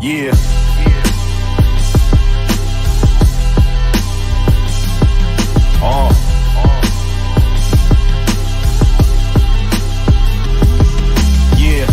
Yeah. Yeah.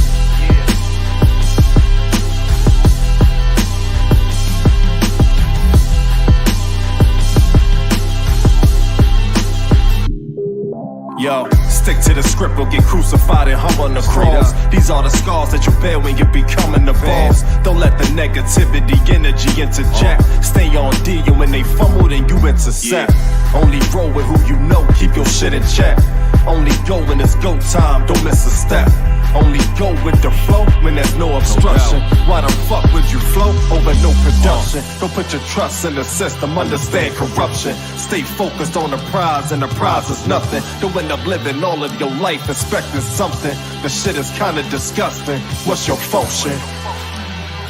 Yo, stick to the script or get crucified and hung on the cross. These are the scars that you bear when you becoming the boss. Don't let the negativity energy interject. Stay on D, and when they fumble, then you intercept. Only roll with who you know, keep your shit in check. Only go when it's go time, don't miss a step. Only go with the flow when there's no obstruction. Why the fuck would you flow over no production? Don't put your trust in the system, understand corruption. Stay focused on the prize, and the prize is nothing. Don't end up living all of your life expecting something. The shit is kinda disgusting. What's your function?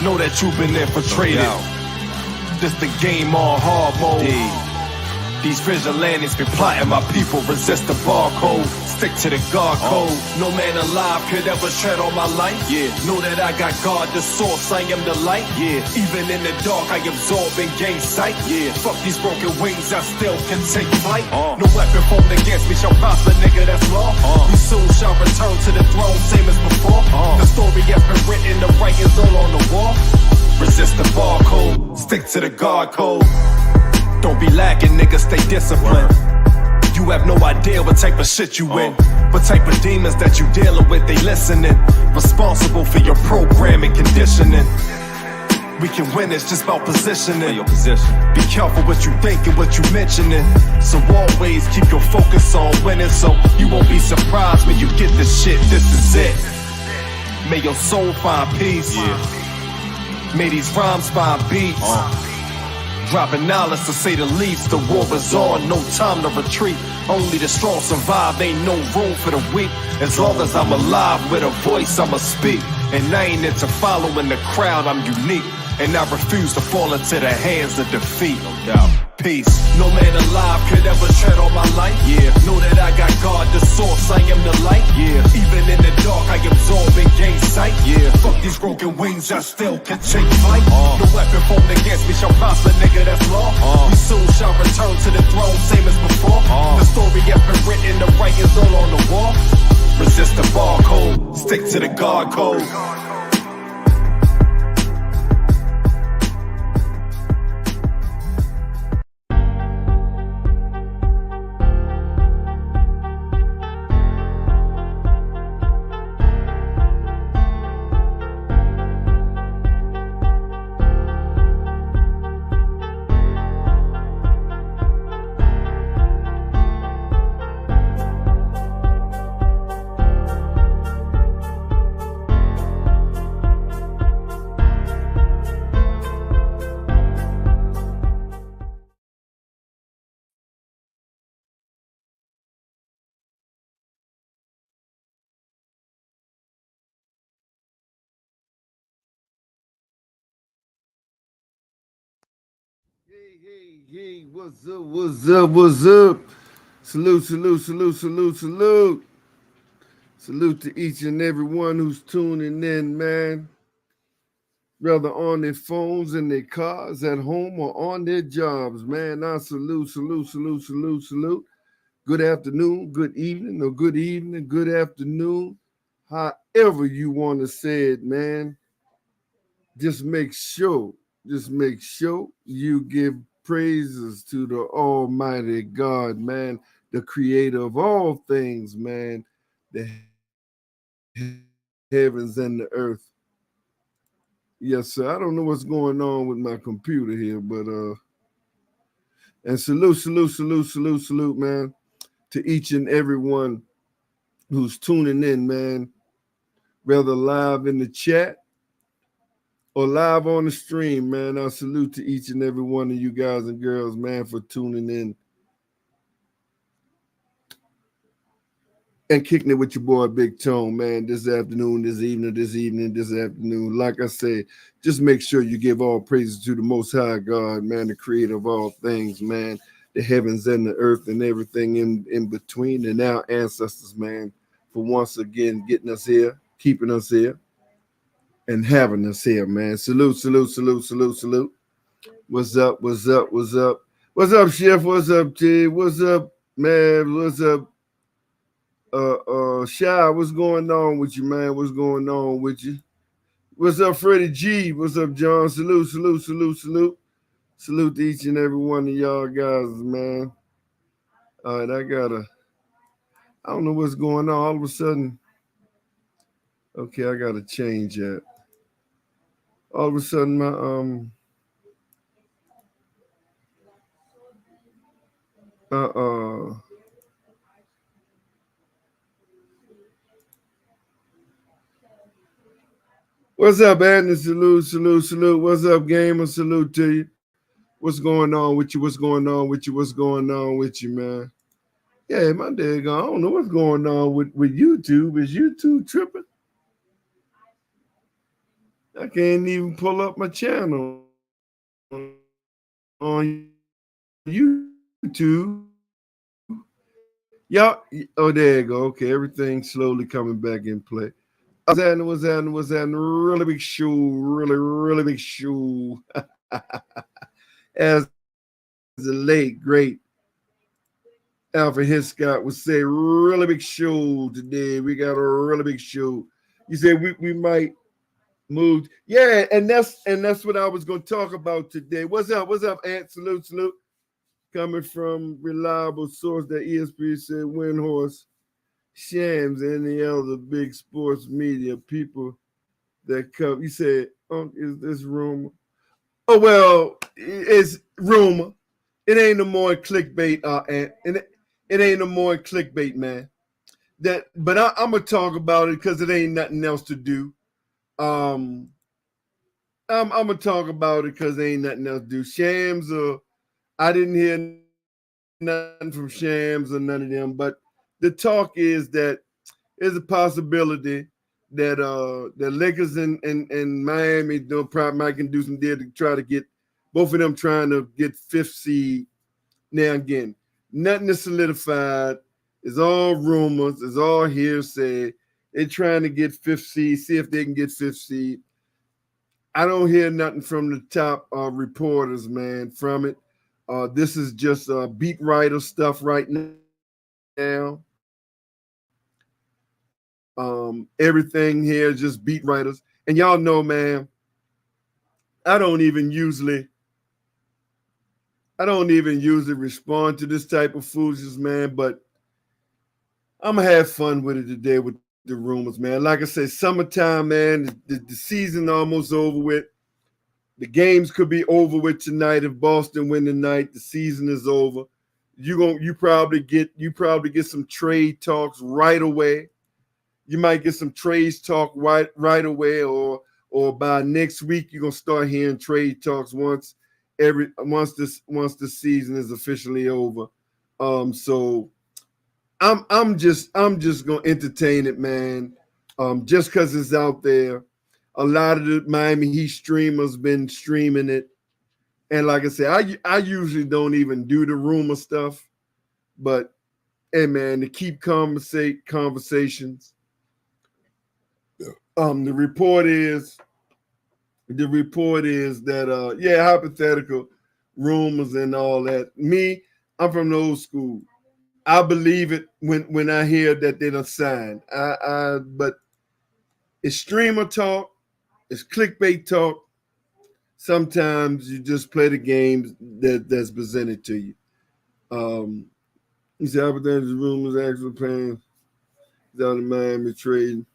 Know that you've been infiltrated. This the game on hard mode. These vigilantes been plotting my people, resist the barcode. Stick to the guard code. No man alive could ever tread on my life. Know that I got God the source, I am the light. Even in the dark I absorb and gain sight. Fuck these broken wings, I still can take flight. No weapon formed against me shall prosper, nigga, that's law. We soon shall return to the throne, same as before. The story has been written, the writing's all on the wall. Resist the barcode, stick to the guard code. Don't be lacking, nigga, stay disciplined. You have no idea what type of shit you in. What type of demons that you dealing with, they listening. Responsible for your programming, conditioning. We can win, it's just about positioning. Your position. Be careful what you think and what you mentioning. So always keep your focus on winning, so you won't be surprised when you get this shit. This is it. May your soul find peace. May these rhymes find beats. Dropping knowledge to say the least. The war is on, no time to retreat. Only the strong survive, ain't no room for the weak. As long as I'm alive with a voice, I'ma speak. And I ain't into following the crowd, I'm unique. And I refuse to fall into the hands of defeat. No doubt. Peace. No man alive could ever tread on my life. Know that I got God the source, I am the light. Even in the dark I absorb and gain sight. Fuck these broken wings, I still can take flight. No weapon formed against me shall prosper, nigga, that's law. We soon shall return to the throne, same as before. The story has been written, the writing's all on the wall. Resist the barcode, stick to the guard code. Hey, what's up, what's up, what's up? Salute, salute, salute, salute, salute. Salute to each and every one who's tuning in, man. Whether on their phones, in their cars, at home, or on their jobs, man. I salute, salute, salute, salute, salute. Good afternoon, good evening, or good evening, good afternoon. However you want to say it, man. Just make sure you give praises to the Almighty God, man, the creator of all things, man, the heavens and the earth. Yes, sir. I don't know what's going on with my computer here, but and salute, man, to each and every one who's tuning in, man, whether live in the chat or live on the stream, man. I salute to each and every one of you guys and girls, man, for tuning in and kicking it with your boy BigTone, man, this afternoon, this afternoon. Like I said, just make sure you give all praises to the Most High God, man, the creator of all things, man, the heavens and the earth and everything in between, and our ancestors, man, for once again getting us here, keeping us here. and having us here, man. Salute, salute, salute, salute, salute. What's up? What's up? What's up? What's up, Chef? What's up, T? What's up, man? What's up, Shy? What's going on with you, man? What's going on with you? What's up, Freddie G? What's up, John? Salute, salute, salute, salute. Salute to each and every one of y'all guys, man. All right, I don't know what's going on. All of a sudden, okay, I gotta change that. All of a sudden, my what's up, Anthony? Salute, salute, salute. What's up, gamer? Salute to you. What's going on with you? What's going on with you? What's going on with you, man? Yeah, my dad gone. I don't know what's going on with YouTube. Is YouTube tripping? I can't even pull up my channel on YouTube. Y'all, oh, there you go. Okay, everything's slowly coming back in play. What's happening? Really big show, really big show. As the late, great Alfred Hitchcock would say, really big show today. We got a really big show. You said we might move. Yeah, and that's what I was going to talk about today. What's up, Ant? Salute, salute. Coming from reliable source that ESPN said Windhorse, Shams, and any other big sports media people that come. You said, is this rumor? Oh, well, it's rumor. It ain't no more clickbait, and it ain't no more clickbait, man. But I'm gonna talk about it because it ain't nothing else to do. I'm gonna talk about it because there ain't nothing else to do. Shams, I didn't hear nothing from Shams or none of them, but the talk is that there's a possibility that the Lakers and Miami probably might can do some deal to try to get both of them trying to get fifth seed. Now again, nothing is solidified. It's all rumors. It's all hearsay. They're trying to get fifth seed, see if they can get fifth seed. I don't hear nothing from the top reporters, man, from it. This is just beat writer stuff right now. Everything here is just beat writers. And y'all know, man, I don't even usually respond to this type of foolishness, man, but I'm going to have fun with it today with the rumors, man. Like I said, summertime, man, the season almost over with. The games could be over with tonight. If Boston win tonight, the season is over. You probably get some trade talks right away. You might get some trade talk right away, or by next week you're gonna start hearing trade talks once the season is officially over. So I'm just gonna entertain it, man. Just because it's out there. A lot of the Miami Heat streamers been streaming it. And like I said, I usually don't even do the rumor stuff. But, hey, man, to keep conversations, the report is that, hypothetical rumors and all that. Me, I'm from the old school. I believe it when I hear that they done signed. But it's streamer talk. It's clickbait talk. Sometimes you just play the games that's presented to you. You see, hypothetical rumors actually playing down in Miami trading.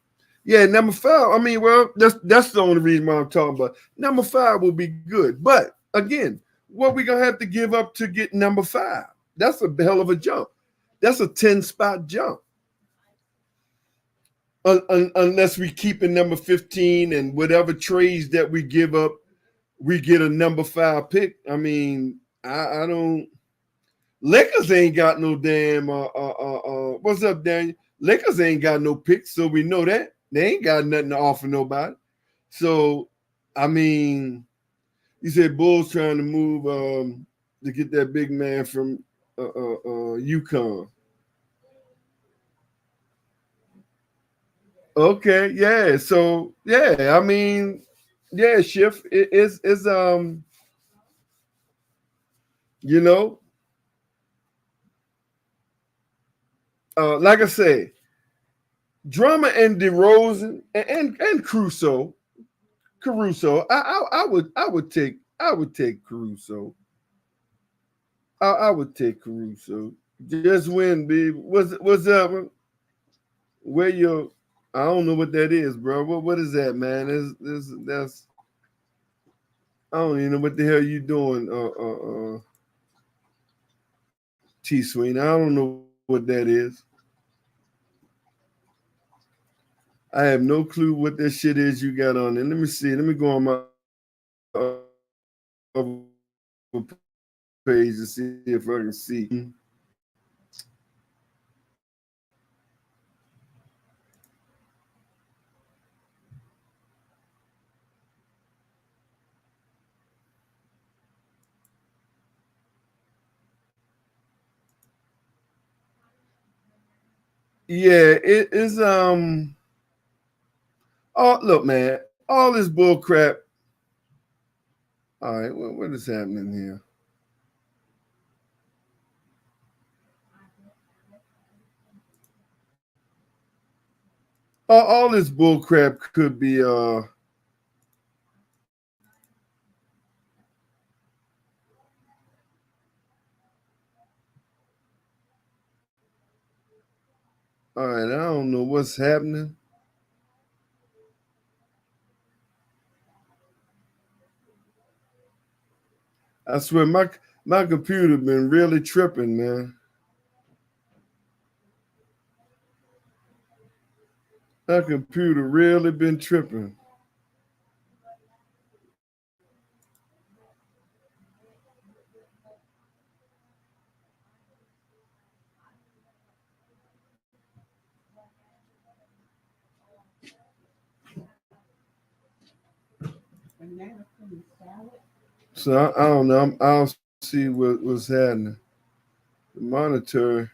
Yeah, number 5. I mean, well, that's the only reason why I'm talking about. Number 5 will be good. But again, what we gonna have to give up to get number 5? That's a hell of a jump. That's a 10-spot jump. Unless we keep in number 15 and whatever trades that we give up, we get a number 5 pick. I mean, I don't. Lakers ain't got no damn. What's up, Daniel? Lakers ain't got no picks, so we know that they ain't got nothing to offer nobody. So, I mean, you said Bulls trying to move to get that big man from UConn. Okay, yeah. So yeah, I mean, yeah, shift is you know, like I say, Drama and DeRozan and Caruso. I would take Caruso. I would take Caruso. Just win, baby. What's up? Where your I don't know what that is, bro. What is that, man? That's I don't even know what the hell you doing, T Sween. I don't know what that is. I have no clue what that shit is you got on there. Let me see. Let me go on my page to see if I can see. Yeah, it is. Oh, look, man, all this bull crap. All right, what is happening here? All this bull crap could be. All right, I don't know what's happening. I swear, my computer been really tripping, man. My computer really been tripping. So I don't know. I'll see what's happening. The monitor.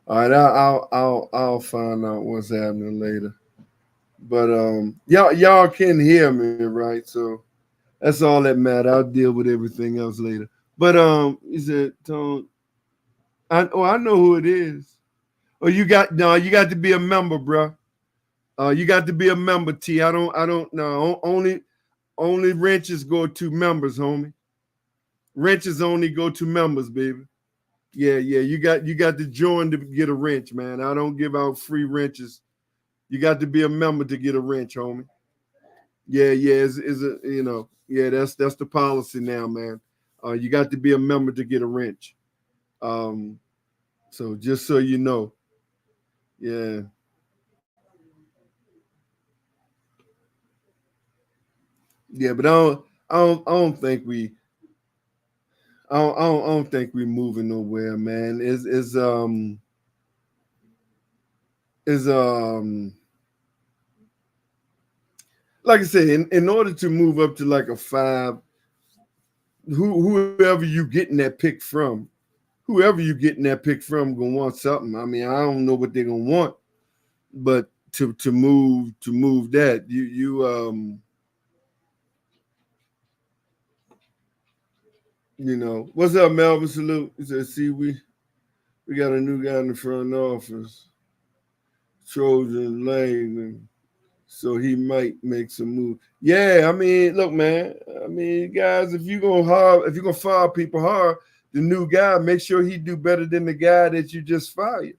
All right, I'll find out what's happening later. But y'all can hear me, right? So that's all that matters. I'll deal with everything else later. But he said, Tone. I know who it is. Oh, you got to be a member, bro. You got to be a member, T. I don't know. Only wrenches go to members, homie. Wrenches only go to members, baby. Yeah, yeah. You got to join to get a wrench, man. I don't give out free wrenches. You got to be a member to get a wrench, homie. Yeah, yeah. Is a yeah. That's the policy now, man. You got to be a member to get a wrench. Um, so just so you know, yeah, yeah. But I don't think I don't think we're moving nowhere, man. Is like I said, in order to move up to like a five, whoever you getting that pick from, whoever you getting that pick from, gonna want something. I mean, I don't know what they're gonna want, but to move that, what's up, Melvin? Salute. He said, "See, we got a new guy in the front office, Trojan Lane, so he might make some move." Yeah, I mean, look, man. I mean, guys, if you're gonna fire people hard, the new guy, make sure he do better than the guy that you just fired.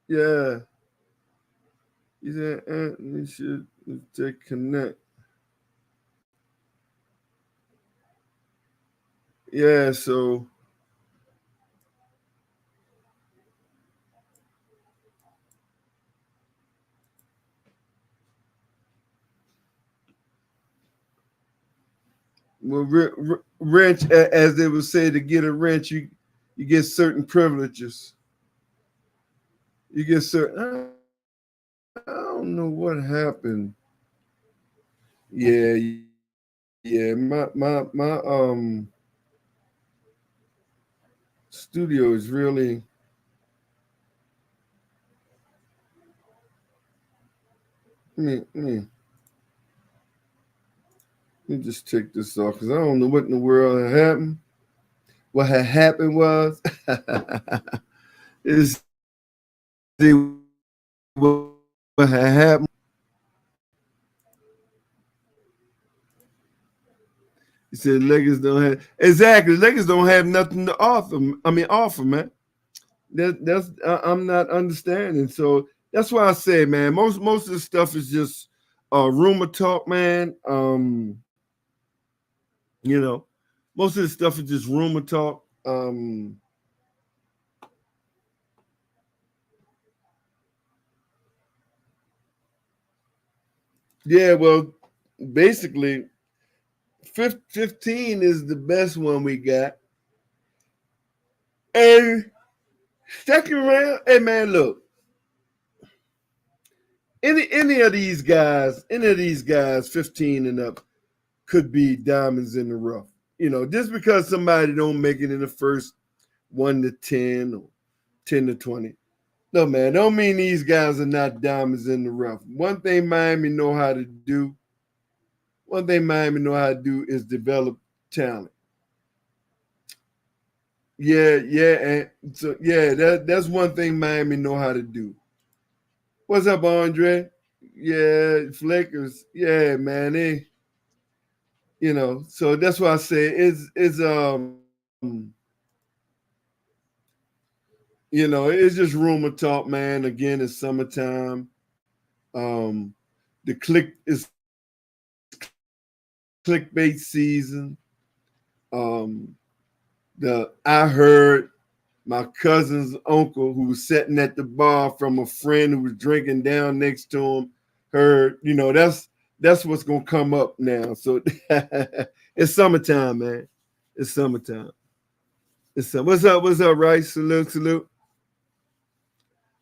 Yeah, he said Anthony should take connect. Yeah, so well, wrench, as they would say, to get a wrench, you get certain privileges. You get certain. I don't know what happened. Yeah, Yeah, my studio is really let me just take this off because I don't know what in the world had happened. What had happened was is what had happened. He said Lakers don't have exactly. Lakers don't have nothing to offer. Offer, man. That's I'm not understanding. So that's why I say, man, most of the stuff is just rumor talk, man. You know, most of the stuff is just rumor talk. Yeah, well, basically, 15 is the best one we got. And second round, hey man, look, any of these guys, 15 and up, could be diamonds in the rough. You know, just because somebody don't make it in the first 1 to 10 or 10 to 20. No, man, don't mean these guys are not diamonds in the rough. One thing Miami know how to do is develop talent. Yeah, and so yeah, that's one thing Miami know how to do. What's up, Andre? Yeah, Lakers. Yeah, man. So that's why I say it's just rumor talk, man. Again, it's summertime. Um, the clickbait season. I heard my cousin's uncle who was sitting at the bar from a friend who was drinking down next to him heard, that's what's gonna come up now. So it's summertime, man. It's summertime. What's up, Rice? Salute.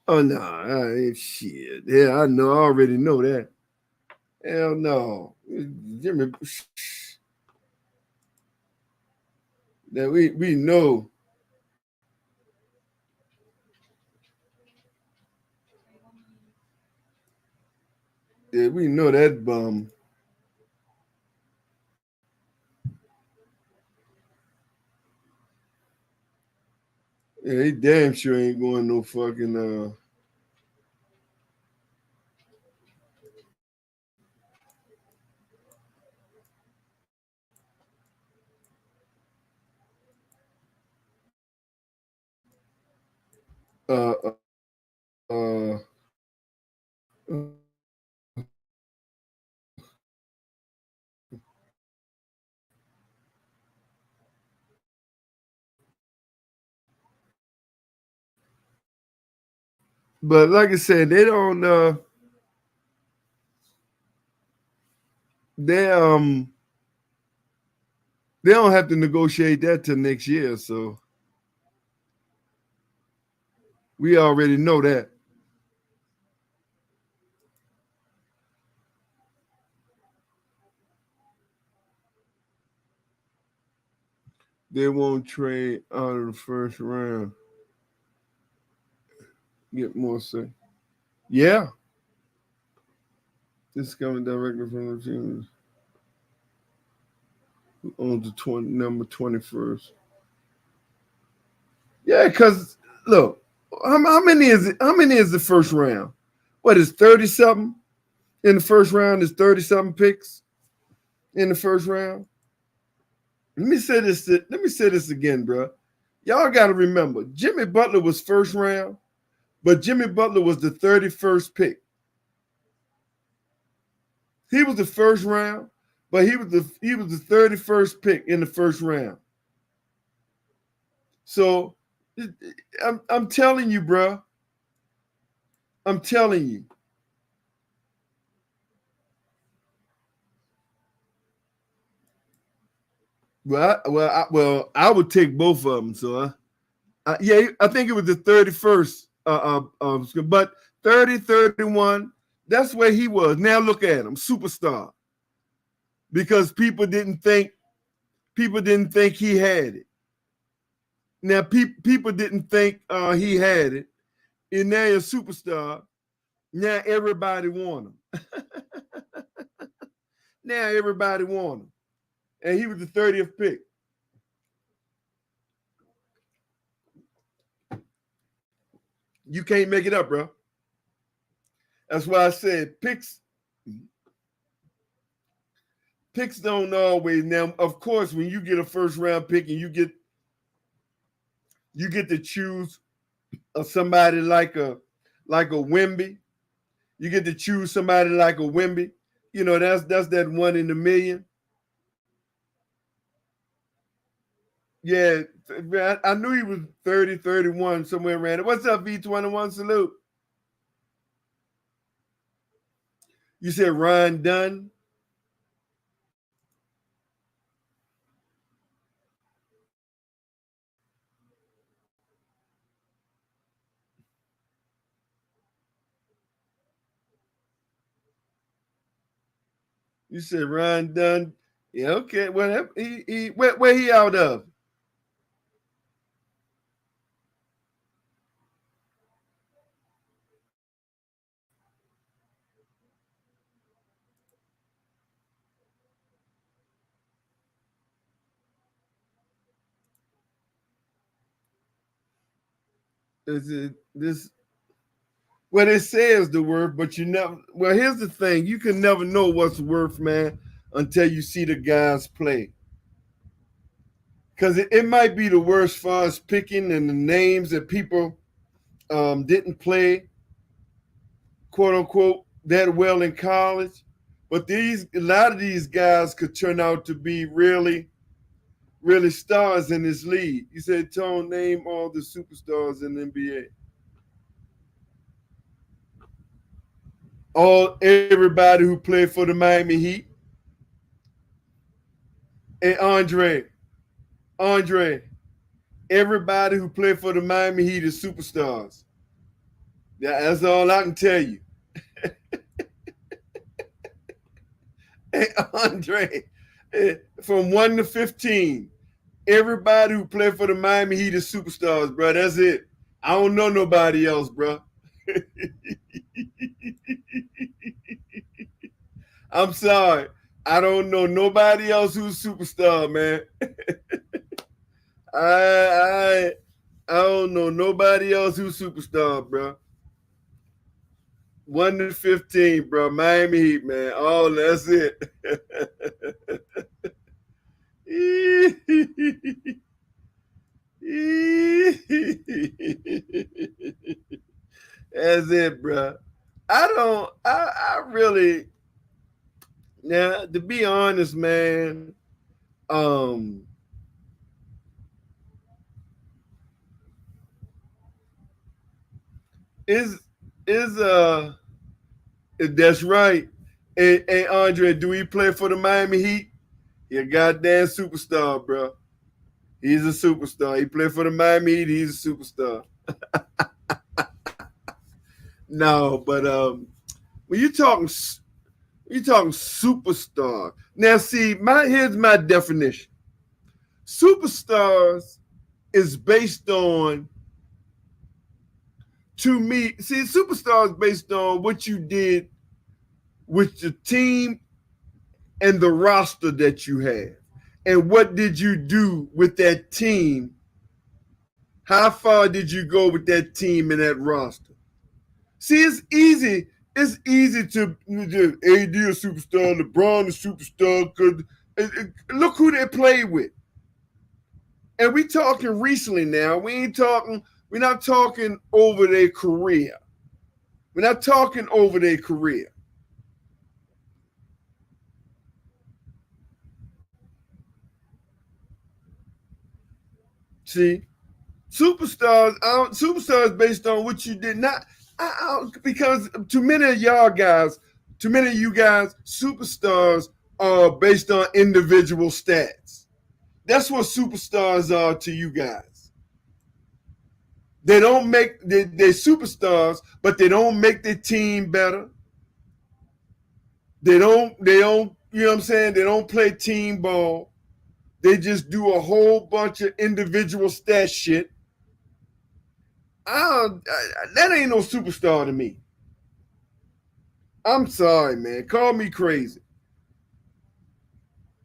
Oh no, shit. Yeah, I know. I already know that. Hell no. Jimmy, that we know. Yeah, we know that bum. Yeah, he damn sure ain't going no fucking uh uh but like I said, they they don't have to negotiate that till next year, so we already know that. They won't trade out of the first round. Get more say. Yeah. This is coming directly from the team who owns the number 21st. Yeah, because look, how many is it? How many is the first round? What is 30 something in the first round? Is 30 something picks in the first round? Let me say this again, bro. Y'all got to remember, Jimmy Butler was first round, but Jimmy Butler was the 31st pick. He was the first round, but he was the 31st pick in the first round. So I'm telling you, bro. I'm telling you. I would take both of them. So, yeah, I think it was the 31st. But 30, 31, that's where he was. Now look at him, superstar. because people didn't think he had it. Now people didn't think he had it, and now you're a superstar. Now everybody want him. Now everybody want him, and he was the 30th pick. You can't make it up, bro. That's why I said picks don't always. Now, of course, when you get a first round pick and you get to choose somebody like a Wemby, you get to choose somebody like a Wemby. You know, that's that 1 in a million. Yeah, I knew he was 30, 31, somewhere around it. What's up, V21? Salute. You said Ron Dunn? You said Ron Dunn? Yeah, okay. Well, where he out of? Is it this? Well, it says the word, but you never. Well, here's the thing: you can never know what's worth, man, until you see the guys play. Because it might be the worst as far as picking and the names that people didn't play, quote unquote, that well in college. But a lot of these guys could turn out to be really, really stars in this league. You said, Tone, name all the superstars in the NBA. Everybody who played for the Miami Heat. And Andre, everybody who played for the Miami Heat is superstars. Yeah, that's all I can tell you. Hey, Andre, from 1 to 15, everybody who played for the Miami Heat is superstars, bro. That's it. I don't know nobody else, bro. I'm sorry. I don't know nobody else who's a superstar, man. I don't know nobody else who's a superstar, bro. 1 to 15, bro. Miami Heat, man. Oh, that's it. That's it, bro. I really, now, to be honest, man, that's right. Hey, Andre, do he play for the Miami Heat? He a goddamn superstar, bro. He's a superstar. He played for the Miami Heat. He's a superstar. No, but when you're talking superstar. Now, see, here's my definition. Superstars is based on, to me, see, superstars based on what you did with the team and the roster that you have. And what did you do with that team? How far did you go with that team and that roster? See, it's easy. It's easy to AD a superstar, LeBron a superstar, because look who they play with. And we talking recently now. We're not talking over their career. We're not talking over their career. See, superstars based on what you did not. Because too many of you guys, superstars are based on individual stats. That's what superstars are to you guys. They're superstars, but they don't make the team better. They don't You know what I'm saying? They don't play team ball. They just do a whole bunch of individual stat shit. That ain't no superstar to me. I'm sorry, man. Call me crazy.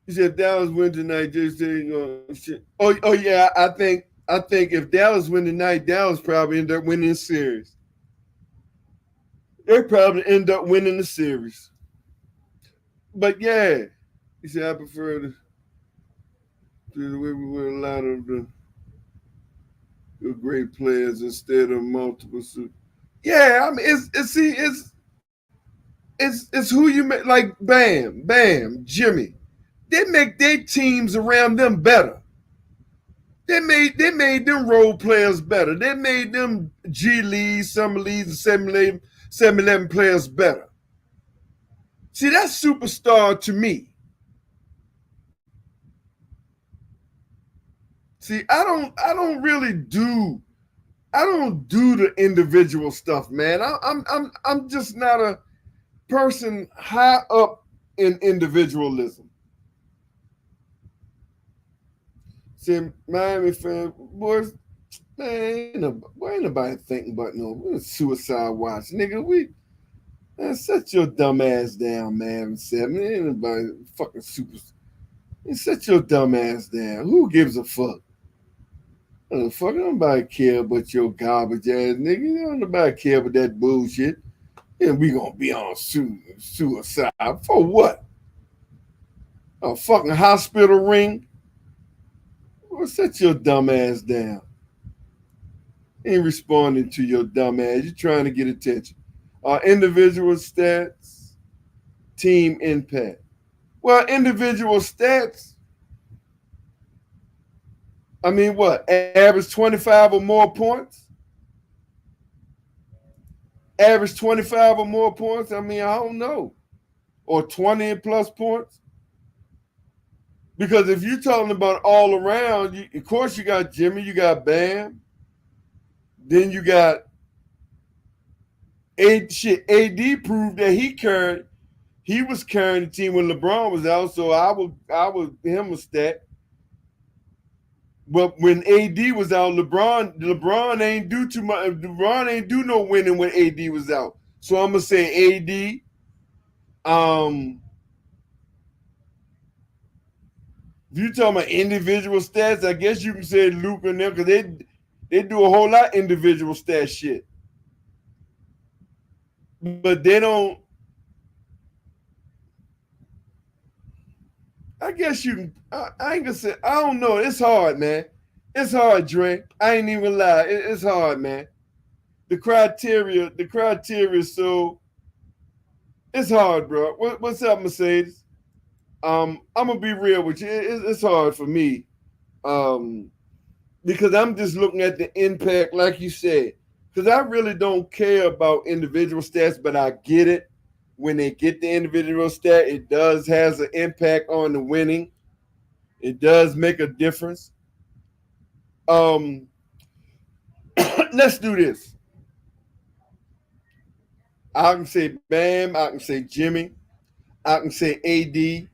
He said Dallas win tonight. Just saying, shit. Oh yeah. I think if Dallas win tonight, Dallas probably end up winning the series. They probably end up winning the series. But yeah, he said I prefer the way we win a lot of the great players instead of multiple. Yeah, I mean it's who you make. Like Bam, Jimmy. They make their teams around them better. They made them role players better. They made them G Leagues, Summer Leagues, and 7-11 players better. See, that's superstar to me. See, I don't really do the individual stuff, man. I'm just not a person high up in individualism. See, Miami fan boys, man, ain't nobody thinking about no suicide watch, nigga. Man, set your dumb ass down, man. Man, ain't nobody fucking super. Set your dumb ass down. Who gives a fuck? Fuck, nobody care about your garbage ass nigga. Don't nobody care about that bullshit. And we gonna be on suicide for what? A fucking hospital ring? Well, set your dumb ass down. Ain't responding to your dumb ass. You're trying to get attention. Individual stats, team impact. Well, individual stats. I mean, what? Average 25 or more points? Average 25 or more points? I mean, I don't know. Or 20 plus points? Because if you're talking about all around, of course you got Jimmy, you got Bam. Then you got AD proved that he was carrying the team when LeBron was out, so I was him a stat. But when AD was out, LeBron ain't do too much. LeBron ain't do no winning when AD was out. So I'm gonna say AD. If you talking about individual stats, I guess you can say Luka and them because they do a whole lot of individual stat shit. But they don't. I guess you can. I ain't gonna say. I don't know. It's hard, man. It's hard, Dre. I ain't even lie. It's hard, man. The criteria. So it's hard, bro. What's up, Mercedes? I'm gonna be real with you. It's hard for me, because I'm just looking at the impact, like you said. Because I really don't care about individual stats, but I get it. When they get the individual stat, it has an impact on the winning. It does make a difference. Let's do this. I can say Bam. I can say Jimmy. I can say AD.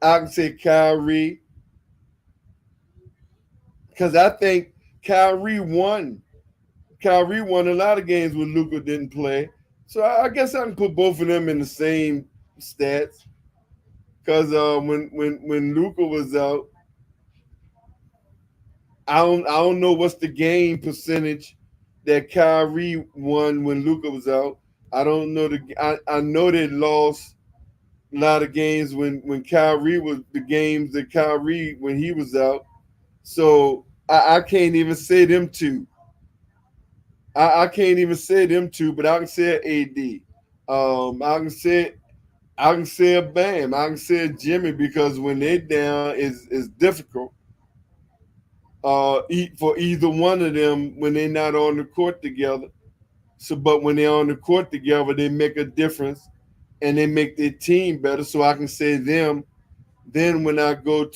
I can say Kyrie. Because I think Kyrie won. Kyrie won a lot of games when Luka didn't play. So I guess I can put both of them in the same stats. Because when Luka was out, I don't know what's the game percentage that Kyrie won when Luka was out. I don't know I know they lost a lot of games when Kyrie was the games that Kyrie when he was out. So I can't even say them two. I can't even say them two, but I can say AD. I can say a Bam. I can say a Jimmy because when they're down, it's difficult. For either one of them when they're not on the court together. So, but when they're on the court together, they make a difference and they make their team better. So I can say them. Then when I go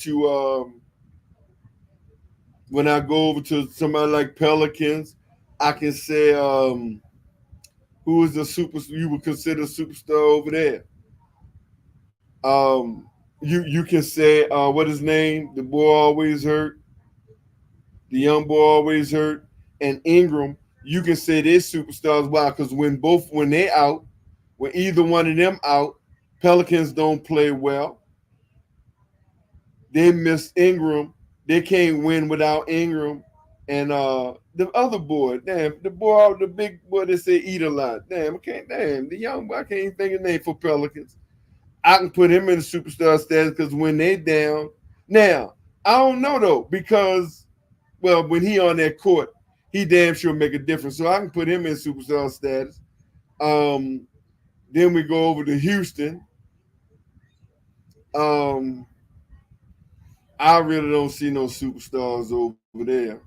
over to somebody like Pelicans, I can say who is the super you would consider a superstar over there. You can say what his name? The boy always hurt. The young boy always hurt. And Ingram, you can say they're superstars. Why? Because when they out, when either one of them out, Pelicans don't play well. They miss Ingram. They can't win without Ingram. And the other boy, damn, the big boy that say eat a lot. Damn, the young boy, I can't even think of name for Pelicans. I can put him in the superstar status because when they down, now I don't know though because when he on that court, he damn sure make a difference. So I can put him in superstar status. Um, then we go over to Houston. Um, I really don't see no superstars over there.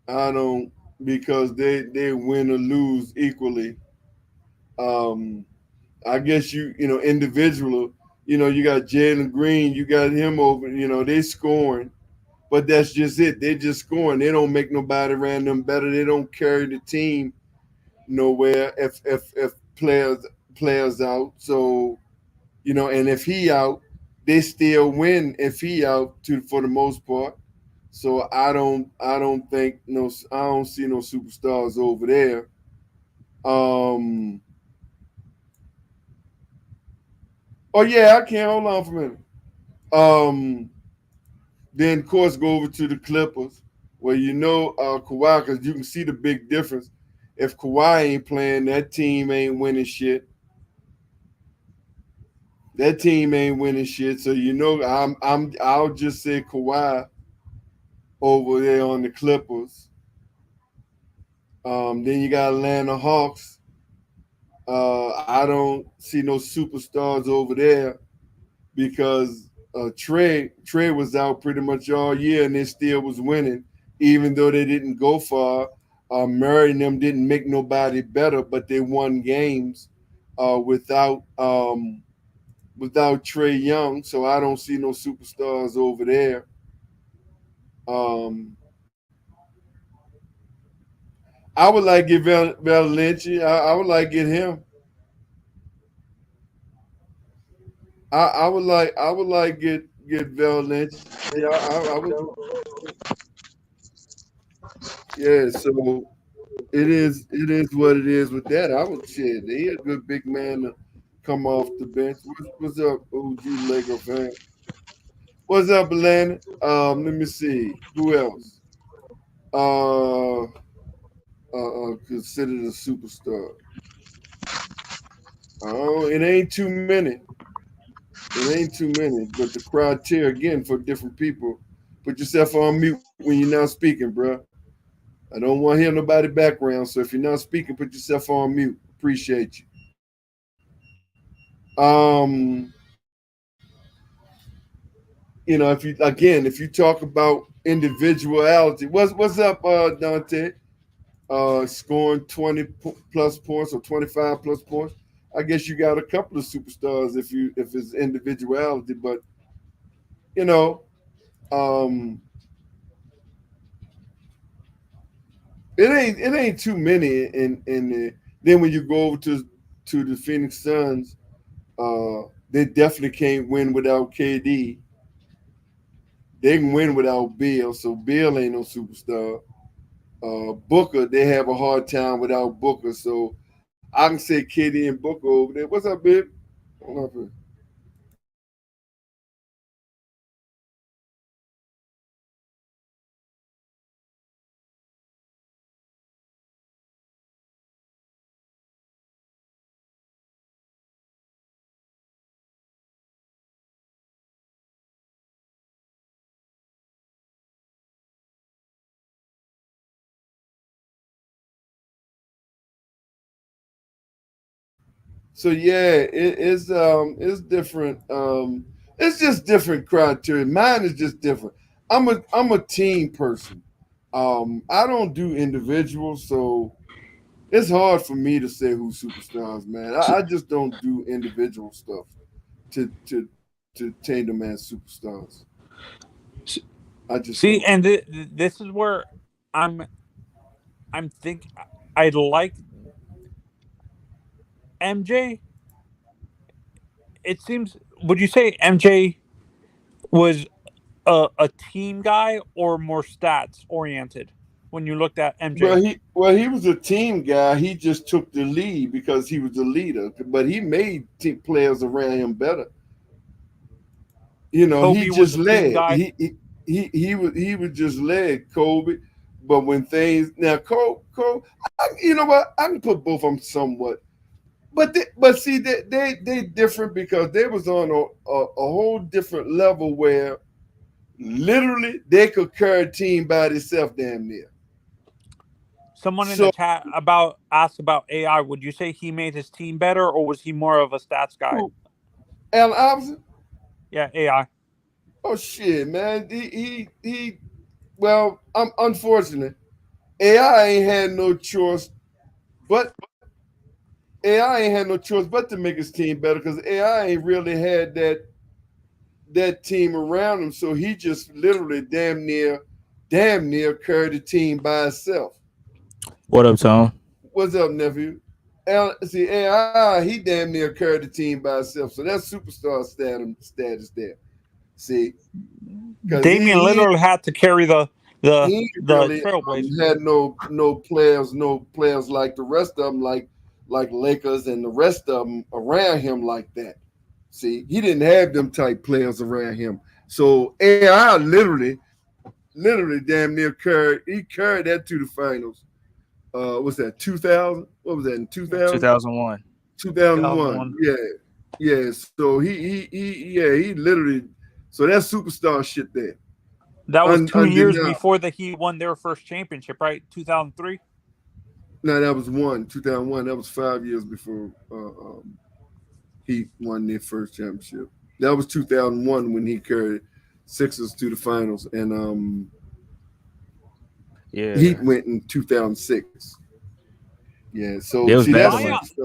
I don't because they win or lose equally. Um, I guess individual. You got Jalen Green, you got him over. They scoring, but that's just it. They just scoring. They don't make nobody around them better. They don't carry the team nowhere if players out. So and if he out, they still win if he out for the most part. So I don't think I don't see no superstars over there. Um. Oh yeah, I can't hold on for a minute. Um. Then of course go over to the Clippers, where Kawhi, because you can see the big difference. If Kawhi ain't playing, that team ain't winning shit. That team ain't winning shit. So I'll just say Kawhi over there on the Clippers. Then you got Atlanta Hawks. I don't see no superstars over there because Trey was out pretty much all year and they still was winning, even though they didn't go far. Murray and them didn't make nobody better, but they won games without Trey Young. So I don't see no superstars over there. Um, I would like get Valenci. I would like get him. I would like get Valenci. I would. Yeah. So it is what it is with that. I would shit. He a good big man to come off the bench. What's up, OG Lego fan? What's up, Atlanta? Let me see. Who else? Uh, considered a superstar. Oh, it ain't too many. It ain't too many. But the criteria again for different people. Put yourself on mute when you're not speaking, bro. I don't want to hear nobody background. So if you're not speaking, put yourself on mute. Appreciate you. Um, if you talk about individuality, what's up, Dante? Scoring 20 plus points or 25 plus points. I guess you got a couple of superstars if it's individuality, but you know, um, it ain't too many. Then when you go over to the Phoenix Suns, they definitely can't win without KD. They can win without Bill, so Bill ain't no superstar. Booker, they have a hard time without Booker, so I can say KD and Booker over there. What's up, babe? Hold on. So yeah, it's different. It's just different criteria. Mine is just different. I'm a team person. I don't do individuals, so it's hard for me to say who's superstars, man. I just don't do individual stuff to tame them as superstars. I just don't. See, and this is where I'm I'm think I like MJ it seems. Would you say MJ was a team guy or more stats oriented when you looked at MJ? He was a team guy. He just took the lead because he was the leader. But he made team players around him better. You know, he Kobe was just a team led. guy. He was just led Kobe. But when things now Kobe, you know what? I can put both of them somewhat. But see they different because they was on a whole different level where literally they could carry a team by themselves damn near. Someone in the So chat asked about AI. Would you say he made his team better, or was he more of a stats guy? Allen Iverson, Yeah, AI. oh shit, man. He well, I'm unfortunate. AI ain't had no choice but AI ain't had no choice but to make his team better because AI ain't really had that team around him. So he just literally damn near carried the team by himself. What up, Tom? What's up, nephew? See, AI, he damn near carried the team by himself. So that's superstar status there. See, because Damian literally had to carry the he really Trailblazers. had no players like the rest of them, like Lakers and the rest of them around him like that. See, he didn't have them type players around him. So AI literally damn near carried that to the finals. What's that? 2000? What was that in 2000? 2001. 2001. Yeah. So he literally. So that's superstar shit there. That was 2 years before the Heat won their first championship, right? 2003. No, that was 2001. That was 5 years before Heat won their first championship. That was 2001 when he carried Sixers to the finals, and Heat went in 2006. Yeah, so see,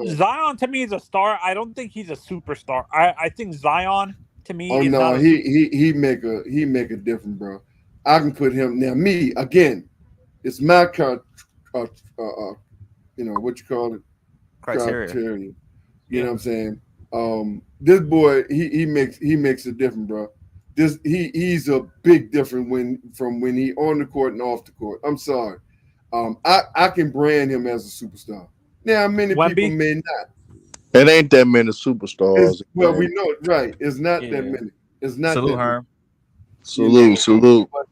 Zion to me is a star. I don't think he's a superstar. I think Zion to me. Oh is no, not he make a difference, bro. I can put him now. Me again, it's my what you call it, criteria. You know what I'm saying? This boy, he makes a difference, bro. He's a big difference from when he on the court and off the court. I'm sorry. I can brand him as a superstar. Now, many people may not. It ain't that many superstars. Well, we know it, right? It's not that many. It's not Salute, that Herm. Many. Salute. But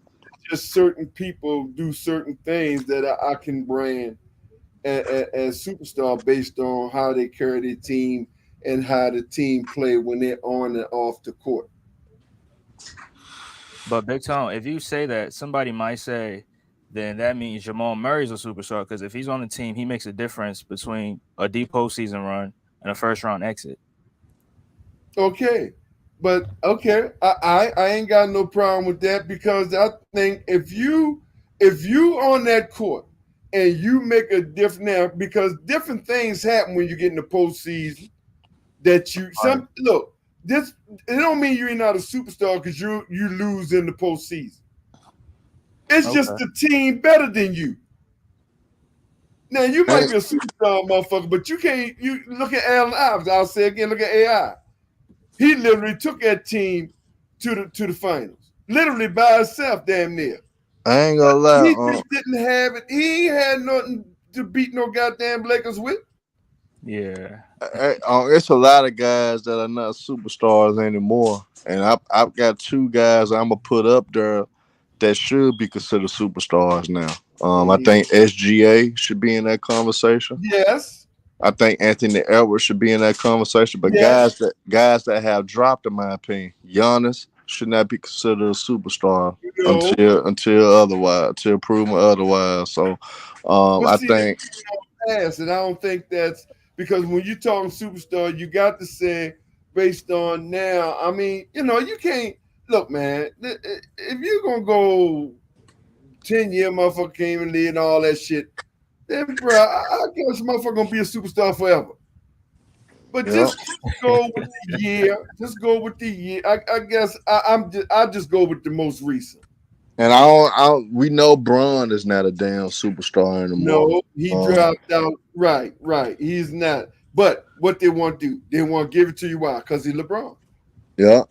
just certain people do certain things that I can brand as superstar based on how they carry their team and how the team play when they're on and off the court. But BigTone, if you say that, somebody might say, then that means Jamal Murray's a superstar because if he's on the team, he makes a difference between a deep postseason run and a first round exit. Okay, but okay, I ain't got no problem with that because I think if you on that court and you make a difference now because different things happen when you get in the postseason. That look, this it don't mean you're not a superstar because you lose in the postseason. It's just the team better than you. Now you might be a superstar, motherfucker, but you can't. You look at Allen Iverson. I'll say again, look at AI. He literally took that team to the finals, literally by himself, damn near. I ain't gonna lie. He just didn't have it. He ain't had nothing to beat no goddamn Lakers with. Yeah, it's a lot of guys that are not superstars anymore, and I've got two guys I'm gonna put up there that should be considered superstars now. I think SGA should be in that conversation. Yes. I think Anthony Edwards should be in that conversation. But guys that have dropped, in my opinion, Giannis should not be considered a superstar until proven otherwise. So I think. And I don't think that's because when you're talking superstar, you got to say based on now. I mean, you can't look, man. If you're gonna go 10-year motherfucker came and lead and all that shit, then bro, I guess motherfucker gonna be a superstar forever. But just go with the year. Just go with the year. I guess I just go with the most recent. And we know Bron is not a damn superstar anymore. No, he dropped out. Right. He's not. But what they want to do, they want to give it to you. Why? Because he's LeBron. Yeah.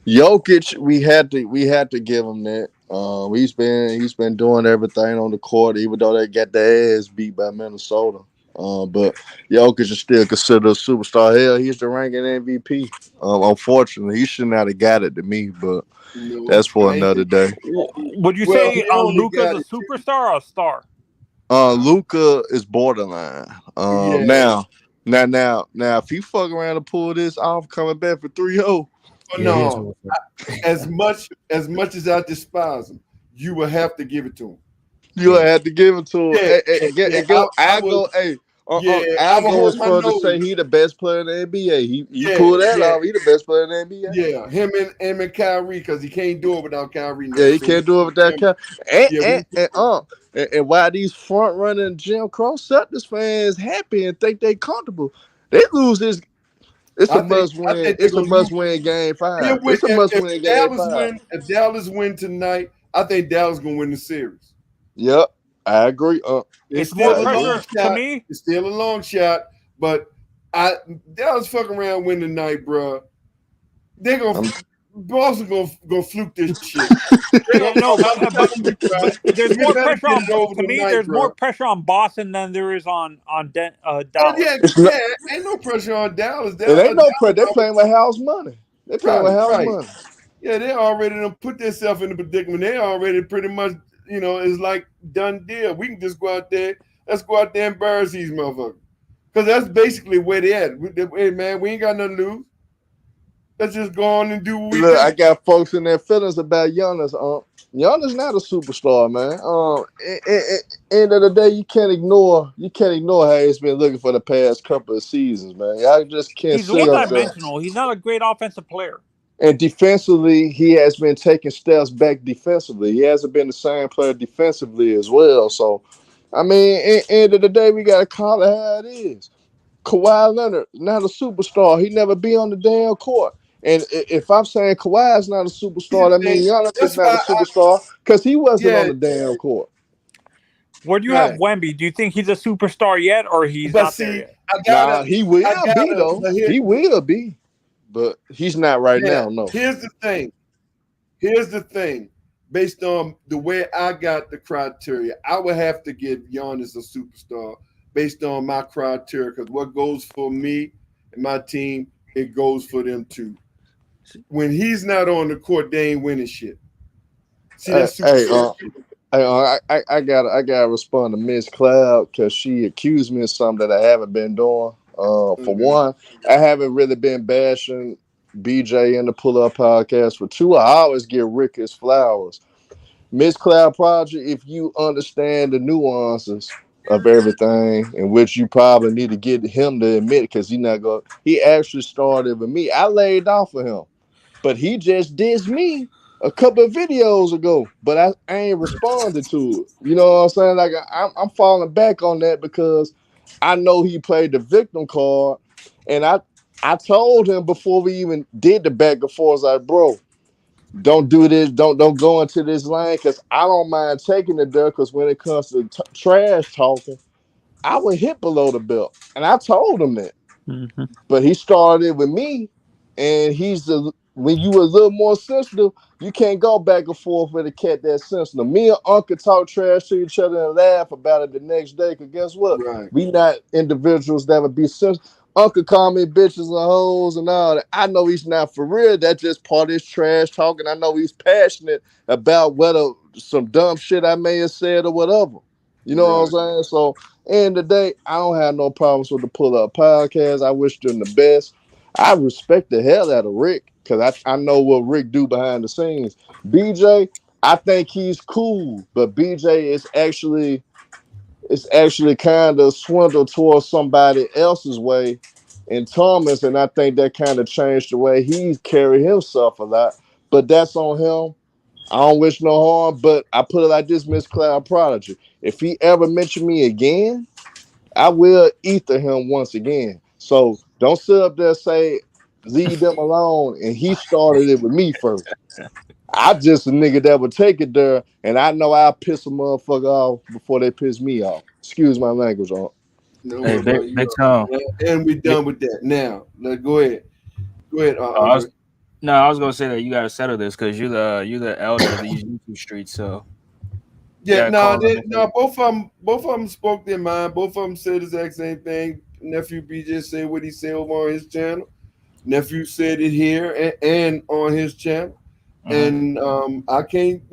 Jokic, we had to give him that. He's been doing everything on the court, even though they got their ass beat by Minnesota. But Jokic is still considered a superstar. Hell, he's the ranking MVP. Unfortunately, he should not have got it to me, but No, that's for another day. Would you Well, say he only Luka's got a it. superstar or a star? Luca is borderline. Yeah. Now, if he fuck around and pull this off, coming back for 3-0. No, as much as I despise him, you will have to give it to him. You had to give it to him. I would go as hold my far to nose. say he the best player in the NBA. He Yeah, pulled that yeah. off. He the best player in the NBA. Yeah, him and Kyrie, because he can't do it without Kyrie. Yeah, he can't do it without Kyrie. And why these front running Jim Cross Celtics fans happy and think they comfortable? They lose this. It's a must win. It's a must win game 5. It's a must win game 5. If Dallas win tonight, I think Dallas gonna win the series. Yep, I agree. It's more pressure to me. It's still a long shot, but Dallas fucking around win tonight, bro. They gonna Boston gonna fluke this shit. Yeah, no, but there's more pressure on to me. There's more pressure on Boston than there is on Dallas. Yeah, ain't no pressure on Dallas. It ain't no pressure. They're playing with house money. They're playing with house money. Yeah, they already done put themselves in the predicament. They already pretty much, it's like done deal. We can just go out there. Let's go out there and embarrass these motherfuckers. Because that's basically where they at. Hey, man, we ain't got nothing to lose. Let's just go on and do what we do. I got folks in their feelings about Giannis. Giannis not a superstar, man. End of the day, you can't ignore how he's been looking for the past couple of seasons, man. I just can't. He's one-dimensional. He's not a great offensive player. And defensively, he has been taking steps back defensively. He hasn't been the same player defensively as well. So, I mean, end of the day, we got to call it how it is. Kawhi Leonard, not a superstar. He never be on the damn court. And if I'm saying Kawhi is not a superstar, that means Giannis is not a superstar because he wasn't on the damn court. Where do you have Wemby? Do you think he's a superstar yet, or he's not there yet? He will be, though. He will be. But he's not right now, no. Here's the thing. Based on the way I got the criteria, I would have to give Giannis a superstar based on my criteria, because what goes for me and my team, it goes for them too. When he's not on the court, they ain't winning shit. See, that's I gotta respond to Miss Cloud because she accused me of something that I haven't been doing. For one, I haven't really been bashing BJ in the Pull Up Podcast. For two, I always give Rick his flowers. Miss Cloud Project, if you understand the nuances of everything, in which you probably need to get him to admit, because he actually started with me. I laid off of him, but he just dissed me a couple of videos ago, but I ain't responded to it. You know what I'm saying? Like I'm falling back on that because I know he played the victim card, and I told him before we even did the back and forth, like, bro, don't do this, don't go into this lane, because I don't mind taking it there, because when it comes to trash talking, I would hit below the belt, and I told him that. Mm-hmm. But he started with me, and when you were a little more sensitive, you can't go back and forth with a cat that's sensitive. Me and Uncle talk trash to each other and laugh about it the next day, because guess what? Right. We not individuals that would be sensitive. Uncle call me bitches and hoes and all that. I know he's not for real. That's just part of his trash talking. I know he's passionate about whether some dumb shit I may have said or whatever. You know what I'm saying? So, end of the day, I don't have no problems with the Pull Up Podcast. I wish them the best. I respect the hell out of Rick, because I know what Rick do behind the scenes. BJ, I think he's cool, but BJ is actually kind of swindled towards somebody else's way in Thomas, and I think that kind of changed the way he carried himself a lot. But that's on him. I don't wish no harm, but I put it like this, Miss Cloud Prodigy. If he ever mention me again, I will ether him once again. So don't sit up there and say, leave them alone, and he started it with me first. I just a nigga that would take it there, and I know I'll piss a motherfucker off before they piss me off. Excuse my language, on. No Hey, worry Big, about Big you. Tom. And we're done with that. Now, go ahead. Go ahead, Oh, Andre. no, I was gonna say that you gotta settle this because you're the elder of these YouTube streets, so you Yeah, gotta call them. both of them spoke their mind. Both of them said the exact same thing. Nephew BJ said what he said over on his channel. Nephew said it here and on his channel. And I can't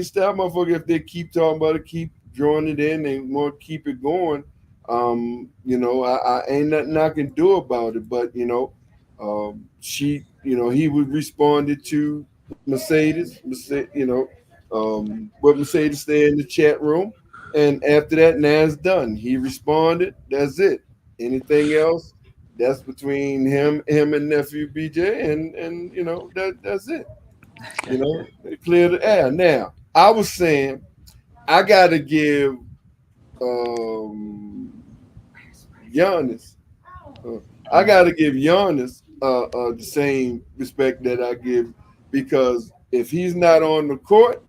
stop motherfucker if they keep talking about it, keep drawing it in, they want to keep it going. I ain't nothing I can do about it. But he would responded to what Mercedes said in the chat room, and after that, now it's done. He responded. That's it. Anything else? That's between him and nephew BJ, and that's it. Clear the air. Now, I was saying I gotta give Giannis. I gotta give Giannis the same respect that I give, because if he's not on the court,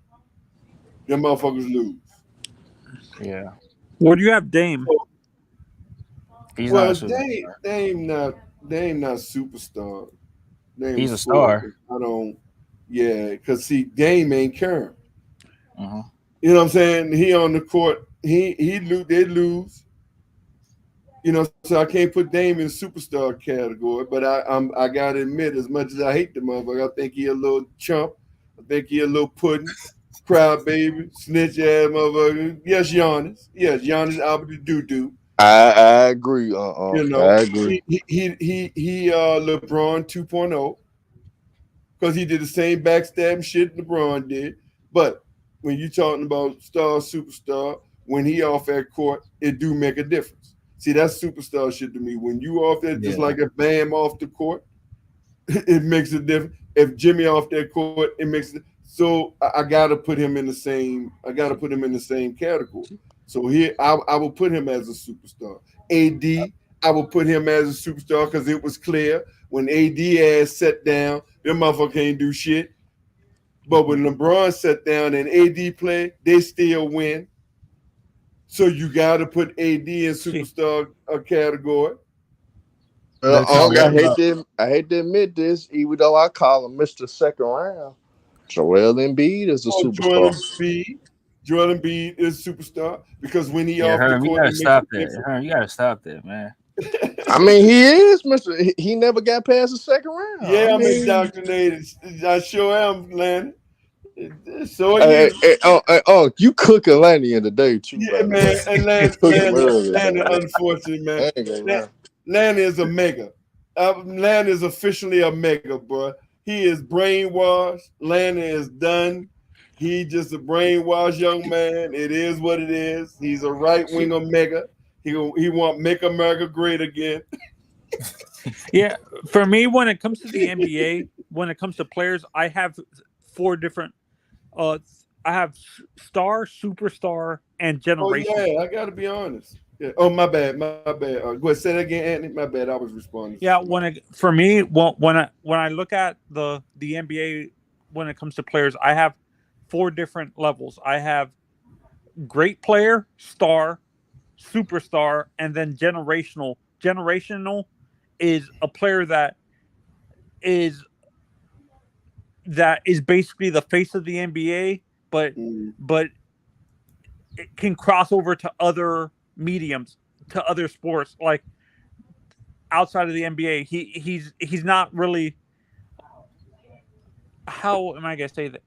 them motherfuckers lose. Yeah, Where do you have Dame? he's not a Well, superstar. they ain't not superstar. They He's was a full. star. I don't. Yeah, because see, Dame ain't current. Uh-huh. You know what I'm saying? He on the court. They lose. So I can't put Dame in superstar category. But I gotta admit, as much as I hate the motherfucker, I think he a little chump. I think he a little pudding, crybaby, snitch ass motherfucker. Yes, Giannis. Yes, Giannis Albert the doo. I agree. I I agree. he LeBron 2.0, because he did the same backstabbing shit LeBron did. But when you talking about superstar, when he off that court, it do make a difference. See, that's superstar shit to me. When you off there, just Yeah. like a Bam off the court, it makes a difference. If Jimmy off that court, it makes it. So I gotta put him in the same. I gotta put him in the same category. So here, I will put him as a superstar. AD, I will put him as a superstar because it was clear when AD ass sat down, them motherfucker can't do shit. But when LeBron sat down and AD played, they still win. So you got to put AD in superstar category. Big Tom, what about? I hate to admit this, even though I call him Mr. Second Round. Joel Embiid is a Oh, superstar. Joel Embiid is superstar because when he Yeah, off the Herm, you court, gotta he makes a stop that. difference. Herm, you gotta stop that, man. I mean, he is Mr. He never got past the second round. Yeah, I I'm mean, indoctrinated. I sure am, Lanny. So are hey, you. you cooking Lanny in the day too, Yeah, by the man. way. And You cooked him earlier, Lanny, though. unfortunately, man. I ain't gonna lie. Lanny is a mega. Lanny is officially a mega, bro. He is brainwashed. Lanny is done. He just a brainwashed young man. It is what it is. He's a right wing mega. He want make America great again. Yeah, for me, when it comes to the NBA, when it comes to players, I have four different. I have star, superstar, and Oh generational. yeah, I gotta be honest. Yeah. Oh my bad. Go ahead, say that again, Anthony. My bad. I was responding. Yeah, for me, when I look at the NBA, when it comes to players, I have four different levels. I have great player, star, superstar, and then generational. Generational is a player is that is basically the face of the NBA, but it can cross over to other mediums, to other sports, like outside of the NBA. He's not really. How am I gonna say that?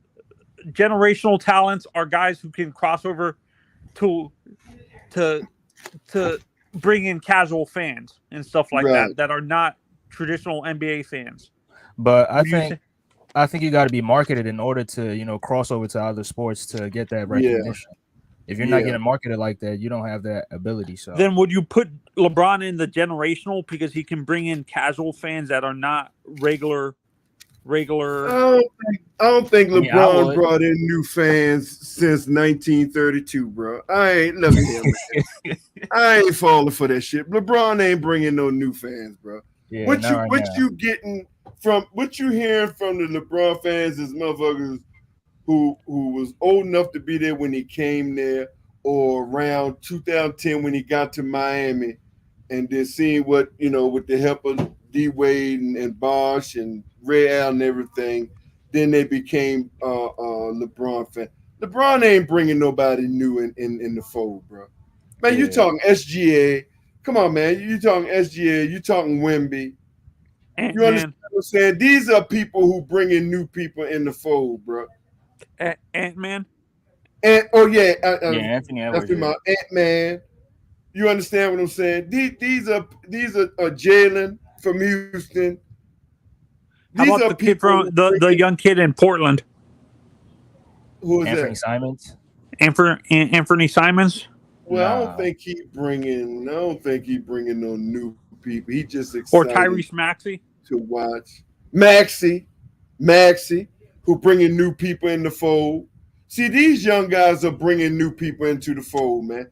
Generational talents are guys who can cross over to to to bring in casual fans and stuff like Right. that are not traditional NBA fans. But I Would you think say? I think you got to be marketed in order to cross over to other sports to get that recognition. If you're not Yeah. getting marketed like that, you don't have that ability. So Then would you put LeBron in the generational because he can bring in casual fans that are not regular? I don't think I mean, I LeBron would. brought in new fans since 1932, bro. I ain't look at him. Man. I ain't falling for that shit. LeBron ain't bringing no new fans, bro. Yeah, What not right now. you getting from what you hearing from the LeBron fans is motherfuckers who was old enough to be there when he came there, or around 2010 when he got to Miami, and then seeing what, with the help of D Wade and Bosh and Ray Allen and everything, then they became LeBron fan. LeBron ain't bringing nobody new in the fold, bro. Man, you talking SGA. Come on, man. You talking SGA. You talking Wemby. You understand what I'm saying? These are people who bring in new people in the fold, bro. Ant-Man. Anthony Edwards. Ant-Man. You understand what I'm saying? These are Jalen from Houston. How about the kid from the young kid in Portland? Who is Anthony that? Simons. Anthony Simons. Well, I don't think he bringing no new people. He just Or excited Tyrese Maxey to watch. Maxey, who bringing new people in the fold. See, these young guys are bringing new people into the fold, man.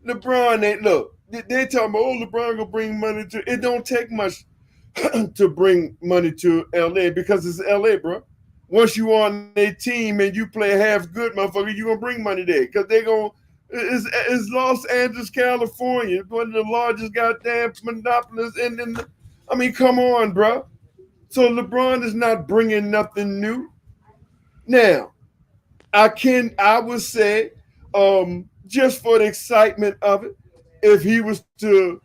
LeBron ain't look. They talking about, LeBron gonna bring money to. It don't take much to bring money to LA because it's LA, bro. Once you on a team and you play half good, motherfucker, you gonna bring money there because they gonna. It's Los Angeles, California, one of the largest goddamn monopolies I mean, come on, bro. So LeBron is not bringing nothing new. Now, I would say, just for the excitement of it, if he was to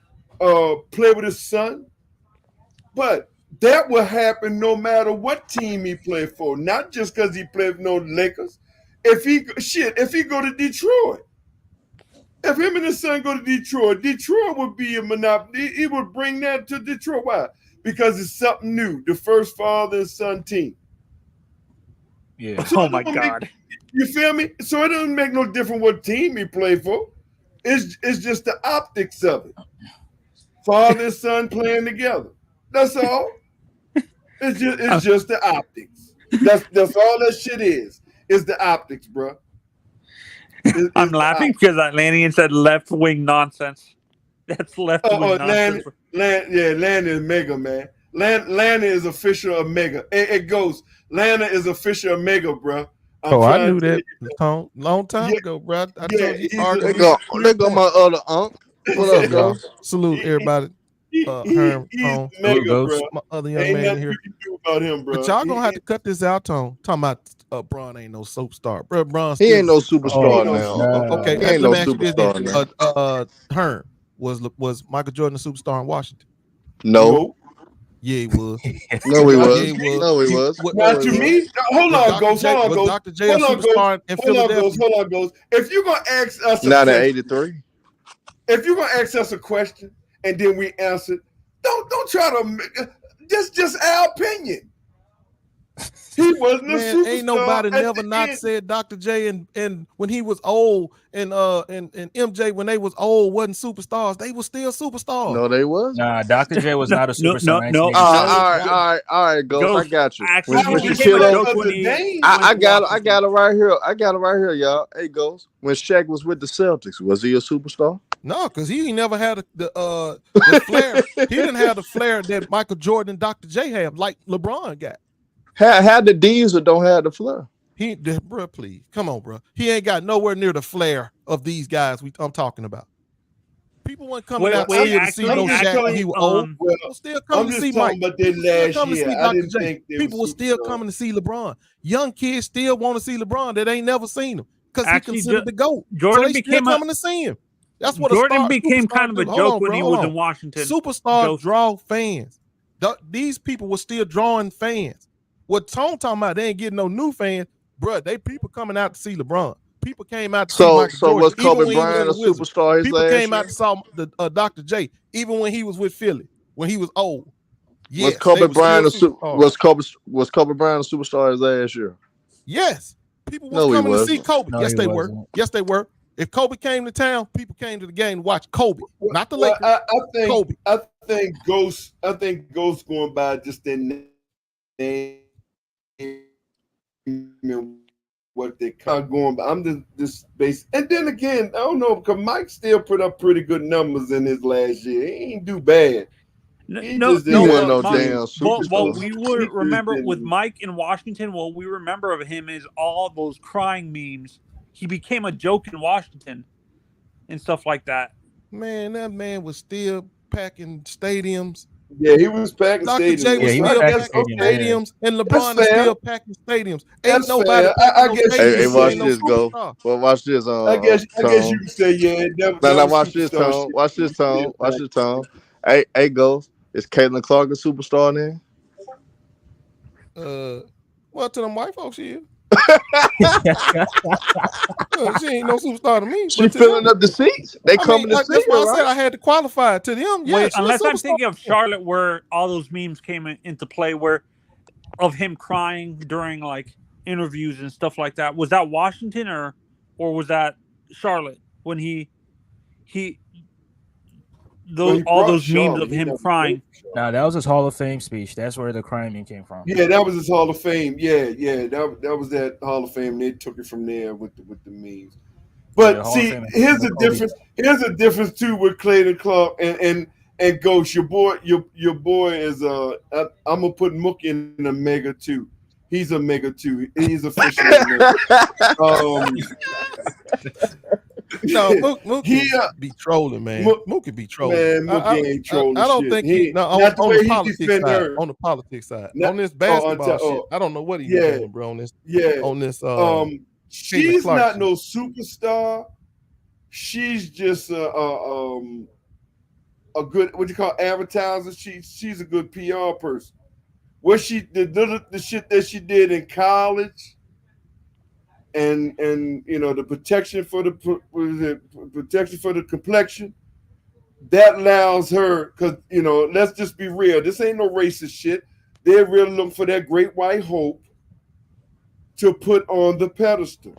play with his son, but that will happen no matter what team he played for, not just because he played for no Lakers. If he go to Detroit, if him and his son go to Detroit would be a monopoly. He would bring that to Detroit. Why? Because it's something new. The first father and son team. Yeah. So oh my God. You feel me? So it doesn't make no difference what team he played for. It's just the optics of it. Father and son playing together. That's all. It's just the optics. That's all that shit is. It's the optics, bro. I'm laughing because Atlantean said left wing nonsense. That's left wing nonsense. Lana is mega, man. Lana is official of mega. It goes. Lana is official of mega, bro. I knew that long time ago, bro. I told you. They go my other uncle. What up, y'all? Salute everybody. Herm, Tone, mega, bro. My other young ain't man in here. You can do about him, bro. But y'all gonna have to cut this out, Tone. Talking about Bron ain't no superstar, bro. Bron he ain't no superstar now. Okay, he ain't let no me ask you superstar this: now. Herm was Michael Jordan a superstar in Washington? No. Yeah, he was. No, he was. Yeah, he was. No, he was. Now, to me, hold on, Ghost. Was Dr. J a superstar in Philadelphia? Hold on, Ghost. If you're gonna ask us not in '83. If you're gonna ask us a question and then we answer, don't try to just our opinion. He wasn't a superstar. Ain't nobody never not said Dr. J and when he was old and MJ when they was old wasn't superstars. They were still superstars. No, they was. Nah, Dr. J was not a superstar. No. All right, Ghost. I got you. When she killed I got it right here. I got it right here, y'all. Hey, Ghost. When Shaq was with the Celtics, was he a superstar? No, because he never had the flair. He didn't have the flair that Michael Jordan and Dr. J have, like LeBron got. Had the Diesel don't have the flair. Bro, please come on, bro. He ain't got nowhere near the flair of these guys I'm talking about. People weren't coming out to see no Shaq when he was old. People still coming to see Mike. People were still coming to see LeBron. Young kids still want to see LeBron that ain't never seen him because he considered the GOAT. Jordan so they still coming to see him. That's what Jordan became kind of a joke when he was in Washington. Superstars draw fans. These people were still drawing fans. What Tone talking about, they ain't getting no new fans, bro. People coming out to see LeBron. People came out to see Michael Jordan. Was Kobe Bryant a superstar? People came out to saw Dr. J, even when he was with Philly, when he was old. Yes, was Kobe Bryant a superstar his last year? Yes. People were coming to see Kobe. Yes, they were. Yes, they were. If Kobe came to town, people came to the game to watch Kobe, not the Lakers. Kobe. I think Ghost going by just their name. What they kind of going by. I'm this base, and then again, I don't know because Mike still put up pretty good numbers in his last year. He ain't do bad. No, damn. What we would remember with Mike in Washington, what we remember of him is all those crying memes. He became a joke in Washington and stuff like that. Man, that man was still packing stadiums. Yeah, he was packing Dr. J stadiums. was he was still packing packing stadiums, stadiums, and LeBron is fair. still packing stadiums. Ain't That's nobody fair. packing I no guess you stadiums. Hey, could watch Ain't no this, go. superstar. Well, watch this. I guess you Tone. could say, yeah, that Now, was watch this, superstar Tone. shit. Watch this, Tone. Watch this, Tone. Hey, go. Is Caitlin Clark a superstar then? Well, to them white folks, she is. She ain't no superstar to me. She But to filling them, up the seats. They I coming mean, to see that's why her, I said right? I had to qualify it to them. Yeah, Wait, she's a unless I'm superstar. thinking of Charlotte, where all those memes came into play, where of him crying during like interviews and stuff like that. Was that Washington or was that Charlotte when he Well, he all brought those memes Charlotte. of He him never crying? played for Charlotte. Nah, that was his Hall of Fame speech. That's where the crying came from. Yeah, that was his Hall of Fame. Yeah, that was that Hall of Fame. They took it from there with the memes. But Yeah, Hall of see, Fame. here's the difference. Here's the difference too with Clayton Clark and Ghost. Your boy is I'm gonna put Mook in a mega too. He's a mega too. He's officially a mega. No, Mook he be trolling, man. Mook could be trolling. Man, Mook ain't trolling. I don't shit. think he on not the way the he politics defend side. her. On the politics side, Not- on this basketball oh, shit, I don't know what he's yeah. doing, bro. On this, Yeah. on this. She's Clark not shit. no superstar. She's just a good what you call advertiser. She's a good PR person. What she the shit that she did in college, and the protection for the complexion, that allows her, because let's just be real. This ain't no racist shit. They're really looking for that great white hope to put on the pedestal.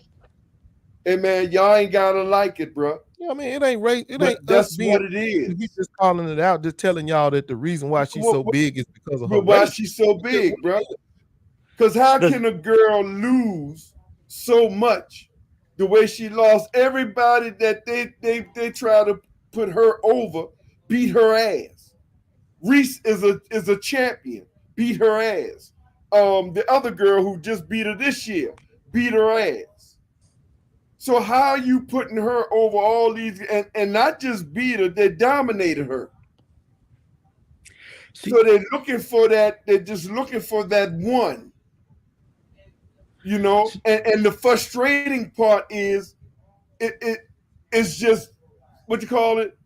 Hey man, y'all ain't gotta like it, bro. Yeah, I mean, it ain't race. It But ain't that's us being, what it is. He's just calling it out, just telling y'all that the reason why she's so big is because of her Why race. she's so big, bro? Because how can a girl lose so much the way she lost? Everybody that they try to put her over, beat her ass. Reese is a champion, beat her ass. The other girl who just beat her this year, beat her ass. So how are you putting her over all these and not just beat her, they dominated her. So they're looking for that, they're just looking for that one. And the frustrating part is it's just what you call it,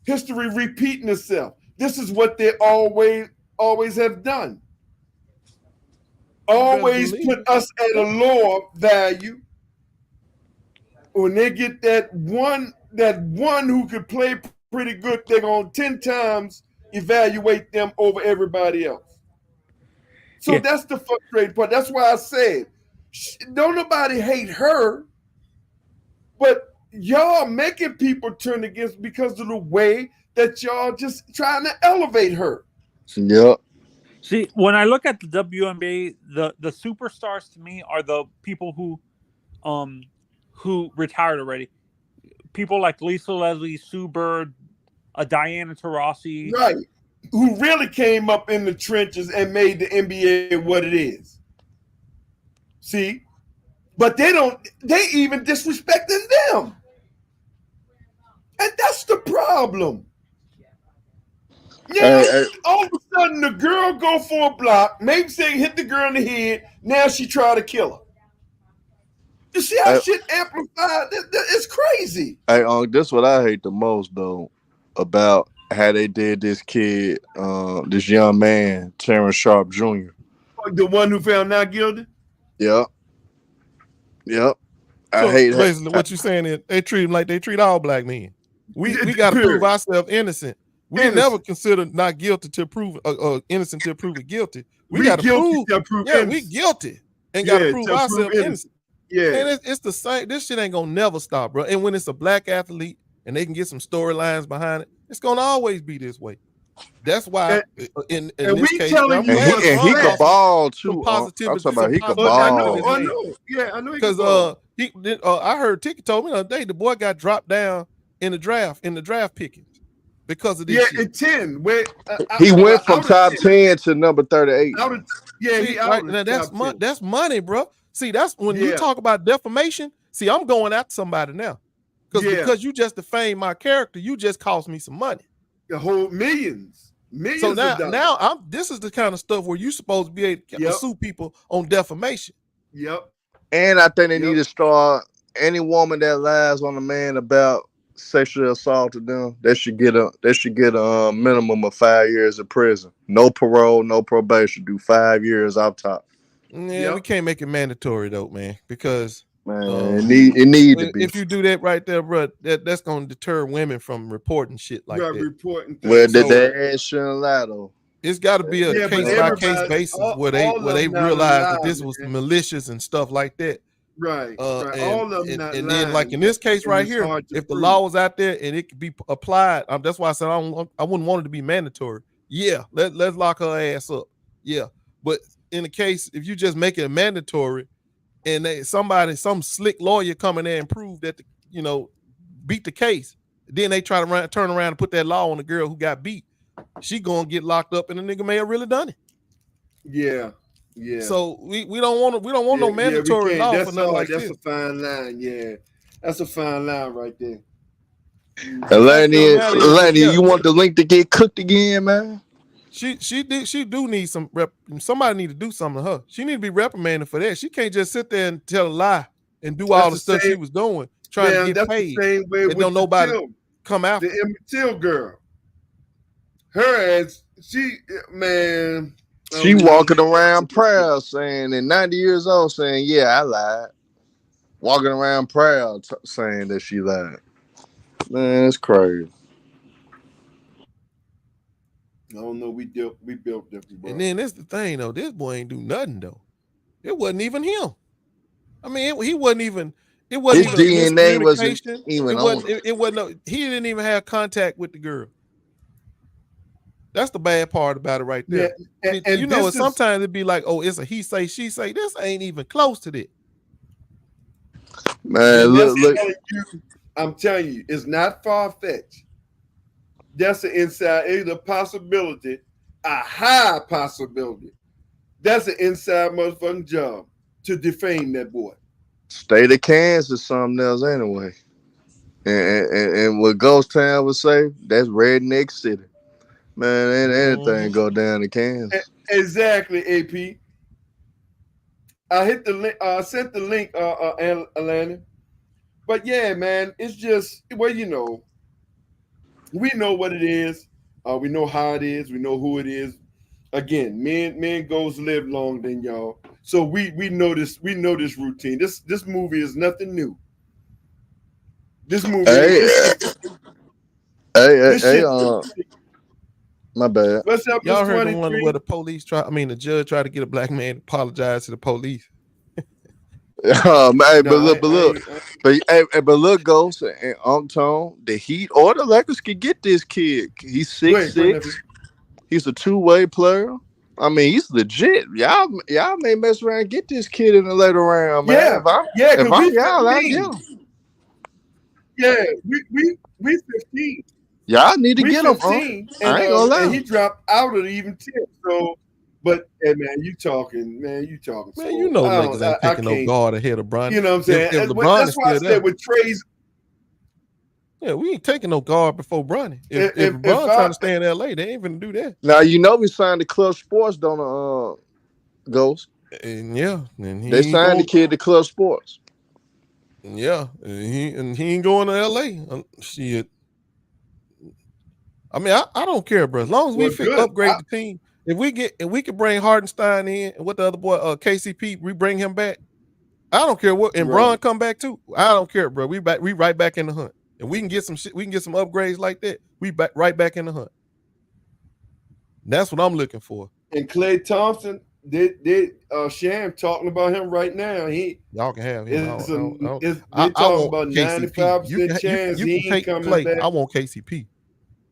history repeating itself. This is what they always have done. Always put us at a lower value. When they get that one who could play pretty good, they're gonna 10 times evaluate them over everybody else. So that's the frustrating part. That's why I said, don't nobody hate her, but y'all making people turn against because of the way that y'all just trying to elevate her. Yep. See, when I look at the WNBA, the superstars to me are the people who retired already. People like Lisa Leslie, Sue Bird, Diana Taurasi. Right. Who really came up in the trenches and made the NBA what it is. See? But they even disrespecting them. And that's the problem. All of a sudden the girl go for a block, maybe say hit the girl in the head, now she try to kill her. You see how shit amplified? It's crazy. Hey, this what I hate the most though about how they did this kid, this young man, Terrence Sharp Jr. The one who found not guilty? Yep. So I hate basically what you're saying is they treat him like they treat all black men. We got to prove ourselves innocent. We never consider not guilty to prove innocent to prove it guilty. We got to prove we guilty and got to prove ourselves innocent. Yeah, and it's the same. This shit ain't gonna never stop, bro. And when it's a black athlete and they can get some storylines behind it, it's gonna always be this way. That's why in this case, and he could ball too. I'm talking about he could ball. I know. Yeah, I know. Because I heard Tiki told me the other day the boy got dropped down in the draft pickings because of this. Yeah, in 10. Where he went from top 10 to number 38. That's money, bro. See, that's when you talk about defamation. See, I'm going after somebody now because you just defamed my character. You just cost me some money. The whole millions So of dollars. now this is the kind of stuff where you're supposed to be able to sue people on defamation. Yep. And I think they need to start any woman that lies on a man about sexually assaulted them. They should get a minimum of 5 years in prison. No parole, no probation. Do 5 years off top. Yeah, we can't make it mandatory though, man, because it need to be. If you do that right there, bro, that's gonna deter women from reporting shit like that. Reporting things. Well, that ass shouldn't lie though. It's got to be a case by case basis where they realize that this was malicious and stuff like that. Right. All of them and then like in this case right here, if the law was out there and it could be applied, that's why I said I wouldn't want it to be mandatory. Yeah, let's lock her ass up. Yeah, but in the case if you just make it mandatory, and some slick lawyer come in there and prove that beat the case, then they try to turn around and put that law on the girl who got beat. She gonna get locked up, and the nigga may have really done it. Yeah. So we don't want no mandatory law for nothing like this. That's a fine line. Yeah, that's a fine line right there. Eleni, you want the link to get cooked again, man? She do need some somebody need to do something to her. She need to be reprimanded for that. She can't just sit there and tell a lie and do all the stuff she was doing, trying to get paid. The same way and don't nobody come out. The Emmett Till girl. Her ass, she walking around proud saying, at 90 years old, saying, yeah, I lied. Walking around proud saying that she lied. Man, it's crazy. I don't know. We built different. Bro. And then that's the thing, though. This boy ain't do nothing, though. It wasn't even him. I mean, he wasn't even. It wasn't his even DNA wasn't even on. It wasn't. He didn't even have contact with the girl. That's the bad part about it right there. Yeah, and sometimes it'd be like, oh, it's a he say, she say. This ain't even close to that. Man, look. I'm telling you, it's not far-fetched. That's an inside, it's a possibility, a high possibility. That's an inside motherfucking job to defame that boy. State of Kansas is something else anyway. And what Ghost Town would say, that's redneck city. Man, ain't anything go down to Kansas. Exactly, AP. I hit the link. I sent the link, Atlanta. But yeah, man, it's just we know what it is. We know how it is. We know who it is. Again, men goes live longer than y'all, so we know this. We know this routine. This movie is nothing new. This movie. My bad. What's up? Y'all heard the one where the judge tried to get a black man to apologize to the police. Man, but look, Ghost and Tone, the Heat or the Lakers could get this kid. He's 6'6". He's a two-way player. I mean, he's legit. Y'all may mess around and get this kid in the later round, man. Yeah, if I'm y'all, I get him. Yeah, we 15. Y'all need to get him. I ain't gonna lie. And he dropped out of the even 10. So, but hey, man, you talking. Man, you know, niggas ain't taking no guard ahead of Bronny. You know what I'm saying? If that's why I said with Trey's. Yeah, we ain't taking no guard before Bronny. If Bron trying to stay in LA, they ain't gonna do that. Now we signed the Club Sports, don't Ghost? And yeah, and they signed the kid to Club Sports. Yeah, and he ain't going to LA. Shit. I mean, I don't care, bro. As long as we upgrade the team, if we could bring Hardenstein in and what the other boy KCP, we bring him back. I don't care what, and Bron come back too. I don't care, bro. We right back in the hunt, and we can get some shit. We can get some upgrades like that. We right back in the hunt. That's what I'm looking for. And Klay Thompson, Sham talking about him right now. Y'all can have him. They're talking about 95% chance he ain't coming back. I want KCP.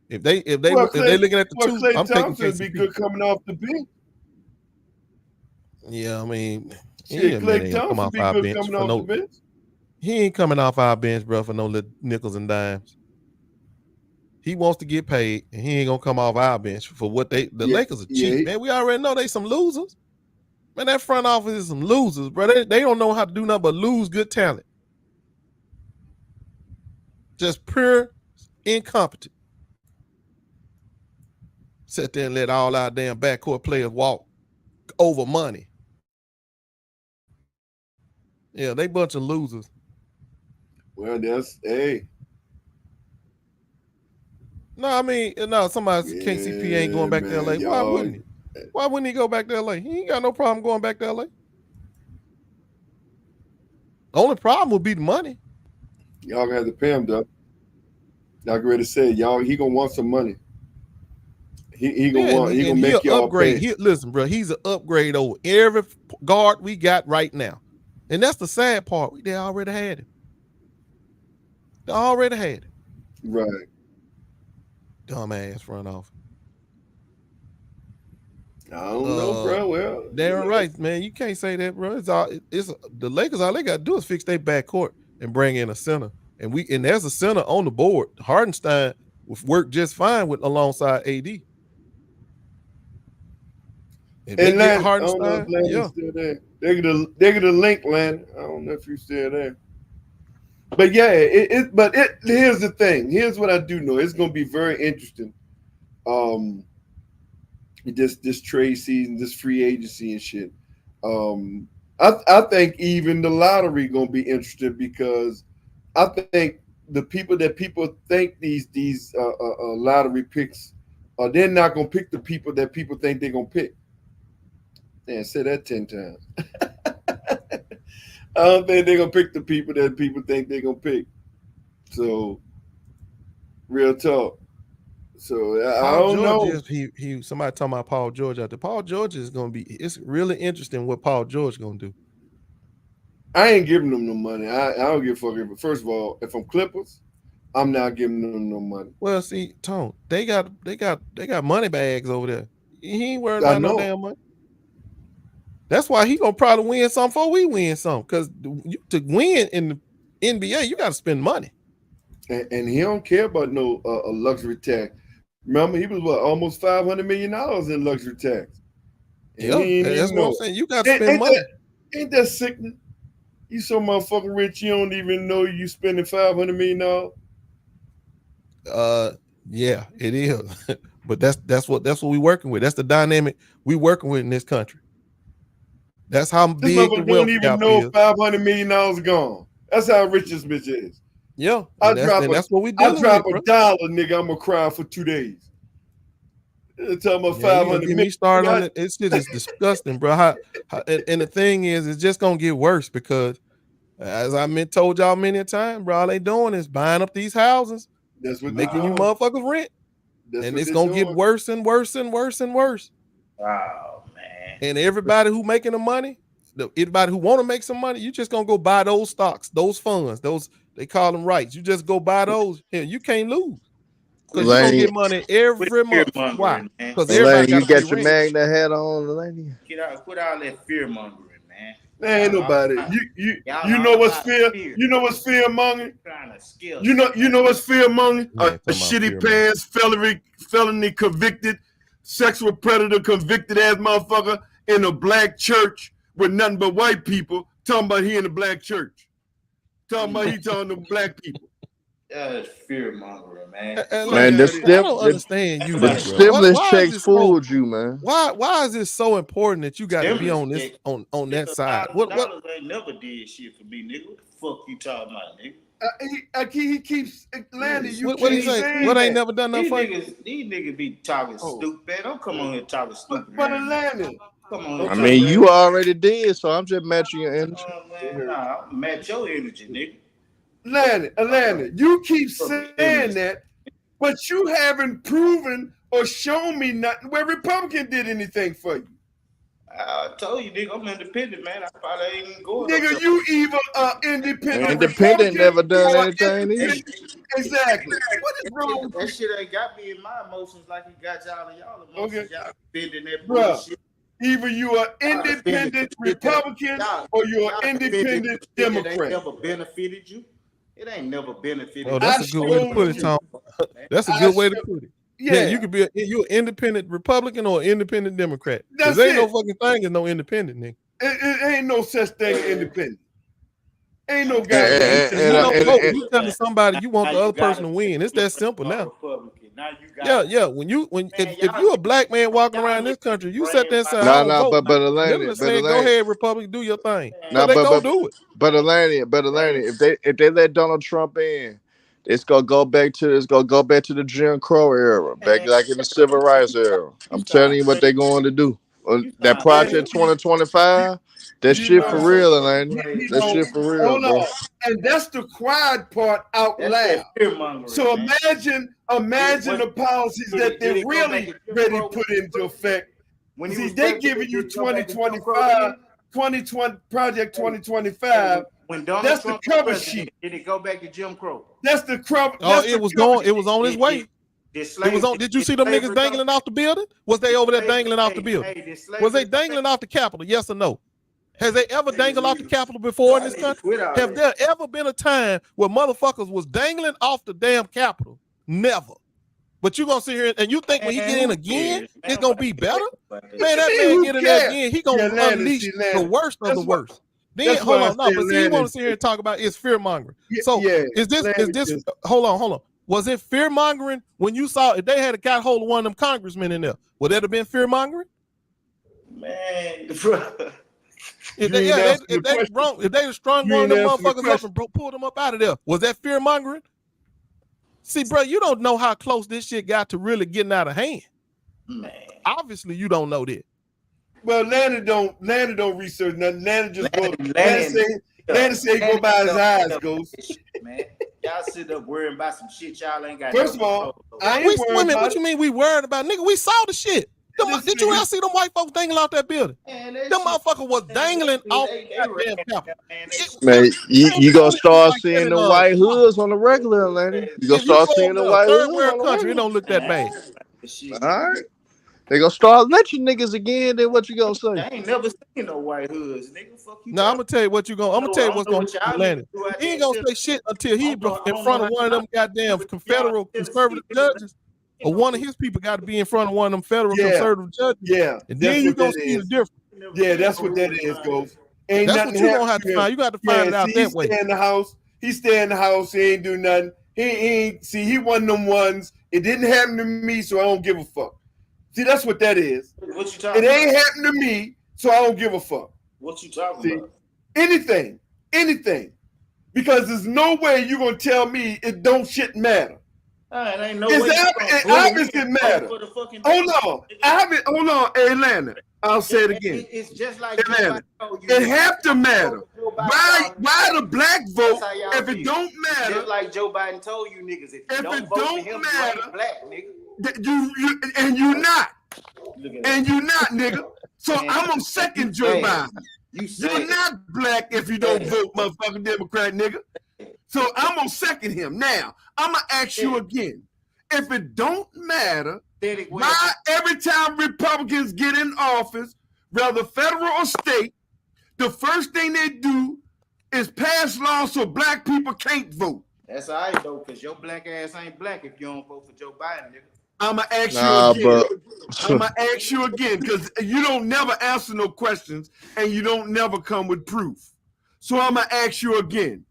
If they looking at the two, Klay I'm Thompson taking KCP. Be good coming off the bench. Yeah, I mean, Klay Thompson be good coming off the bench. He ain't coming off our bench, bro, for no little nickels and dimes. He wants to get paid, and he ain't gonna come off our bench for what the Lakers are cheap, man. We already know they some losers. Man, that front office is some losers, bro. They don't know how to do nothing but lose good talent. Just pure incompetent. Sit there and let all our damn backcourt players walk over money. Yeah, they bunch of losers. Well, that's hey. No, I mean, no, KCP ain't going back to LA. Why wouldn't he? Why wouldn't he go back to LA? He ain't got no problem going back to LA. The only problem would be the money. Y'all gonna have to pay him, though. Y'all ready to say, y'all, he gonna want some money. He gonna make y'all upgrade. pay. Listen, bro, he's an upgrade over every guard we got right now. And that's the sad part. They already had him. They already had him. Right. Dumbass front off. I don't know, bro. Well, Darren Rice, man, you can't say that, bro. It's the Lakers. All they got to do is fix their backcourt and bring in a center. And there's a center on the board. Hardenstein would work just fine alongside AD. And Landon, I don't know if Landon's still there. They get a link, Landon. I don't know if you're still there. But yeah, here's the thing. Here's what I do know. It's gonna be very interesting. This trade season, this free agency and shit. I think even the lottery gonna be interesting because I think the people think these lottery picks, they're not gonna pick the people that people think they're gonna pick. Man, say that 10 times. I don't think they're gonna pick the people that people think they're gonna pick. So, real talk. So I don't know. Somebody talking about Paul George out there. Paul George is gonna be. It's really interesting what Paul George is gonna do. I ain't giving them no money. I don't give a fuck. First of all, if I'm Clippers, I'm not giving them no money. Well, see, Tone, they got money bags over there. He ain't worried about no damn money. That's why he gonna probably win some before we win some. Because to win in the NBA, you got to spend money. And he don't care about no luxury tax. Remember, he was almost $500 million in luxury tax. Yeah, that's what I'm saying. You got to spend money. Ain't that sickening? You so motherfucking rich, you don't even know you spending $500 million. Yeah, it is. But that's what we working with. That's the dynamic we working with in this country. That's how this big the wealth gap is. Don't even know $500 million gone. That's how rich this bitch is. Yeah, that's what we do. I drop $1, nigga, I'm gonna cry for 2 days. Talking about $500 million. Me start on it. It's just disgusting, bro. And the thing is, it's just gonna get worse because, as I told y'all many a time, bro, all they doing is buying up these houses. That's what making you motherfuckers rent, and it's gonna get worse and worse and worse and worse. Wow, man! And everybody who making the money, everybody who want to make some money, you just gonna go buy those stocks, those funds, those they call them rights. You just go buy those, and you can't lose because you gonna get money every month. Why? Because everybody you got your magnet hat on, lady. Quit all that fear mongering, man. There ain't nobody. You know what's fear? You know what's fear mongering? You know what's fear mongering? A shitty pants, felony convicted, sexual predator convicted ass motherfucker in a black church with nothing but white people talking about he in a black church. Talking about he talking to black people. That's fear mongering, man. Man, I don't understand you. The stimulus checks fooled you, man. Why is this so important that you got to be on this on that side? What ain't never did shit for me, nigga. What the fuck you talking about, nigga? He keeps landing. What he say? What ain't never done nothing for you? These niggas be talking stupid. Don't come on here talking stupid. But landing. Come on. I mean, you already did, so I'm just matching your energy. Nah, match your energy, nigga. Landon, you keep saying that, but you haven't proven or shown me nothing where Republican did anything for you. I told you, nigga, I'm independent, man. I probably ain't even going. Nigga, you either independent. Independent never done anything either. Exactly. What is wrong? That shit ain't got me in my emotions like it got y'all and y'all emotions. Okay. Y'all bending that bullshit. Either you are independent Republican or you're independent Democrat. It ain't never benefited you. It ain't never benefited. Oh, that's a good way to put it, Tom. That's a good way to put it. Yeah, you could be you're an independent Republican or an independent Democrat. There ain't no fucking thing as no independent, nigga. It ain't no such thing as independent. Ain't no guy. You telling somebody you want the other person to win. It's that simple now. Republican, Now you got If you're a black man walking around this country, you sit there and say, I don't vote. but Atlanta, go ahead, Republican, do your thing. No, so they go do it. But Atlanta, if they let Donald Trump in, it's gonna go back to the Jim Crow era, back like in the Civil Rights era. I'm telling you what they're going to do. That Project 2025, that shit for real, Atlanta. That shit for real, bro. And that's the quiet part out loud. So imagine the policies that they're really ready to put into effect. See, they giving you 2025, 2020 Project 2025. When Donald that's Trump the cover sheet. Did it go back to Jim Crow? That's the cover. It was on its way. Did you see them niggas dangling off the building? Was they over there dangling off the building? Was they dangling off the Capitol? Yes or no? Has they ever dangled off the Capitol before in this country? Have there ever been a time where motherfuckers was dangling off the damn Capitol? Never. But you gonna sit here and you think when he get in again, it's gonna be better? Man, that man get in there again, he gonna unleash the worst of the worst. Then hold on, no, but see, you want to sit here and talk about is fear mongering. So is this hold on. Was it fear mongering when you saw if they had got hold of one of them congressmen in there? Would that have been fear mongering? Man, if they strung one of them motherfuckers up and pulled them up out of there, was that fear mongering? See, bro, you don't know how close this shit got to really getting out of hand. Man. Obviously, you don't know that. Well, Landon don't research nothing. Landon just go. Landon say go by his eyes, goes. Man, y'all sit up worrying about some shit y'all ain't got. First of all, I ain't worried about what you mean we worried about? Nigga, we saw the shit. Did you ever see them white folks dangling off that building? Them motherfucker was dangling off that damn Capitol. Man, you gonna start seeing the white hoods on the regular, Atlanta. You gonna start seeing the white hoods on the country. It don't look that bad. All right. They gonna start lynching niggas again. Then what you gonna say? I ain't never seen no white hoods, nigga. Fuck you. No, I'm gonna tell you what you gonna. I'm gonna tell you what's gonna land. He ain't gonna say shit until he in front of one of them goddamn federal conservative judges, or one of his people got to be in front of one of them federal conservative judges. Yeah, and then you gonna see the difference. Yeah, that's what that is, goes. Ain't that's what you gonna have to find. You got to find it out that way. He stay in the house. He ain't do nothing. He ain't see. He one of them ones. It didn't happen to me, so I don't give a fuck. See, that's what that is. What you talking about? It ain't happened to me, so I don't give a fuck. What you talking about? Anything. Because there's no way you're going to tell me it don't shit matter. It ain't no way. It obviously matter. Hold on, Atlanta. I'll say it again. It's just like Atlanta. It have to matter. Why the black vote if it don't matter? Just like Joe Biden told you niggas, if you don't vote for him, you ain't black, nigga. You're not, nigga. So I'm gonna second Joe Biden. You're not black if you don't vote, motherfucking Democrat, nigga. So I'm gonna second him. Now I'm gonna ask you again: if it don't matter, why every time Republicans get in office, whether federal or state, the first thing they do is pass laws so black people can't vote? That's all right though, because your black ass ain't black if you don't vote for Joe Biden, nigga. I'm gonna ask you again. I'm gonna ask you again because you don't never answer no questions and you don't never come with proof. So I'm gonna ask you again.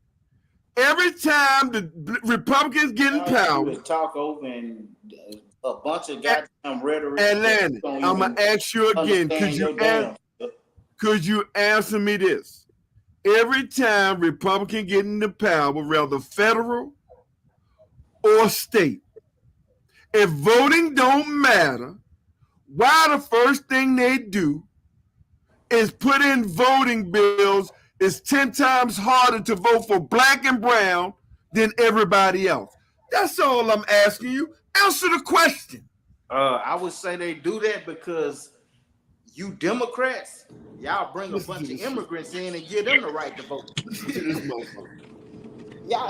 Every time the Republicans get in power, talk over and a bunch of goddamn rhetoric. Atlanta, I'm gonna ask you again. Could you answer me this? Every time Republican get into power, whether federal or state, if voting don't matter, why the first thing they do is put in voting bills is 10 times harder to vote for black and brown than everybody else? That's all I'm asking you. Answer the question. I would say they do that because you Democrats, y'all bring a bunch of immigrants in and give them the right to vote.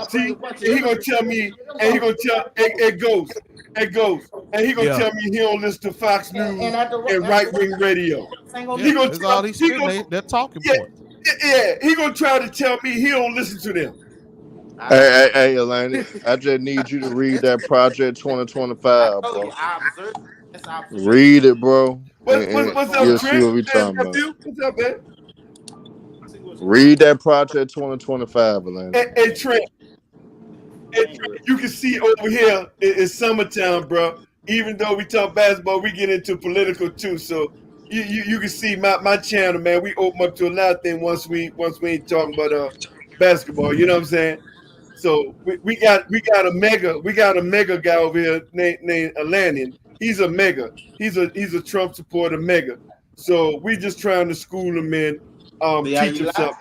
See, he gonna tell me, and he gonna tell it goes, and he gonna tell me he don't listen to Fox News and right wing radio. He gonna tell all these they're talking points. Yeah, he gonna try to tell me he don't listen to them. Hey, Atlanta, I just need you to read that Project 2025, bro. Read it, bro. What's up, you'll Chris? see what we talking about. What's up, man? Read that Project 2025, Atlanta. Hey, Trent. You can see over here in summertime, bro. Even though we talk basketball, we get into political too. So you can see my channel, man. We open up to a lot of things once we ain't talking about basketball. You know what I'm saying? So we got a mega guy over here named Alanian. He's a mega. He's a Trump supporter mega. So we just trying to school him in, teach him something.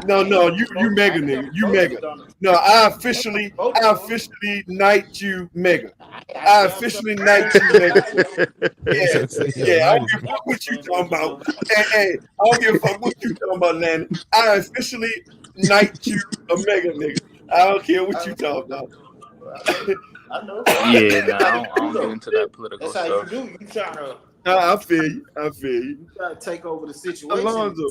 No, you mega nigga. You mega. No, I officially knight you mega. I officially knight you mega. Yeah, I don't give a fuck what you talking about. Hey, I don't give a fuck what you talking about, Landon. I officially knight you a mega nigga. I don't care what you talking about. I know. Yeah, I don't get into that political stuff. That's how you do. You trying to. I feel you. You try to take over the situation. Alonzo,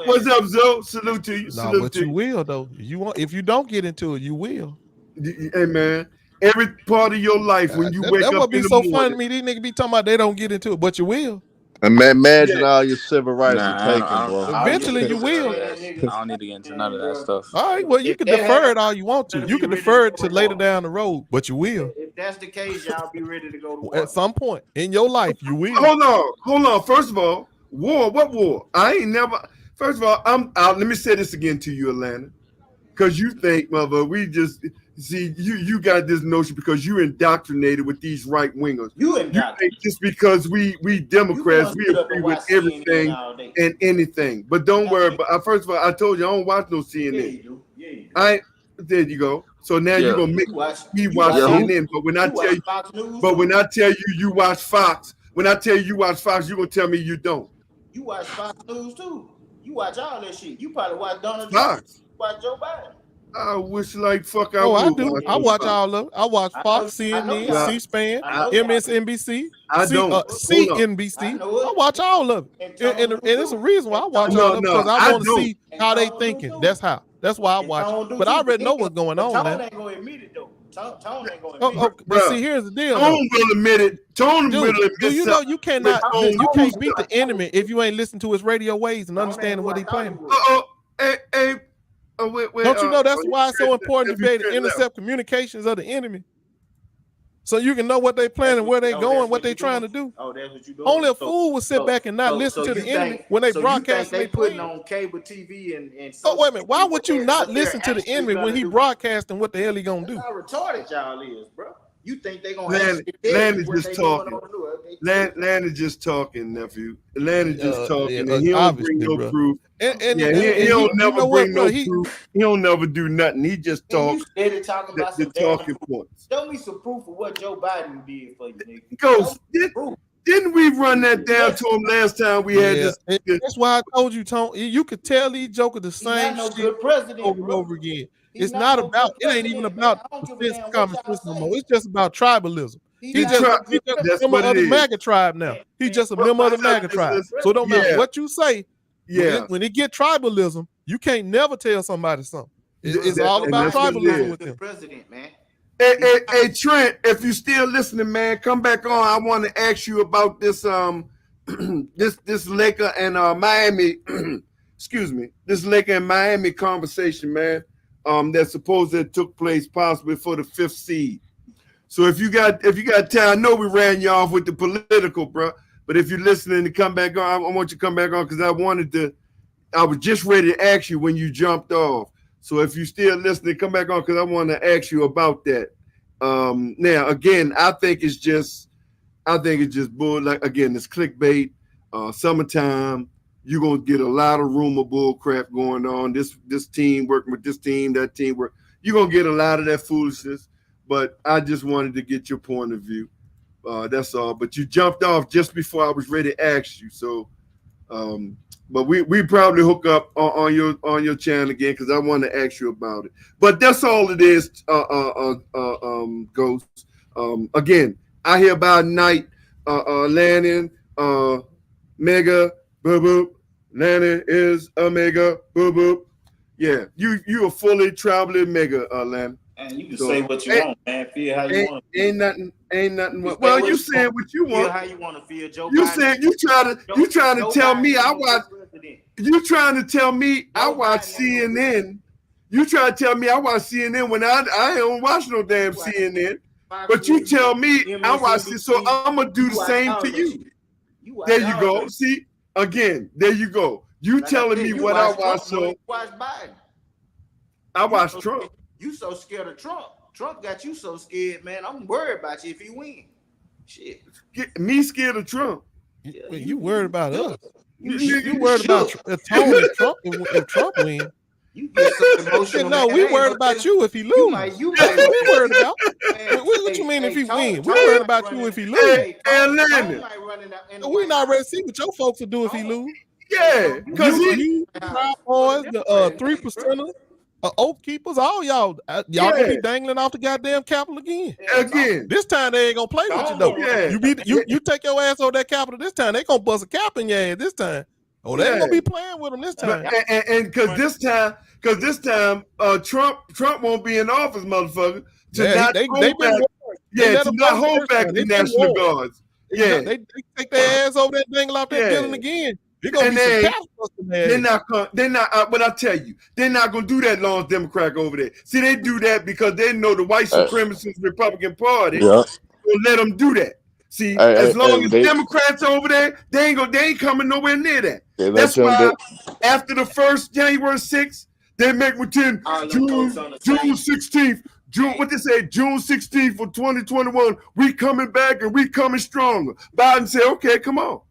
what's up, Zoe? Salute to you. No, but you will though. If you don't get into it, you will. Hey man, every part of your life when you wake up. That would be so funny to me. These niggas be talking about they don't get into it, but you will. Imagine all your civil rights are taken, bro. Eventually, you will. I don't need to get into none of that stuff. All right, well, you can defer it all you want to. You can defer it to later down the road, but you will. If that's the case, y'all be ready to go to war. At some point in your life, you will. Hold on. First of all, war. What war? I ain't never. First of all, let me say this again to you, Atlanta, because you think, mother, we just. See, you got this notion because you're indoctrinated with these right wingers. You think just because we Democrats, we agree with everything and anything. But don't worry. But first of all, I told you I don't watch no CNN. Yeah, you do. There you go. So now you're gonna make me watch CNN. But when I tell you, you watch Fox. When I tell you watch Fox, you're gonna tell me you don't. You watch Fox News too. You watch all that shit. You probably watch Donald Trump. You watch Joe Biden. I wish like fuck. I do. I watch all of them. I watch Fox, CNN, C-SPAN, MSNBC, CNBC. I watch all of it, and it's a reason why I watch all of them because I want to see how they thinking. That's how. That's why I watch it. But I already know what's going on now. Tone ain't gonna admit it though. Tone ain't gonna admit it. But see, here's the deal. Tone will admit it. Tone will admit it. You know you cannot. You can't beat the enemy if you ain't listening to his radio waves and understanding what he's playing. Hey. Wait, don't you know that's why it's so important to be able to intercept communications of the enemy, so you can know what they planning, where they going, what they trying to do. Oh, that's what you doing. Only a fool will sit back and not listen to the enemy when they broadcast. They putting on cable TV and oh wait a minute, why would you not listen to the enemy when he broadcasting what the hell he gonna do? How retarded y'all is, bro. You think they gonna Land is just talking. Land is just talking, nephew. Land is just talking, and he don't bring no proof. He don't never bring no proof. He don't never do nothing. He just talks. You talking about the talking points. Show me some proof of what Joe Biden did for you, nigga. Ghost, didn't we run that down to him last time we had this? That's why I told you, Tone. You could tell these jokers the same shit over and over again. It's not about. It ain't even about defense common sense no more. It's just about tribalism. He's just a member of the MAGA tribe now. He's just a member of the MAGA tribe. So it don't matter what you say. When it get tribalism, you can't never tell somebody something. It's all about tribalism with them. President, man. Hey, Trent, if you still listening, man, come back on. I want to ask you about this this Laker and Miami. Excuse me, this Laker and Miami conversation, man. That supposedly took place possibly for the 5th seed. So if you got time, I know we ran you off with the political, bro. But if you're listening to come back on, I want you to come back on because I was just ready to ask you when you jumped off. So if you still listening, come back on because I want to ask you about that. Now, again, I think it's just bull. Like again, it's clickbait. Summertime. You're gonna get a lot of rumor bull crap going on. This team working with this team, that team work. You're gonna get a lot of that foolishness. But I just wanted to get your point of view. That's all. But you jumped off just before I was ready to ask you. So, but we probably hook up on your channel again because I want to ask you about it. But that's all it is. Ghost. Again, I hear about night. Lannon, mega, boop boop. Lannon is a mega, boop boop. Yeah, you a fully traveling mega, Lannon. And you can say what you want, man. Feel how you want. Ain't nothing. Well, you saying what you want. Feel how you want to feel, Joe. You said you trying to tell me I watch. You trying to tell me I watch CNN You try to tell me I watch CNN when I don't watch no damn CNN. But you tell me I watch it, so I'm gonna do the same to you. There you go. See, again, there you go. You telling me what I watch, so watch Biden. I watch Trump. You so scared of Trump. Trump got you so scared, man. I'm worried about you if he win. Shit. Me scared of Trump. You worried about us. You worried about Tony Trump if Trump win. You get so emotional. No, we worried about you if he lose. We worried about. What you mean if he win? We worried about you if he lose. We not ready to see what your folks will do if he lose. Yeah, because you boys, the 3%ers, oath keepers, all y'all gonna be dangling off the goddamn Capitol again. This time they ain't gonna play with you though. Yeah. You take your ass over that Capitol this time. They gonna bust a cap in your ass this time. Oh, they ain't gonna be playing with them this time. And because this time, Trump won't be in office, motherfucker. To not hold back the National Guards. Yeah, they take their ass over that dangle off that building again. They're gonna be some capital. They're not. But I tell you, they're not gonna do that long as Democrat over there. See, they do that because they know the white supremacist Republican Party will let them do that. See, as long as Democrats over there, they ain't coming nowhere near that. That's why after the first January 6th, they make within June 16th. What they say, June 16th for 2021, we coming back and we coming stronger. Biden said, okay, come on.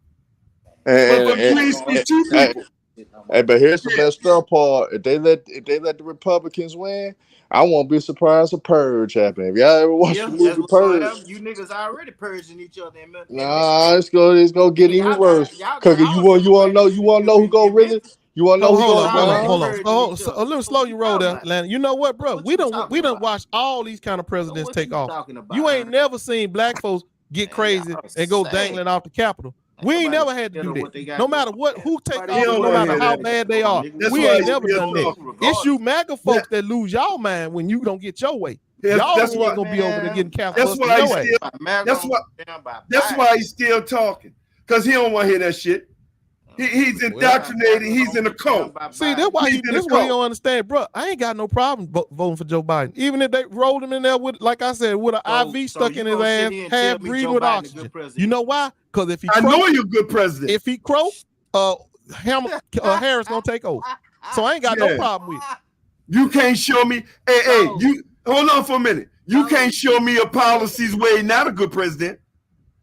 But here's the best stuff part. If they let the Republicans win, I won't be surprised if purge happen. If y'all ever watch the movie Purge, you niggas already purging each other. Nah, it's gonna get even worse. Cause you wanna know who go really. You want to know? Hold on. So, a little slow you roll there, Atlanta. You know what, bro? We don't watch all these kind of presidents take off. You ain't never seen black folks get crazy and go dangling off the Capitol. We ain't never had to do that. No matter who take off, no matter how bad they are, we ain't never done that. It's you MAGA folks that lose y'all mind when you don't get your way. Y'all ain't gonna be over there getting Capitol. That's why he's still talking, because he don't want to hear that shit. He's indoctrinated. He's in a cult. See, that's why he don't understand, bro. I ain't got no problem voting for Joe Biden. Even if they rolled him in there with, like I said, with an IV stuck in his ass, half breathe with oxygen. You know why? Because if he croak, I know you're a good president. If he croak, Harris gonna take over. So I ain't got no problem with it. You can't show me. Hey, you hold on for a minute. You can't show me a policies where he's not a good president.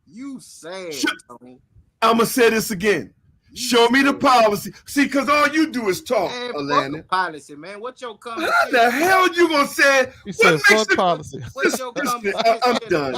You say. I'm gonna say this again. Show me the policy. See, because all you do is talk, Atlanta. Policy, man. What's your conversation? How the hell you gonna say? He said fuck policy. What's your conversation? I'm done.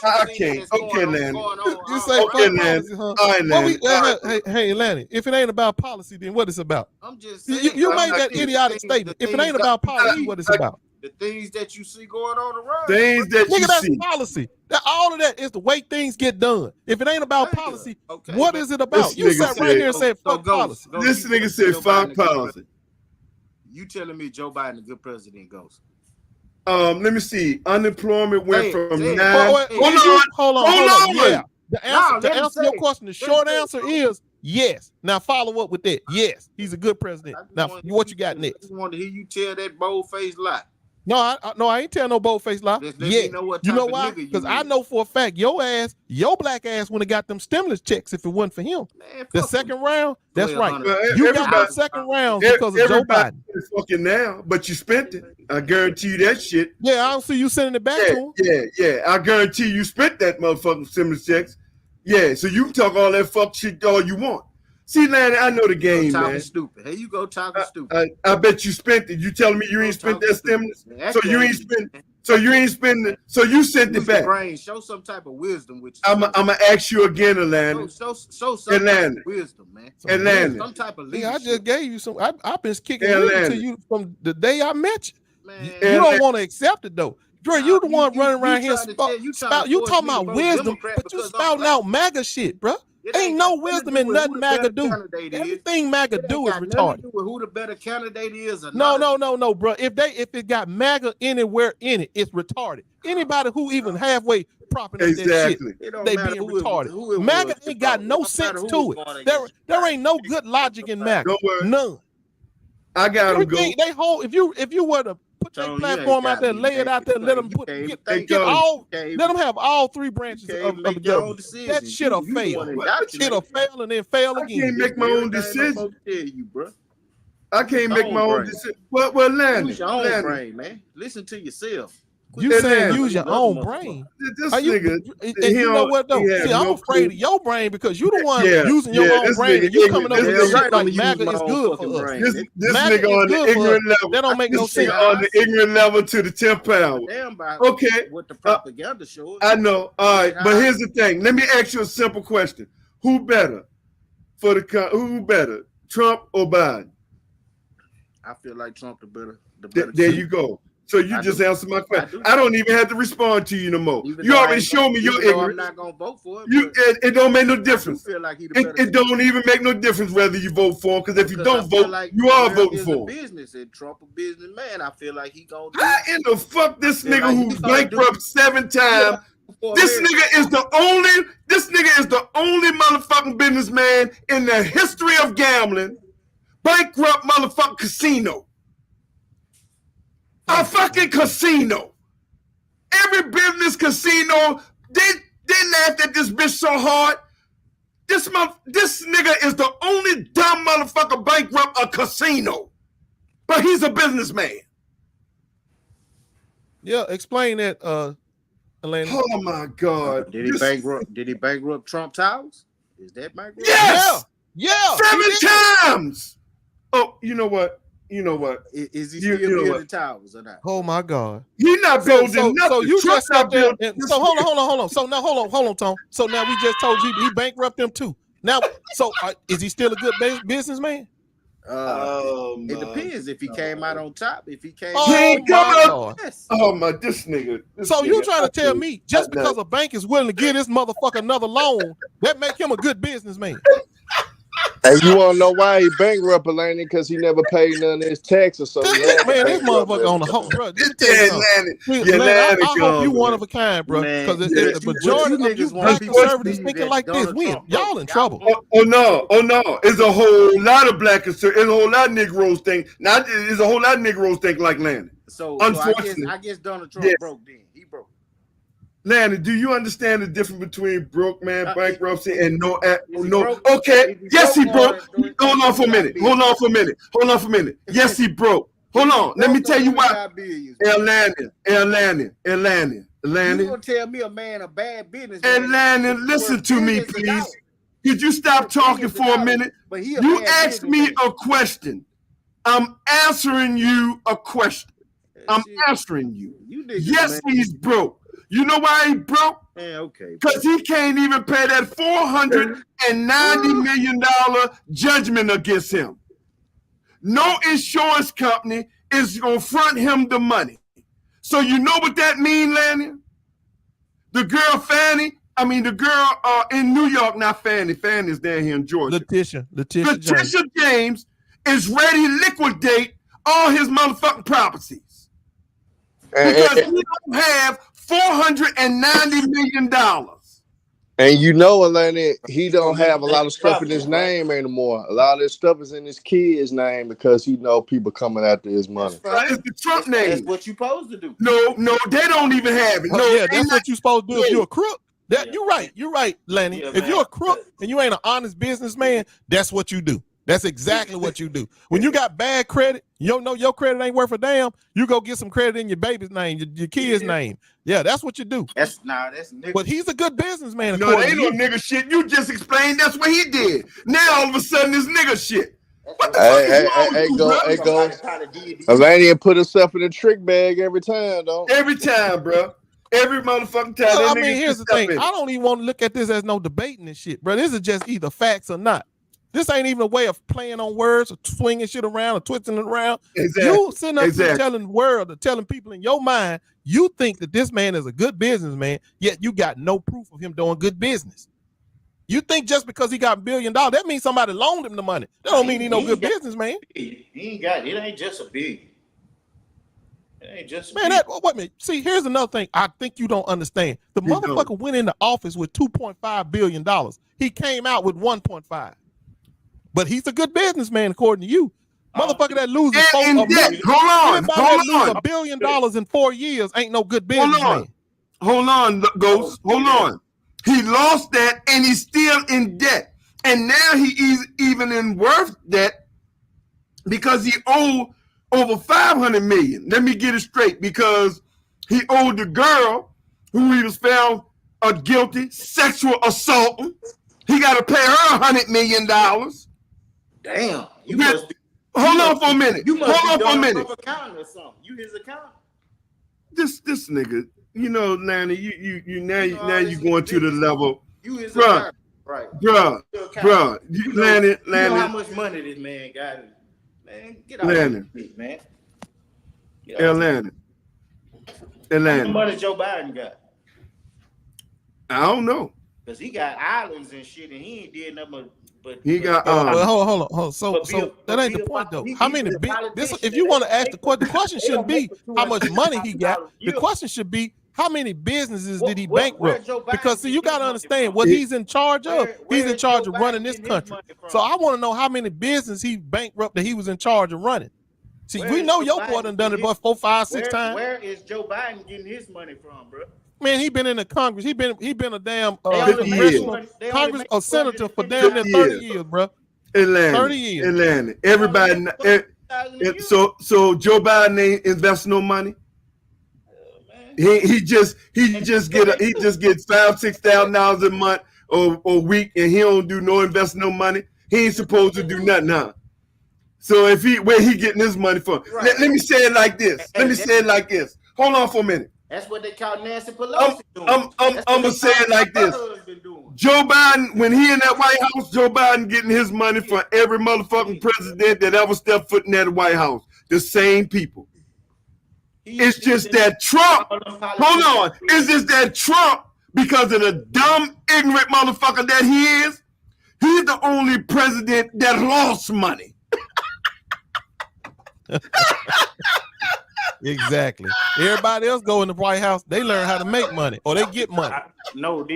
I can't. Okay, Atlanta. You say fuck policy, huh? All right, Atlanta. Hey, Atlanta. If it ain't about policy, then what is it about? I'm just saying. You made that idiotic statement. If it ain't about policy, what is it about? The things that you see going on around. Things that you that's see. Policy. All of that is the way things get done. If it ain't about policy, what is it about? You sat right here and said fuck policy. This nigga said fuck policy. You telling me Joe Biden a good president, Ghost? Let me see. Unemployment went from 9. Hold on. Yeah. To answer your question, the short answer is yes. Now follow up with that. Yes, he's a good president. Now, what you got next? I just want to hear you tell that bold-faced lie. No, I ain't telling no bold-faced lie. Yeah. You know why? Because I know for a fact your black ass wouldn't have got them stimulus checks if it wasn't for him. Man, the second round, that's right. You got the second round because of Joe Biden. Fucking now, but you spent it. I guarantee you that shit. Yeah, I don't see you sending it back to him. Yeah. I guarantee you spent that motherfucking stimulus checks. Yeah, so you can talk all that fuck shit all you want. See, Lanny, I know the game, man. Stupid. Here you go talking stupid. I bet you spent it. You telling me you ain't spent that stimulus? So you ain't spend. So you ain't spending. So you sent it back. Brain. Show some type of wisdom with you. I'm gonna ask you again, Atlanta. Show some type of wisdom, man. Atlanta. Some type of leadership. I just gave you some. I've been kicking to you from the day I met you. Man. You don't want to accept it though. Dre, you the one running around here you talking about wisdom, but you spouting out MAGA shit, bro. Ain't no wisdom in nothing MAGA do. Everything MAGA do is retarded. Who the better candidate is? No, bro. If it got MAGA anywhere in it, it's retarded. Anybody who even halfway propping up that shit, they being retarded. MAGA ain't got no sense to it. There ain't no good logic in MAGA. None. I got them go. They hold. If you were to put that platform out there, lay it out there, let them let them have all three branches of the government. That shit'll fail. It'll fail and then fail again. I can't make my own decision. I can't make my own decision. Well, Lanny, use your own brain, man. Listen to yourself. You saying use your own brain? This nigga, you know what though? See, I'm afraid of your brain because you the one using your own brain and you coming up with shit like MAGA is good for us. This nigga on the ignorant level. That don't make no sense. On the ignorant level to the 10th power. Okay. What the propaganda shows. I know. All right, but here's the thing. Let me ask you a simple question: Who better Who better, Trump or Biden? I feel like Trump the better. There you go. So you just answered my question. I don't even have to respond to you no more. You already showed me your ignorance. I'm not gonna vote for it. It don't make no difference. Feel like it don't even make no difference whether you vote for him, because if you don't vote, you are voting for him. Business and Trump a businessman. I feel like he gonna. How in the fuck this nigga who's bankrupt 7 times? This nigga is the only motherfucking businessman in the history of gambling, bankrupt motherfucking casino. A fucking casino. Every business casino, they laughed at this bitch so hard. This nigga is the only dumb motherfucker bankrupt a casino. But he's a businessman. Yeah, explain that, Elena. Oh my God. Did he bankrupt Trump Towers? Is that bankrupt? Yes! Yeah. 7 times. Oh, you know what? Is he still building towers or not? Oh my God. He's not building nothing. So you just sat there. So hold on. So now hold on, Tom. So now we just told you he bankrupt them too. Now, so is he still a good businessman? It depends if he came out on top. If he came, yes. Oh my, this nigga. So you trying to tell me just because a bank is willing to give this motherfucker another loan, that make him a good businessman? And you want to know why he bankrupt, Lanny? Because he never paid none of his taxes. So man, this motherfucker on the whole, bro. I hope you one of a kind, bro. Because the majority of you black conservatives thinking like this, y'all in trouble. Oh no, it's a whole lot of black conservatives. It's a whole lot of Negroes think. Now there's a whole lot of Negroes think like Lanny. So unfortunately, I guess Donald Trump broke. Then he broke. Lanny, do you understand the difference between broke man bankruptcy and no? Okay, yes, he broke. Hold on for a minute. Yes, he broke. Hold on. Let me tell you why. Lanny. You gonna tell me a man a bad business? Lanny, listen to me, please. Could you stop talking for a minute? You asked me a question. I'm answering you a question. I'm answering you. Yes, he's broke. You know why he broke? Okay. Because he can't even pay that $490 million judgment against him. No insurance company is going to front him the money. So you know what that means, Lanny? The girl the girl in New York, not Fannie. Fannie's down here in Georgia. Letitia James is ready to liquidate all his motherfucking properties. Because he don't have $490 million. And you know, Atlanta, he don't have a lot of stuff in his name anymore. A lot of this stuff is in his kid's name because he know people coming after his money. It's the Trump name. That's what you supposed to do. No, they don't even have it. No, that's what you supposed to do if you're a crook. You're right, Lenny. If you're a crook and you ain't an honest businessman, that's what you do. That's exactly what you do. When you got bad credit, you don't know your credit ain't worth a damn, you go get some credit in your baby's name, your kid's name. Yeah, that's what you do. That's nigga. But he's a good businessman. No, ain't no nigga shit. You just explained that's what he did. Now all of a sudden it's nigga shit. What the fuck is wrong with you, bro? Atlanta put herself in a trick bag every time, though. Every time, bro. Every motherfucking time. Well, I mean, here's the thing. I don't even want to look at this as no debating and shit, bro. This is just either facts or not. This ain't even a way of playing on words or swinging shit around or twisting it around. Exactly. You sitting up here telling the world or telling people in your mind, you think that this man is a good businessman, yet you got no proof of him doing good business. You think just because he got $1 billion, that means somebody loaned him the money. That don't mean he no good businessman. He ain't got it. Ain't just a big. It ain't just man. Wait a minute. See, here's another thing. I think you don't understand. The motherfucker went into office with $2.5 billion. He came out with 1.5. But he's a good businessman, according to you. Motherfucker that loses Hold on. $1 billion in 4 years ain't no good businessman. Hold on, Ghost. Hold on. He lost that and he's still in debt. And now he is even in worse debt because he owed over $500 million. Let me get it straight, because he owed the girl who he was found guilty sexual assault. He got to pay her $100 million. Damn. Hold on for a minute. You must hold on for a minute. Accountant or something. You his accountant. This nigga, Lanny, you now you going to the level. You his accountant, right? Bruh. Lanny. You know how much money this man got? Man, get out of here, man. Atlanta. How much money Joe Biden got? I don't know. Because he got islands and shit, and he ain't did nothing but he got hold on. So that ain't the point though. How many if you want to ask the question shouldn't be how much money he got. The question should be how many businesses did he bankrupt? Because see, you got to understand what he's in charge of. He's in charge of running this country. So I want to know how many businesses he bankrupt that he was in charge of running. See, we know your boy done it about 4, 5, 6 times. Where is Joe Biden getting his money from, bro? Man, he been in the Congress. He been a damn congressional Congress or senator for damn near 30 years, bro. 30 years. Atlanta. Everybody. So Joe Biden ain't invest no money. He just get $5,000-$6,000 a month or week, and he don't do no invest no money. He ain't supposed to do nothing now. So where he getting his money from? Right. Let me say it like this. Hold on for a minute. That's what they call Nancy Pelosi doing. I'm gonna say it like this. Joe Biden, when he in that White House, Joe Biden getting his money from every motherfucking president that ever stepped foot in that White House. The same people. It's just that Trump. Hold on. It's just that Trump, because of the dumb, ignorant motherfucker that he is, he's the only president that lost money. Exactly. Everybody else go in the White House, they learn how to make money or they get money.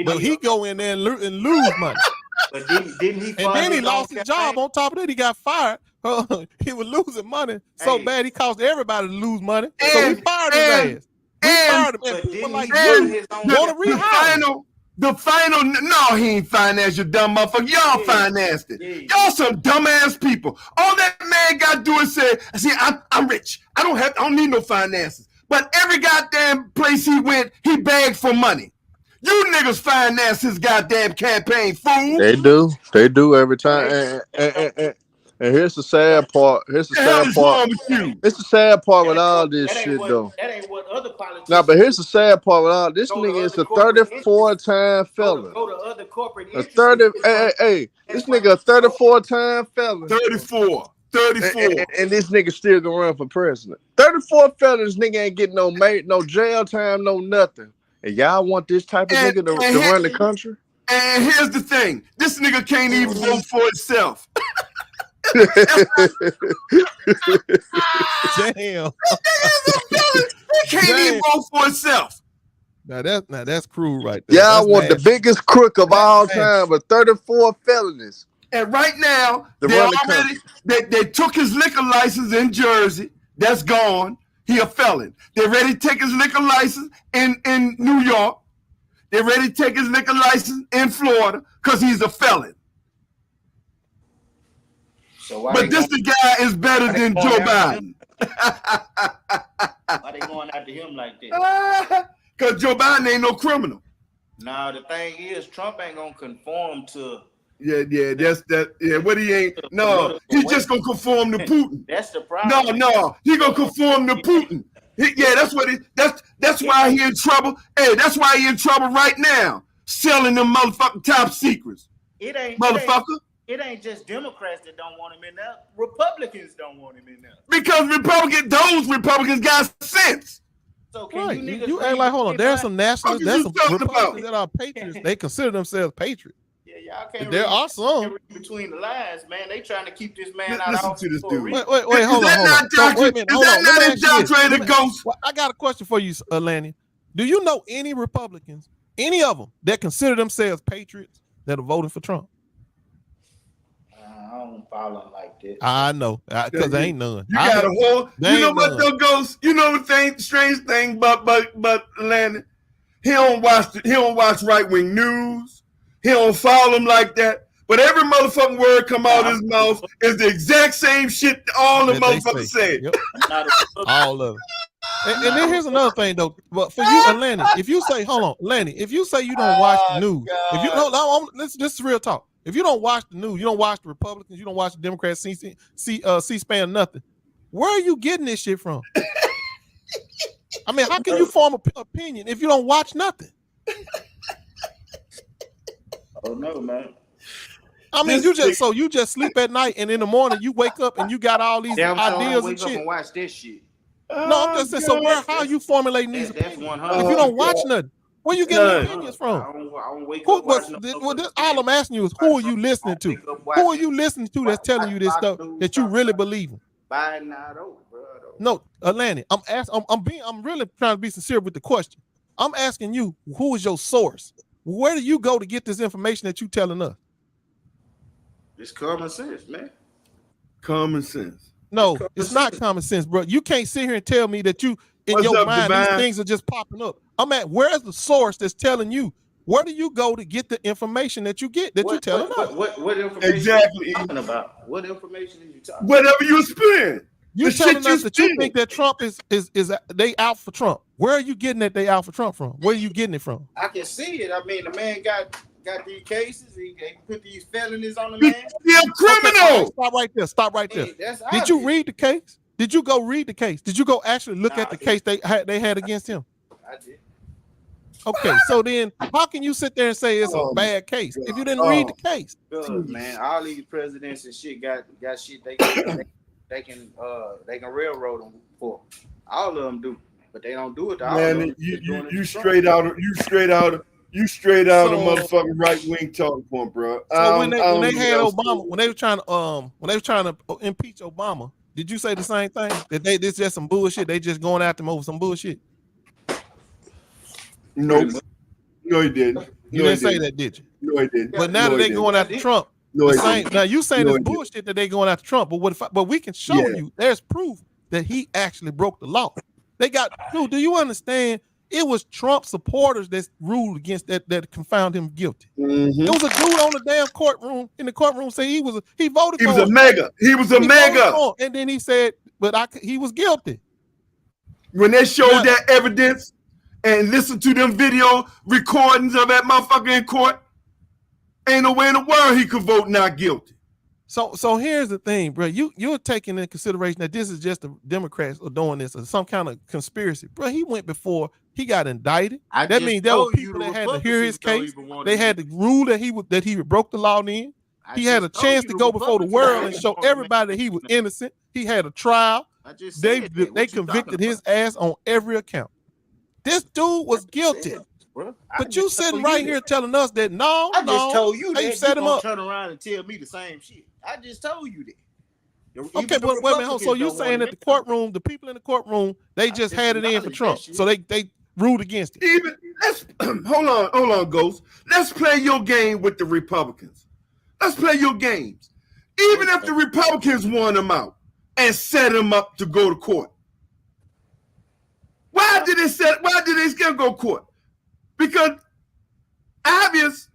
But he go in there and lose money. But didn't he? And then he lost his job. On top of that, he got fired. He was losing money so bad he caused everybody to lose money. So we fired his ass. We fired him. And people like you want to rehire. The final, no, he ain't financed, you dumb motherfucker. Y'all financed it. Y'all some dumbass people. All that man got to do is say, see, I'm rich. I don't need no finances. But every goddamn place he went, he begged for money. You niggas finance his goddamn campaign, fool. They do every time. And here's the sad part. It's the sad part with all this shit, though. That ain't what other politicians. No, but here's the sad part with all this nigga is a 34-time felon. Go to other corporate this nigga a 34-time felon. 34. And this nigga still gonna run for president. 34 felons, nigga ain't getting no jail time, no nothing. And y'all want this type of nigga to run the country? And here's the thing: this nigga can't even vote for himself. Damn. He can't even vote for himself. Now that's cruel right there. Y'all want the biggest crook of all time with 34 felonies. And right now, they took his liquor license in Jersey. That's gone. He a felon. They're ready to take his liquor license in New York. They're ready to take his liquor license in Florida because he's a felon. But this guy is better than Joe Biden. Why they going after him like that? Because Joe Biden ain't no criminal. Now the thing is, Trump ain't gonna conform to. Yeah, that's that. Yeah, what he ain't. No, he's just gonna conform to Putin. That's the problem. No, he gonna conform to Putin. That's what it. That's why he in trouble. Hey, that's why he in trouble right now, selling them motherfucking top secrets. It ain't motherfucker. It ain't just Democrats that don't want him in there. Republicans don't want him in there. Because those Republicans got sense. So can you act like, hold on, there's some nationalists, there's some Republicans that are patriots. They consider themselves patriots. Yeah, y'all can't. There are some between the lines, man. They trying to keep this man out. Listen to this dude. Wait, hold on. Wait a minute, hold on. Let me ask you. I got a question for you, Lanny. Do you know any Republicans, any of them, that consider themselves patriots that are voting for Trump? I don't follow y'all don't like that. I know, because there ain't none. You got a whole. You know what though, Ghost? You know the thing, strange thing, but Landon, he don't watch right wing news. He don't follow them like that. But every motherfucking word come out of his mouth is the exact same shit all the motherfuckers say. Yep. All of it. And then here's another thing though. But for you, Lanny, if you say, hold on, Lanny, if you say you don't watch the news, if you don't, this is real talk. If you don't watch the news, you don't watch the Republicans, you don't watch the Democrats, C-SPAN, nothing. Where are you getting this shit from? I mean, how can you form an opinion if you don't watch nothing? Oh no, man. I mean, you just sleep at night, and in the morning you wake up and you got all these ideas and shit. And watch this shit. No, I'm just saying. So how are you formulating these opinions if you don't watch nothing? Where you getting opinions from? I don't wake up all I'm asking you is, who are you listening to? Who are you listening to that's telling you this stuff that you really believe in? No, Lanny, I'm really trying to be sincere with the question. I'm asking you, who is your source? Where do you go to get this information that you telling us? It's common sense, man. Common sense. No, it's not common sense, bro. You can't sit here and tell me that you, in your mind, these things are just popping up. Where's the source that's telling you? Where do you go to get the information that you get that you telling us? What information exactly are you talking about? What information are you talking about? Whatever you spin. You telling us that you think that Trump is they out for Trump. Where are you getting that they out for Trump from? Where are you getting it from? I can see it. I mean, the man got these cases. He put these felonies on the man. He's a criminal. Okay, stop right there. Did you read the case? Did you go read the case? Did you go actually look at the case they had against him? I did. Okay, so then how can you sit there and say it's a bad case if you didn't read the case? Good, man. All these presidents and shit got shit they can railroad them for. All of them do, but they don't do it. Man, you straight out a motherfucking right wing talking point, bro. So when they had Obama, when they were trying to impeach Obama, did you say the same thing? That this just some bullshit? They just going after him over some bullshit? Nope. No, he didn't. You didn't say that, did you? No, he didn't. But now that they going after Trump, now you saying it's bullshit that they going after Trump, but we can show you there's proof that he actually broke the law. They got, dude, do you understand? It was Trump supporters that ruled against that found him guilty. Mm-hmm. There was a dude on the damn courtroom say he voted for him. He was a mega. And then he said, he was guilty. When they showed that evidence and listened to them video recordings of that motherfucker in court, ain't no way in the world he could vote not guilty. So here's the thing, bro. You're taking into consideration that this is just the Democrats are doing this or some kind of conspiracy. Bro, he went before he got indicted. That means there were people that had to hear his case. They had to rule that he broke the law then. He had a chance to go before the world and show everybody that he was innocent. He had a trial. They convicted his ass on every account. This dude was guilty. But you sitting right here telling us that I just told you that. You set him up. Turn around and tell me the same shit. I just told you that. Okay, but wait a minute. So you saying that the courtroom, the people in the courtroom, they just had it in for Trump, so they ruled against it. Even hold on, Ghost. Let's play your game with the Republicans. Let's play your games. Even if the Republicans won them out and set them up to go to court, why did they still go to court? Because obvious,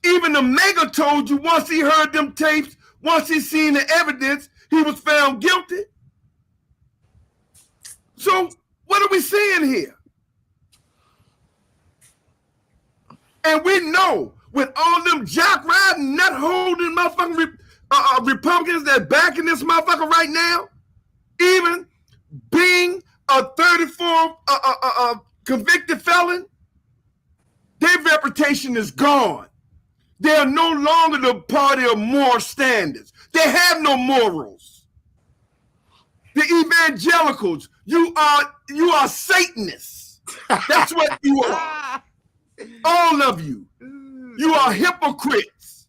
even the mega told you once he heard them tapes, once he seen the evidence, he was found guilty. So what are we saying here? And we know with all them jock riding, nut holding motherfucking Republicans that backing this motherfucker right now, even being a 34 convicted felon, their reputation is gone. They are no longer the party of moral standards. They have no morals. The evangelicals, you are Satanists. That's what you are. All of you. You are hypocrites.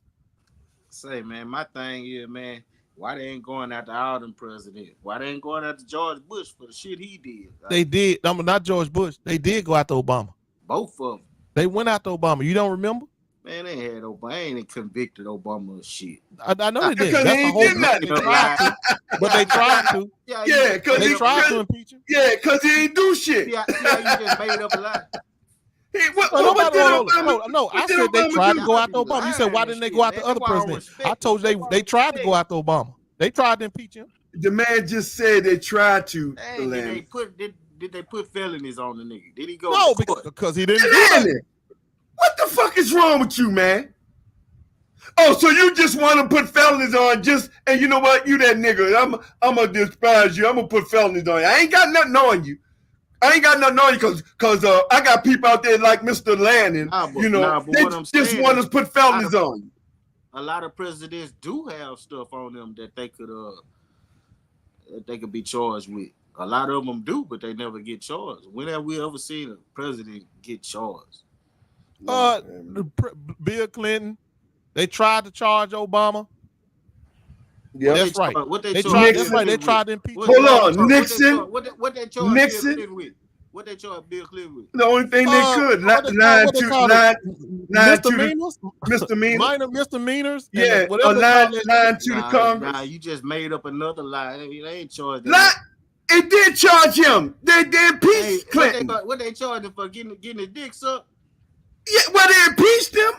Say, man, my thing is, man, why they ain't going after all them presidents? Why they ain't going after George Bush for the shit he did? Like, they did. Not George Bush. They did go after Obama. Both of them. They went after Obama. You don't remember? Man, they had Obama. I ain't convicted Obama of shit. I know they did. Because That's he the ain't whole did nothing. they tried to, but they tried to. Yeah, because They tried to impeach him. Yeah, because he ain't do shit. See how you just made up a lie? No, I said they tried to go after Obama. You said why didn't they go after other presidents? I told you they tried to go after Obama. They tried to impeach him. The man just said they tried to. Did they put felonies on the nigga? Did he go? No, because he didn't do that. What the fuck is wrong with you, man? Oh, so you just want to put felonies on and you know what? You that nigga. I'm going to despise you. I'm going to put felonies on you. I ain't got nothing on you. I got people out there like Mr. Landon, they just want to put felonies on you. A lot of presidents do have stuff on them that they could be charged with. A lot of them do, but they never get charged. When have we ever seen a president get charged? Bill Clinton, they tried to charge Obama. Yeah, that's right. They tried to impeach. Hold on, Nixon. What they charged Nixon? Bill Clinton with? What they charged Bill Clinton with? The only thing they could misdemeanors. Minor misdemeanors. Yeah, lying to the Congress. Nah, you just made up another lie. They ain't charged. It did charge him. They impeached Clinton. What they charged him for getting his dick sucked? Yeah, well, they impeached him.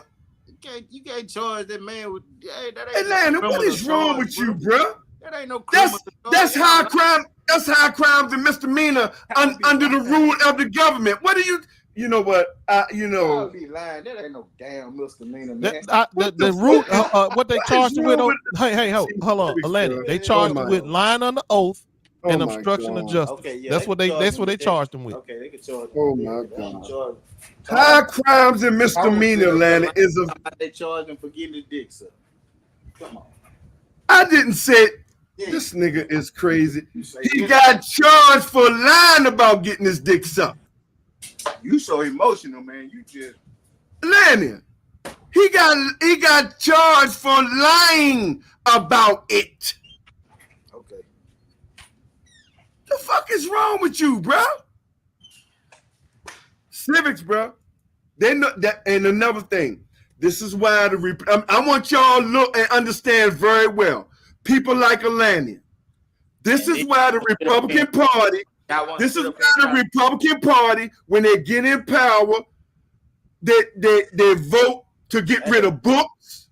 You can't charge that man with. Hey, Landon, what is wrong with you, bro? That ain't no criminal. That's high crime. That's high crimes and misdemeanor under the rule of the government. What do you? You know what? I'll be lying. That ain't no damn misdemeanor, man. The rule. What they charged him with? Hey, hold on, Landon. They charged him with lying under oath and obstruction of justice. Okay, yeah, that's what they charged him with. Okay, they can charge. Oh my God. High crimes and misdemeanor, Landon, is they charged him for getting his dick sucked. Come on. I didn't say. This nigga is crazy. He got charged for lying about getting his dick sucked. You so emotional, man. You just Landon. He got charged for lying about it. Okay. The fuck is wrong with you, bro? Civics, bro. They know that. And another thing, this is why I want y'all to look and understand very well. People like Landon. This is why the Republican Party. This is why the Republican Party, when they get in power, they vote to get rid of books.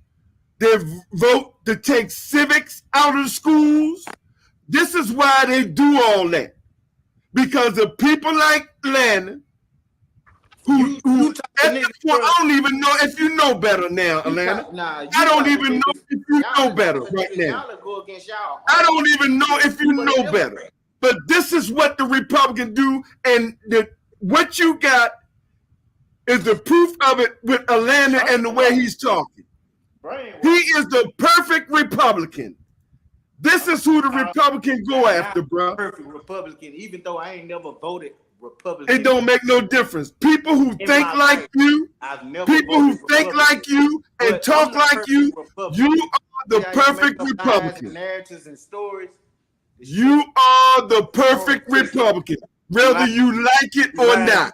They vote to take civics out of the schools. This is why they do all that. Because of people like Landon, I don't even know if you know better now, Atlanta. I don't even know if you know better right now. I don't even know if you know better. But this is what the Republicans do, and what you got is the proof of it with Atlanta and the way he's talking. He is the perfect Republican. This is who the Republican go after, bro. Perfect Republican, even though I ain't never voted Republican. It don't make no difference. People who think like you, people who think like you and talk like you, you are the perfect Republican. Narratives and stories. You are the perfect Republican, whether you like it or not.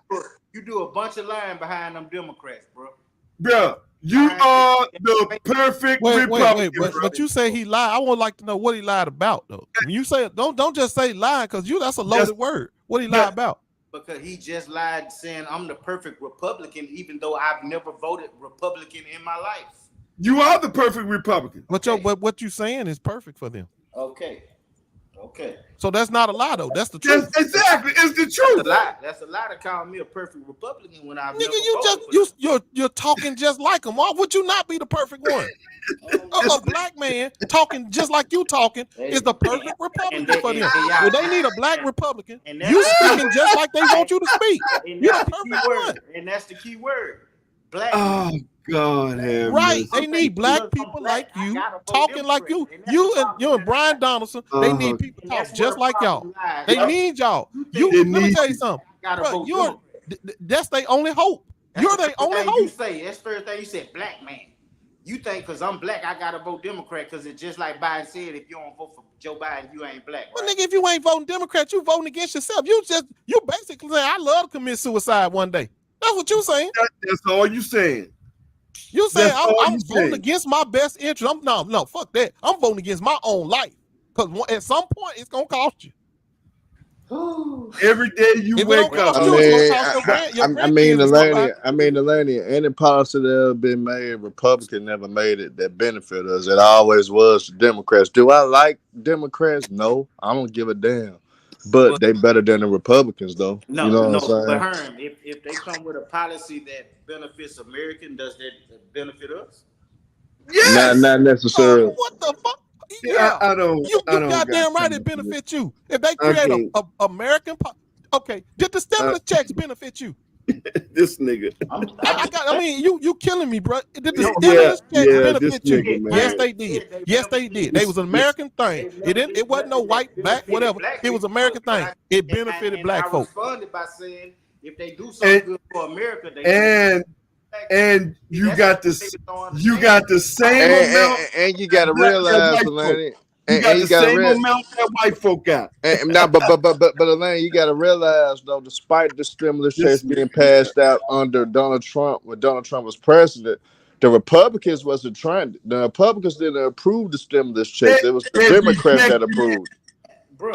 You do a bunch of lying behind them Democrats, bro. Bro, you are the perfect Republican. But you say he lied. I would like to know what he lied about, though. When you say don't just say lying, because that's a loaded word. What he lied about? Because he just lied saying I'm the perfect Republican, even though I've never voted Republican in my life. You are the perfect Republican. But what you saying is perfect for them. Okay. So that's not a lie, though. That's the truth. Exactly. It's the truth. That's a lie to call me a perfect Republican when I've never voted. You're talking just like him. Why would you not be the perfect one? A black man talking just like you talking is the perfect Republican for them. Well, they need a black Republican. You speaking just like they want you to speak. You're the perfect one. And that's the key word. Black. Oh God, right? They need black people like you talking like you. You and Brian Donaldson. They need people talk just like y'all. They need y'all. Let me tell you something. Bro, that's their only hope. You're their only hope. That's the first thing you said. Black man. You think because I'm black, I gotta vote Democrat because it's just like Biden said, if you don't vote for Joe Biden, you ain't black. Right? Well, nigga, if you ain't voting Democrat, you voting against yourself. You basically saying, I love to commit suicide one day. That's what you saying. That's all you saying. You saying I'm voting against my best interest? No, fuck that. I'm voting against my own life because at some point it's gonna cost you. Every day you wake up. I mean, Delaney, any policy that have been made, Republican never made it that benefit us. It always was the Democrats. Do I like Democrats? No, I don't give a damn. But they better than the Republicans, though. No, you know what I'm saying? But Herm, if they come with a policy that benefits Americans, does that benefit us? Yes. Not necessarily. What the fuck? Yeah, I don't. You goddamn right it benefits you. If they create a American, okay, did the stimulus checks benefit you? This nigga. I mean, you killing me, bro. Did the stimulus checks benefit you? Nigga, yes, they did. Yes, they did. They was an American thing. It wasn't no white, black, whatever. It was an American thing. It benefited black folks. I responded by saying if they do something good for America, they and you got the same amount. And you got to realize, Delaney. You got the same amount that white folk got. But Elaine, you got to realize though, despite the stimulus checks being passed out under Donald Trump, when Donald Trump was president, the Republicans wasn't trying. The Republicans didn't approve the stimulus checks. It was the Democrats that approved.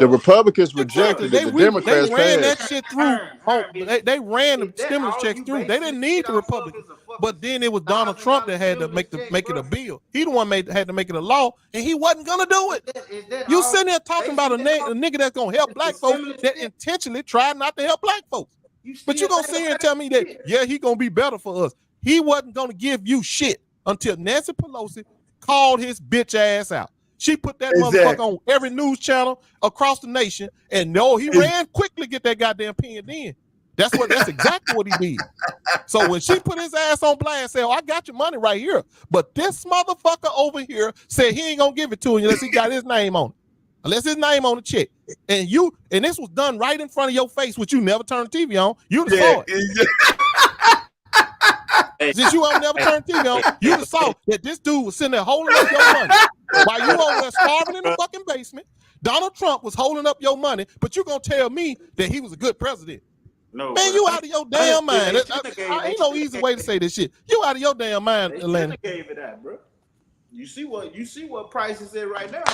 The Republicans rejected it. The Democrats ran passed. that shit through. They ran the stimulus checks through. They didn't need the Republicans. But then it was Donald Trump that had to make it a bill. He the one had to make it a law, and he wasn't gonna do it. You sitting there talking about a nigga that's gonna help black folks that intentionally tried not to help black folks. But you gonna sit here and tell me that he gonna be better for us. He wasn't gonna give you shit until Nancy Pelosi called his bitch ass out. She put that motherfucker on every news channel across the nation, and he ran quickly to get that goddamn pen in. That's exactly what he did. So when she put his ass on blast and said, I got your money right here, but this motherfucker over here said he ain't gonna give it to you unless he got his name on it. Unless his name on the check. And this was done right in front of your face, which you never turned the TV on. You saw it. Since you ain't never turned TV on, you saw that this dude was sitting there holding up your money while you over there starving in the fucking basement. Donald Trump was holding up your money, but you gonna tell me that he was a good president. No, man, you out of your damn mind. Ain't no easy way to say this shit. You out of your damn mind, Atlanta. Gave it that, bro. You see what prices is right now.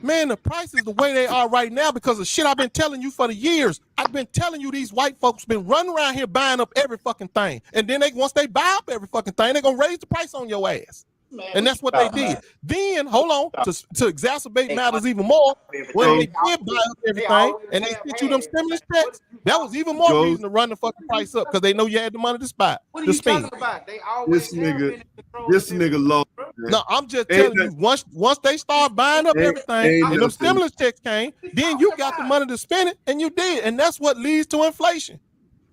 Man, the prices the way they are right now because of shit I've been telling you for the years. I've been telling you these white folks been running around here buying up every fucking thing. And then once they buy up every fucking thing, they're gonna raise the price on your ass. Man, and that's what they did. Then, hold on, to exacerbate matters even more, when they did buy up everything and they sent you them stimulus checks, that was even more reason to run the fucking price up because they know you had the money to spend. What are you talking about? This nigga lost. No, I'm just telling you, once they start buying up everything and them stimulus checks came, then you got the money to spend it, and you did. And that's what leads to inflation.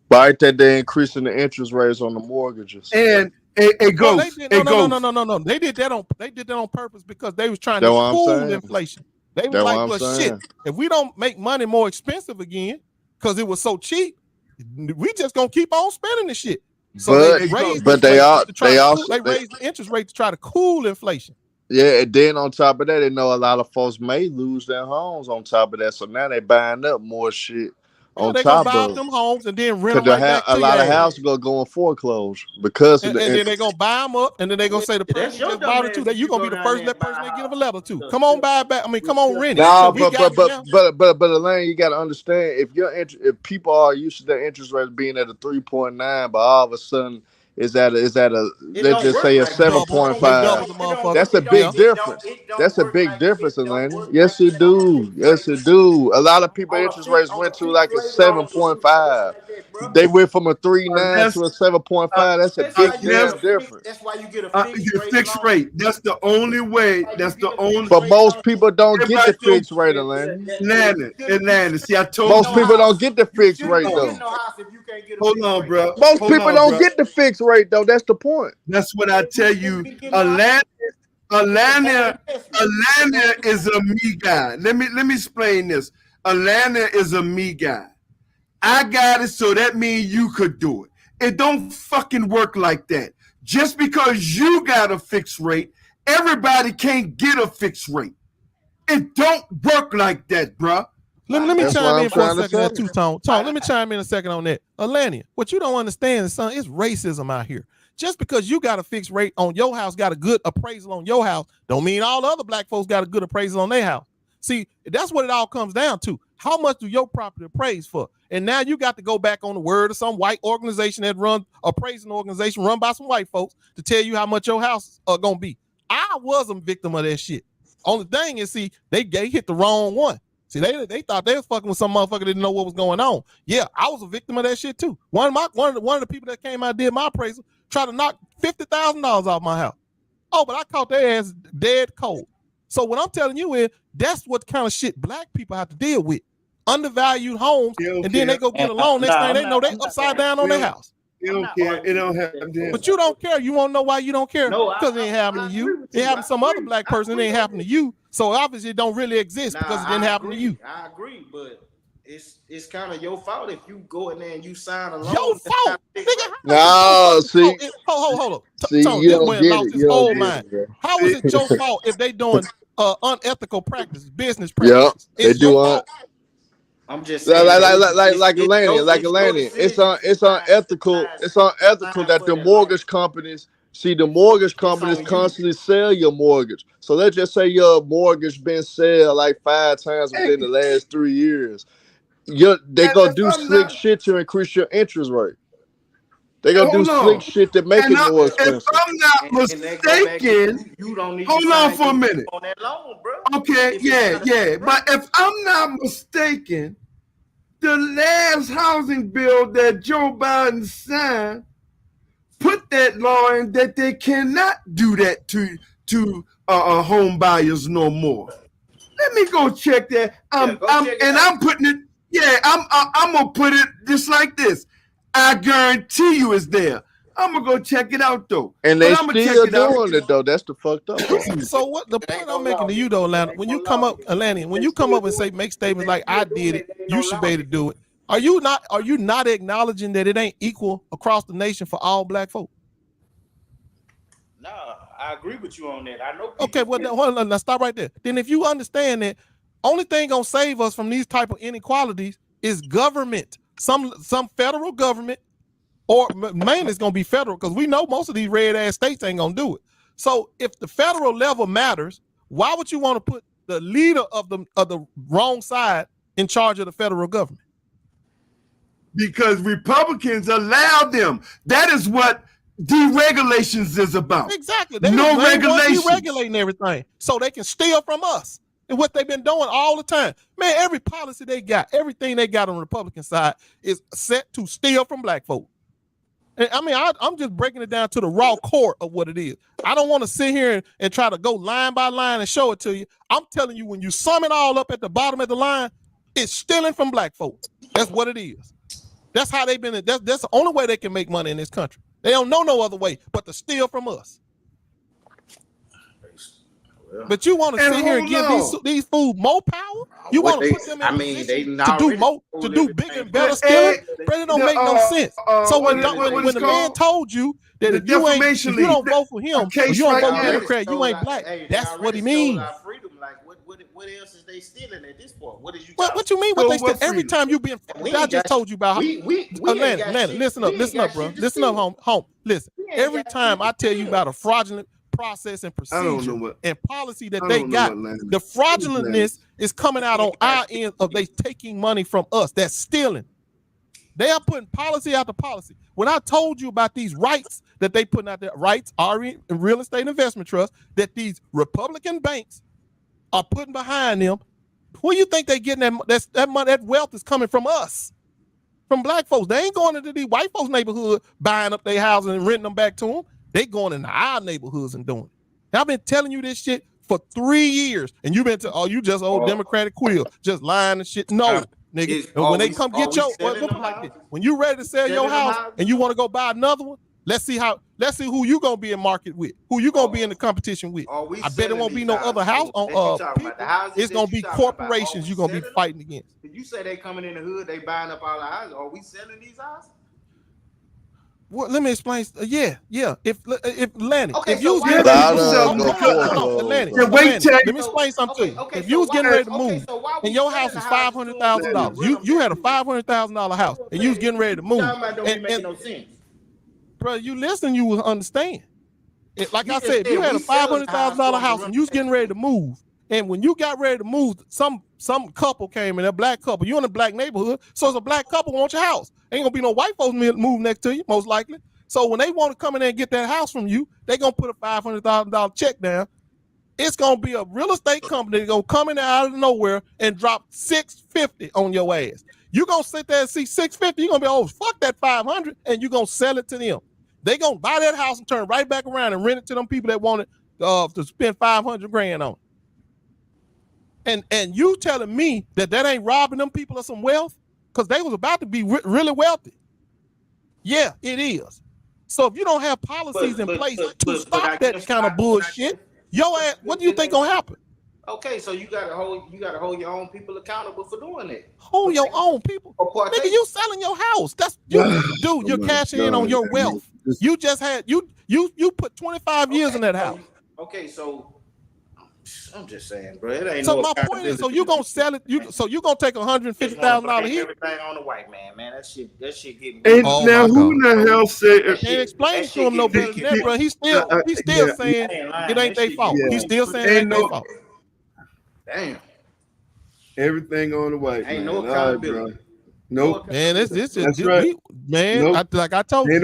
Right, that they're increasing the interest rates on the mortgages. And it goes. No. They did that on purpose because they was trying to cool inflation. They was like, well, shit, if we don't make money more expensive again because it was so cheap, we just gonna keep on spending the shit. So they raised the interest rate to try to cool inflation. Yeah, and then on top of that, they know a lot of folks may lose their homes on top of that. So now they buying up more shit. They gonna buy up them homes and then rent them right back to a lot of houses gonna go in foreclosure because and then they gonna buy them up and then they gonna say the person just bought it too. That you gonna be the first person they give a letter to. Come on, buy it back. I mean, come on, rent it. No, but Elaine, you gotta understand if people are used to their interest rate being at a 3.9, but all of a sudden let's just say a 7.5. That's a big difference. That's a big difference, Atlanta. Yes, it do. Yes, it do. A lot of people interest rates went to like a 7.5. They went from a 3.9 to a 7.5. That's a big difference. That's why you get a fixed rate. That's the only way. But most people don't get the fixed rate, Atlanta. Atlanta. See, I told most people don't get the fixed rate though. Hold on, bro. Most people don't get the fixed rate though. That's the point. That's what I tell you. Atlanta is a me guy. Let me explain this. Atlanta is a me guy. I got it, so that means you could do it. It don't fucking work like that. Just because you got a fixed rate, everybody can't get a fixed rate. It don't work like that, bruh. Let me chime in for a second there too, Tone. Let me chime in a second on that. Atlanta, what you don't understand is, son, it's racism out here. just because you got a fixed rate on your house, got a good appraisal on your house, don't mean all the other black folks got a good appraisal on their house. See, that's what it all comes down to. How much do your property appraise for? And now you got to go back on the word of some white organization that run appraising organization run by some white folks to tell you how much your house are gonna be. I was a victim of that shit. Only thing is, see, they hit the wrong one. See, they thought they was fucking with some motherfucker that didn't know what was going on. Yeah, I was a victim of that shit too. One of the people that came out and did my appraisal tried to knock $50,000 off my house. Oh, but I caught their ass dead cold. So what I'm telling you is that's what kind of shit black people have to deal with. Undervalued homes, and then they go get a loan. Next thing they know, they upside down on their house. You don't care. It don't happen to them. But you don't care. You won't know why you don't care? No, Because it ain't happening to you. It happened to some other black person. It ain't happening to you. So obviously it don't really exist because it didn't happen to you. I agree, but it's kind of your fault if you go in there and you sign a loan. Your fault, nigga. No, see. Hold up. See, Tony, you this don't man get lost it. his You whole don't get mind. it, bro. How is it your fault if they doing unethical practices, business Yeah, practices? they It's do your on. fault. I'm just saying, Like Atlantic. It's unethical. It's unethical that the mortgage companies constantly sell your mortgage. So let's just say your mortgage been sold like 5 times within the last 3 years. They gonna do slick shit to increase your interest rate. They gonna do slick shit to make it more expensive. If I'm not mistaken, you don't need hold on for a minute. on that loan, bro. Okay, yeah. But if I'm not mistaken, the last housing bill that Joe Biden signed put that law in that they cannot do that to home buyers no more. Let me go check that. I'm putting it. Yeah, I'm gonna put it just like this. I guarantee you it's there. I'm gonna go check it out though. And they still doing it though. That's the fucked up part. So what the point I'm making to you though, Atlanta, when you come up and say make statements like I did it, you should be able to do it. Are you not acknowledging that it ain't equal across the nation for all black folk? No, I agree with you on that. I know. Okay, well, hold on, now stop right there. Then if you understand that, only thing gonna save us from these type of inequalities is government. Some federal government, or mainly it's gonna be federal, because we know most of these red ass states ain't gonna do it. So if the federal level matters, why would you want to put the leader of the wrong side in charge of the federal government? Because Republicans allow them. That is what deregulations is about. Exactly. No regulations. Deregulating everything so they can steal from us. And what they've been doing all the time. Man, every policy they got, everything they got on the Republican side is set to steal from black folk. And I mean, I'm just breaking it down to the raw core of what it is. I don't want to sit here and try to go line by line and show it to you. I'm telling you, when you sum it all up at the bottom of the line, it's stealing from black folk. That's what it is. That's how they've been. That's the only way they can make money in this country. They don't know no other way but to steal from us. But you want to sit here and give these fools more power? You want to put them in position to do more, to do bigger and better stealing? But it don't make no sense. So when the man told you that if you don't vote for him, or you don't vote Democrat, you ain't black. That's what he means. What else is they stealing at this point? What is you? What you mean? What they steal? Every time you been, I just told you about. Atlanta, listen up, bro. Listen up, home. Listen. Every time I tell you about a fraudulent process and procedure and policy that they got, the fraudulentness is coming out on our end of they taking money from us. That's stealing. They are putting policy after policy. When I told you about these rights that they putting out there, rights are in real estate investment trust that these Republican banks are putting behind them, where you think they getting that money? That wealth is coming from us, from black folks. They ain't going into these white folks' neighborhood buying up their houses and renting them back to them. They going into our neighborhoods and doing it. I've been telling you this shit for 3 years, and you've been you just old Democratic quill, just lying and shit. No, nigga. And when they come get your, when you ready to sell your house and you want to go buy another one, let's see who you gonna be in market with, who you gonna be in the competition with. I bet it won't be no other house on people. It's gonna be corporations you're gonna be fighting against. You say they coming in the hood, they buying up all the houses. Are we selling these houses? Well, let me explain. Yeah. If Lanny, if you was getting ready to move, Lanny, let me explain something to you. If you was getting ready to move, and your house is $500,000, you had a $500,000 house, and you was getting ready to move, bro, you listen, you will understand. Like You I just said, if you said had a we selling $500,000 house for and you was getting ready to move, and when you got ready to move, some couple came in, a black couple. You're in a black neighborhood, so it's a black couple want your house. Ain't gonna be no white folks move next to you, most likely. So when they want to come in there and get that house from you, they gonna put a $500,000 check down. It's gonna be a real estate company that's gonna come in there out of nowhere and drop $650 on your ass. You gonna sit there and see $650, you're gonna be, oh, fuck that $500, and you're gonna sell it to them. They gonna buy that house and turn right back around and rent it to them people that wanted to spend $500,000 on it. And you telling me that ain't robbing them people of some wealth? Because they was about to be really wealthy. Yeah, it is. So if you don't have policies in place to stop that kind of bullshit, your ass, what do you think gonna happen? Okay, so you gotta hold your own people accountable for doing it. Hold your own people. Nigga, you selling your house. That's you, dude. You're cashing in on your wealth. You just had you put 25 years in that house. Okay, so I'm just saying, bro. It ain't so no my point is, so you gonna sell it? So you gonna take $150,000 hit? Everything on the white man, man. That shit getting. And now who in the hell said? Can't explain to him no better than that, bro. He's still saying it ain't their fault. He's still saying it ain't their fault. Damn. Everything on the white. Ain't man. no accountability. Nope. Man, this is right. Like I told you,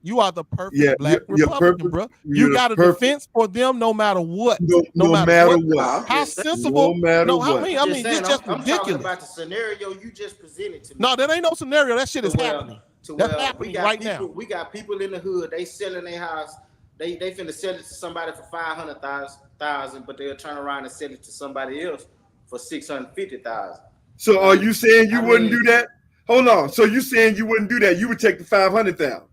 you are the perfect black Republican, bro. You got a defense for them no matter what. No matter what. How sensible? I mean, it's just ridiculous. I'm talking about the scenario you just presented to me. No, that ain't no scenario. That shit is happening. That's happening right now. We got people in the hood. They selling their house. They finna sell it to somebody for $500,000, but they'll turn around and sell it to somebody else for $650,000. So are you saying you wouldn't do that? Hold on. So you saying you wouldn't do that? You would take the $500,000?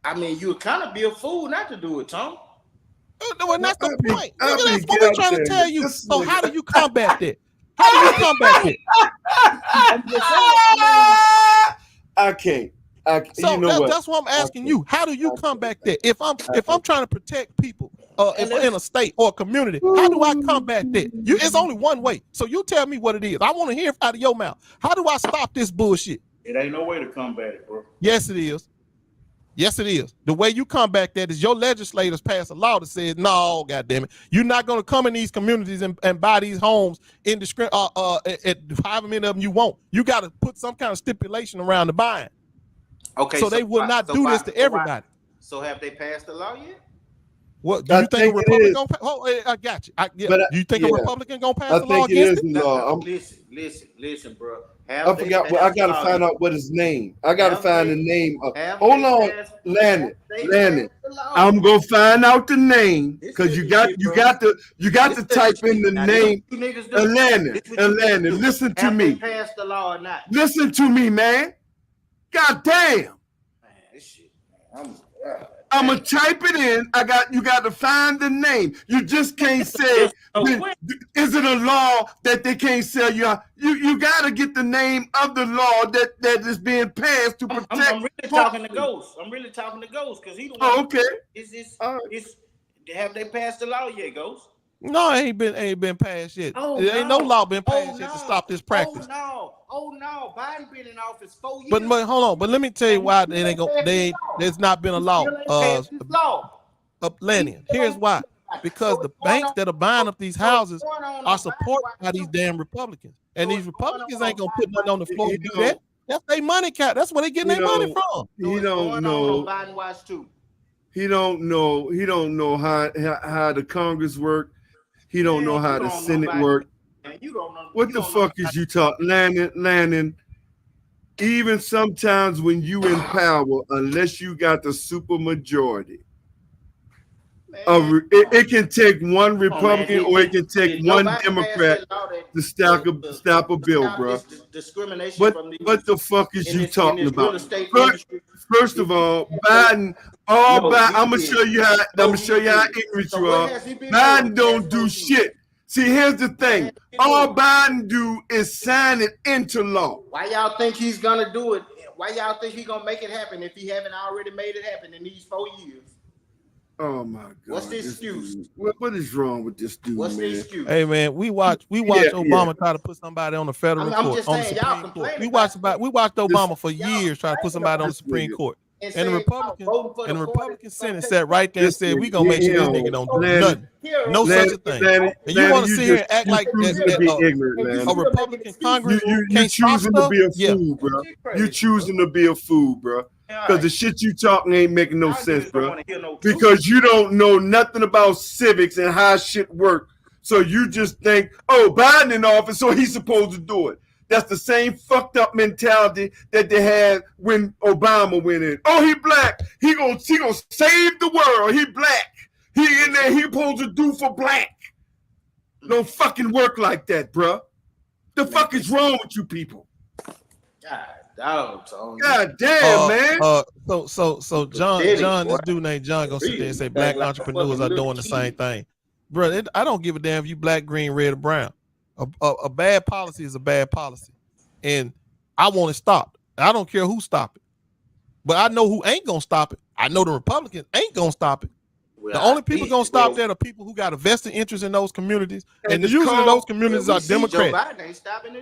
I mean, you would kind of be a fool not to do it, Tom. No, and that's the point. That's what we're trying to tell you. So how do you combat that? How do you combat that? I can't. So you know that's what I'm asking you. How do you combat that? If I'm trying to protect people in a state or a community, how do I combat that? It's only one way. So you tell me what it is. I want to hear out of your mouth. How do I stop this bullshit? It ain't no way to combat it, bro. Yes, it is. Yes, it is. The way you combat that is your legislators pass a law that says, no, goddamn it, you're not going to come in these communities and buy these homes at however many of them you want. You got to put some kind of stipulation around the buying. Okay, so they will not do this to everybody. So have they passed the law yet? What do you think a Republican gonna pass? Oh, I got you. Do you think a Republican gonna pass the law against it? Listen, bro. I forgot. I gotta find out what his name. I gotta find the name. Hold on, Landon. I'm gonna find out the name because you got to type in the name. Landon, listen to me. Pass the law or not? Listen to me, man. God damn. Man, this shit, man. I'm gonna type it in. You got to find the name. You just can't say. Is it a law that they can't sell you? You got to get the name of the law that is being passed to protect. I'm really talking to Ghost. Because he the one. Oh, okay. Have they passed the law yet, Ghost? No, it ain't been passed yet. Ain't no law been passed yet to stop this practice. Oh no, Biden been in office 4 years. But hold on, but let me tell you why there's not been a law. Landon, here's why. Because the banks that are buying up these houses are supported by these damn Republicans. And these Republicans ain't gonna put nothing on the floor to do that. That's their money cap. That's where they getting their money from. He don't know. Biden watch too. He don't know how the Congress work. He don't know how the Senate work. What the fuck is you talking, Landon? Even sometimes when you in power, unless you got the super majority, it can take one Republican or it can take one Democrat to stop a bill, bro. What the fuck is you talking about? First of all, Biden. I'm gonna show you how ignorant you are. Biden don't do shit. See, here's the thing. All Biden do is sign it into law. Why y'all think he's gonna do it? Why y'all think he's gonna make it happen if he haven't already made it happen in these 4 years? Oh my God! What's the excuse? What is wrong with this dude, What's man? the excuse? Hey man, we watched Obama try to put somebody on the federal court, on the Supreme Court. We watched Obama for years try to put somebody on the Supreme Court. And the Republican Senate sat right there and said, we gonna make sure this nigga don't do nothing. No such a thing. And you want to sit here and act like a Republican Congress can't stop choosing stuff? to be a fool, bro. You choosing to be a fool, bro. Because the shit you talking ain't making no sense, bro. Because you don't know nothing about civics and how shit work. So you just think, oh, Biden in office, so he's supposed to do it. That's the same fucked up mentality that they had when Obama went in. Oh, he black. He gonna save the world. He black. He in there. He supposed to do for black. Don't fucking work like that, bro. The fuck is wrong with you people? God damn, man. So John, this dude named John gonna sit there and say black entrepreneurs are doing the same thing, bro. I don't give a damn if you black, green, red, or brown. A bad policy is a bad policy, and I want it stopped. I don't care who stop it, but I know who ain't gonna stop it. I know the Republicans ain't gonna stop it. Well, the only people gonna stop that are people who got a vested interest in those communities, and usually those communities are Democrats.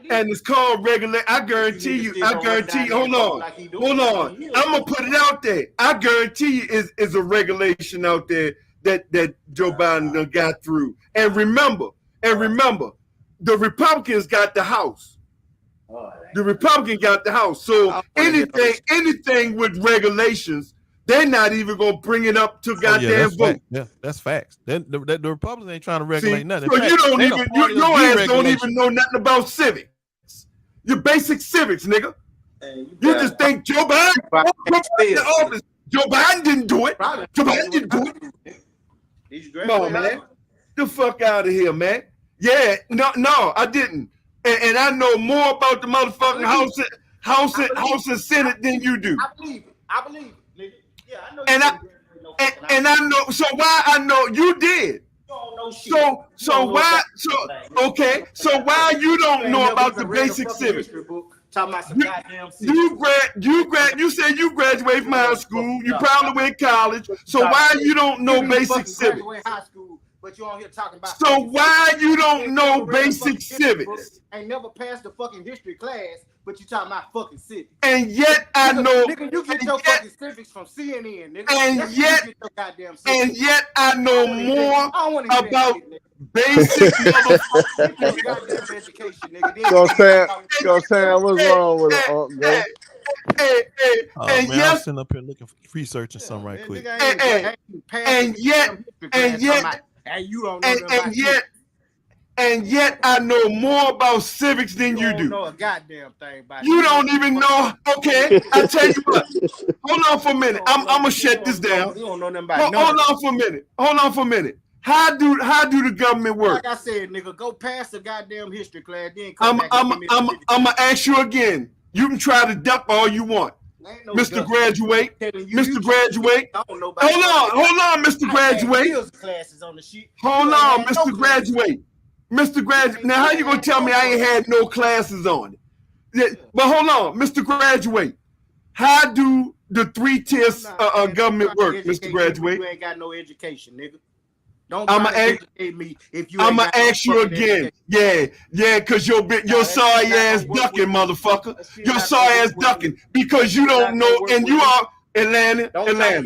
And it's called regulate. I guarantee you. Hold on. I'm gonna put it out there. I guarantee you, is a regulation out there that Joe Biden done got through. And remember, the Republicans got the House. The Republican got the House. So anything with regulations, they're not even gonna bring it up to goddamn vote. Yeah, that's facts. The Republicans ain't trying to regulate nothing. So you don't even your ass don't even know nothing about civics. Your basic civics, nigga. You just think Joe Biden in office. Joe Biden didn't do it. Joe Biden didn't do it. Come on, man. The fuck out of here, man. Yeah, no, I didn't. And I know more about the motherfucking House and Senate than you do. I believe it, nigga. Yeah, I know. And I know. So why I know you did. So why you don't know about the basic civics? You said you graduated from high school. You probably went to college. So why you don't know basic civics? But you on here talking about. So why you don't know basic civics? Ain't never passed the fucking history class, but you talking about fucking civics. And yet I know. Nigga, you get your fucking civics from CNN, nigga. And yet I know more about basic motherfucking education, nigga. Go Sam, what's wrong with it? And man, I'm sitting up here looking for researching something right quick. And yet I know more about civics than you do. You don't know a goddamn thing about it. You don't even know. Okay, I tell you what. Hold on for a minute. I'm gonna shut this down. You don't know nothing about it. Hold on for a minute. How do the government work? Like I said, nigga, go past the goddamn history class. Then I'm gonna ask you again. You can try to duck all you want. Mr. Graduate. Mr. Graduate. Hold on, Mr. Graduate. Hold on, Mr. Graduate. Mr. Graduate. Now, how you gonna tell me I ain't had no classes on it? But hold on, Mr. Graduate. How do the 3 tiers government work, Mr. Graduate? You ain't got no education, nigga. I'm gonna ask you again. Yeah, because your sorry ass ducking, motherfucker. Your sorry ass ducking because you don't know, and you are Atlanta.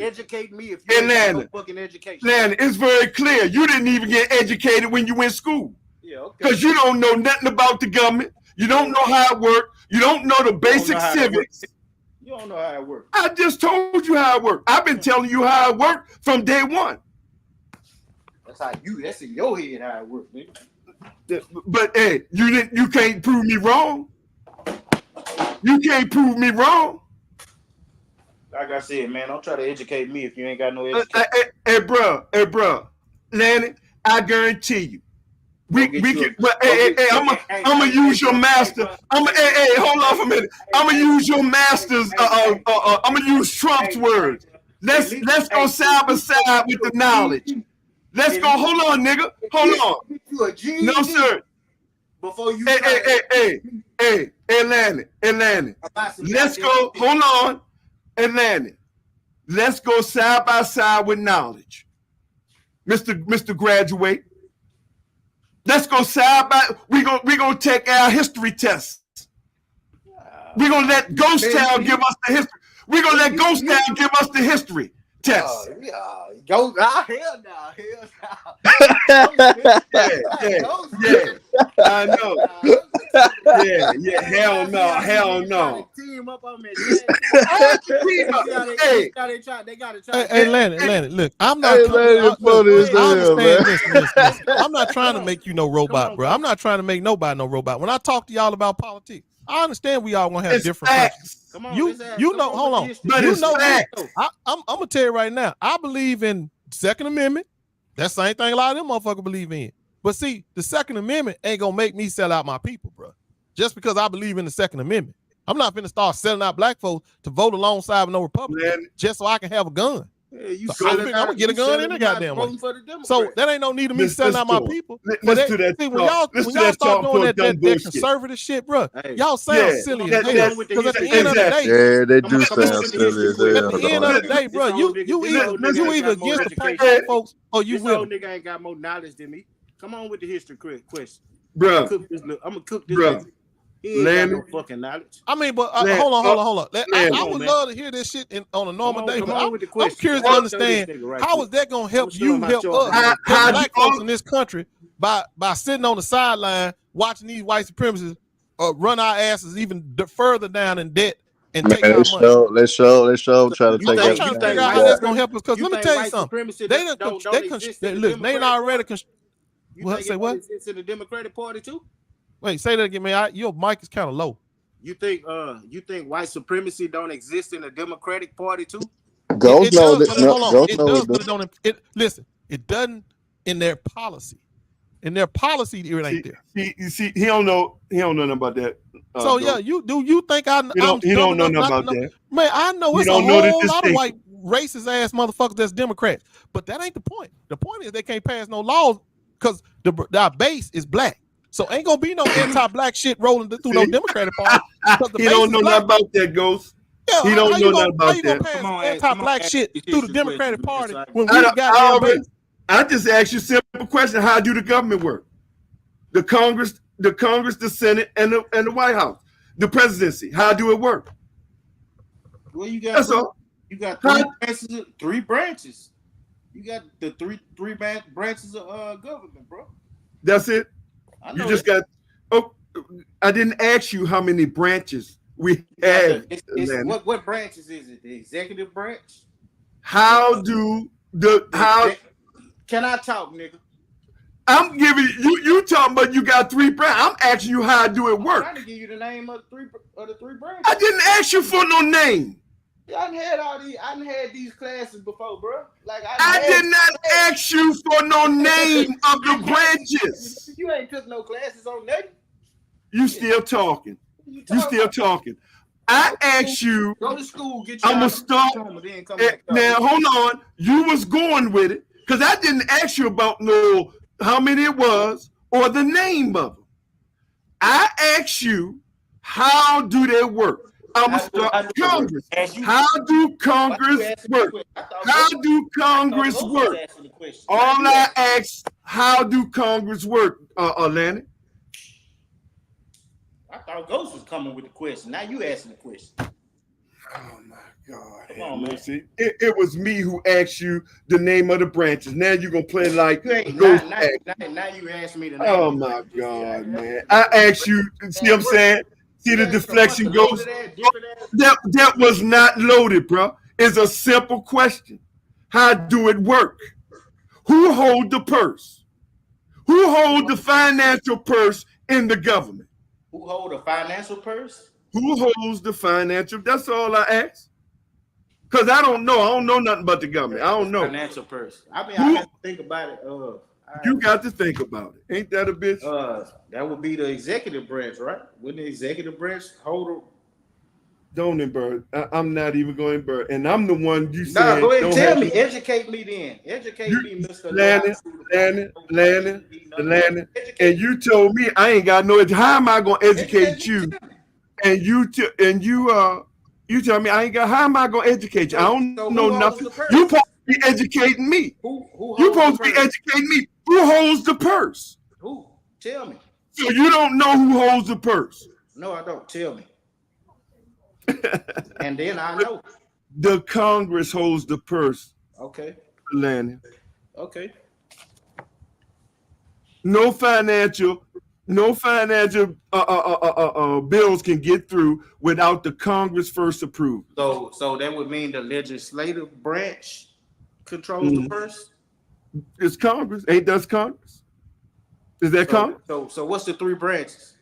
Educate me if you ain't got no fucking education. Atlanta, it's very clear. You didn't even get educated when you went to school. Yeah, okay. Because you don't know nothing about the government. You don't know how it works. You don't know the basic civics. You don't know how it works. I just told you how it works. I've been telling you how it worked from day one. That's in your head how it works, nigga. But hey, you can't prove me wrong. You can't prove me wrong. Like I said, man, don't try to educate me if you ain't got no education. Hey, bro, Lanny, I guarantee you. We can. But hey, I'm gonna use your master. Hold on for a minute. I'm gonna use your master's. I'm gonna use Trump's words. Let's go side by side with the knowledge. Let's go. Hold on, nigga. Hold on. No, sir. Before you. Hey, Lanny. Let's go. Hold on, Lanny. Let's go side by side with knowledge, Mr. Graduate. Let's go side by. We gonna take our history tests. We gonna let Ghost Town give us the history. We're gonna let Ghost now give us the history test. Go hell no. Yeah. I know. Yeah. Hell no. Team up on me. Hey, They gotta try. Hey, Lanny, look, I'm not. Lanny, funny as I hell, understand. man. Listen. I'm not trying to make you no robot, bro. I'm not trying to make nobody no robot. When I talk to y'all about politics, I understand we all want to have different facts. Come on, you know, hold on. But You it's know, facts. I'm gonna tell you right now. I believe in Second Amendment. That's the same thing a lot of them motherfuckers believe in. But see, the Second Amendment ain't gonna make me sell out my people, bro. Just because I believe in the Second Amendment, I'm not finna start selling out black folks to vote alongside with no Republican just so I can have a gun. Yeah, So I'm gonna get a gun in the goddamn way. So that ain't no need of me selling out my people. Listen to that. See, when y'all start doing that conservative shit, bro, y'all sound silly as hell. Because at the end of the day, Yeah, they do sound silly as hell. at the end of the day, bro, you either against the white folks or you will. This old nigga ain't got more knowledge than me. Come on with the history question. Bro. I'm gonna cook this. Bro. He ain't got no fucking knowledge. I mean, but hold on. I would love to hear this shit on a normal day. But I'm curious to understand how is that gonna help you help us, help black folks in this country by sitting on the sideline watching these white supremacists run our asses even further down in debt and take our money. Let's show. Try to take I'm trying to figure out how that's gonna help us. Because let me tell you something. They already. Say what? It's in the Democratic Party too. Wait, say that again, man. Your mic is kind of low. You think white supremacy don't exist in the Democratic Party too? Ghost know this. Listen, it doesn't in their policy. In their policy, it ain't there. See, he don't know nothing about that. So yeah, you think he don't know nothing about that. Man, I know it's a whole lot of white racist ass motherfuckers that's Democrats, but that ain't the point. The point is they can't pass no laws because our base is black. So ain't gonna be no anti-black shit rolling through no Democratic Party. He don't know nothing about that, Ghost. Yeah, he don't know nothing about that. How you gonna pass anti-black shit through the Democratic Party when we got base? I just asked you a simple question: how do the government work? The Congress, the Senate, and the White House, the presidency. How do it work? Well, you got that's all. You got three branches. You got the three branches of government, bro. That's it. You just got. Oh, I didn't ask you how many branches we have. What branches is it? The executive branch. How do how? Can I talk, nigga? I'm giving you talking about you got three branches. I'm asking you how do it work. I'm trying to give you the name of the three branches. I didn't ask you for no name. I done had these classes before, bro. Like I did not ask you for no name of the branches. You ain't took no classes on that. You still talking. You still talking. I asked you. Go to school. Get your. I'm gonna start. Now hold on. You was going with it because I didn't ask you about how many it was or the name of them. I asked you how do they work. I'm gonna start Congress. How do Congress work? How do Congress work? All I asked, how do Congress work, Lanny? I thought Ghost was coming with the question. Now you asking the question. Oh my God. Come on, man. See, it was me who asked you the name of the branches. Now you're gonna play like Ghost. Now you asked me the name. Oh my God, man. I asked you, see what I'm saying? See the deflection goes. That was not loaded, bro. It's a simple question. How do it work? Who hold the purse? Who hold the financial purse in the government? Who hold the financial purse? Who holds the financial? That's all I ask. Because I don't know. I don't know nothing about the government. I don't know. Financial purse. I mean, I have to think about it. You got to think about it. Ain't that a bitch? That would be the executive branch, right? Wouldn't the executive branch hold? Don't invert. I'm not even going to invert. And I'm the one you said. Nah, go ahead and tell me. Educate me then. Educate me, Mr. Landon. And you told me I ain't got no. How am I going to educate you? And you tell me I ain't got. How am I going to educate you? I don't know nothing. You supposed to be educating me. Who you supposed to be educating me. Who holds the purse? Who? Tell me. So you don't know who holds the purse? No, I don't. Tell me. And then I know. The Congress holds the purse. Okay. Landon. Okay. No financial bills can get through without the Congress first approval. So that would mean the legislative branch controls the purse? It's Congress. Ain't that Congress? Is that Congress? So what's the three branches?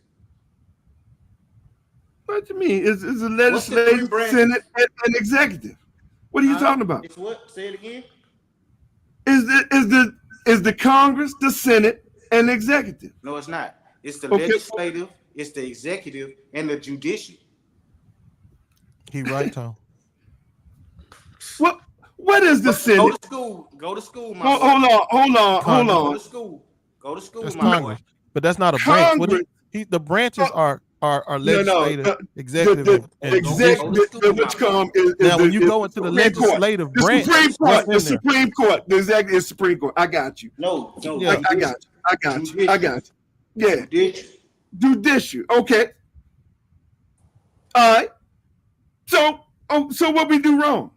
What do you mean? It's the legislative, Senate, and executive. What are you talking about? It's what? Say it again. Is the Congress, the Senate, and the executive? No, it's not. It's the legislative, it's the executive, and the judicial. He right, Tom. What is the Senate? Go to school. Go to school, my boy. Hold on. Go to school. Go to school, That's my Congress. boy. But that's not a branch. The branches are legislative, executive, and which come is now when you go into the legislative branch, the Supreme Court, the executive Supreme Court. I got you. No, I got you. Yeah, judicial. Okay. All right. So what we do wrong?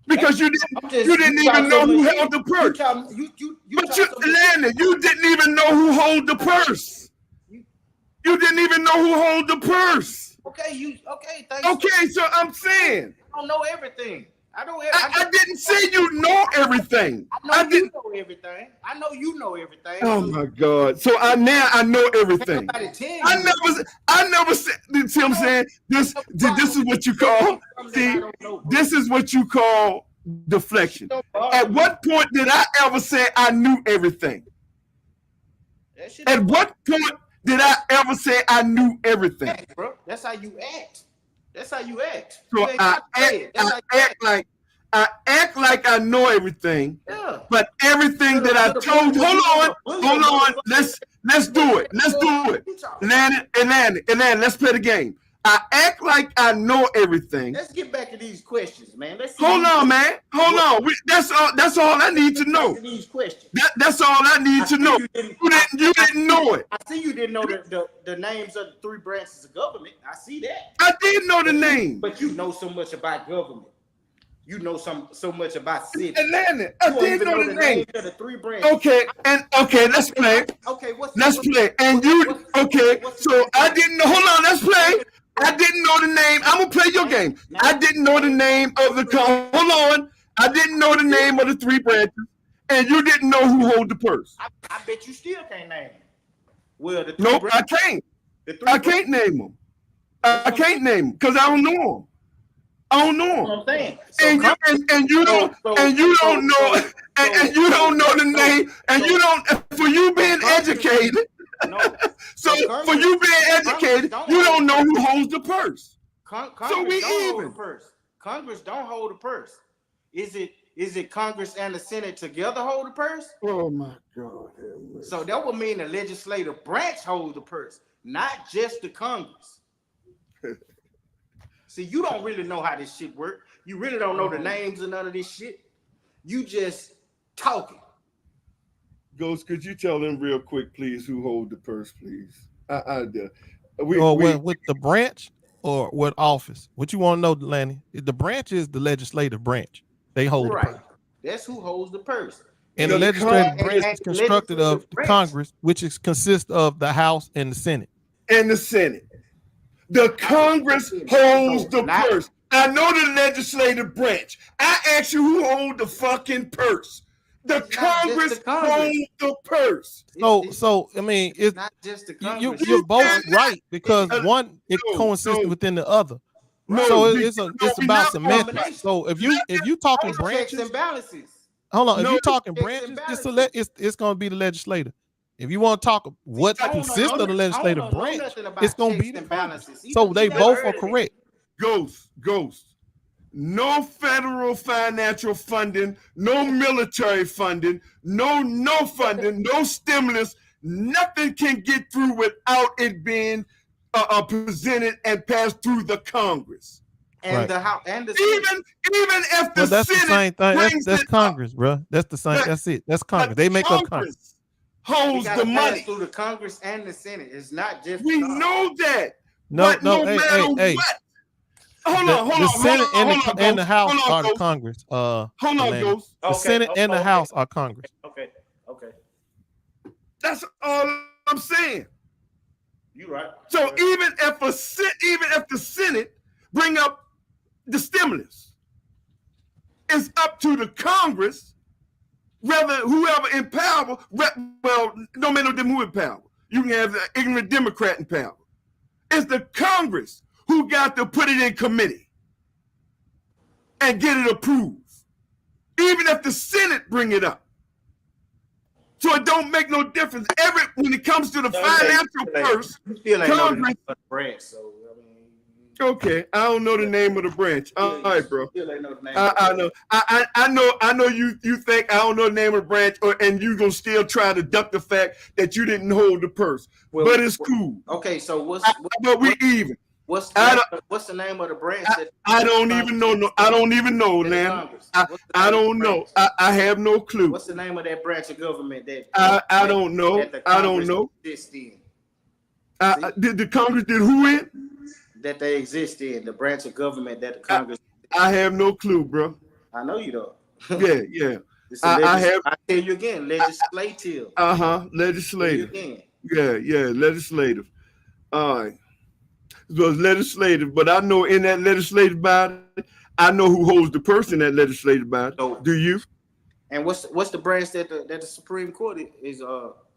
Because you didn't even know who held the purse. Landon, you didn't even know who held the purse. You didn't even know who hold the purse. Okay, thanks. Okay, so I'm saying I don't know everything. I didn't say you know everything. I know you know everything. I know you know everything. Oh my God! So I know everything. I never said. See what I'm saying? This is what you call. See, this is what you call deflection. At what point did I ever say I knew everything? At what point did I ever say I knew everything? Bro, that's how you act. That's how you act. So I act like I know everything. Yeah. But everything that I told you, hold on. Let's do it. Landon, let's play the game. I act like I know everything. Let's get back to these questions, man. Hold on, man. Hold on. That's all I need to know. These questions. That's all I need to know. You didn't know it. I see you didn't know the names of the three branches of government. I see that. I did know the name. But you know so much about government. You know so much about cities. Landon, I did know the name. Of the three branches. Okay, let's play. Okay, let's play. And you so I didn't know. Hold on, let's play. I didn't know the name. I'm gonna play your game. I didn't know the name of the hold on. I didn't know the name of the three branches, and you didn't know who hold the purse. I bet you still can't name them. Well, nope, I can't. I can't name them. I can't name them because I don't know them. I don't know them. And you don't know the name, and you don't for you being educated. No. So for you being educated, you don't know who holds the purse. So we even. Congress don't hold the purse. Is it Congress and the Senate together hold the purse? Oh my God. So that would mean the legislative branch holds the purse, not just the Congress. See, you don't really know how this shit works. You really don't know the names of none of this shit. You just talking. Ghost, could you tell them real quick, please, who hold the purse, please? With the branch or with office? What you want to know, Lanny? The branch is the legislative branch. They hold the purse. That's who holds the purse. And the legislative branch is constructed of the Congress, which consists of the House and the Senate. The Congress holds the purse. I know the legislative branch. I asked you who holds the fucking purse. The Congress holds the purse. So I mean, it's not just the Congress. You're both right because one coincides within the other. So it's about semantics. So if you talking branches and balances. Hold on, if you talking branches, it's going to be the legislative. If you want to talk what consists of the legislative branch, it's going to be the balances. So they both are correct. Ghost. No federal financial funding, no military funding, no funding, no stimulus. Nothing can get through without it being presented and passed through the Congress. And the House and the even if the that's Senate the same thing. That's Congress, bro. That's the same. That's it. That's Congress. They make up Congress. Holds the money through the Congress and the Senate. It's not just. We know that. No. The Senate and the House are the Congress. Hold on, Ghost. The Senate and the House are Congress. Okay. That's all I'm saying. You right. So even if the Senate bring up the stimulus, it's up to the Congress, whether whoever in power, well, no matter who in power. You can have the ignorant Democrat in power. It's the Congress who got to put it in committee and get it approved, even if the Senate bring it up. So it don't make no difference. When it comes to the financial purse, Congress. Okay, I don't know the name of the branch. All right, bro. I know you think I don't know the name of the branch, and you gonna still try to duck the fact that you didn't hold the purse. Well, but it's cool. Okay, so but we even. What's the name of the branch? I don't even know. I don't even know, man. I don't know. I have no clue. What's the name of that branch of government that? I don't know. I don't know. Did the Congress did who in? That they exist in, the branch of government that the Congress. I have no clue, bro. I know you don't. Yeah. I tell you again, legislative. Legislative. Yeah, legislative. All right. So it's legislative, but I know in that legislative body, I know who holds the purse in that legislative body. So, do you? And what's the branch that the Supreme Court is?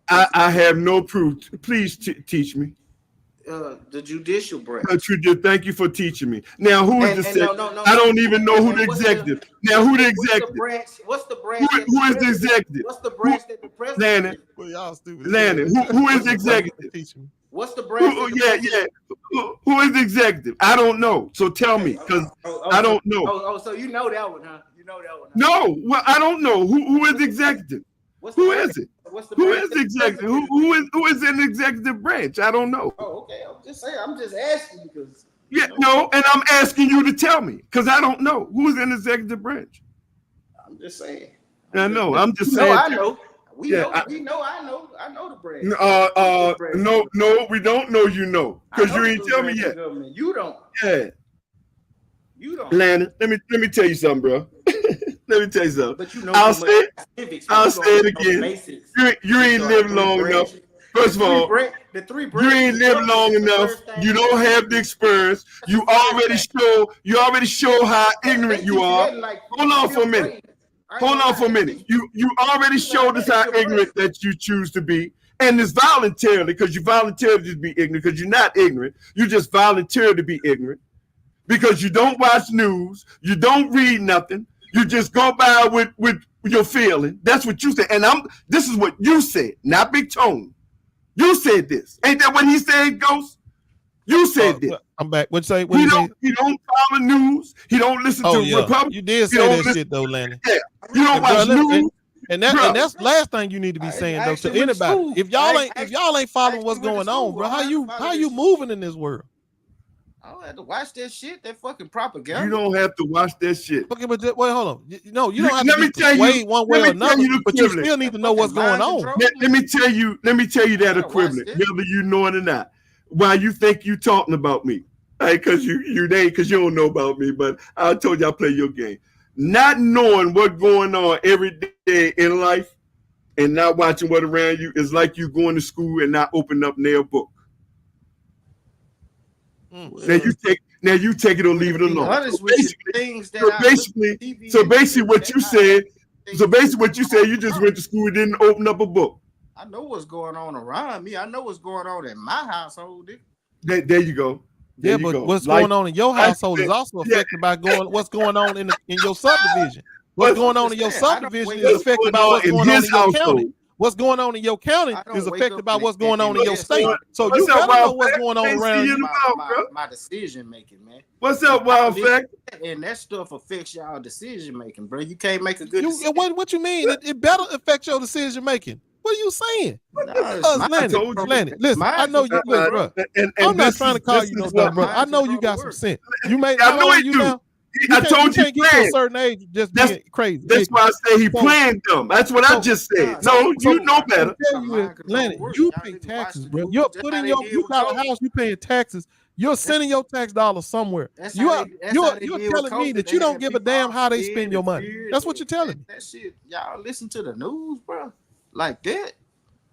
I have no proof. Please teach me. The judicial branch. Thank you for teaching me. Now, who is the executive? I don't even know who the executive. Now, who the executive? What's the branch? Who is the executive? What's the branch that the president? Landon. Well, y'all stupid. Landon. Who is the executive? What's the branch? Who is the executive? I don't know. So tell me, because I don't know. So you know that one, huh? You know that one. No, well, I don't know. Who is the executive? Who is it? Who is the executive? Who is in the executive branch? I don't know. Oh, okay. I'm just saying. I'm just asking because. Yeah, no, and I'm asking you to tell me because I don't know who's in the executive branch. I'm just saying. I know. I'm just saying. No, I know. I know the branch. No, we don't know. You know, because you ain't tell me yet. You don't. Yeah. You don't. Landon, let me tell you something, bro. Let me tell you something. But you know, I'll say it again. You ain't lived long enough. First of all, you ain't lived long enough. You don't have the experience. You already show how ignorant you are. Hold on for a minute. You already showed us how ignorant that you choose to be. And it's voluntarily, because you voluntarily just be ignorant, because you're not ignorant. You just volunteer to be ignorant. Because you don't watch news, you don't read nothing, you just go by with your feeling. That's what you said. And this is what you said, not BigTone. You said this. Ain't that what he said, Ghost? You said this. I'm back. What you say? He don't follow news. He don't listen to Republicans. You did say that shit though, Landon. Yeah. You don't watch news. And that's the last thing you need to be saying though to anybody. If y'all ain't following what's going on, bro, how you moving in this world? I don't have to watch that shit. That fucking propaganda. You don't have to watch that shit. Okay, but wait, hold on. No, you don't have to be persuaded one way or another, but you still need to know what's going on. Let me tell you that equivalent, whether you know it or not. Why you think you talking about me? Because you don't know about me, but I told you I play your game. Not knowing what's going on every day in life and not watching what around you is like you going to school and not opening up their book. Now you take it or leave it alone. So basically what you said, you just went to school and didn't open up a book. I know what's going on around me. I know what's going on in my household. There you go. What's going on in your household is also affected by what's going on in your subdivision. What's going on in your subdivision is affected by what's going on in your county. What's going on in your county is affected by what's going on in your state. So you better know what's going on around you. My decision making, man. What's up, Wild Fact? And that stuff affects y'all decision making, bro. You can't make a good decision. What you mean? It better affect your decision making. What are you saying? Landon, listen, I know you, bro. I'm not trying to call you no stuff, bro. I know you got some sense. You may, I know you do. I told you can't get to a certain age just being crazy. That's why I say he playing dumb. That's what I just said. No, you know better. Tell you, Lennon, you pay taxes, bro. You're putting you got a house, you paying taxes. You're sending your tax dollars somewhere. You're telling me that you don't give a damn how they spend your money. That's what you're telling me. That shit, y'all listen to the news, bro. Like that.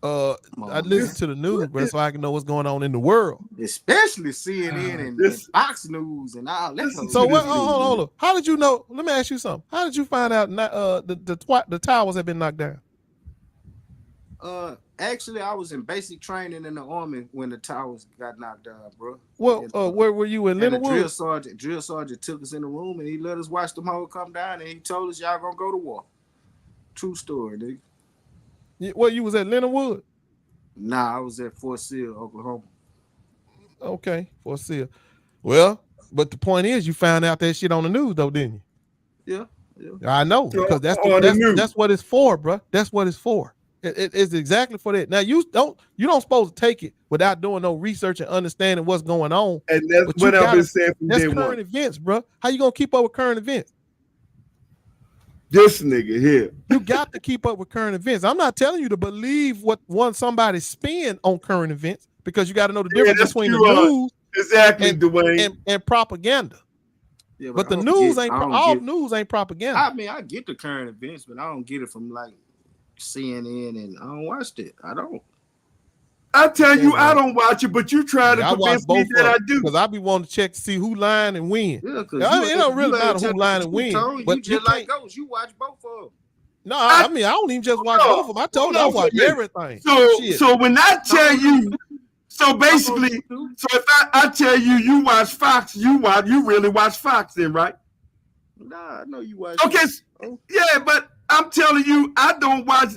I listen to the news, bro, so I can know what's going on in the world, especially CNN and Fox News and all that. So what? Hold on. How did you know? Let me ask you something. How did you find out the towers have been knocked down? Actually, I was in basic training in the Army when the towers got knocked down, bro. Well, where were you in Leonard Drill sergeant took us in the room and he let us watch them all come down and he told us y'all gonna go to war. True story, nigga. Well, you was at Leonard Wood? Nah, I was at Fort Sill, Oklahoma. Okay, Fort Sill. Well, but the point is, you found out that shit on the news, though, didn't you? Yeah. I know, because that's what it's for, bro. That's what it's for. It's exactly for that. Now you don't supposed to take it without doing no research and understanding what's going on. And that's what I've been saying from day one. That's current events, bro. How you gonna keep up with current events? This nigga here. You got to keep up with current events. I'm not telling you to believe what somebody spin on current events, because you got to know the difference between the news and propaganda. Yeah, but the news news ain't propaganda. I mean, I get the current events, but I don't get it from like CNN, and I don't watch it. I don't. I tell you, I don't watch it, but you try to convince me that I do. Because I be wanting to check to see who lying and win. Yeah, it don't really matter who lying and win. But you just like those. You watch both of them. No, I mean, I don't even just watch both of them. I told you I watch everything. So when I tell you, so basically, so if I tell you you watch Fox, you really watch Fox then, right? Nah, I know you watch. Okay, yeah, but I'm telling you, I don't watch.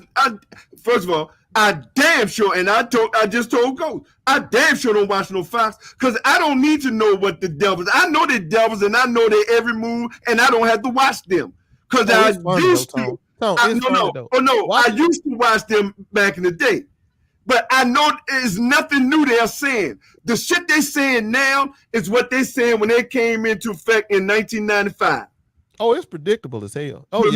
First of all, I damn sure, and I just told Ghost, I damn sure don't watch no Fox, because I don't need to know what the devils. I know the devils, and I know their every move, and I don't have to watch them, because I used to. I used to watch them back in the day, but I know there's nothing new they're saying. The shit they're saying now is what they saying when they came into effect in 1995. Oh, it's predictable as hell. When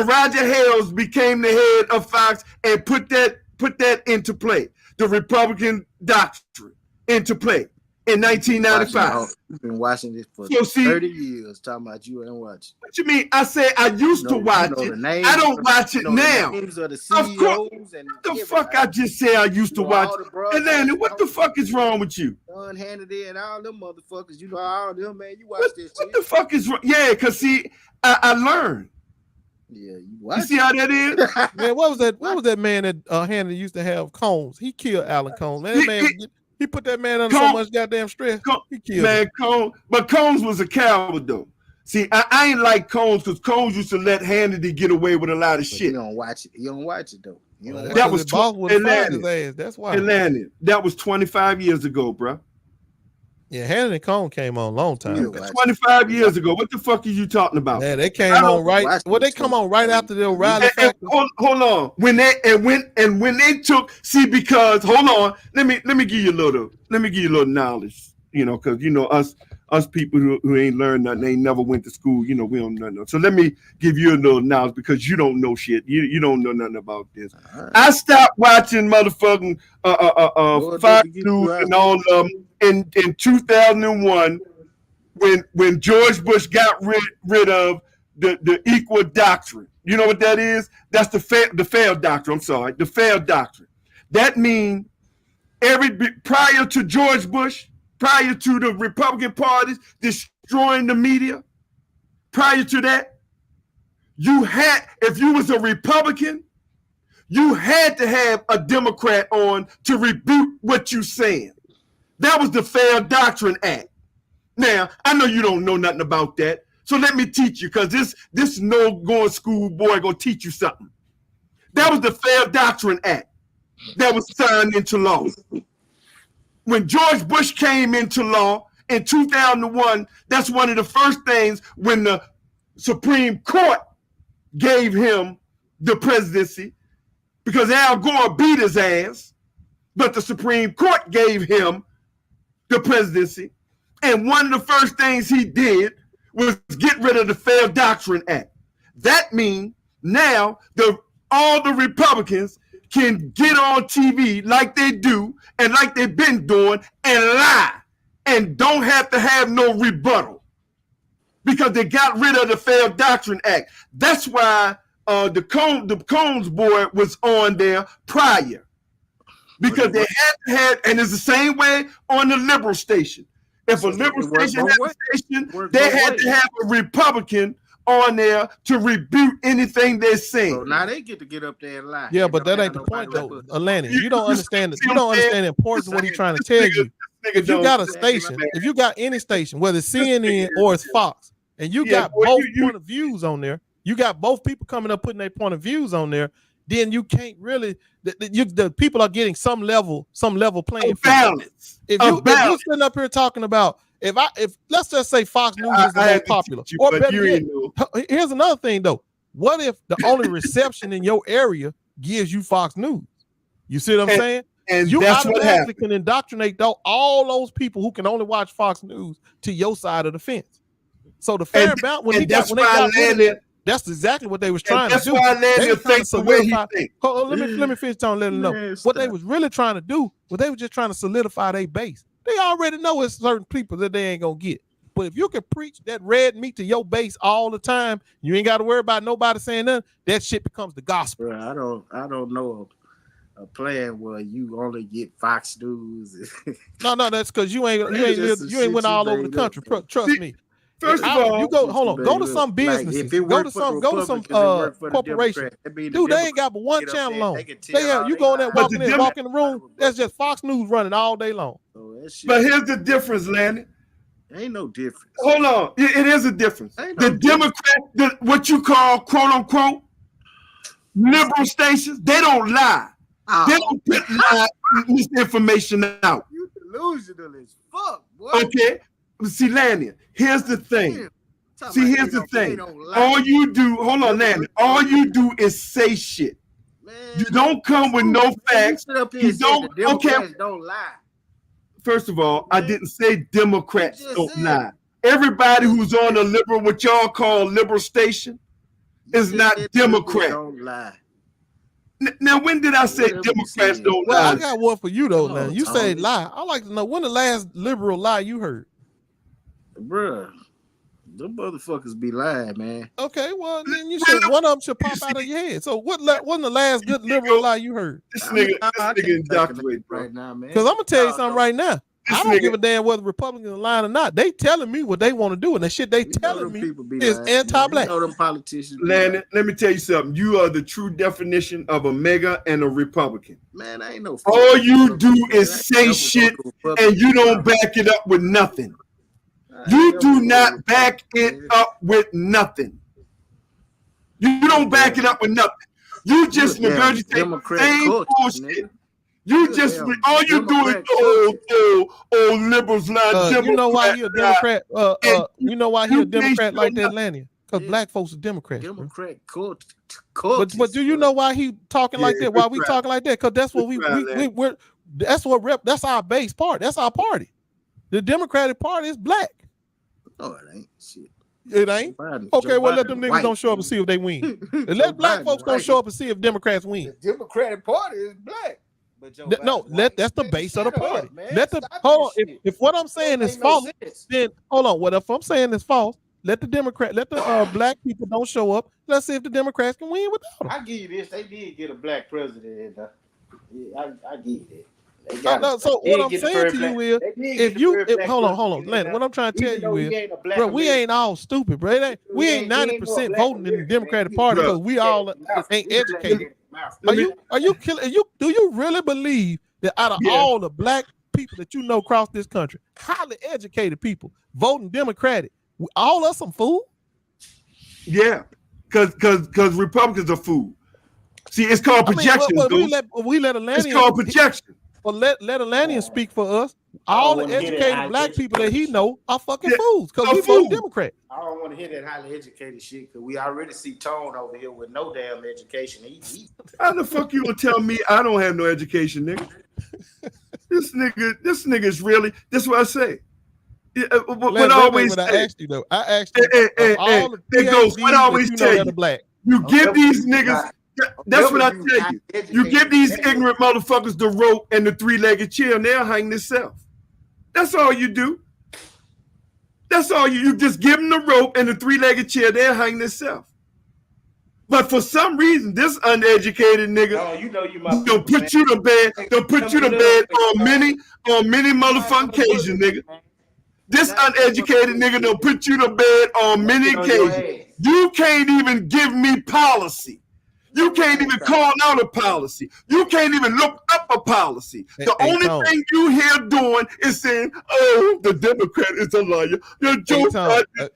Roger Hales became the head of Fox and put that into play, the Republican doctrine into play in 1995. You've been watching this for 30 years, talking about you ain't watching. What you mean? I say I used to watch it. I don't watch it now. Of course. What the fuck I just said I used to watch it? And then what the fuck is wrong with you? Don Hannity and all them motherfuckers, you know all them, man. You watch this shit. What the fuck is wrong? Yeah, because see, I learned. Yeah, you watch. You see how that is? Man, what was that man that Hannity used to have, Combs? He killed Alan Combs. Man, he put that man under so much goddamn stress. He killed him. But Combs was a coward though. See, I ain't like Combs because Combs used to let Hannity get away with a lot of shit. You don't watch it. You don't watch it though. That was Atlantic. That's why. Atlantic. That was 25 years ago, bro. Yeah, Hannity and Combs came on a long time ago. 25 years ago. What the fuck are you talking about? Yeah, they came on right. Well, they come on right after the O'Reilly factor. Hold on. When they took, see, because hold on, let me give you a little knowledge, because us people who ain't learned nothing, ain't never went to school, we don't know nothing. So let me give you a little knowledge because you don't know shit. You don't know nothing about this. I stopped watching motherfucking Fox News and all of them in 2001 when George Bush got rid of the equal doctrine. You know what that is? That's the failed doctrine. I'm sorry, the failed doctrine. That means prior to George Bush, prior to the Republican parties destroying the media, prior to that, if you was a Republican, you had to have a Democrat on to rebuke what you saying. That was the Fair Doctrine Act. Now, I know you don't know nothing about that, so let me teach you, because this no-going school boy gonna teach you something. That was the Fair Doctrine Act that was signed into law. When George Bush came into law in 2001, that's one of the first things when the Supreme Court gave him the presidency, because Al Gore beat his ass, but the Supreme Court gave him the presidency. And one of the first things he did was get rid of the Fair Doctrine Act. That means now all the Republicans can get on TV like they do and like they've been doing and lie and don't have to have no rebuttal because they got rid of the Fair Doctrine Act. That's why the Combs board was on there prior because they had to have, and it's the same way on the liberal station. If a liberal station had a station, they had to have a Republican on there to rebuke anything they're saying. So now they get to get up there and lie. Yeah, but that ain't the point, though, Atlanta. You don't understand. You don't understand the importance of what he's trying to tell you. If you got a station, if you got any station, whether it's CNN or it's Fox, and you got both point of views on there, you got both people coming up putting their point of views on there, then you can't really. The people are getting some level playing field. If you're sitting up here talking about. If let's just say Fox News is the most popular, or better yet, here's another thing though. What if the only reception in your area gives you Fox News? You see what I'm saying? And you automatically can indoctrinate all those people who can only watch Fox News to your side of the fence. So the fair balance that's exactly what they was trying to do. Let me finish telling them know what they was really trying to do. What they were just trying to solidify their base. They already know it's certain people that they ain't gonna get. But if you can preach that red meat to your base all the time, you ain't got to worry about nobody saying nothing. That shit becomes the gospel. Bro, I don't know a plan where you only get Fox News. No, that's because you ain't went all over the country. Trust me. First of all, you go to some businesses, go to some corporation. Dude, they ain't got but one channel on. You go in there, walk in the room. That's just Fox News running all day long. But here's the difference, Lanny. Ain't no difference. Hold on, it is a difference. The Democrat, what you call quote unquote liberal stations, they don't lie. They don't put misinformation out. You delusional as fuck, boy. Okay. See, Lanny, here's the thing. Here's the thing. All you do, hold on, Lanny. All you do is say shit. Man, you don't come with no facts. You don't. Okay. Don't lie. First of all, I didn't say Democrats don't lie. Everybody who's on the liberal, what y'all call liberal station, is not Democrat. Don't lie. Now, when did I say Democrats don't lie? Well, I got one for you though. Now you say lie. I like to know when the last liberal lie you heard. Bruh, them motherfuckers be lying, man. Okay, well then you said one of them should pop out of your head. So wasn't the last good liberal lie you heard? This nigga indoctrinated right now, man. Because I'm gonna tell you something right now. I don't give a damn whether Republicans are lying or not. They telling me what they want to do, and the shit they telling me is anti-black. You know them politicians. Landon, let me tell you something. You are the true definition of a MAGA and a Republican. Man, I ain't no. All you do is say shit, and you don't back it up with nothing. You do not back it up with nothing. You don't back it up with nothing. You just regurgitate same bullshit. You just all you do is old liberals lie. You know why he a Democrat? You know why he a Democrat like that, Lanny? Because black folks are Democrats. Democrat but do you know why he talking like that? Why we talking like that? Because that's what we're. That's our base part. That's our party. The Democratic Party is black. No, it ain't shit. It ain't? Okay, well, let them niggas don't show up and see if they win. And let black folks don't show up and see if Democrats win. The Democratic Party is black. That's the base of the party. Hold on. If what I'm saying is false, then hold on. What if I'm saying is false? Let the black people don't show up. Let's see if the Democrats can win without them. I give you this. They did get a black president. I give you that. So what I'm saying to you is, hold on, Landon. What I'm trying to tell you is, bro, we ain't all stupid, bro. We ain't 90% voting in the Democratic Party because we all ain't educated. Are you killing? Do you really believe that out of all the black people that you know across this country, highly educated people voting Democratic, all us some fool? Yeah, because Republicans are fool. See, it's called projection. We let Atlantean. It's called projection. Well, let Atlantean speak for us. All the educated black people that he know are fucking fools because we vote Democrat. I don't want to hear that highly educated shit because we already see Tone over here with no damn education. How the fuck you gonna tell me I don't have no education, nigga? This nigga is really. This is what I say. What I always say, I asked you though. I asked you all the PhDs what I always tell you. Black. You give these niggas. That's what I tell you. You give these ignorant motherfuckers the rope and the three-legged chair, and they'll hang themselves. That's all you do. That's all you just give them the rope and the three-legged chair, they'll hang themselves. But for some reason, this uneducated nigga, they'll put you to bed. They'll put you to bed on many motherfucking occasions, nigga. This uneducated nigga, they'll put you to bed on many occasions. You can't even give me policy. You can't even call out a policy. You can't even look up a policy. The only thing you hear doing is saying, "Oh, the Democrat is a liar."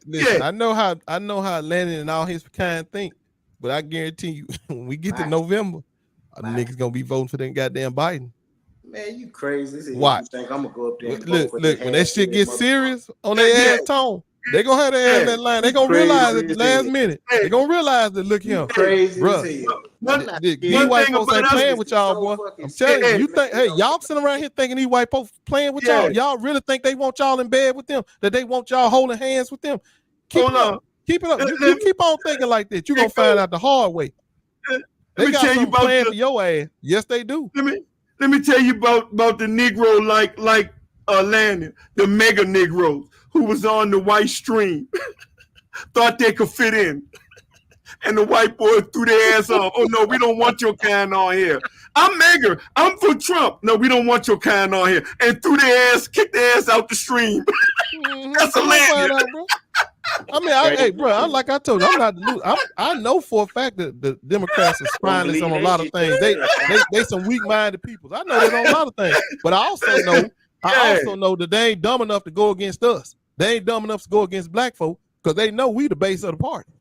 Listen, I know how Lennon and all his kind think, but I guarantee you, when we get to November, niggas gonna be voting for them goddamn Biden. Man, you crazy. Why? You think I'm gonna go up there and look, when that shit gets serious on their ass tone, they gonna have their ass in that line. They gonna realize at the last minute. They gonna realize that look here, bro. These white folks ain't playing with y'all, boy. I'm telling you. You think, hey, y'all sitting around here thinking these white folks playing with y'all? Y'all really think they want y'all in bed with them? That they want y'all holding hands with them? Keep it up. Keep it up. You keep on thinking like that, you're gonna find out the hard way. They got something planned for your ass. Yes, they do. Let me tell you about the Negro like Landon, the mega Negroes who was on the white stream, thought they could fit in. And the white boys threw their ass off. Oh, no, we don't want your kind on here. I'm mega. I'm for Trump. No, we don't want your kind on here. And threw their ass, kicked their ass out the stream. That's a Landon. I mean, hey, bro, like I told you, I'm not. I know for a fact that the Democrats are spineless on a lot of things. They some weak-minded people. I know that on a lot of things, but I also know that they ain't dumb enough to go against us. They ain't dumb enough to go against black folk because they know we the base of the party.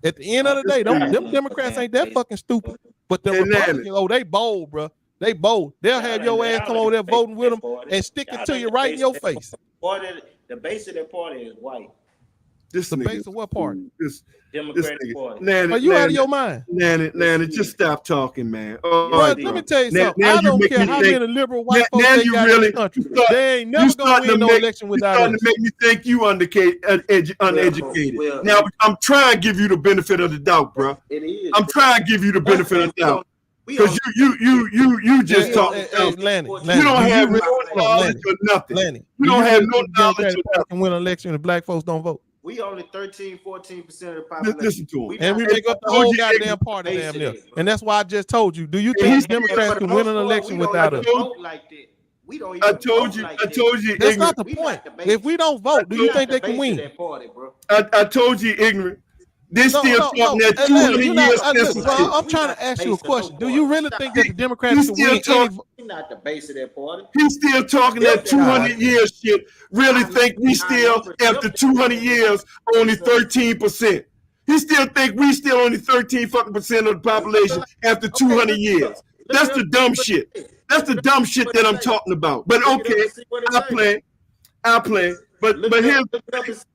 At the end of the day, them Democrats ain't that fucking stupid. But the Republicans, they bold, bro. They bold. They'll have your ass come over there voting with them and stick it to you right in your face. The base of their party is white. The base of what party? Democratic Party. Are you out of your mind? Lanny, just stop talking, man. Let me tell you something. I don't care how many liberal white folks they got in the country. They ain't never going to win no election without us. You're starting to make me think you uneducated. Now, I'm trying to give you the benefit of the doubt, bro. It is. I'm trying to give you the benefit of the doubt. Because you just talk. Lanny, you don't have no knowledge or nothing. Lanny, you don't have no knowledge or nothing. Can win an election and black folks don't vote. We only 13-14% of the population. Listen to him. And we make up the whole goddamn party damn near. And that's why I just told you. Do you think Democrats can win an election without us? I told you. That's not the point. If we don't vote, do you think they can win? I told you ignorant. They still talking that 200 years. I'm trying to ask you a question. Do you really think that the Democrats can win? He's not the base of their party. He's still talking that 200 years shit. Really think we still, after 200 years, only 13%. He still think we still only 13% of the population after 200 years. That's the dumb shit. That's the dumb shit that I'm talking about. But okay, I play. But here's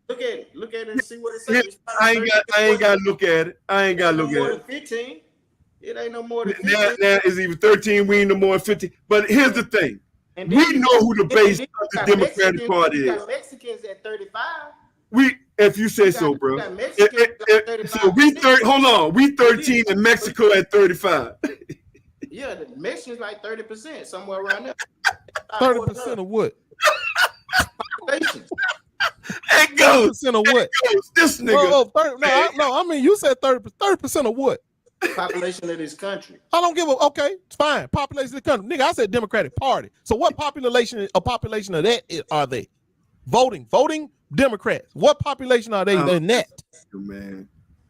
look at it and see what it says. I ain't got to look at it. I ain't got to look at it. 15. It ain't no more than 15. Now it's even 13. We ain't no more than 50. But here's the thing. We know who the base of the Democratic Party is. Mexicans at 35. If you say so, bro. So hold on. We 13 in Mexico at 35. Yeah, the Mexicans like 30%, somewhere around there. 30% of what? It goes. 30% of what? This nigga. I mean, you said 30% of what? Population of this country. I don't give a. Okay, it's fine. Population of the country, nigga. I said Democratic Party. So what population of that are they? Voting Democrats. What population are they in that? Man,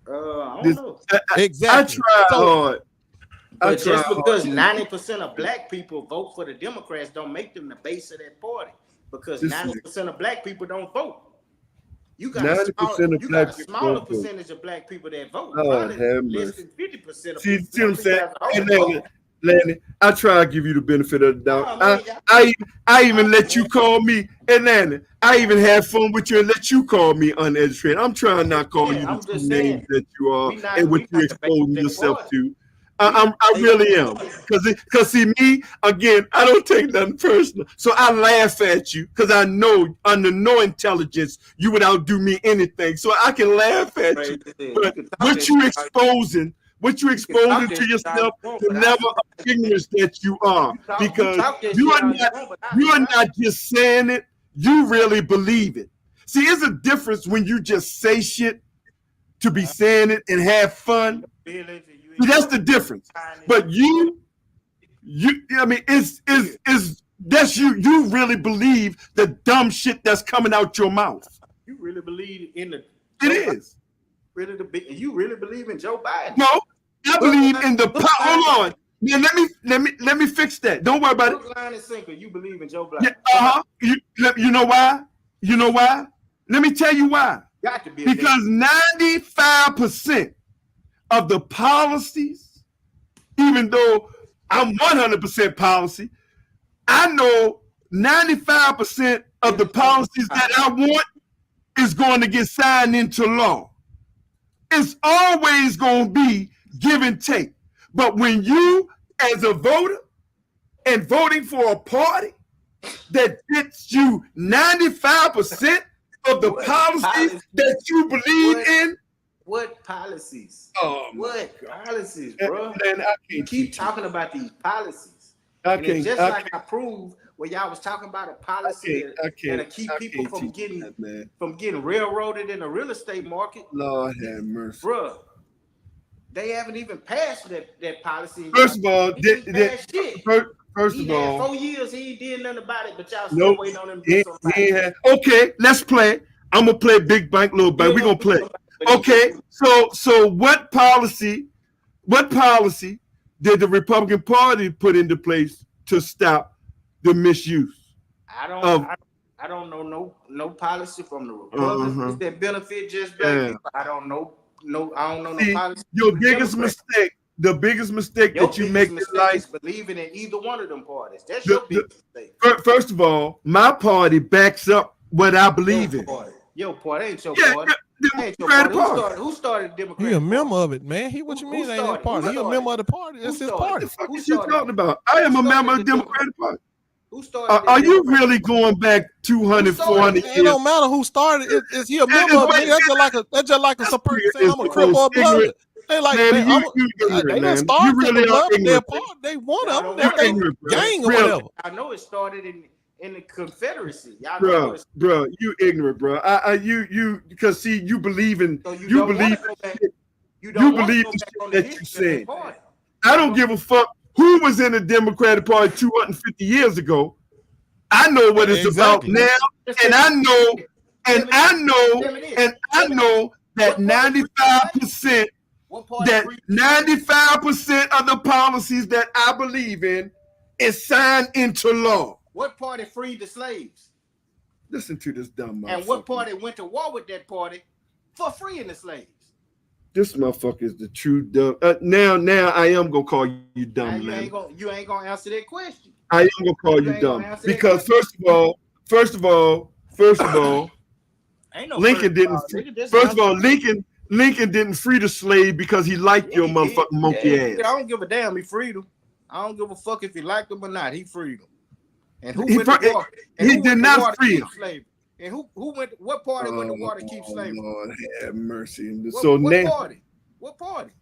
I don't know. Exactly. I tried hard. But just because 90% of black people vote for the Democrats don't make them the base of that party. Because 90% of black people don't vote. You got a smaller percentage of black people that vote. Less than 50% of see what I'm saying? Lanny, I try to give you the benefit of the doubt. I even let you call me, Lanny, I even have fun with you and let you call me uneducated. I'm trying not to call you the two names that you are and what you exposing yourself to. I really am. Because see, me, again, I don't take nothing personal. So I laugh at you because I know under no intelligence you would outdo me anything. So I can laugh at you. But what you exposing to yourself, the level of ignorance that you are. Because you are not just saying it, you really believe it. See, it's a difference when you just say shit to be saying it and have fun. See, that's the difference. But I mean, that's you. You really believe the dumb shit that's coming out your mouth. You really believe in the. It is. You really believe in Joe Biden? No, I believe in the. Hold on. Yeah, let me fix that. Don't worry about it. Line and sinker. You believe in Joe Biden? Yeah, You know why? You know why? Let me tell you why. Got to be because 95% of the policies, even though I'm 100% policy, I know 95% of the policies that I want is going to get signed into law. It's always going to be give and take. But when you, as a voter, and voting for a party that gets you 95% of the policies that you believe in. What policies? What policies, bro? Man, you keep talking about these policies. I proved where y'all was talking about a policy and to keep people from getting railroaded in the real estate market. Lord have mercy, bro. They haven't even passed that policy. First of all, First of all, 4 years he ain't did nothing about it, but y'all still waiting on him to do something. Okay, let's play. I'm gonna play big bank, little bank. We're gonna play. Okay, so what policy did the Republican Party put into place to stop the misuse? I don't know no policy from the Republicans that benefit just black people. I don't know no policy. Your biggest mistake. The biggest mistake that you make in life is believing in either one of them parties. That's your biggest mistake. First of all, my party backs up what I believe in. Your party ain't your party. Democratic Party. Who started the Democratic? He a member of it, man. What you mean ain't his party? He a member of the party. That's his party. What the fuck you talking about? I am a member of the Democratic Party. Who started? Are you really going back 200, 400 years? It don't matter who started. Is he a member of it? That's just like a person saying I'm a cripple or blood. They like, man, they done started they one of them. They're gang or whatever. I know it started in the Confederacy. Bro, you ignorant, bro. You because see, you believe in you believe that you said. I don't give a fuck who was in the Democratic Party 250 years ago. I know what it's about now, and I know that 95%. That 95% of the policies that I believe in is signed into law. What party freed the slaves? Listen to this dumb motherfucker. And what party went to war with that party for freeing the slaves? This motherfucker is the true dumb. Now I am gonna call you dumb, man. You ain't gonna answer that question. I am gonna call you dumb because first of all, Lincoln didn't. First of all, Lincoln didn't free the slave because he liked your motherfucking monkey ass. I don't give a damn. He freed him. I don't give a fuck if he liked him or not. He freed him. And who went to war? He did not free him. And who went? What party went to war to keep slavery? Lord have mercy. What party?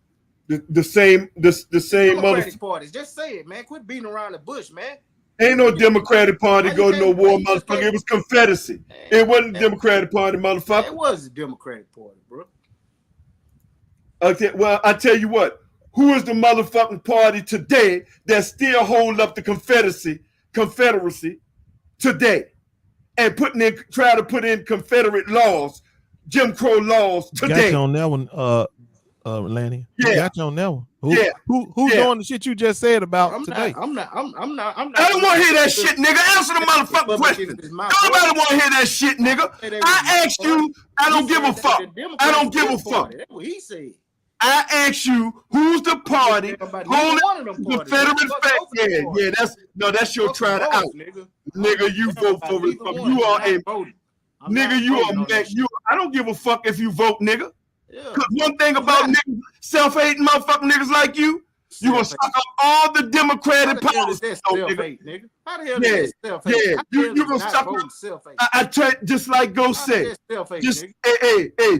The same Democratic parties. Just say it, man. Quit beating around the bush, man. Ain't no Democratic Party go to no war, motherfucker. It was Confederacy. It wasn't the Democratic Party, motherfucker. It was the Democratic Party, bro. Okay, well, I tell you what. Who is the motherfucking party today that still hold up the Confederacy today, and try to put in Confederate laws, Jim Crow laws today? Got you on that one, Lanny. Yeah, got you on that one. Who's doing the shit you just said about today? I'm not. I don't want to hear that shit, nigga. Answer the motherfucking question. Nobody want to hear that shit, nigga. I asked you. I don't give a fuck. I don't give a fuck. That's what he said. I asked you who's the party holding Confederate flag. Yeah, that's your try to out. Nigga, you vote for Republican. You are a nigga, you are man. I don't give a fuck if you vote, nigga. Cause one thing about niggas, self-hating motherfucking niggas like you, You gonna suck up all the Democratic policies, nigga. How the hell is that self-hate? Yeah, you gonna suck up. I try just like Go said.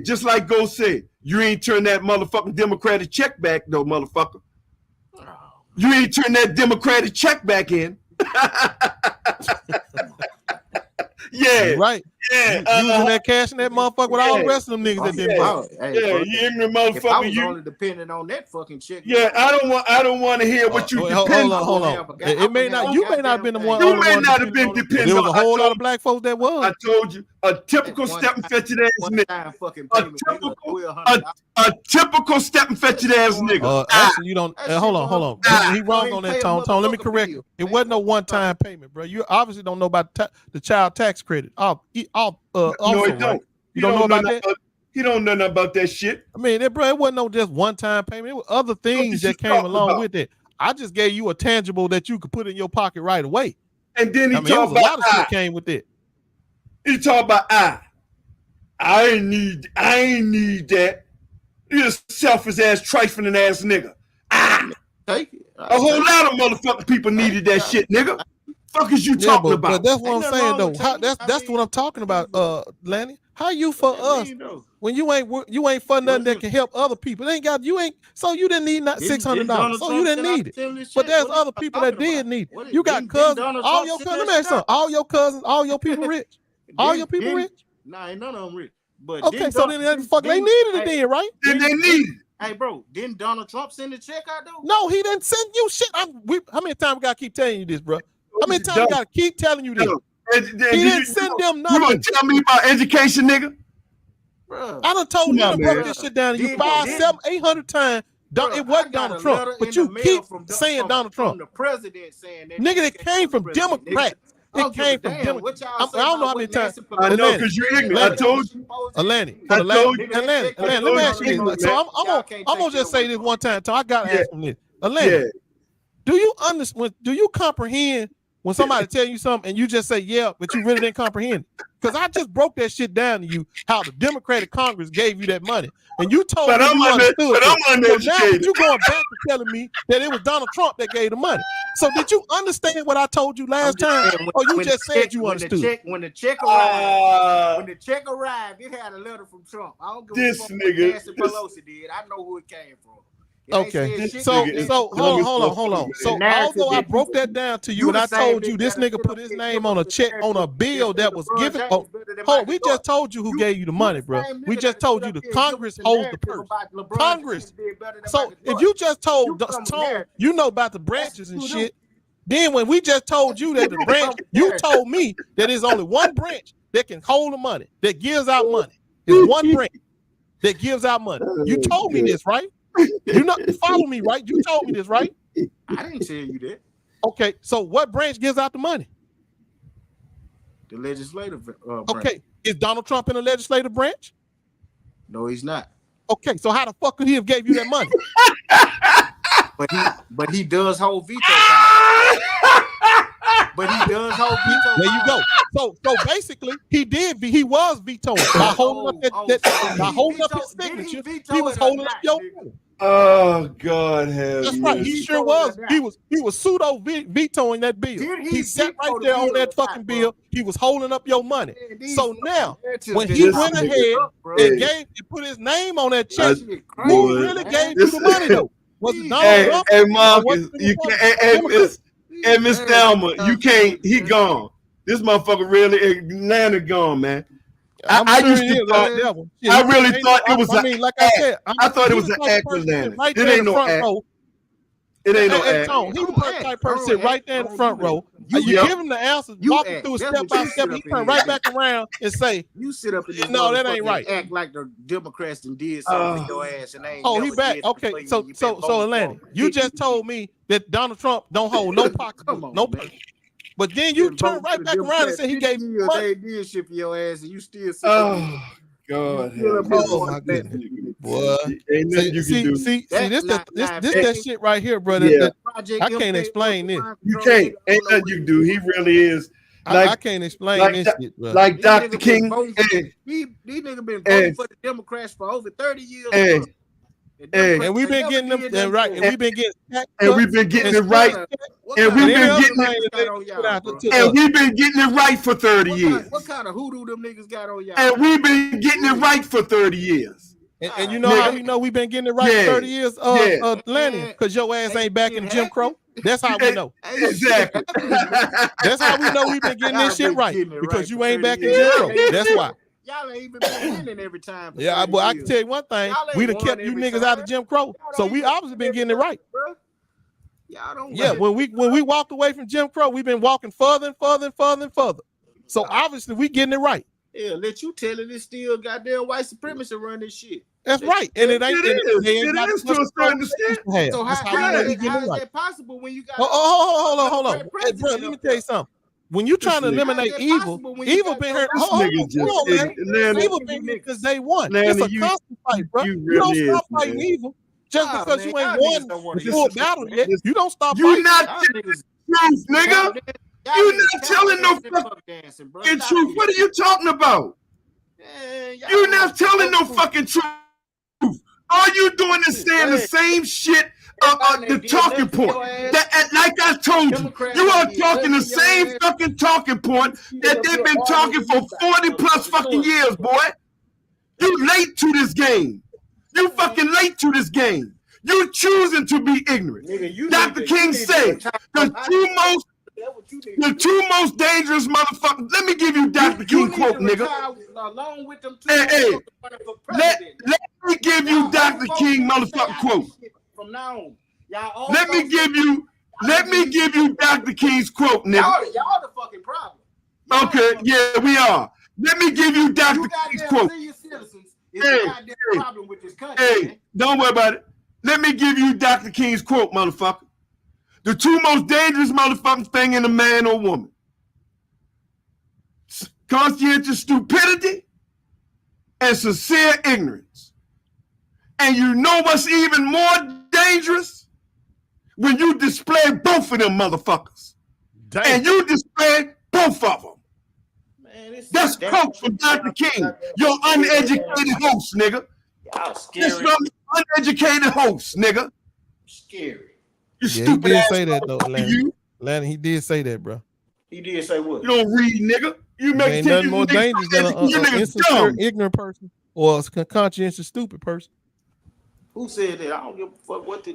Just like Go said. You ain't turn that motherfucking Democratic check back though, motherfucker. You ain't turn that Democratic check back in. Yeah, right. Yeah, using that cash in that motherfucker with all the rest of them niggas that didn't vote. You ignorant motherfucker. If I was only depending on that fucking check. Yeah, I don't want to hear what you depend on. Hold on. It may not. You may not have been the one. You may not have been dependent. There was a whole lot of black folks that was. I told you, a typical step and fetch ass nigga. A typical step and fetch ass nigga. Actually, you don't. Hold on. He wrong on that, Tone. Let me correct you. It wasn't no one-time payment, bro. You obviously don't know about the child tax credit. No, he don't. Right? You don't know about that? He don't know nothing about that shit. I mean, bro, it wasn't no just one-time payment. It was other things that came along with it. I just gave you a tangible that you could put in your pocket right away. And then he talked about a lot of shit came with it. He talked about I ain't need that. You're a selfish ass, trifling ass nigga. Take it. A whole lot of motherfucking people needed that shit, nigga. Fuck is you talking about? But that's what I'm saying though. That's what I'm talking about, Lanny. How you for us when you ain't for nothing that can help other people? You didn't need not $600. So you didn't need it. But there's other people that did need it. You got cousins, all your cousins. Let me ask you something. All your cousins, all your people rich. All your people rich. Nah, ain't none of them rich. But okay, so then they needed it then, right? Then they needed it. Hey, bro, didn't Donald Trump send the check out though? No, he didn't send you shit. How many times we gotta keep telling you this, bro? How many times we gotta keep telling you this? He didn't send them nothing. You gonna tell me about education, nigga? Bro, I done told you to break this shit down to you 500, 700, 800 times. It wasn't Donald Trump, but you keep saying Donald Trump. The president saying that. Nigga, it came from Democrats. It came from Democrats. I don't know how many times. I know, because you're ignorant. I told you. Alani, let me ask you this. So I'm gonna just say this one time. So I gotta ask him this. Alani, do you understand? Do you comprehend when somebody tell you something and you just say yeah, but you really didn't comprehend it? Because I just broke that shit down to you how the Democratic Congress gave you that money, and you told me you understood. But I'm uneducated. So now you going back to telling me that it was Donald Trump that gave the money. So did you understand what I told you last time, or you just said you understood? When the check arrived, it had a letter from Trump. I don't give a fuck what Nancy Pelosi did. I know who it came from. Okay, so hold on. So although I broke that down to you and I told you this nigga put his name on a check on a bill that was given. We just told you who gave you the money, bro. We just told you the Congress holds the purse. Congress. So if you just told Tone, you know about the branches and shit. Then when we just told you that the branch, you told me that there's only one branch that can hold the money, that gives out money. There's one branch that gives out money. You told me this, right? You not follow me, right? You told me this, right? I didn't tell you that. Okay, so what branch gives out the money? The legislative branch. Okay, is Donald Trump in the legislative branch? No, he's not. Okay, so how the fuck could he have gave you that money? but he does hold veto power. But he does hold veto. There you go. So basically, he was vetoing by holding up his signature. He was holding up your money. Oh God, hell. That's right. He sure was. He was pseudo vetoing that bill. He sat right there on that fucking bill. He was holding up your money. So now, when he went ahead and put his name on that check, who really gave you the money though? Was it Donald Trump? Hey, Marcus, you can't. Hey, Miss Thelma, you can't. He gone. This motherfucker really Atlanta gone, man. I really thought it was an act. I thought it was an act with Atlanta. It ain't no act. It ain't no act. He was the type person sit right there in the front row. You give him the answers, walking through step by step. He turn right back around and say, "You sit up and no, that ain't right." Act like the Democrats done did something to your ass, and they ain't. Oh, he back. Okay, so Atlanta, you just told me that Donald Trump don't hold no pocketbook, no paper. But then you turn right back around and say he gave you money. They did shit for your ass, and you still. Oh God! Oh my goodness, boy! Ain't nothing you can do. See, this that shit right here, brother. I can't explain this. You can't. Ain't nothing you can do. He really is. I can't explain this shit, bro. Like Dr. King. These niggas been voting for the Democrats for over 30 years. And we've been getting them right. And we've been getting and we've been getting it right. And we've been getting it. And we've been getting it right for 30 years. What kind of hoodoo them niggas got on y'all? And we've been getting it right for 30 years. And you know how we know we've been getting it right for 30 years, Lanny? Because your ass ain't back in Jim Crow. That's how we know. Exactly. That's how we know we've been getting this shit right. Because you ain't back in Jim Crow. That's why. Y'all ain't even been winning every time. Yeah, but I can tell you one thing. We done kept you niggas out of Jim Crow. So we obviously been getting it right. Y'all don't when we walked away from Jim Crow, we've been walking further and further and further and further. So obviously we getting it right. Yeah, let you tell it. It's still goddamn white supremacy run this shit. That's right. And it ain't. It is to a certain extent. So how is that possible when you got? Hold on. Hey, bro, let me tell you something. When you trying to eliminate evil been here. Evil been here because they won. It's a constant fight, bro. You don't stop fighting evil just because you ain't won the full battle yet. You don't stop fighting. You not telling the truth, nigga. You not telling no fucking truth. What are you talking about? You're not telling no fucking truth. All you doing is saying the same shit. The talking point that, like I told you are talking the same fucking talking point that they've been talking for 40 plus fucking years, boy. You late to this game. You fucking late to this game. You choosing to be ignorant. Dr. King said the two most dangerous motherfuckers. Let me give you Dr. King quote, nigga. Hey, let me give you Dr. King motherfucking quote. From now on, let me give you Dr. King's quote, nigga. Y'all the fucking problem. Okay, yeah, we are. Let me give you Dr. King's quote. Hey, don't worry about it. Let me give you Dr. King's quote, motherfucker. The two most dangerous motherfucking thing in a man or woman: conscientious stupidity and sincere ignorance. And you know what's even more dangerous? When you display both of them motherfuckers. Damn. And you display both of them. Man, that's quote from Dr. King, your uneducated host, nigga. Y'all scary. This from uneducated host, nigga. Scary. You yeah, stupid he did ass say that though, Lanny. Lanny, he did say that, bro. He did say what? You don't read, nigga. You make ain't nothing more dangerous than an insincere, ignorant person or a conscientious, stupid person. Who said that? I don't give a fuck what. There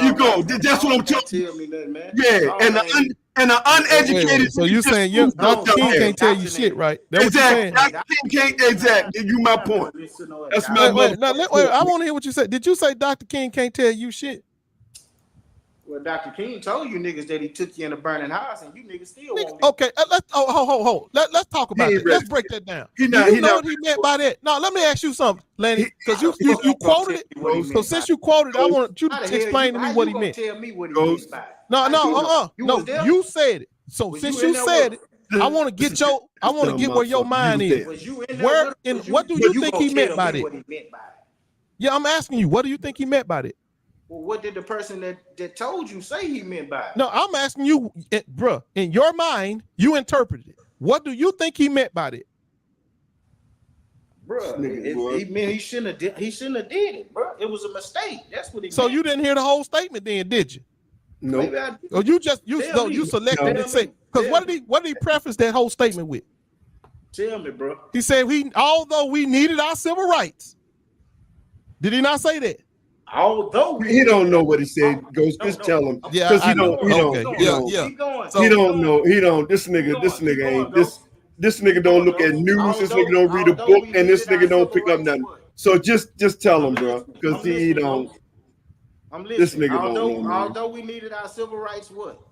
you go. That's what I'm talking about. Yeah, and the uneducated. So you saying Dr. King can't tell you shit, right? That's exactly. Dr. King can't. Exactly. You my point. That's my point. I want to hear what you said. Did you say Dr. King can't tell you shit? Well, Dr. King told you niggas that he took you in a burning house, and you niggas still won't. Okay, let's talk about it. Let's break that down. You know what he meant by that? No, let me ask you something, Lanny, because you quoted it. So since you quoted it, I want you to explain to me what he meant. Tell me what he meant by it. No, you said it. So since you said it, I want to get where your mind is. What do you think he meant by that? Yeah, I'm asking you, what do you think he meant by that? Well, what did the person that told you say he meant by it? No, I'm asking you, bro. In your mind, you interpreted it. What do you think he meant by it? Bro, he meant he shouldn't have did it, bro. It was a mistake. That's what he meant. So you didn't hear the whole statement then, did you? No. Or you selected and say, because what did he preface that whole statement with? Tell me, bro. He said although we needed our civil rights. Did he not say that? Although he don't know what he said, just tell him. Yeah, because he don't know. This nigga don't look at news. This nigga don't read a book, and this nigga don't pick up nothing. So just tell him, bro, because he don't. I'm listening. This nigga don't know. Although we needed our civil rights, what?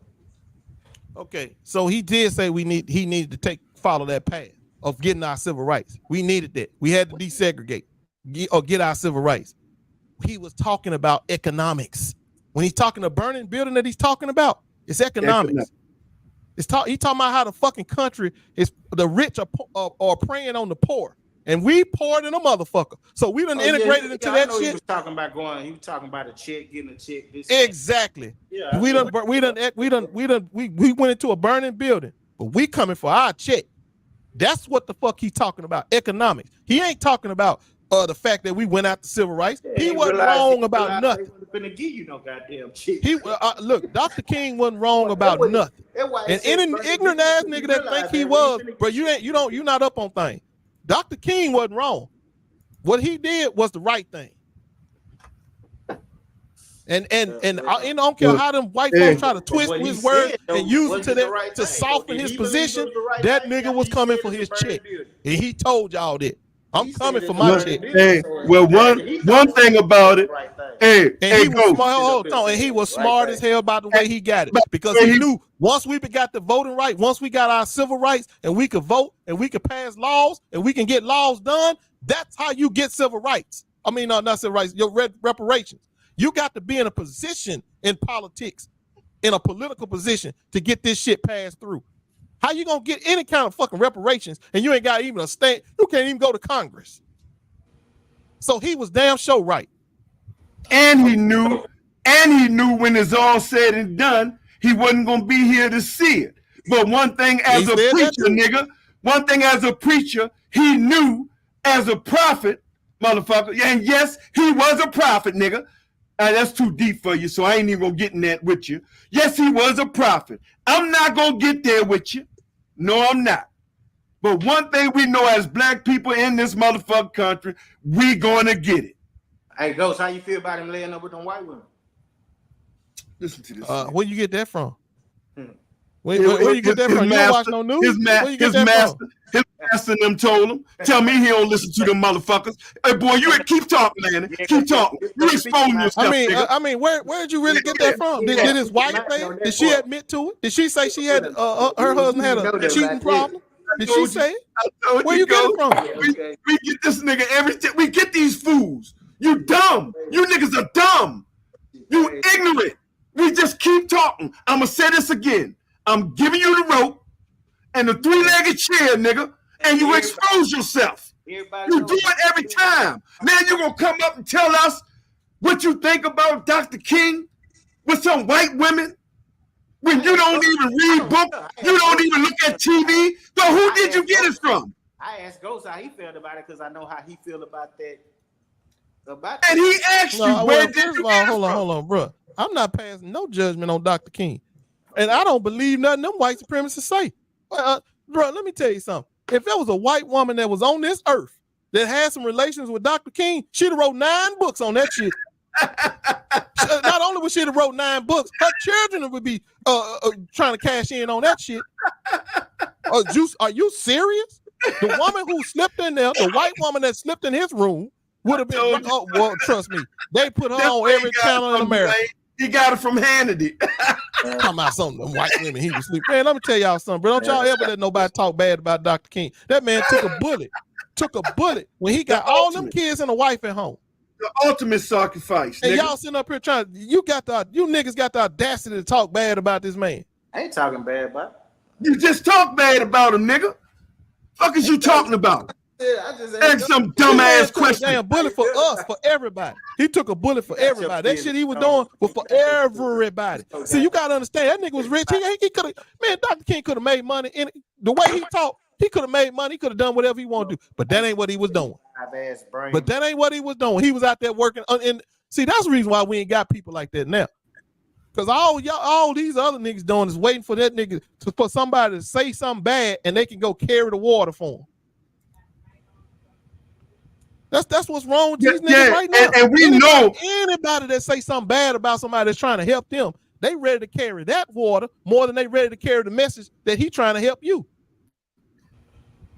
Okay, so he did say he needed to follow that path of getting our civil rights. We needed that. We had to desegregate or get our civil rights. He was talking about economics. When he's talking a burning building that he's talking about, it's economics. He's talking about how the fucking country is, the rich are preying on the poor, and we poor than a motherfucker. So we done integrated into that shit. He was talking about a check, getting a check. Exactly. Yeah. We went into a burning building, but we coming for our check. That's what the fuck he's talking about. Economics. He ain't talking about the fact that we went after civil rights. He wasn't wrong about nothing. They wasn't finna give you no goddamn shit. Look, Dr. King wasn't wrong about nothing. And any ignorant ass nigga that think he was, bro, you're not up on things. Dr. King wasn't wrong. What he did was the right thing. And I don't care how them white folks try to twist his words and use it to soften his position. That nigga was coming for his check, and he told y'all that. I'm coming for my check. Hey, well, one thing about it, he was smart. And he was smart as hell about the way he got it, because he knew once we got the voting right, once we got our civil rights, and we could vote, and we could pass laws, and we can get laws done. That's how you get civil rights. I mean, not civil rights, your reparations. You got to be in a position in politics, in a political position, to get this shit passed through. How you gonna get any kind of fucking reparations and you ain't got even a stand? You can't even go to Congress. So he was damn sure right. And he knew when it's all said and done, he wasn't gonna be here to see it. But one thing as a preacher, nigga, one thing as a preacher, he knew as a prophet, motherfucker. And yes, he was a prophet, nigga. That's too deep for you, so I ain't even gonna get in that with you. Yes, he was a prophet. I'm not gonna get there with you. No, I'm not. But one thing we know as black people in this motherfucking country, we gonna get it. Hey, Ghost, how you feel about him laying up with them white women? Listen to this. Where you get that from? Where you get that from? You don't watch no news? His master and them told him. Tell me he don't listen to them motherfuckers. Hey, boy, you keep talking, man. Keep talking. You exposing yourself, I mean, where did you really get that from? Did his wife say? Did she admit to it? Did she say she had her husband had a cheating problem? Did she say it? Where you get it from? We get this nigga every time. We get these fools. You dumb. You niggas are dumb. You ignorant. We just keep talking. I'm going to say this again. I'm giving you the rope and the three-legged chair, nigga, and you expose yourself. You do it every time. Man, you're going to come up and tell us what you think about Dr. King with some white women when you don't even read books, you don't even look at TV. So who did you get it from? I asked Ghost how he felt about it because I know how he feel about that. And he asked you, where did you get it from? Hold on, bro. I'm not passing no judgment on Dr. King. And I don't believe nothing them white supremacists say. Bro, let me tell you something. If there was a white woman that was on this earth that had some relations with Dr. King, she'd have wrote 9 books on that shit. Not only would she have wrote 9 books, her children would be trying to cash in on that shit. Are you serious? The woman who slipped in there, the white woman that slipped in his room, would have been, well, trust me, they put her on every channel in America. He got it from Hannity. Talking about some of them white women he was sleeping. Man, let me tell y'all something, bro. Don't y'all ever let nobody talk bad about Dr. King. That man took a bullet when he got all them kids and a wife at home. The ultimate sacrifice. And y'all sitting up here trying, you niggas got the audacity to talk bad about this man. I ain't talking bad about him. You just talk bad about him, nigga. Fuck is you talking about? Ask some dumbass question. Damn bullet for us, for everybody. He took a bullet for everybody. That shit he was doing was for everybody. See, you gotta understand that nigga was rich. He could have, man. Dr. King could have made money in the way he talked. He could have made money. He could have done whatever he wanted to do. But that ain't what he was doing. But that ain't what he was doing. He was out there working. And see, that's the reason why we ain't got people like that now. Because all these other niggas doing is waiting for that nigga for somebody to say something bad and they can go carry the water for him. That's what's wrong with these niggas right now. And we know anybody that say something bad about somebody that's trying to help them, they ready to carry that water more than they ready to carry the message that he trying to help you.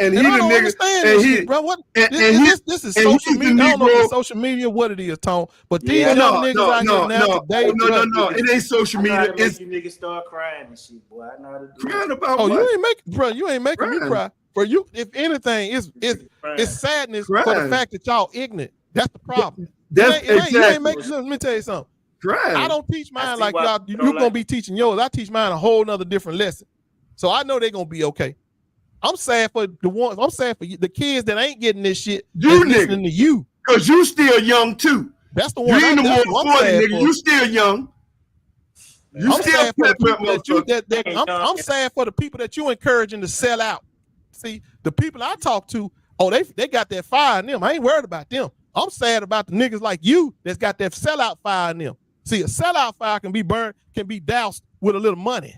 And I don't understand this shit, bro. This is social media. I don't know if it's social media, what it is, Tone. But these young niggas out here now today. No. It ain't social media. It's you niggas start crying and shit, boy. I know how to do crying about what? You ain't making me cry. For you, if anything, it's sadness for the fact that y'all ignorant. That's the problem. Let me tell you something. I don't teach mine like y'all. You're gonna be teaching yours. I teach mine a whole nother different lesson. So I know they're gonna be okay. I'm sad for the ones. I'm sad for the kids that ain't getting this shit. You listening to you, because you still young too. That's the one. You ain't no more 40, nigga. You still young. I'm sad for the people I'm sad for the people that you encouraging to sell out. See, the people I talk to Oh, they got that fire in them. I ain't worried about them. I'm sad about the niggas like you that's got that sellout fire in them. See, a sellout fire can be burned, can be doused with a little money.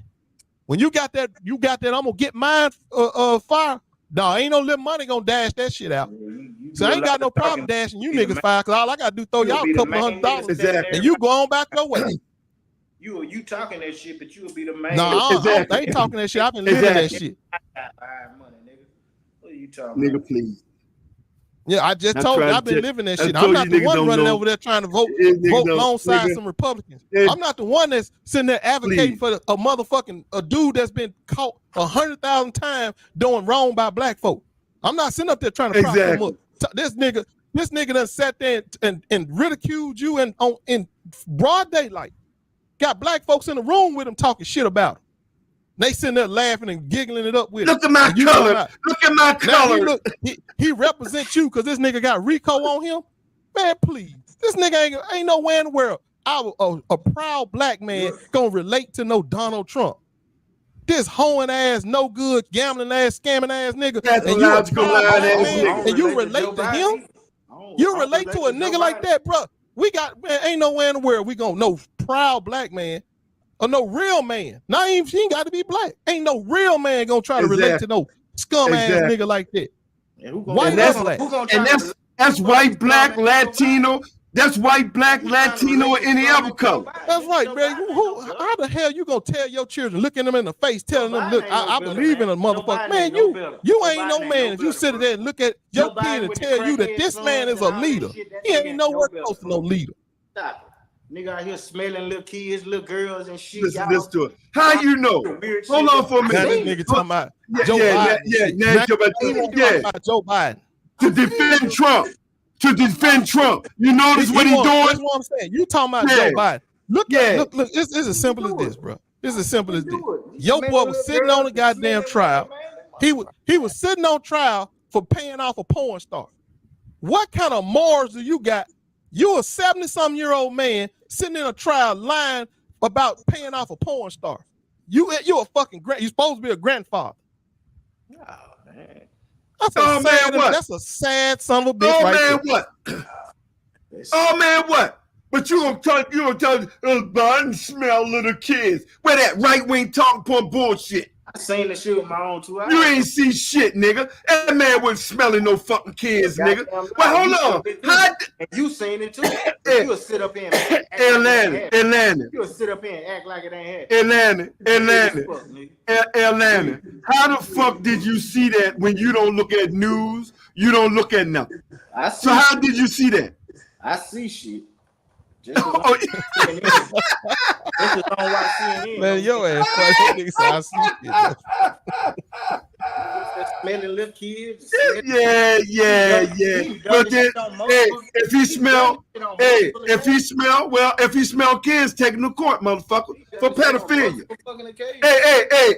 When you got that, I'm gonna get mine fire. No, ain't no little money gonna dash that shit out. So I ain't got no problem dashing you niggas fire, cause all I gotta do throw y'all a couple $100 and you go on back your way. You talking that shit, but you will be the man. No, I ain't talking that shit. I've been living that shit. I got money, nigga. What are you talking about? Nigga, please. Yeah, I just told you I've been living that shit. I'm not the one running over there trying to vote alongside some Republicans. I'm not the one that's sitting there advocating for a motherfucking dude that's been caught 100,000 times doing wrong by black folk. I'm not sitting up there trying to prop him up. This nigga done sat there and ridiculed you in broad daylight. Got black folks in the room with him talking shit about him. They sitting there laughing and giggling it up with him. Look at my color. Look at my color. He represents you because this nigga got RICO on him. Man, please. This nigga ain't nowhere in the world. A proud black man gonna relate to no Donald Trump. This hoeing ass, no good, gambling ass, scamming ass nigga. That's and you a proud ass nigga. And you relate to him? You relate to a nigga like that, bro. Ain't nowhere in the world we gonna no proud black man. Or no real man. Not even she ain't got to be black. Ain't no real man gonna try to relate to no scum ass nigga like that. That's white, black, Latino. That's white, black, Latino, or any other color. That's right, man. How the hell you gonna tell your children, looking them in the face, telling them, look, I believe in a motherfucker. Man, you ain't no man. If you sit there and look at your kid and tell you that this man is a leader, he ain't nowhere close to no leader. Stop it. Nigga out here smelling little kids, little girls and shit. Listen to it. How you know? Hold on for a minute. Now this nigga talking about Joe Biden. Yeah. Joe Biden. To defend Trump. You notice what he doing? That's what I'm saying. You talking about Joe Biden. Look, it's as simple as this, bro. It's as simple as this. Your boy was sitting on a goddamn trial. He was sitting on trial for paying off a porn star. What kind of morals do you got? You're a 70-something-year-old man sitting in a trial lying about paying off a porn star. You're a fucking you're supposed to be a grandfather. Oh, man. That's a sad son of a bitch. Oh man, what? But you gonna tell Biden smell little kids. Where that right wing talking point bullshit? I seen the shit with my own 2 eyes. You ain't see shit, nigga. That man wasn't smelling no fucking kids, nigga. Well, hold on. You seen it too. You'll sit up here and Atlanta. You'll sit up here and act like it ain't happening. Atlanta. How the fuck did you see that when you don't look at news? You don't look at nothing. So how did you see that? I see shit. Man, your ass funny. I see smelling little kids. Yeah. But then, if he smell kids, take him to court, motherfucker, for pedophilia.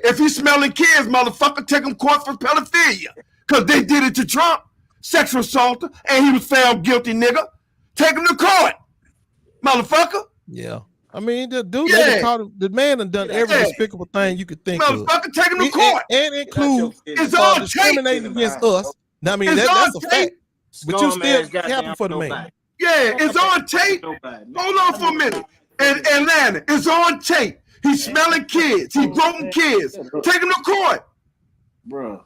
If he smelling kids, motherfucker, take him to court for pedophilia. Because they did it to Trump, sexual assault, and he was found guilty, nigga. Take him to court, motherfucker. Yeah. I mean, the dude, the man done every despicable thing you could think of. Motherfucker, take him to court. And include discriminating against us. Now, I mean, that's a fact. But you still happy for the man. Yeah, it's on tape. Hold on for a minute. In Atlanta, it's on tape. He's smelling kids. He's broken kids. Take him to court. Bro.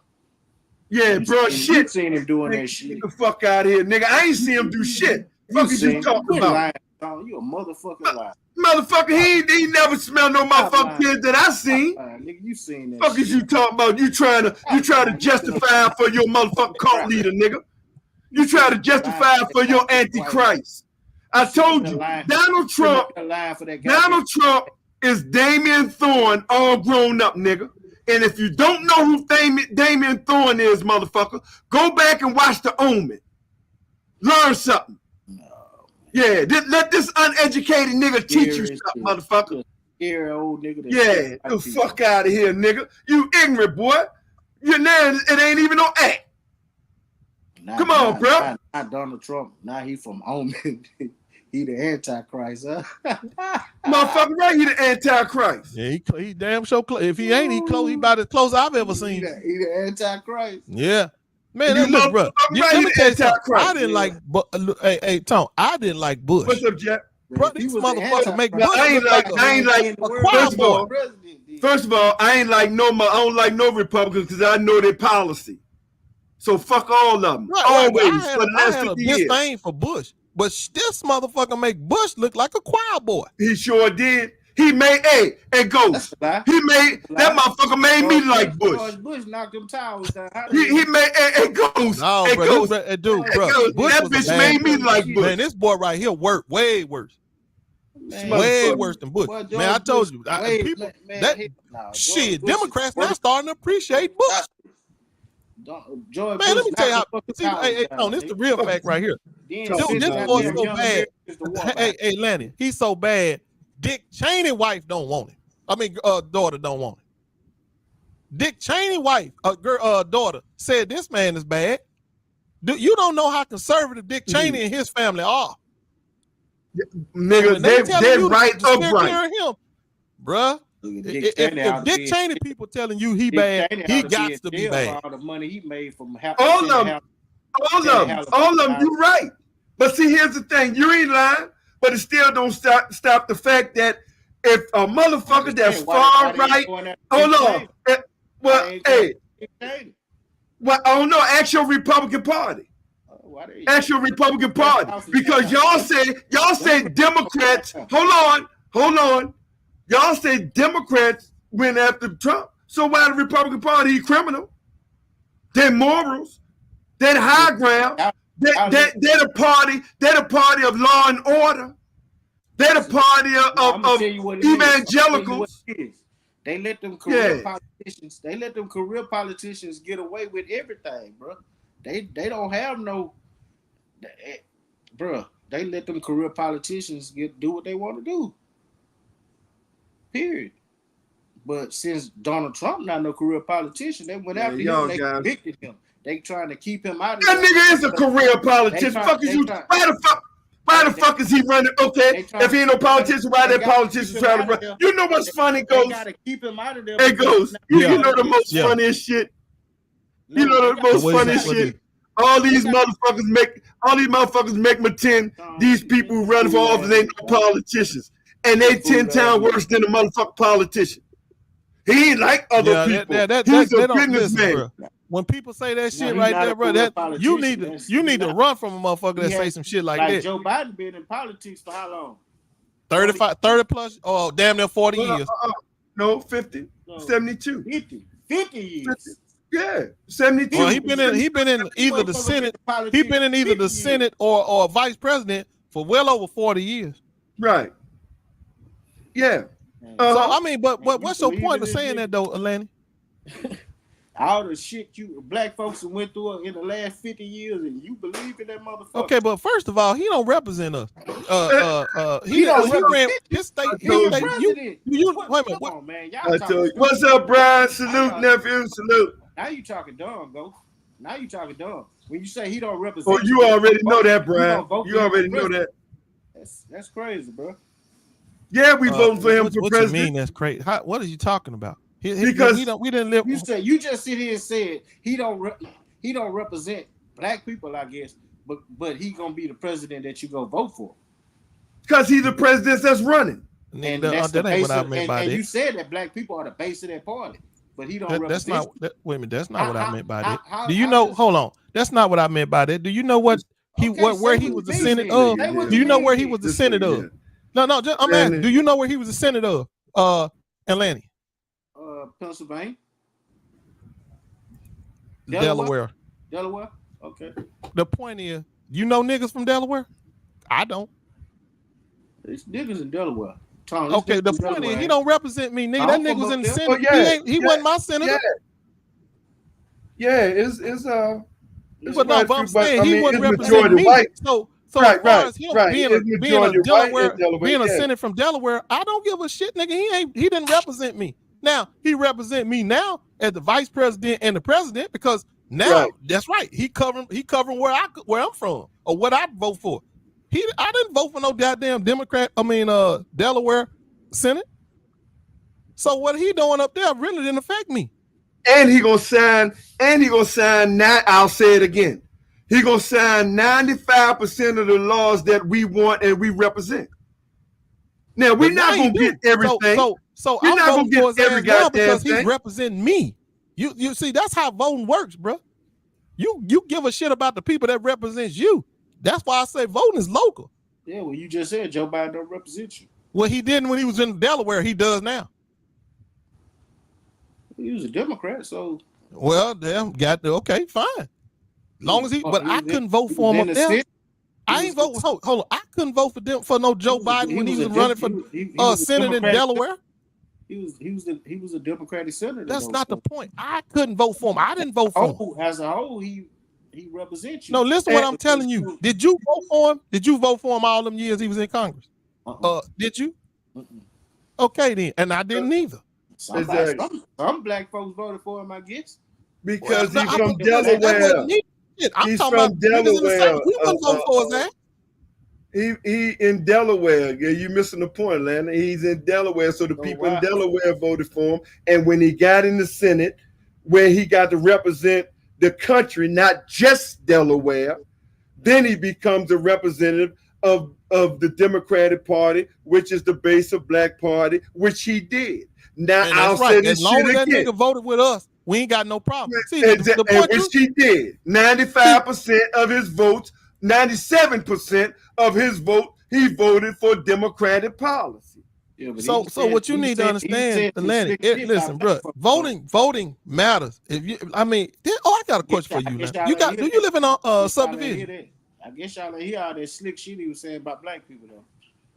Yeah, bro, shit. You seen him doing that shit. Get the fuck out of here, nigga. I ain't seen him do shit. Fuck is you talking about? You a motherfucking liar. Motherfucker, he never smelled no motherfucking kids that I seen. Nigga, you seen that. Fuck is you talking about? You trying to justify for your motherfucking cult leader, nigga. You try to justify for your antichrist. I told you, Donald Trump is Damian Thorne all grown up, nigga. And if you don't know who Damian Thorne is, motherfucker, go back and watch The Omen. Learn something. Yeah, let this uneducated nigga teach you something, motherfucker. Scary old nigga. Yeah, the fuck out of here, nigga. You ignorant, boy. You're now, it ain't even no act. Come on, bro. Not Donald Trump. Now he from Omen. He the Antichrist, huh? Motherfucker, right? He the Antichrist. Yeah, he damn sure close. If he ain't, he about as close I've ever seen. He the Antichrist. Yeah. Man, You look, bro. right, Let me tell you something. Antichrist. I didn't like, hey, Tom. I didn't like Bush. What's up, Jack? Bro, this motherfucker make Bush I ain't look like a choir boy. First of all, I don't like no Republicans because I know their policy. So fuck all of them. Right, Always I for the last had 50 a years. disdain for Bush, but this motherfucker make Bush look like a choir boy. He sure did. He made that motherfucker made me like Bush. George Bush knocked them towers down. He made Goes. No, bro, dude, bro. That bitch made me like Bush. Man, this boy right here worked way worse. Way worse than Bush. Boy, man, I told you. George Democrats now starting to appreciate Bush. George Man, Bush let me tell you how. Hey, this is the real fact right here. Dude, this boy so bad. Hey, Lanny, he's so bad. Dick Cheney wife don't want him. I mean, daughter don't want him. Dick Cheney wife, daughter said this man is bad. You don't know how conservative Dick Cheney and his family are. Nigga, they're right upright. Him, bruh. If Dick Cheney people telling you he bad, he got to be bad. All the money he made from all of them, you're right. But see, here's the thing: you ain't lying, but it still don't stop the fact that if a motherfucker that's far right, hold on, I don't know. Ask your Republican Party. Ask your Republican Party because y'all say Democrats. Hold on. Y'all say Democrats went after Trump. So why the Republican Party? He criminal. They're morals. They're high ground. They're the party. They're the party of law and order. They're the party of evangelicals. They let them career politicians. They let them career politicians get away with everything, bro. They don't have no, bro. They let them career politicians do what they want to do. Period. But since Donald Trump not no career politician, they went after him. They convicted him. They trying to keep him out of that nigga is a career politician. Why the fuck is he running? Okay, if he ain't no politician, why that politician trying to run? You know what's funny, Goes? They gotta keep him out of there. Hey, Goes. You know the most funniest shit. You know the most funniest shit. All these motherfuckers make pretend these people who run for office ain't no politicians. And they 10 times worse than a motherfucking politician. He ain't like other people. He's a businessman. When people say that shit right there, bro, you need to run from a motherfucker that say some shit like that. Joe Biden been in politics for how long? 30 plus, oh, damn near 40 years. No, 50, 72. 50 years. 50. Yeah, 72. Well, he been in either the Senate. He been in either the Senate or vice president for well over 40 years. Right. Yeah. So I mean, but what's your point of saying that though, Alani? All the shit you black folks went through in the last 50 years, and you believe in that motherfucker. Okay, but first of all, he don't represent us. He ran his state. You wait a minute. Come on, man. What's up, Brian? Salute, nephew. Salute. Now you talking dumb, Go. Now you talking dumb. When you say he don't represent. Oh, you already know that, Brian. You already know that. That's crazy, bro. Yeah, we voting for him for what president. You mean that's crazy? what are you talking about? Because we didn't live. You just sit here and said he don't represent black people, I guess, but he gonna be the president that you go vote for. Because he's the president that's running. And that's that ain't what I meant by that. You said that black people are the base of that party, but he don't represent. Wait a minute, that's not what I meant by that. Do you know? Hold on, that's not what I meant by that. Do you know what where he was the Senate of? Do you know where he was the Senate of? No, I'm asking. Do you know where he was the Senate of? Atlanta. Pennsylvania. Delaware. Okay. The point is, you know niggas from Delaware? I don't. There's niggas in Delaware. Tom, okay, the point is, he don't represent me, nigga. That nigga was in the Senate. He wasn't my senator. Yeah, it's but no, but I'm saying he wouldn't represent me. White. So as far as him being a Delaware, being a senator from Delaware, I don't give a shit, nigga. He didn't represent me. Now he represent me now as the vice president and the president because now that's right. He covering where I'm from or what I vote for. I didn't vote for no goddamn Democrat. Delaware Senate. So what he doing up there really didn't affect me. And he gonna sign. I'll say it again. He gonna sign 95% of the laws that we want and we represent. Now we're not gonna get everything. So I'm not voting for his ass now because he's representing me. You see, that's how voting works, bro. You give a shit about the people that represents you. That's why I say voting is local. Yeah, well, you just said Joe Biden don't represent you. Well, he didn't when he was in Delaware. He does now. He was a Democrat, so. Well, damn, okay, fine. Long as but I couldn't vote for him up there. I ain't vote. Hold on, I couldn't vote for no Joe Biden when he was running for Senate in Delaware. He was a Democratic senator. That's not the point. I couldn't vote for him. I didn't vote for him. As a whole, he represents you. No, listen to what I'm telling you. Did you vote for him? Did you vote for him all them years he was in Congress? Did you? Okay then, and I didn't either. Some black folks voted for him, I guess. Because he's from Delaware. He's from Delaware. We wouldn't vote for his ass. He in Delaware. Yeah, you're missing the point, Landon. He's in Delaware, so the people in Delaware voted for him. And when he got in the Senate, where he got to represent the country, not just Delaware, then he becomes a representative of the Democratic Party, which is the base of Black Party, which he did. Now I'll say this as long shit as that again. nigga voted with us, we ain't got no problem. See, the point which he did. 95% of his votes, 97% of his vote, he voted for Democratic policy. Yeah, so what you need to understand, Atlantic, listen, bro, voting matters. If you, I got a question for you now. Do you live in a subdivision? I guess y'all ain't hear all that slick shit he was saying about black people though.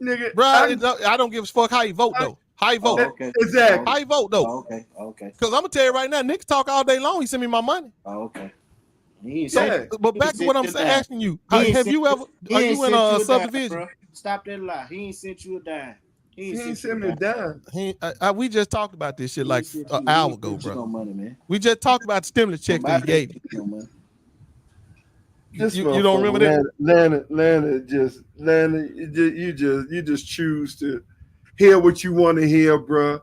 Nigga, bro, I don't give a fuck how you vote though. How you vote? Okay. Exactly. How you vote though? Okay. Because I'm gonna tell you right now, niggas talk all day long. He send me my money. Okay. But back to what I'm saying, asking you, have you ever? Are you in a subdivision? Stop that lie. He ain't sent you a dime. He ain't sent me a dime. We just talked about this shit like an hour ago, bro. No money, man. We just talked about the stimulus checks that he gave you. You don't remember that? Landon, you just choose to hear what you want to hear, bro.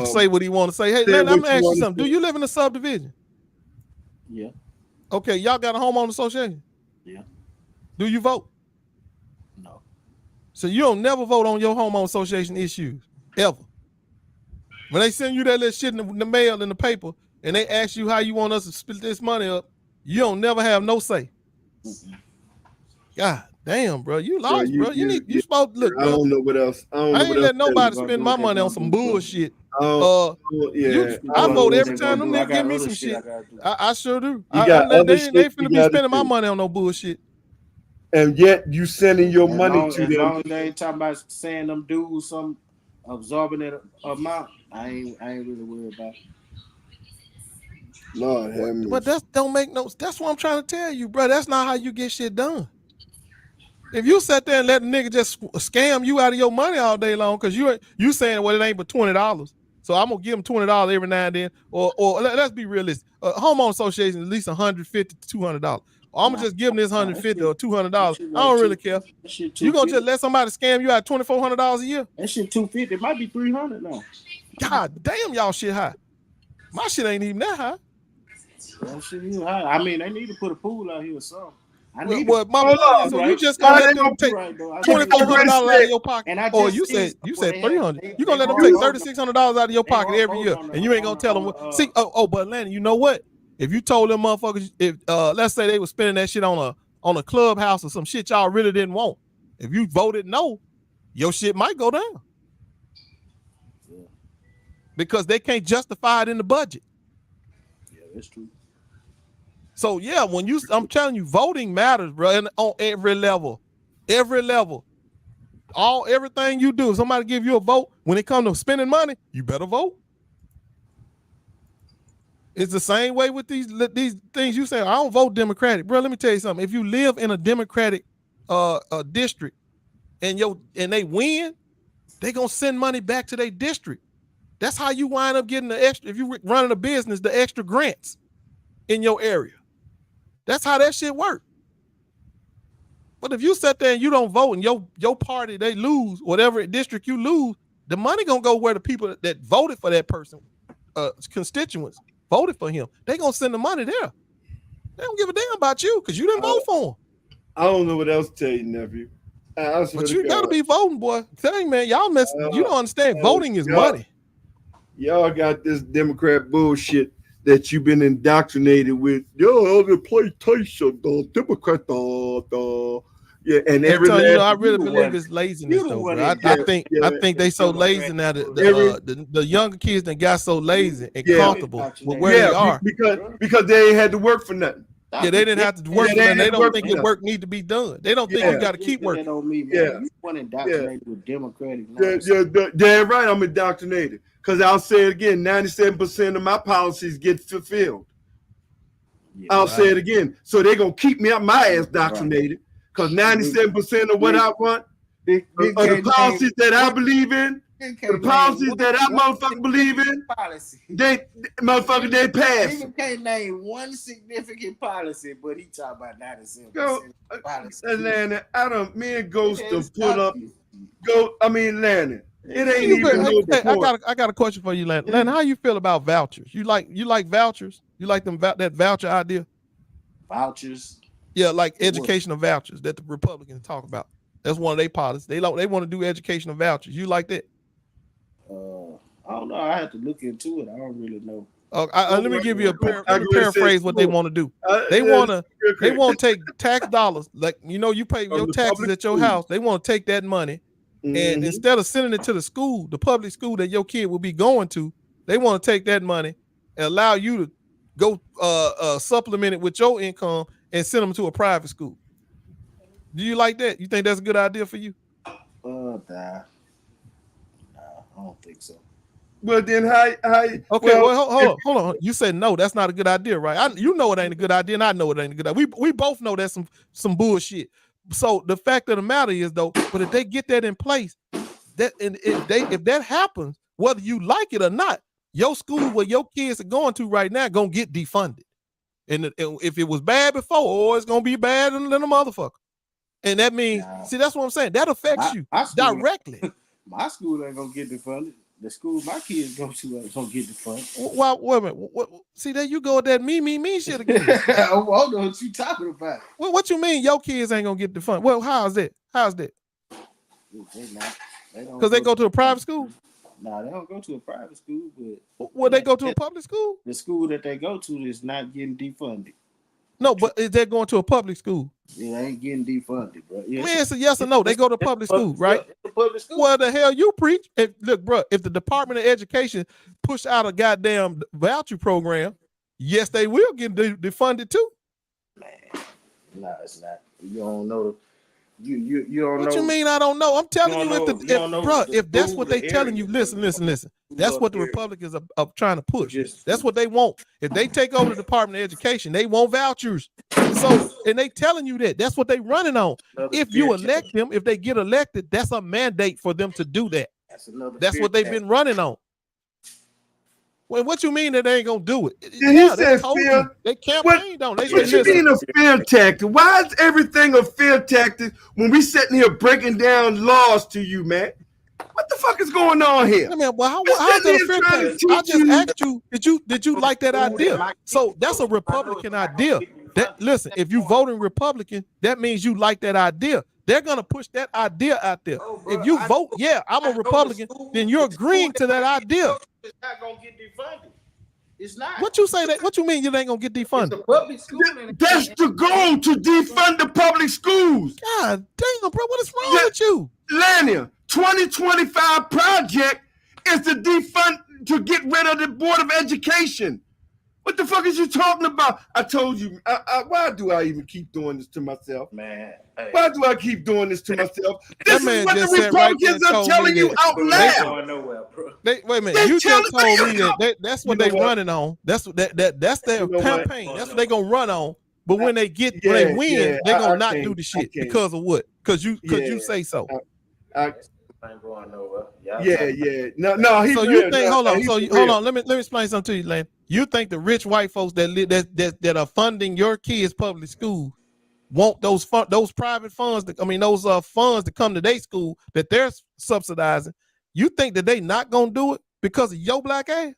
Say what he want to say. Hey, Landon, I'm gonna ask you something. Do you live in a subdivision? Yeah. Okay, y'all got a homeowner association? Yeah. Do you vote? No. So you don't never vote on your homeowner association issues, ever. When they send you that little shit in the mail, in the paper, and they ask you how you want us to split this money up, you don't never have no say. God damn, bro, you lost, bro. You supposed to look. I don't know what else. I ain't let nobody spend my money on some bullshit. I vote every time them niggas give me some shit. I sure do. They finna be spending my money on no bullshit. And yet you sending your money to them. As long as they ain't talking about saying them dudes some absorbing that amount, I ain't really worried about it. Lord have mercy. But that don't make no. That's what I'm trying to tell you, bro. That's not how you get shit done. If you sat there and let the nigga just scam you out of your money all day long, because you saying, well, it ain't but $20, so I'm gonna give him $20 every now and then, or let's be realistic. Homeowner association at least $150 to $200. I'm gonna just give him this $150 or $200. I don't really care. You gonna just let somebody scam you out $2,400 a year? That shit $250. It might be $300 now. God damn, y'all shit high. My shit ain't even that high. That shit is high. I mean, they need to put a pool out here or something. You just gonna let them take $2,400 out of your pocket? Or you said $300. You gonna let them take $3,600 out of your pocket every year, and you ain't gonna tell them. But Atlanta, you know what? If you told them motherfuckers, if let's say they were spending that shit on a clubhouse or some shit y'all really didn't want, if you voted no, your shit might go down because they can't justify it in the budget. Yeah, that's true. So yeah, I'm telling you, voting matters, bro, and on every level, everything you do. If somebody give you a vote, when it comes to spending money, you better vote. It's the same way with these things you say. I don't vote Democratic, bro. Let me tell you something. If you live in a Democratic district and they win, they gonna send money back to their district. That's how you wind up getting the extra. If you running a business, the extra grants in your area. That's how that shit work. But if you sit there and you don't vote and your party, they lose, whatever district you lose, the money gonna go where the people that voted for that person, constituents. voted for him. They gonna send the money there. They don't give a damn about you because you didn't vote for him. I don't know what else to tell you, nephew. But you gotta be voting, boy. Tell you, man, y'all mess. You don't understand. Voting is money. Y'all got this Democrat bullshit that you've been indoctrinated with. Yo, the PlayStation, the Democrat, yeah, and every I really believe it's laziness, though, bro. I think they so lazy now that the younger kids that got so lazy and comfortable with where they are because they ain't had to work for nothing. Yeah, they didn't have to work for nothing. They don't think the work need to be done. They don't think you got to keep working. That on me, man. You want indoctrinated with Democratic. Damn right, I'm indoctrinated. Because I'll say it again, 97% of my policies get fulfilled. Yeah, I'll say it again. So they're going to keep me up my ass indoctrinated. Because 97% of what I want are the policies that I believe in, the policies that I motherfucker believe in, they pass. He can't name one significant policy, but he talk about 97% policy. Atlanta, me and Ghost to put up, Landon. It ain't even I got a question for you, Landon. Landon, how you feel about vouchers? You like vouchers? You like them that voucher idea? Vouchers? Yeah, like educational vouchers that the Republicans talk about. That's one of their policies. They want to do educational vouchers. You like that? I don't know. I have to look into it. I don't really know. Let me give you paraphrase what they want to do. They want to take tax dollars, like you pay your taxes at your house. They want to take that money. And instead of sending it to the school, the public school that your kid will be going to, they want to take that money and allow you to go supplement it with your income and send them to a private school. Do you like that? You think that's a good idea for you? Nah, I don't think so. Well, then how? Okay, hold on. You said no, that's not a good idea, right? You know it ain't a good idea, and I know it ain't a good idea. We both know that's some bullshit. So the fact of the matter is, though, but if they get that in place, if that happens, whether you like it or not, your school where your kids are going to right now gonna get defunded. And if it was bad before, it's gonna be bad than a motherfucker. And that means, see, that's what I'm saying. That affects you directly. My school ain't gonna get defunded. The school my kids go to ain't gonna get defunded. Well, wait a minute. See, there you go with that me shit again. Hold on, what you talking about? Well, what you mean your kids ain't gonna get defunded? Well, how's that? Because they go to a private school? No, they don't go to a private school, but well, they go to a public school? The school that they go to is not getting defunded. No, but is they going to a public school? It ain't getting defunded, bro. Man, it's a yes or no. They go to public school, right? Public school. Well, the hell you preach? Look, bro, if the Department of Education push out a goddamn voucher program, yes, they will get defunded too. Man, no, it's not. You don't know. You don't know. What you mean I don't know? I'm telling you, if that's what they telling you, listen. That's what the Republicans are trying to push. That's what they want. If they take over the Department of Education, they want vouchers. So, and they telling you that. That's what they running on. If you elect them, if they get elected, that's a mandate for them to do that. That's what they've been running on. Well, what you mean that they ain't gonna do it? Yeah, he said fear. They campaigned on. What you mean a fear tactic? Why is everything a fear tactic when we sitting here breaking down laws to you, man? What the fuck is going on here? I mean, well, how's that a fear tactic? I just asked you, did you like that idea? So that's a Republican idea. Listen, if you voting Republican, that means you like that idea. They're gonna push that idea out there. If you vote, I'm a Republican, then you're agreeing to that idea. It's not gonna get defunded. It's not. What you say that? What you mean you ain't gonna get defunded? The public school. That's the goal, to defund the public schools. God damn, bro, what is wrong with you? Lania, 2025 project is to defund, to get rid of the Board of Education. What the fuck is you talking about? I told you. Why do I even keep doing this to myself? Man. Hey. Why do I keep doing this to myself? This is what the Republicans are telling you out loud. Wait a minute. You just told me that's what they running on. That's their campaign. That's what they gonna run on. But when they win, they're gonna not do the shit because of what? Because you say so. No. So you think? Hold on. Hold on. Let me explain something to you, Lane. You think the rich white folks that are funding your kids' public school want those private funds? Those funds that come to their school that they're subsidizing. You think that they not gonna do it because of your black ass?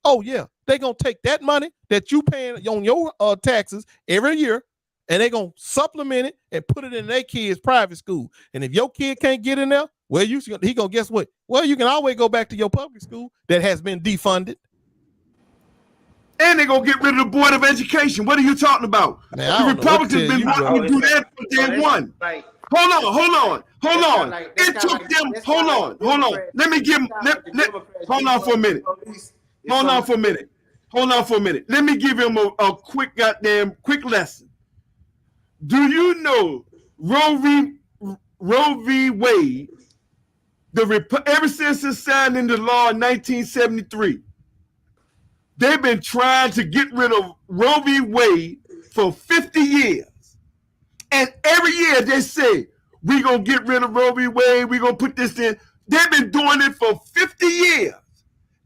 Oh yeah, They're going to take that money that you paying on your taxes every year, and they're going to supplement it and put it in their kid's private school. And if your kid can't get in there, well, he going to guess what? Well, you can always go back to your public school that has been defunded. And they're going to get rid of the Board of Education. What are you talking about? Man, the Republicans been wanting to do that from day one. Like, hold on. Like, it took them. Hold on. Let me give. Hold on for a minute. Hold on for a minute. Let me give him a quick lesson. Do you know Roe v. Wade? Ever since it signed into law in 1973, they've been trying to get rid of Roe v. Wade for 50 years. And every year they say, we're going to get rid of Roe v. Wade, we're going to put this in. They've been doing it for 50 years.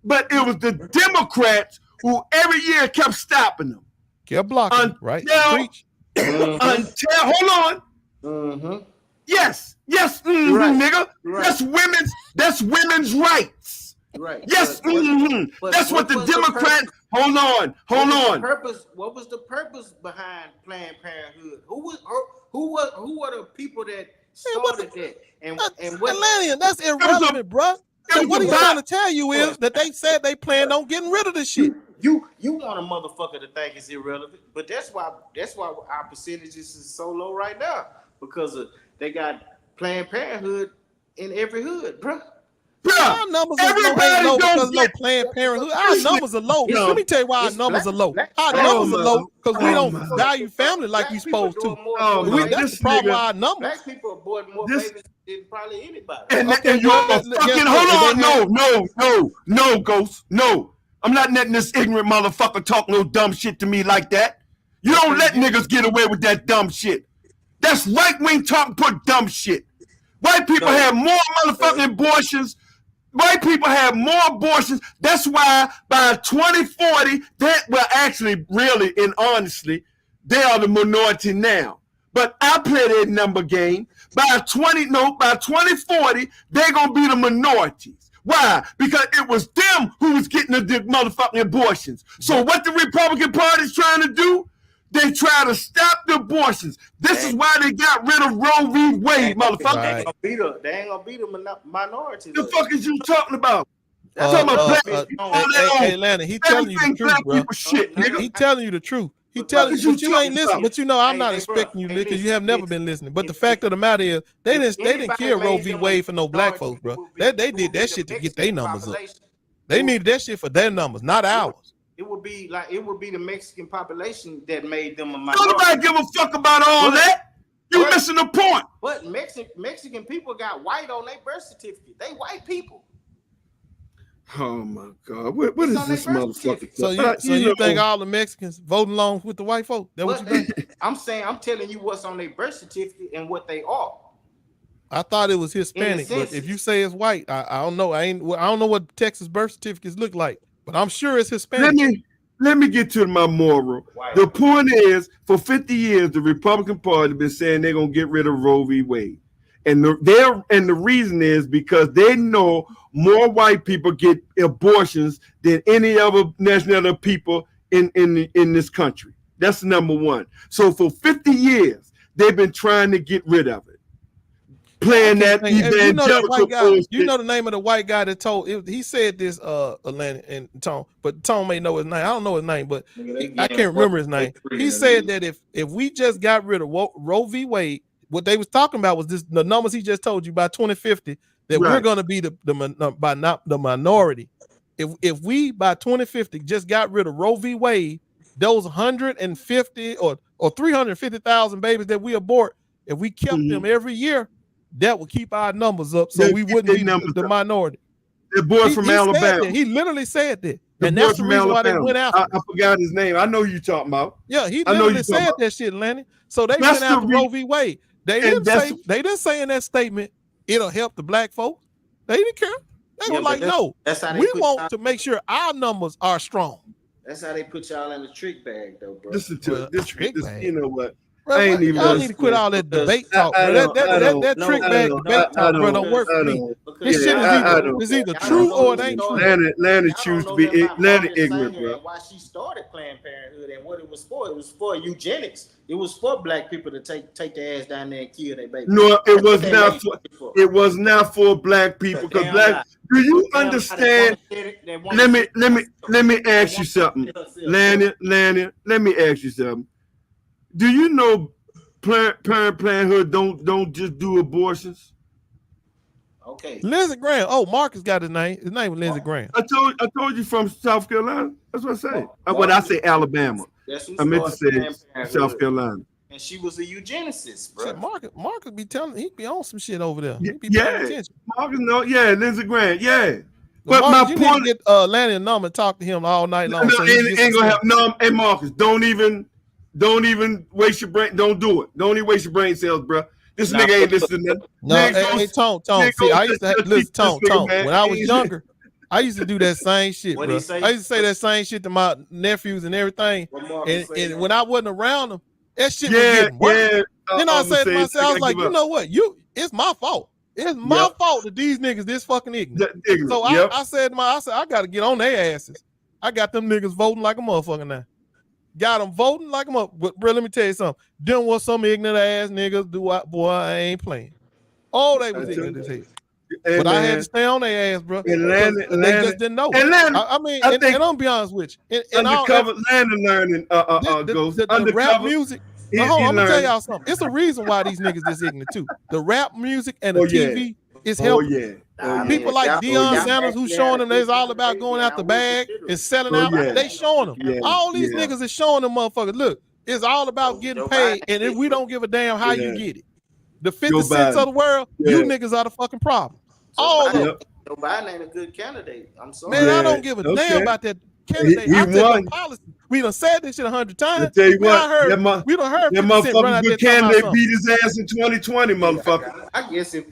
But it was the Democrats who every year kept stopping them. Kept blocking, right? Until, hold on. Yes, nigga. Right. That's women's rights. Right. Yes, but that's what the Democrats. Hold on. What was the purpose behind Planned Parenthood? Who were the people that started that? And what? Atlantean, that's irrelevant, bro. So what he's trying to tell you is that they said they planned on getting rid of this shit. You want a motherfucker to think it's irrelevant, but that's why our percentages is so low right now, because they got Planned Parenthood in every hood, bro. Our numbers are low because of no Planned Parenthood. Our numbers are low. Let me tell you why our numbers are low. Our numbers are low because we don't value family like we supposed to. That's the problem with our numbers. Black people are born more babies than probably anybody. And you're fucking, hold on, no, Ghost, no. I'm not letting this ignorant motherfucker talk no dumb shit to me like that. You don't let niggas get away with that dumb shit. That's right-wing talk, put dumb shit. White people have more motherfucking abortions. White people have more abortions. That's why by 2040, really and honestly, they are the minority now. But I play that number game. By 2040, they're gonna be the minorities. Why? Because it was them who was getting the motherfucking abortions. So what the Republican Party's trying to do? They try to stop the abortions. This is why they got rid of Roe v. Wade, motherfucker. They ain't gonna be the minority. The fuck is you talking about? Hey, Lana, he telling you the truth, bro. He telling you the truth. He telling you, but you ain't listening. But you know, I'm not expecting you, because you have never been listening. But the fact of the matter is, they didn't kill Roe v. Wade for no black folks, bro. They did that shit to get their numbers up. They needed that shit for their numbers, not ours. It would be the Mexican population that made them a minority. Nobody give a fuck about all that. You missing the point. But Mexican people got white on their birth certificate. They white people. Oh my God! What is this motherfucker? So you think all the Mexicans voting along with the white folk? That what you think? I'm telling you what's on their birth certificate and what they are. I thought it was Hispanic, but if you say it's white, I don't know. I don't know what Texas birth certificates look like, but I'm sure it's Hispanic. Let me get to my moral. The point is, for 50 years, the Republican Party been saying they're gonna get rid of Roe v. Wade, and the reason is because they know more white people get abortions than any other national people in this country. That's number one. So for 50 years, they've been trying to get rid of it. Playing that evangelical you know the name of the white guy that told he said this Atlanta and Tone, but Tone may know his name. I don't know his name, but I can't remember his name. He said that if we just got rid of Roe v. Wade, what they was talking about was the numbers he just told you by 2050, that we're going to be the minority. If we by 2050 just got rid of Roe v. Wade, those 150 or 350,000 babies that we abort, if we kept them every year, that would keep our numbers up, so we wouldn't be the minority. The boy from Alabama. He literally said that. And that's the reason why they went after. I forgot his name. I know who you're talking about. Yeah, he literally said that shit, Lenny. So they went after Roe v. Wade. They didn't say in that statement it'll help the black folks. They didn't care. They were like, no, we want to make sure our numbers are strong. That's how they put y'all in the trick bag, though, bro. Listen to this. You know what? Bro, y'all need to quit all that debate talk, bro. That trick bag debate talk, bro, don't work for me. This shit is either true or it ain't true. Atlanta choose to be Atlanta ignorant, bro. Why she started Planned Parenthood and what it was for eugenics. It was for black people to take their ass down there and kill their baby. No, it was not for. It was not for black people. Because black. Do you understand? Let me ask you something, Lanny. Let me ask you something. Do you know Parenthood don't just do abortions? Okay. Lindsey Graham. Oh, Marcus got his name. His name was Lindsey Graham. I told you from South Carolina. That's what I say. But I say Alabama. I meant to say South Carolina. And she was a eugenicist, bro. Shit, Marcus be telling, he be on some shit over there. He be paying attention. Marcus, Lindsey Graham, But Marcus, my point is, get Lanny and Norman talk to him all night long. No, ain't gonna have no. Hey, Marcus, don't even waste your brain. Don't do it. Don't even waste your brain cells, bro. This nigga ain't listening. Hey, Tone. See, I used to listen, Tone. When I was younger, I used to do that same shit, bro. I used to say that same shit to my nephews and everything. And when I wasn't around them, that shit was getting worse. Then I said to myself, I was like, you know what? It's my fault. It's my fault that these niggas this fucking ignorant. So I said I got to get on their asses. I got them niggas voting like a motherfucker now. Got them voting like a motherfucker. But bro, let me tell you something. Them was some ignorant ass niggas do what? Boy, I ain't playing. Oh, they was ignorant as hell. But I had to stay on their ass, bro. They just didn't know. I mean, and I'm gonna be honest with you. Undercover learning goes the rap music. Hold on, I'm gonna tell y'all something. It's a reason why these niggas this ignorant too. The rap music and the TV is helping. People like Deion Sanders who showing them it's all about going out the bag and selling out. They showing them. All these niggas is showing them motherfuckers. Look, it's all about getting paid, and if we don't give a damn how you get it. The 50 cents of the world, you niggas are the fucking problem. All of them. Joe Biden ain't a good candidate. I'm sorry. Man, I don't give a damn about that candidate. I tell the policy. We done said this shit 100 times. I tell you what, we done heard that motherfucker good candidate beat his ass in 2020, motherfucker. I guess if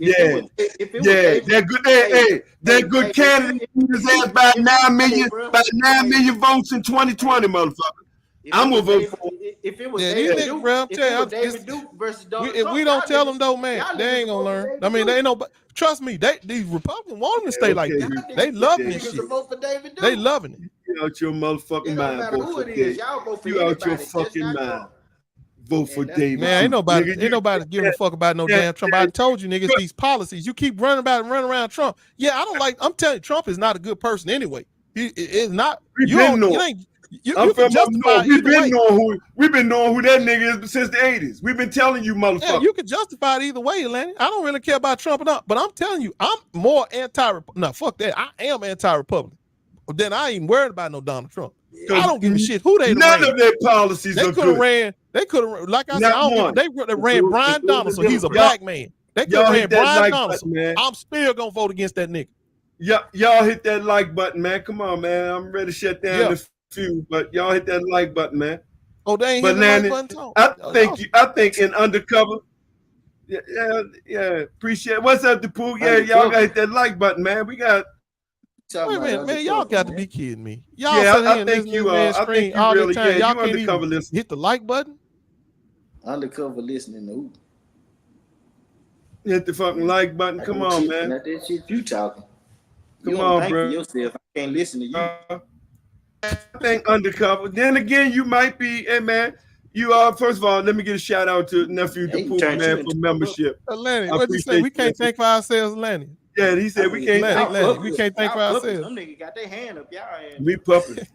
that good candidate beat his ass by 9 million votes in 2020, motherfucker. I'm gonna vote for it. If it was David Duke versus Donald Trump, if we don't tell them though, man, they ain't gonna learn. I mean, they ain't no. Trust me, these Republicans want them to stay like that. They love this shit. They loving it. You out your motherfucking mind. Vote for David. You out your fucking mind. Vote for David. Man, ain't nobody giving a fuck about no damn Trump. I told you niggas these policies. You keep running around Trump. Yeah, I don't like. I'm telling you, Trump is not a good person anyway. He is not. We've been knowing who that nigga is since the 80s. We've been telling you, motherfucker. Yeah, you can justify it either way, Lenny. I don't really care about Trump or not, but I'm telling you, I'm more no, fuck that. I am anti-Republican. But then I ain't worried about no Donald Trump. I don't give a shit who they none of their policies are good. They could have like I said, they ran Brian Donaldson. He's a black man. They could have ran Brian Donaldson. Man. I'm still gonna vote against that nigga. Y'all hit that like button, man. Come on, man. I'm ready to shut down the few, but y'all hit that like button, man. Oh, they ain't hit the like button. I think in undercover. Yeah. Appreciate it. What's up, DePool? Yeah, y'all gotta hit that like button, man. We got. Wait a minute, man. Y'all got to be kidding me. Y'all I think you really can. Y'all can't even hit the like button. Undercover listening to who? Hit the fucking like button. Come on, man. Not that shit you talking. Come on, bro. Yourself. I can't listen to you. I think undercover. Then again, you might be, hey man. You are first of all. Let me get a shout out to nephew DePool, man, for membership. Lenny, what you say? We can't think for ourselves, Lenny. Yeah, he said we can't. Lenny, we can't think for ourselves. Some niggas got their hand up, y'all. We puppets.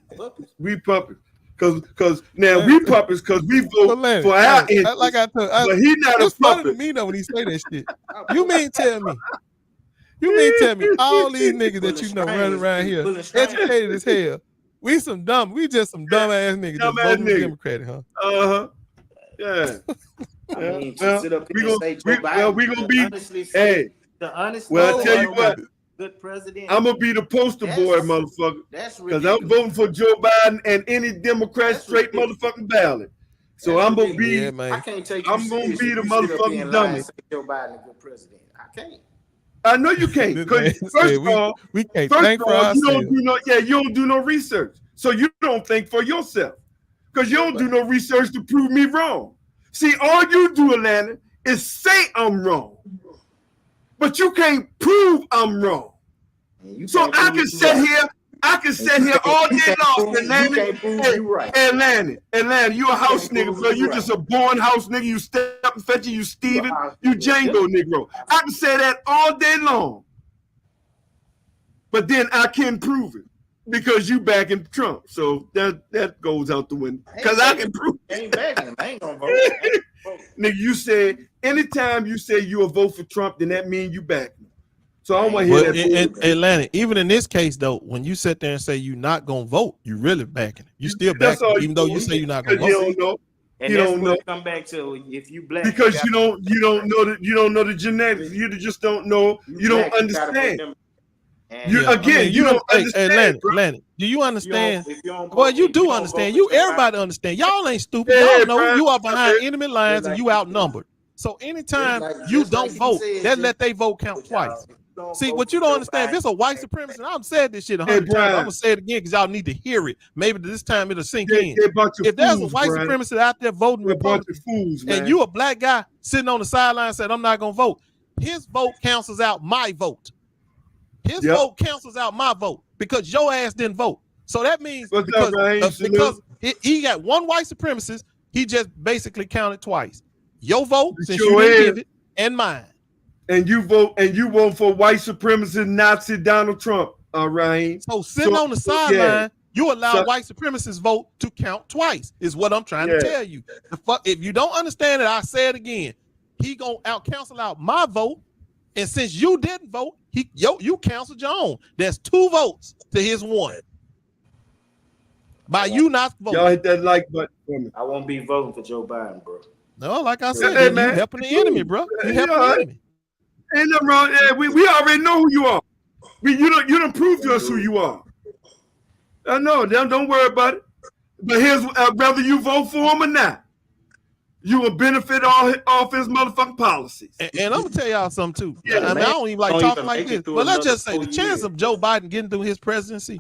We puppets. Cause now we puppets because we vote for our interest. Like I told, but he not a puppet. To me though when he say that shit. You mean tell me all these niggas that you know running around here, educated as hell. We just some dumb ass niggas just voting Democratic, huh? Yeah. We gonna be. Hey. Well, I tell you what. Good president. I'm gonna be the poster boy, motherfucker. Because I'm voting for Joe Biden and any Democrat straight motherfucking ballot. So I'm gonna be. I can't take. I'm gonna be the motherfucking dummy. Joe Biden a good president. I can't. I know you can't. Because first of all, we can't think for ourselves. You don't do no research. So you don't think for yourself. Because you don't do no research to prove me wrong. See, all you do, Atlanta, is say I'm wrong. But you can't prove I'm wrong. So I can sit here all day long, Atlanta, you a house nigga, bro. You just a born house nigga. You step and fetch you Steven, you Django Negro. I can say that all day long. But then I can't prove it because you backing Trump. So that goes out the window. Because I can prove it. Ain't backing him. I ain't gonna vote. Nigga, you said anytime you say you'll vote for Trump, then that means you back him. So I don't want to hear that. Atlanta, even in this case, though, when you sit there and say you're not gonna vote, you really backing it. You still backing it, even though you say you're not gonna vote. You don't know. And that's what it come back to. If you black, because you don't know the genetics. You just don't know. You don't understand. You don't understand. Atlanta, do you understand? Well, you do understand. Everybody understand. Y'all ain't stupid. Y'all know you are behind enemy lines and you outnumbered. So anytime you don't vote, then let they vote count twice. See, what you don't understand, if it's a white supremacist, and I've said this shit 100 times, I'm going to say it again because y'all need to hear it. Maybe this time it'll sink in. If there's a white supremacist out there voting Republican, and you a black guy sitting on the sideline saying, I'm not going to vote, his vote cancels out my vote. His vote cancels out my vote because your ass didn't vote. So that means because he got one white supremacist, he just basically counted twice. Your vote, since you didn't give it, and mine. And you vote for white supremacist Nazi Donald Trump, right? So sitting on the sideline, you allow white supremacists vote to count twice, is what I'm trying to tell you. If you don't understand it, I say it again. He gonna cancel out my vote, and since you didn't vote, you canceled your own. There's 2 votes to his 1. By you not voting. Y'all hit that like button for me. I won't be voting for Joe Biden, bro. No, like I said, you helping the enemy, bro. You helping the enemy. Ain't nothing wrong. We already know who you are. You don't prove to us who you are. I know. Don't worry about it. But here's whether you vote for him or not, you will benefit off his motherfucking policies. And I'm gonna tell y'all something too. I don't even like talking like this. But let's just say the chance of Joe Biden getting through his presidency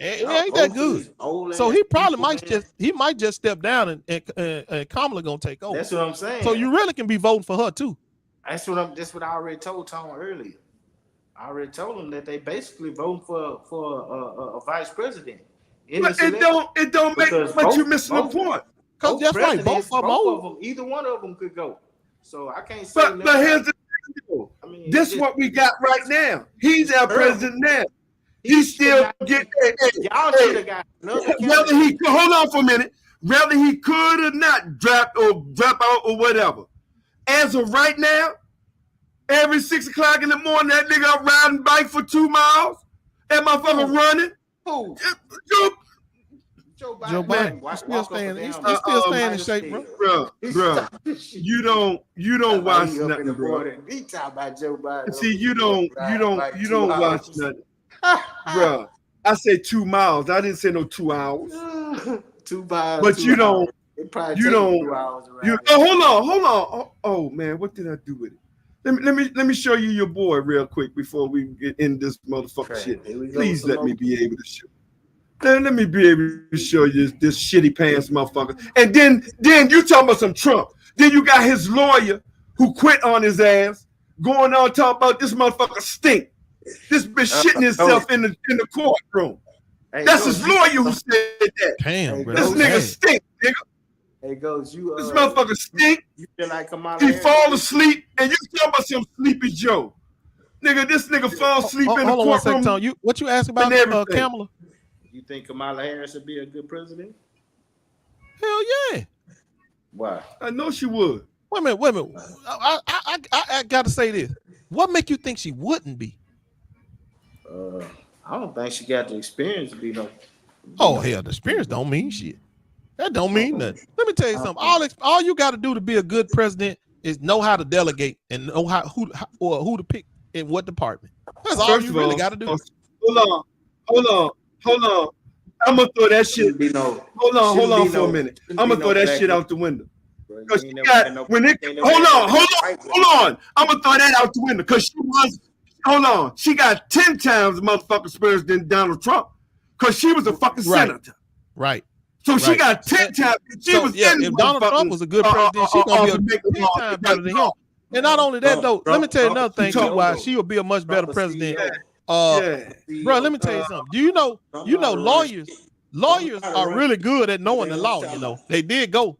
ain't that good. So he probably might just step down and Kamala gonna take over. That's what I'm saying. So you really can be voting for her too. That's what I already told Tom earlier. I already told him that they basically voting for a vice president. But it don't make. But you're missing the point. Because that's right. Both of them. Either one of them could go. So I can't say. But here's the thing. This is what we got right now. He's our president now. He still get. Y'all should have got another. Whether he hold on for a minute, whether he could or not drop out or whatever. As of right now, every 6 o'clock in the morning, that nigga up riding bike for 2 miles. That motherfucker running. Who? Joe Biden. He's still staying in shape, bro. Bro, you don't watch nothing, bro. He talking about Joe Biden. See, you don't watch nothing, bro. I said 2 miles. I didn't say no 2 hours. 2 miles. But you don't. You don't. Hold on. Oh man, what did I do with it? Let me show you your boy real quick before we get in this motherfucker shit. Please let me be able to show. Let me be able to show you this shitty pants motherfucker. And then you talking about some Trump. Then you got his lawyer who quit on his ass, going on talking about this motherfucker stink. This bitch shitting himself in the courtroom. That's his lawyer who said that. Damn, bro. This nigga stink, nigga. Hey, goes you. This motherfucker stink. You feel like Kamala he fall asleep, and you talking about some Sleepy Joe, nigga. This nigga fall asleep in the courtroom. Hold on, what you asked about Kamala? You think Kamala Harris would be a good president? Hell yeah. Why? I know she would. Wait a minute. I got to say this. What make you think she wouldn't be? I don't think she got the experience to be no. Hell, the experience don't mean shit. That don't mean nothing. Let me tell you something. All you got to do to be a good president is know how to delegate and know who to pick in what department. That's all you really got to do. Hold on. I'm gonna throw that shit. Hold on for a minute. I'm gonna throw that shit out the window. Because she got hold on. I'm gonna throw that out the window because she got 10 times the motherfucking experience than Donald Trump because she was a fucking senator. Right. So she got 10 times. If Donald Trump was a good president, she's gonna be 10 times better than him. And not only that, though, let me tell you another thing too. Why she would be a much better president. Bro, let me tell you something. Do you know lawyers are really good at knowing the law. You know, they did go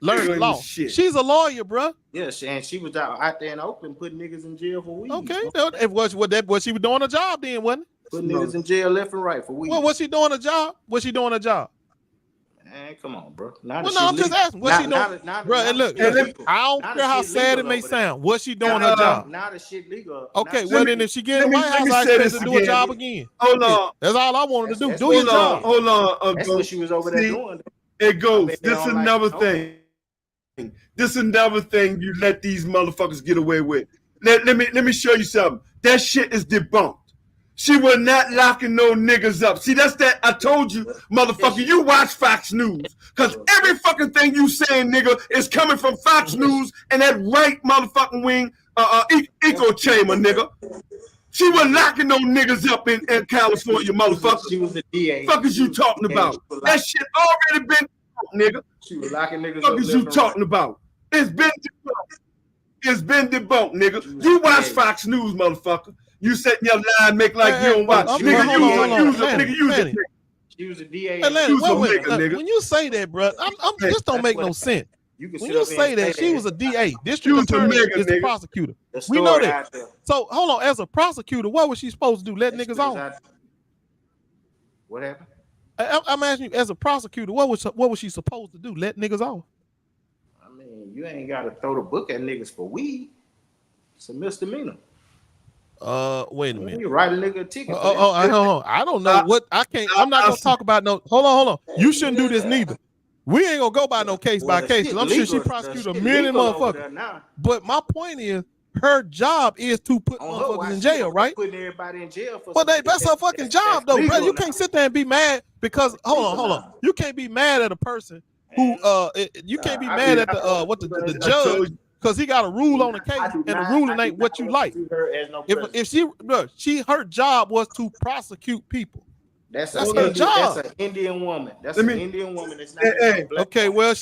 learn the law. She's a lawyer, bro. Yeah, and she was out there in Oakland putting niggas in jail for weed. Okay, what she was doing a job then, wasn't it? Putting niggas in jail left and right for weed. Well, was she doing a job? Man, come on, bro. I'm just asking. What's she doing? Bro, and look, I don't care how sad it may sound. What's she doing her job? Now the shit legal. Okay, well then if she get in the White House, I expect her to do a job again. Hold on. That's all I wanted to do. Do your job. Hold on. That's what she was over there doing. It goes. This is another thing. This is another thing you let these motherfuckers get away with. Let me show you something. That shit is debunked. She was not locking no niggas up. See, that's that. I told you, motherfucker, you watch Fox News. Because every fucking thing you saying, nigga, is coming from Fox News and that right motherfucking wing echo chamber, nigga. She was locking no niggas up in California, motherfucker. She was the DA. Fuck is you talking about? That shit already been nigga. She was locking niggas up. What is you talking about? It's been debunked, nigga. You watch Fox News, motherfucker. You sit in your line, make like you don't watch. Nigga, use it. She was a DA. Nigga. When you say that, bro, this don't make no sense. When you say that, she was a DA. District attorney is the prosecutor. We know that. So hold on, as a prosecutor, what was she supposed to do? Let niggas off? What happened? I'm asking you, as a prosecutor, what was she supposed to do? Let niggas off? I mean, you ain't got to throw the book at niggas for weed. It's a misdemeanor. Wait a minute. You write a nigga a ticket. I don't know what I can't. I'm not gonna talk about no. Hold on. You shouldn't do this neither. We ain't gonna go by no case by case. I'm sure she prosecuted a million motherfuckers. But my point is, her job is to put motherfuckers in jail, right? Putting everybody in jail for. But that's her fucking job, though, bro. You can't sit there and be mad because hold on. You can't be mad at a person who you can't be mad at the judge. Because he got a rule on the case, and the ruling ain't what you like. If her job was to prosecute people. That's her job. That's an Indian woman. That's an Indian woman. It's not okay, well,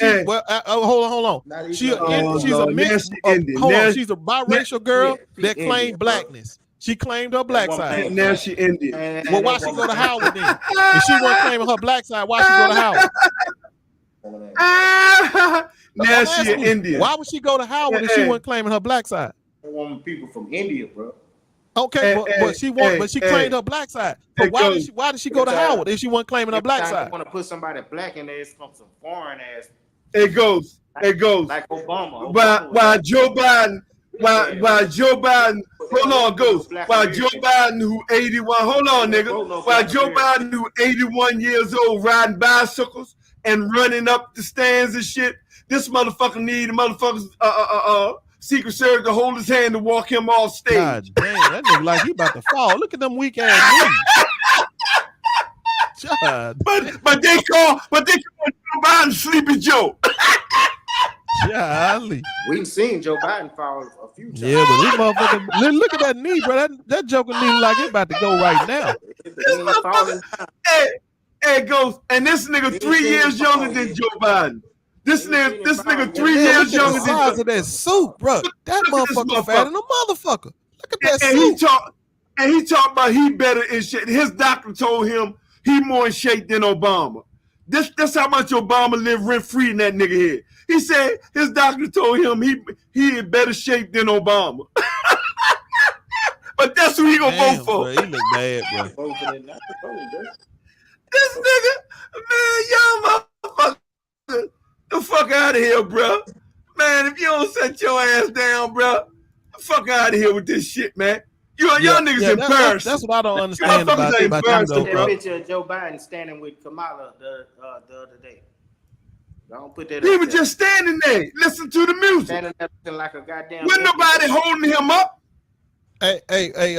hold on. She's a mixed. Hold on, she's a biracial girl that claimed blackness. She claimed her black side. Now she Indian. Well, why she go to Howard then? If she wasn't claiming her black side, why she go to Howard? Now she an Indian. Why would she go to Howard if she wasn't claiming her black side? I want people from India, bro. Okay, but she claimed her black side. But why did she go to Howard if she wasn't claiming her black side? I want to put somebody black in there from some foreign ass. It goes. Like Obama. While Joe Biden, while Joe Biden, hold on, Ghost. While Joe Biden, who 81, hold on, nigga. While Joe Biden, who 81 years old, riding bicycles and running up the stands and shit. This motherfucker need the motherfuckers Secret Service to hold his hand to walk him off stage. God damn, that nigga like he about to fall. Look at them weak ass knees. But they call Joe Biden Sleepy Joe. Golly. We've seen Joe Biden fall a few times. Yeah, but this motherfucker, look at that knee, bro. That joker knee like it about to go right now. Hey, Ghost, and this nigga 3 years younger than Joe Biden. This nigga 3 years younger than the size of that suit, bro. That motherfucker fat than a motherfucker. Look at that suit. He talked about he better in shape. His doctor told him he more in shape than Obama. That's how much Obama lived rent free in that nigga head. He said his doctor told him he in better shape than Obama. But that's who he gonna vote for. Bro, he look bad, bro. This nigga, man, y'all motherfucker. The fuck out of here, bro. Man, if you don't set your ass down, bro, the fuck out of here with this shit, man. Y'all niggas embarrassed. That's what I don't understand about you, though, bro. That picture of Joe Biden standing with Kamala the other day. Don't put that. He was just standing there, listen to the music. Standing there looking like a goddamn. Wasn't nobody holding him up. Hey,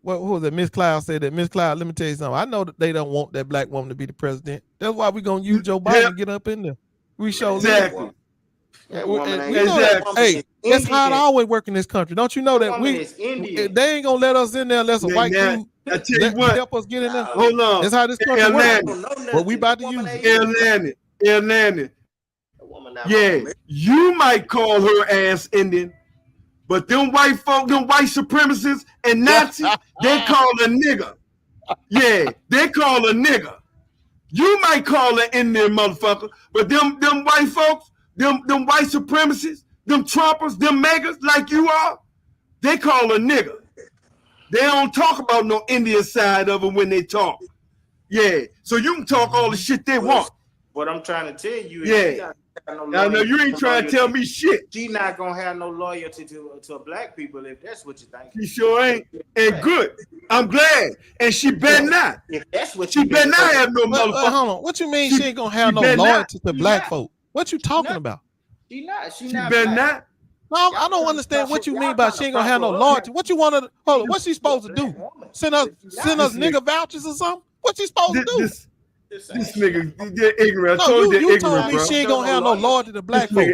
what was it? Miss Cloud said that. Miss Cloud, let me tell you something. I know that they don't want that black woman to be the president. That's why we're gonna use Joe Biden to get up in there. We show exactly. Hey, that's how it always work in this country. Don't you know that they ain't gonna let us in there unless a white dude I tell you what, help us get in there. Hold on. That's how this country works. What we about to use. Nanny. Yeah, you might call her ass Indian, but them white folk, them white supremacists and Nazis, they call her nigga. Yeah, they call her nigga. You might call her Indian motherfucker, but them white folks, them white supremacists, them Trumpers, them megas like you are, they call her nigga. They don't talk about no Indian side of them when they talk. Yeah, so you can talk all the shit they want. What I'm trying to tell you is I know you ain't trying to tell me shit. She not gonna have no loyalty to black people if that's what you think. She sure ain't. And good. I'm glad. And she better not. If that's what she better not have no motherfucker. Hold on. What you mean she ain't gonna have no loyalty to black folk? What you talking about? She not. She better not. No, I don't understand what you mean by she ain't gonna have no loyalty. What you want to hold on? What's she supposed to do? Send us nigga vouchers or something? What she supposed to do? This nigga, they're ignorant. You told me she ain't gonna have no loyalty to black folk.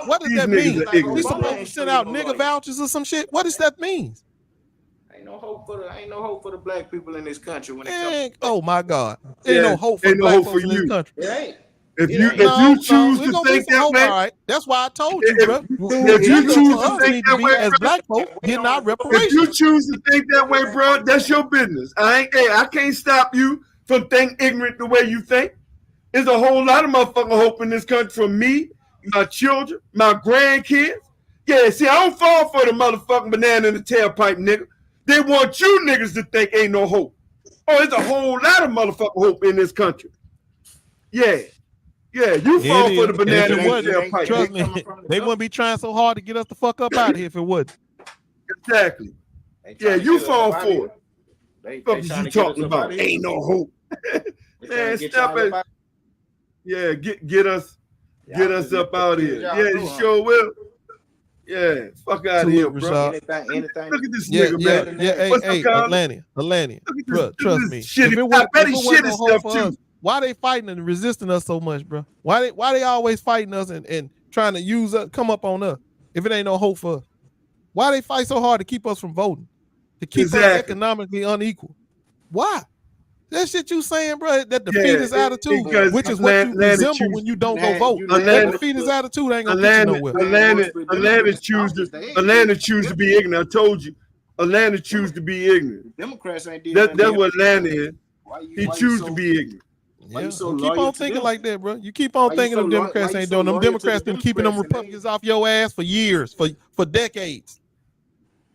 What does that mean? We supposed to send out nigga vouchers or some shit? What does that mean? Ain't no hope for the black people in this country when it comes. Oh my God, ain't no hope for black folks in this country. It ain't. If you choose to think that way, all right. That's why I told you, bro. If you choose to think that way, as black folk, getting our reparations. If you choose to think that way, bro, that's your business. I can't stop you from thinking ignorant the way you think. There's a whole lot of motherfucking hope in this country for me, my children, my grandkids. Yeah, see, I don't fall for the motherfucking banana in the tailpipe, nigga. They want you niggas to think ain't no hope. Oh, there's a whole lot of motherfucking hope in this country. Yeah. Yeah, you fall for the banana in the tailpipe. Trust me, they wouldn't be trying so hard to get us the fuck up out of here if it wouldn't. Exactly. Yeah, you fall for it. What is you talking about? Ain't no hope. Man, stop it. Yeah, get us up out of here. Yeah, you sure will. Yeah, fuck out of here, bro. Anything. Look at this nigga, man. Hey, Atlantic, bro, trust me. If it wasn't no hope for us, why they fighting and resisting us so much, bro? Why they always fighting us and trying to use us, come up on us if it ain't no hope for us? Why they fight so hard to keep us from voting? To keep us economically unequal? Why? That shit you saying, bro, that defeatist attitude, which is what you resemble when you don't go vote. That defeatist attitude ain't gonna get you nowhere. Atlanta choose to be ignorant. I told you. Atlanta choose to be ignorant. Democrats ain't that's what Atlanta is. He choose to be ignorant. Yeah. You keep on thinking like that, bro. You keep on thinking them Democrats ain't doing. Them Democrats been keeping them Republicans off your ass for years, for decades.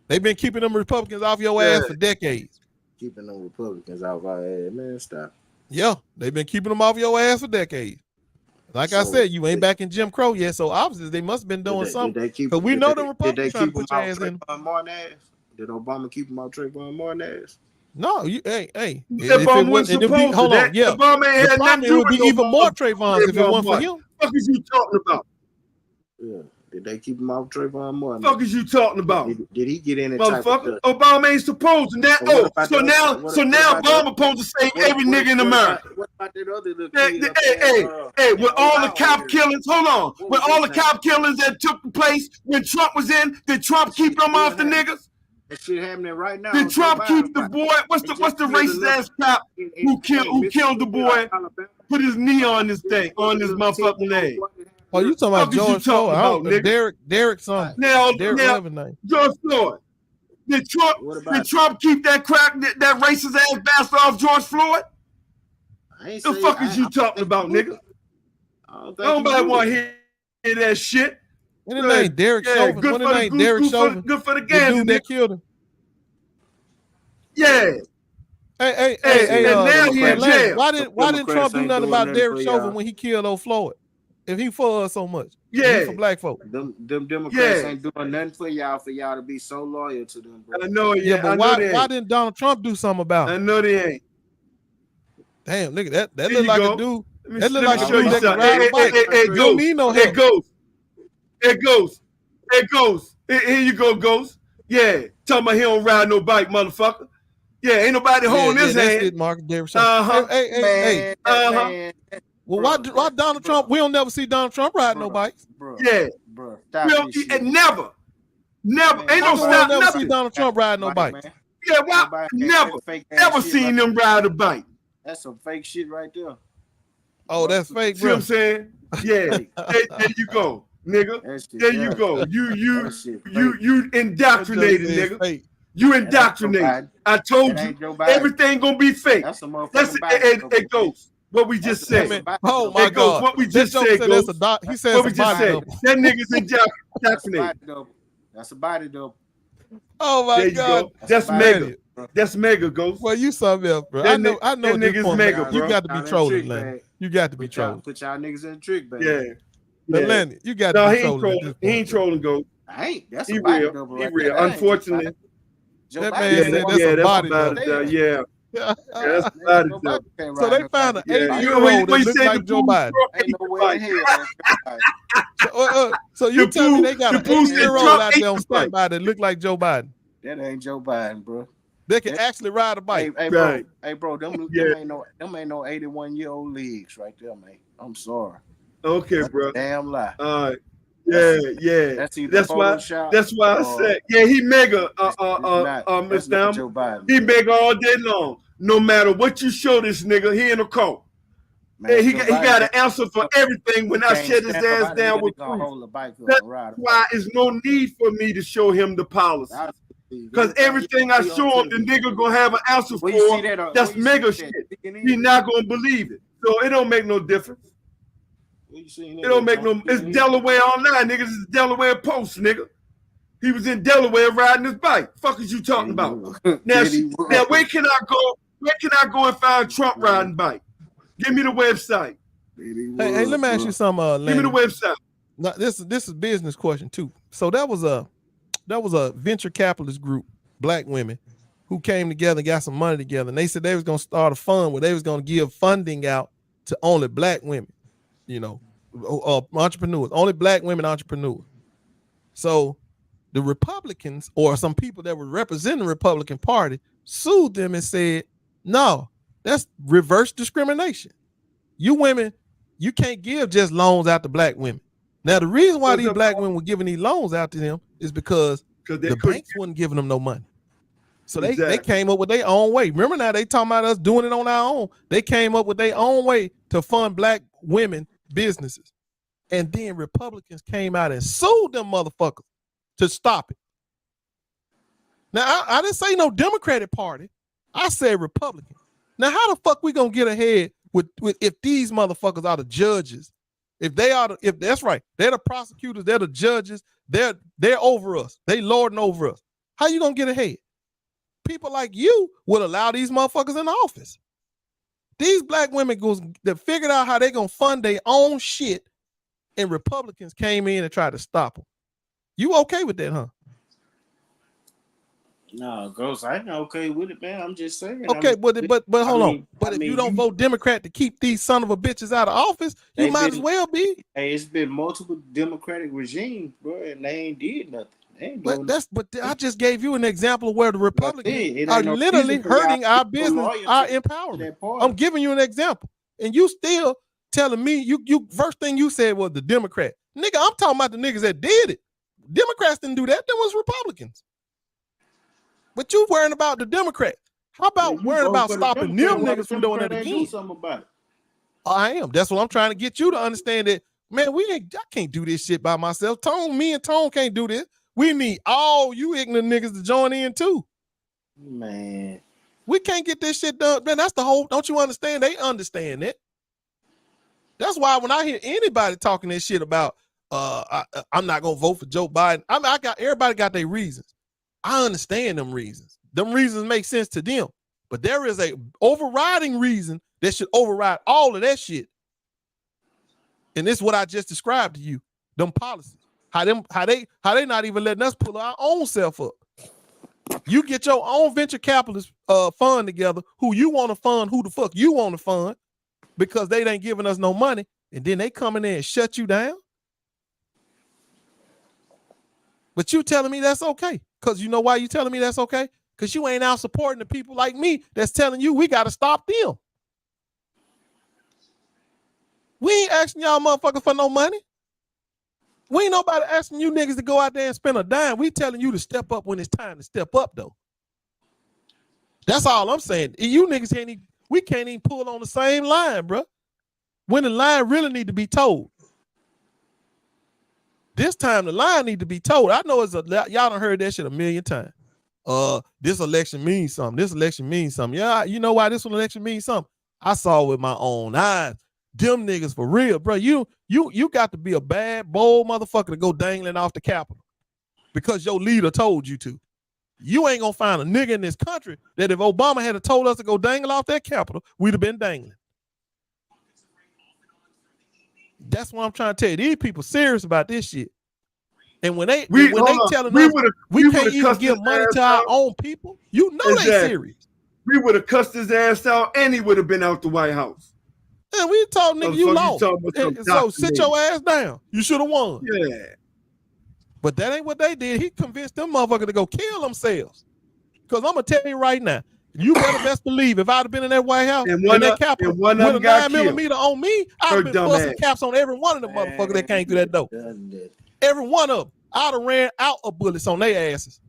They've been keeping them Republicans off your ass for decades. Keeping them Republicans off our ass, man. Stop. Yeah, they've been keeping them off your ass for decades. Like I said, you ain't back in Jim Crow yet, so obviously they must have been doing something. Because we know the Republicans trying to put your ass in. Did Obama keep him out Trayvon Martin ass? No, hey. Obama was supposed hold on, yeah. Obama had nothing to do with it. Would be even more Trayvons if it wasn't for him. What is you talking about? Yeah. Did they keep him off Trayvon Martin? Fuck is you talking about? Did he get in? Motherfucker, Obama ain't supposed to. So now Obama supposed to save every nigga in America. What about that other little kid? Hey, with all the cop killings, hold on. With all the cop killings that took place when Trump was in, did Trump keep them off the niggas? That shit happening right now. Did Trump keep the boy? What's the racist ass cop who killed the boy? Put his knee on this thing, on this motherfucking leg. Oh, you talking about George Floyd? Derek son. Derek name. George Floyd. Did Trump keep that that racist ass bastard off George Floyd? The fuck is you talking about, nigga? Nobody want to hear that shit. What the name? Derek Chauvin. What the name? Derek Chauvin. Good for the game. The dude that killed him. Yeah. Hey. Now he in jail. Why didn't Trump do nothing about Derek Chauvin when he killed old Floyd? If he for us so much, he for black folk. Them Democrats ain't doing nothing for y'all to be so loyal to them, bro. I know, but why didn't Donald Trump do something about it? I know they ain't. Damn, nigga, that look like a dude. That look like a dude that can ride a bike. Don't need no help. It goes. Here you go, Ghost. Yeah, talking about he don't ride no bike, motherfucker. Yeah, ain't nobody holding his hand. That's it, Mark Davis. Hey. Well, why Donald Trump? We don't never see Donald Trump ride no bikes. Yeah, bro. Never. Ain't no stop. Never see Donald Trump ride no bike. Yeah, why? Never. Ever seen them ride a bike. That's some fake shit right there. Oh, that's fake, See bro. what I'm saying? Yeah. there you go, nigga. There you go. You indoctrinated, nigga. Fake. You indoctrinated. I told you everything gonna be fake. That's it goes. What we just said. Oh my God. What we just said goes. He says what we just said. That nigga's indoctrinated. That's a body double. Oh my God. That's mega. That's mega, Ghost. Well, you something else, bro. I know that nigga's mega, bro. You got to be trolling, Lenny. You got to be trolling. Put y'all niggas in the trick, baby. Yeah. Lenny, you got to be trolling. He ain't trolling, Ghost. I ain't. That's he a body real. double. He Right real. there. Unfortunately. That man said that's a body double. Yeah. That's a body double. So they found an 80-year-old that looks like Joe Biden. Ain't no way in hell. So you tell me they got an 80-year-old out there on standby that look like Joe Biden? That ain't Joe Biden, bro. They can actually ride a bike. Hey, bro, them ain't no 81-year-old legs right there, man. I'm sorry. Okay, bro. Damn lie. All right. Yeah. That's why I said, he mega, Mr. Joe Biden. He mega all day long. No matter what you show this nigga, he in a cult. Man, he got an answer for everything when I shut his ass down with proof. That's why there's no need for me to show him the policy. Because everything I show him, the nigga gonna have an answer for. That's mega shit. He not gonna believe it. So it don't make no difference. It don't make no. It's Delaware Online, niggas. It's Delaware Post, nigga. He was in Delaware riding his bike. Fuck is you talking about? Now where can I go? Where can I go and find Trump riding bike? Give me the website. Hey, let me ask you something, Lenny. Give me the website. Now, this is a business question too. So that was a venture capitalist group, black women, who came together and got some money together. And they said they was gonna start a fund where they was gonna give funding out to only black women, entrepreneurs, only black women entrepreneurs. So the Republicans, or some people that were representing the Republican Party, sued them and said, no, that's reverse discrimination. You women, you can't give just loans out to black women. Now, the reason why these black women were giving these loans out to them is because the banks wasn't giving them no money. So they came up with their own way. Remember now, they talking about us doing it on our own. They came up with their own way to fund black women businesses. And then Republicans came out and sued them motherfuckers to stop it. Now, I didn't say no Democratic Party. I said Republican. Now, how the fuck we gonna get ahead with if these motherfuckers are the judges? If that's right, they're the prosecutors, they're the judges, they're over us, they lording over us. How you gonna get ahead? People like you would allow these motherfuckers in office. These black women that figured out how they gonna fund their own shit, and Republicans came in and tried to stop them. You okay with that, huh? No, Ghost, I ain't okay with it, man. I'm just saying. Okay, but hold on. But if you don't vote Democrat to keep these son of a bitches out of office, you might as well be. Hey, it's been multiple Democratic regimes, bro, and they ain't did nothing. But I just gave you an example of where the Republicans are literally hurting our business, our empowerment. I'm giving you an example, and you still telling me you first thing you said was the Democrat. Nigga, I'm talking about the niggas that did it. Democrats didn't do that. That was Republicans. But you worrying about the Democrat. How about worrying about stopping them niggas from doing that again? I am. That's what I'm trying to get you to understand that, man, I can't do this shit by myself. Me and Tone can't do this. We need all you ignorant niggas to join in too. Man. We can't get this shit done. Man, that's the whole, don't you understand? They understand it. That's why when I hear anybody talking this shit about I'm not gonna vote for Joe Biden, everybody got their reasons. I understand them reasons. Them reasons make sense to them. But there is a overriding reason that should override all of that shit. And this is what I just described to you. Them policies. How they not even letting us pull our own self up. You get your own venture capitalist fund together, who you want to fund, who the fuck you want to fund, because they ain't giving us no money, and then they come in there and shut you down. But you telling me that's okay. Because you know why you telling me that's okay? Because you ain't out supporting the people like me that's telling you we got to stop them. We ain't asking y'all motherfuckers for no money. We ain't nobody asking you niggas to go out there and spend a dime. We telling you to step up when it's time to step up, though. That's all I'm saying. You niggas we can't even pull on the same line, bro. when the line really need to be told. This time the line need to be told. I know y'all done heard that shit a million times. This election means something. This election means something. Yeah, you know why this election means something? I saw it with my own eyes. Them niggas for real, bro. You got to be a bad, bold motherfucker to go dangling off the Capitol because your leader told you to. You ain't gonna find a nigga in this country that if Obama had told us to go dangle off that Capitol, we'd have been dangling. That's what I'm trying to tell you. These people serious about this shit. And when they telling us we can't even give money to our own people, you know they serious. We would have cussed his ass out and he would have been out the White House. And we told nigga you lost. So sit your ass down. You should have won. Yeah. But that ain't what they did. He convinced them motherfuckers to go kill themselves. Because I'm going to tell you right now, you better best believe if I'd have been in that White House and that Capitol with a 9mm on me, I'd have been busting caps on every one of them motherfuckers that came through that door. Every one of them. I'd have ran out of bullets on their asses.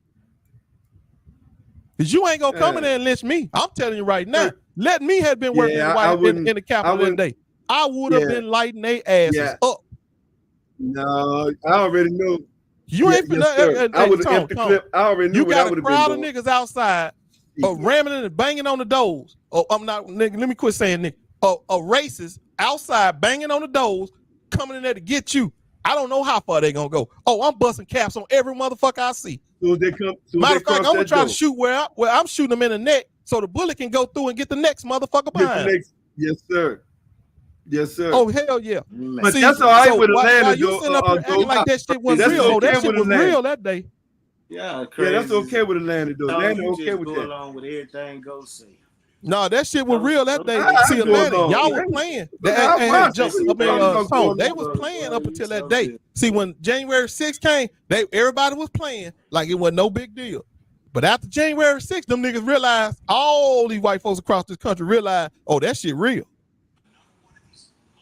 Because you ain't going to come in there and lynch me. I'm telling you right now. Let me have been working in the Capitol that day. I would have been lighting their asses up. No, I already know. You ain't I would have the clip. I already knew you what I would have been. You got a crowd of niggas outside ramming and banging on the doors. Oh, I'm not, nigga, let me quit saying nigga. Racist outside banging on the doors, coming in there to get you. I don't know how far they gonna go. Oh, I'm busting caps on every motherfucker I see. So they come. Matter of fact, I'm gonna try to shoot where I'm shooting them in the neck so the bullet can go through and get the next motherfucker behind. Yes, sir. Yes, sir. Oh, hell yeah. But see, that's all right with Atlanta. You sitting up here acting like that shit was real. That shit was real that day. Yeah, crazy. Yeah, that's okay with Atlanta, though. Atlanta okay with that. Along with everything go see. No, that shit was real that day. See, Atlanta, y'all were playing. They was playing up until that day. See, when January 6th came, everybody was playing like it wasn't no big deal. But after January 6th, them niggas realized, all these white folks across this country realized, oh, that shit real.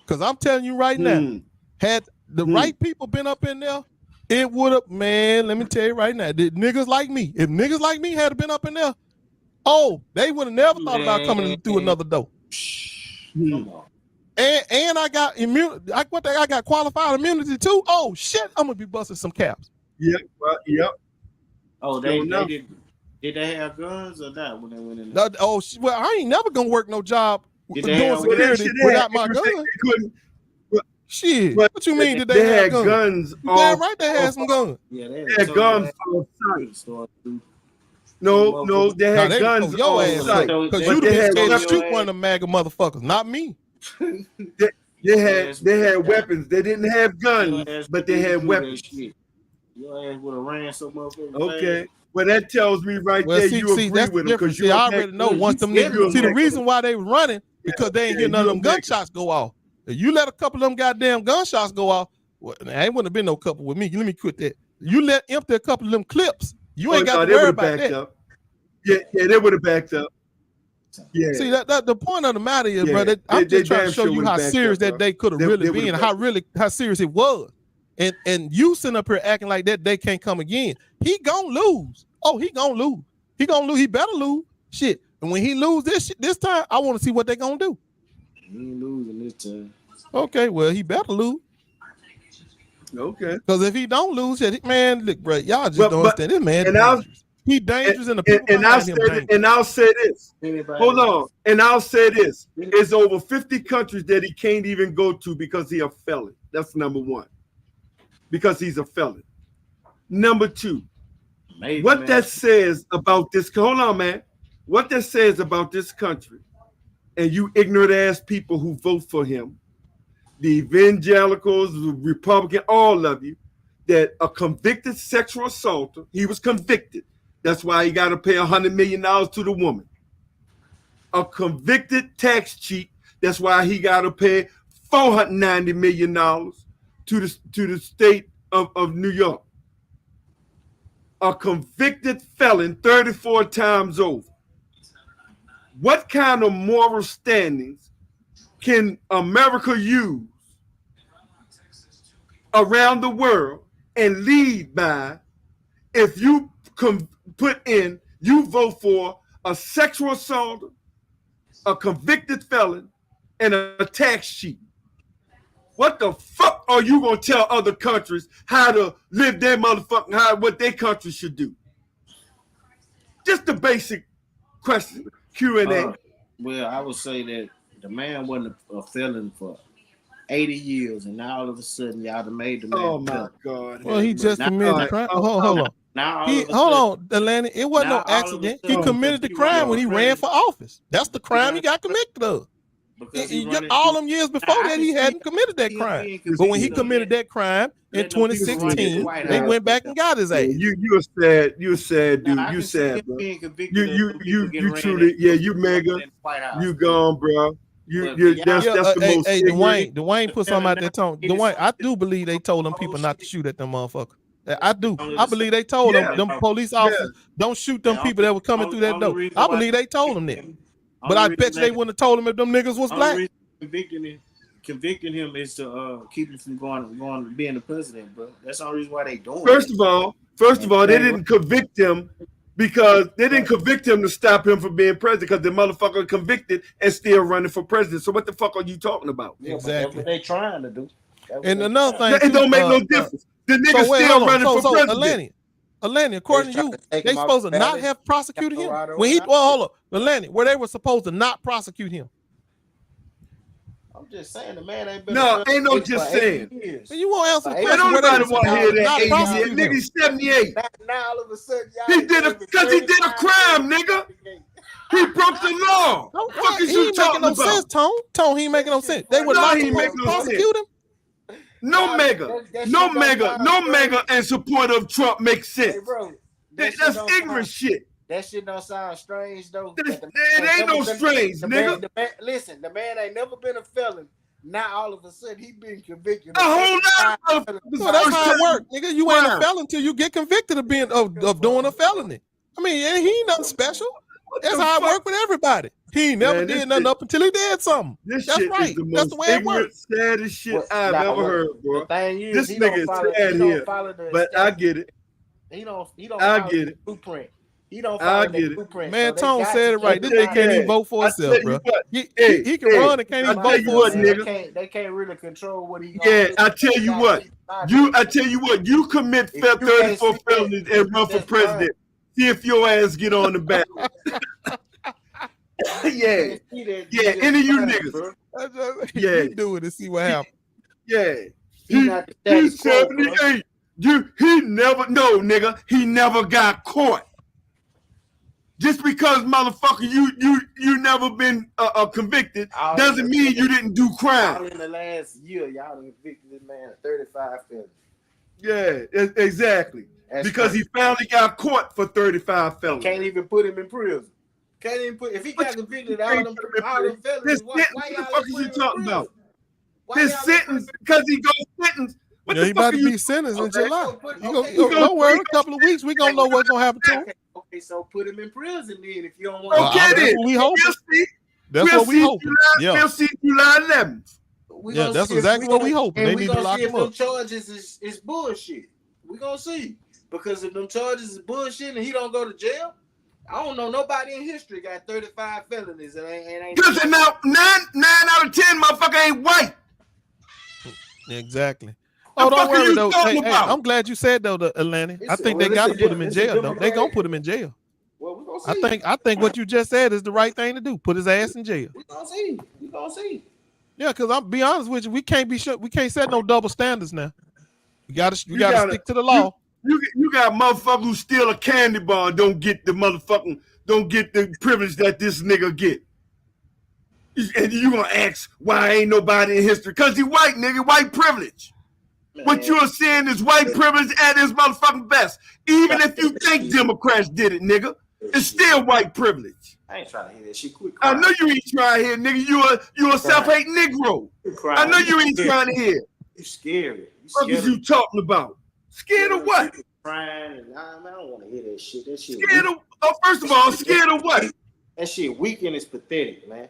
Because I'm telling you right now, had the right people been up in there, it would have, man, let me tell you right now, niggas like me, if niggas like me had been up in there, oh, they would have never thought about coming through another door. And I got immunity. I got qualified immunity too. Oh shit, I'm gonna be busting some caps. Yep. Oh, they did they have guns or not when they went in there? Well, I ain't never gonna work no job doing security without my gun. Shit, what you mean? Did they have guns? Damn right, they had some guns. Yeah, they had guns on site. No, they had guns on site. Because you didn't scared to shoot one of them MAGA motherfuckers, not me. They had weapons. They didn't have guns, but they had weapons. Your ass would have ran so motherfuckers. Okay. Well, that tells me right there you agree with them because I already know once them niggas. See, the reason why they was running because they ain't hear none of them gunshots go off. If you let a couple of them goddamn gunshots go off, well, there ain't wouldn't have been no couple with me. Let me quit that. You let empty a couple of them clips, you ain't got to worry about that. Up. Yeah, they would have backed up. Yeah. See that the point of the matter is, brother, I'm just trying to show you how serious that day could have really been, how serious it was. And you sitting up here acting like that day can't come again. He gonna lose. Oh, he gonna lose. He gonna lose. He better lose. Shit. And when he lose this time, I want to see what they gonna do. He ain't losing this time. Okay, well, he better lose. Okay. Because if he don't lose, man, look, bro, y'all just don't understand this man. He dangerous in the people. And I'll say this. Hold on. And I'll say this. It's over 50 countries that he can't even go to because he's a felon. That's number one. Because he's a felon. Number two. What that says about this, hold on, man. What that says about this country and you ignorant ass people who vote for him, the evangelicals, the Republican, all of you, that a convicted sexual assaulter, he was convicted. That's why he got to pay $100 million to the woman. A convicted tax cheat, that's why he got to pay $490 million to the state of New York. A convicted felon 34 times over. What kind of moral standings can America use around the world and lead by if you you vote for a sexual assaulter, a convicted felon, and a tax cheat? What the fuck are you gonna tell other countries how to live their motherfucking what their country should do? Just the basic question, Q&A. Well, I would say that the man wasn't a felon for 80 years, and now all of a sudden y'all done made the man. Oh my God! Well, he just committed the crime. Hold on. Hold on, Delaney. It wasn't no accident. He committed the crime when he ran for office. That's the crime he got convicted of. All them years before that, he hadn't committed that crime. But when he committed that crime in 2016, they went back and got his ass. You a sad dude. You sad, bro. You truly, you mega. You gone, bro. That's the most. Hey, Dwayne put something out there. Dwayne, I do believe they told them people not to shoot at them motherfuckers. I do. I believe they told them police officers don't shoot them people that were coming through that door. I believe they told them that. But I bet you they wouldn't have told him if them niggas was black. Convicting him is to keep him from going to being the president, bro. That's the only reason why they doing First of all, they didn't convict him because they didn't convict him to stop him from being president because the motherfucker convicted and still running for president. So what the fuck are you talking about? Yeah, exactly. That's what they trying to do. And another thing, it don't make no difference. The nigga still running for president. Alani, according to you, they supposed to not have prosecuted him when he. Well, hold up, Alani, where they were supposed to not prosecute him. I'm just saying the man ain't been. No, ain't no just saying. You won't answer the question. Nobody want to hear that. Nigga, 78. Now all of a sudden, he did a crime, nigga. He broke the law. What the fuck is you talking about? Sense, Tone, he ain't making no sense. They would not prosecute him. No mega in support of Trump makes sense. Hey, bro, that's ignorant shit. That shit don't sound strange though. It ain't no strange, nigga. Listen, the man ain't never been a felon. Now all of a sudden he been convicted. A whole lot. Well, that's how it works, nigga. You ain't a felon until you get convicted of being of doing a felony. I mean, he ain't nothing special. That's how it works with everybody. He never did nothing up until he did something. That's right. That's the way it works. Saddest shit I've ever heard, bro. This nigga is sad here, but I get it. He don't. I get it. Blueprint. He don't follow the blueprint. Man, Tone said it right. This nigga can't even vote for himself, bro. He can run and can't even vote for himself. They can't really control what he. I tell you what. You commit 34 felonies and run for president. See if your ass get on the ballot. Any of you niggas. You do it and see what happens. Yeah. He's 78. He never got caught. Just because motherfucker you never been convicted doesn't mean you didn't do crime. In the last year, y'all convicted this man of 35 felonies. Yeah, exactly. That's because crazy. He finally got caught for 35 felonies. Can't even put him in prison. Can't even put if he got convicted all them felonies. What the fuck is you talking about? His sentence because he goes sentence. He about to be sentenced in July. Don't worry, a couple of weeks we gonna know what's gonna happen to him. Okay, so put him in prison then if you don't want. Okay, that's what we hope. That's what we hope. We'll see July 11th. Yeah, that's exactly what we hope. They need to lock him up. Charges is bullshit. We gonna see. Because if them charges is bullshit and he don't go to jail, I don't know nobody in history got 35 felonies and ain't. Because now 9 out of 10 motherfucker ain't white. Exactly. Oh, don't worry though. Hey, I'm glad you said though, Atlanta. I think they got to put him in jail though. They gonna put him in jail. Well, we gonna see. I think what you just said is the right thing to do. Put his ass in jail. We gonna see. Yeah, because I'll be honest with you, we can't set no double standards now. We gotta stick to the law. You got motherfuckers who steal a candy bar and don't get the privilege that this nigga get. And you gonna ask why ain't nobody in history? Because he white, nigga, white privilege. Man. What you are saying is white privilege at its motherfucking best. Even if you think Democrats did it, nigga, it's still white privilege. I ain't trying to hear that shit. Quick. I know you ain't trying to hear, nigga. You a self-hate Negro. I know you ain't trying to hear. You scary. What is you talking about? Scared of what? Crying and I don't want to hear that shit. That shit. Scared of? Oh, first of all, scared of what? That shit weak and it's pathetic, man.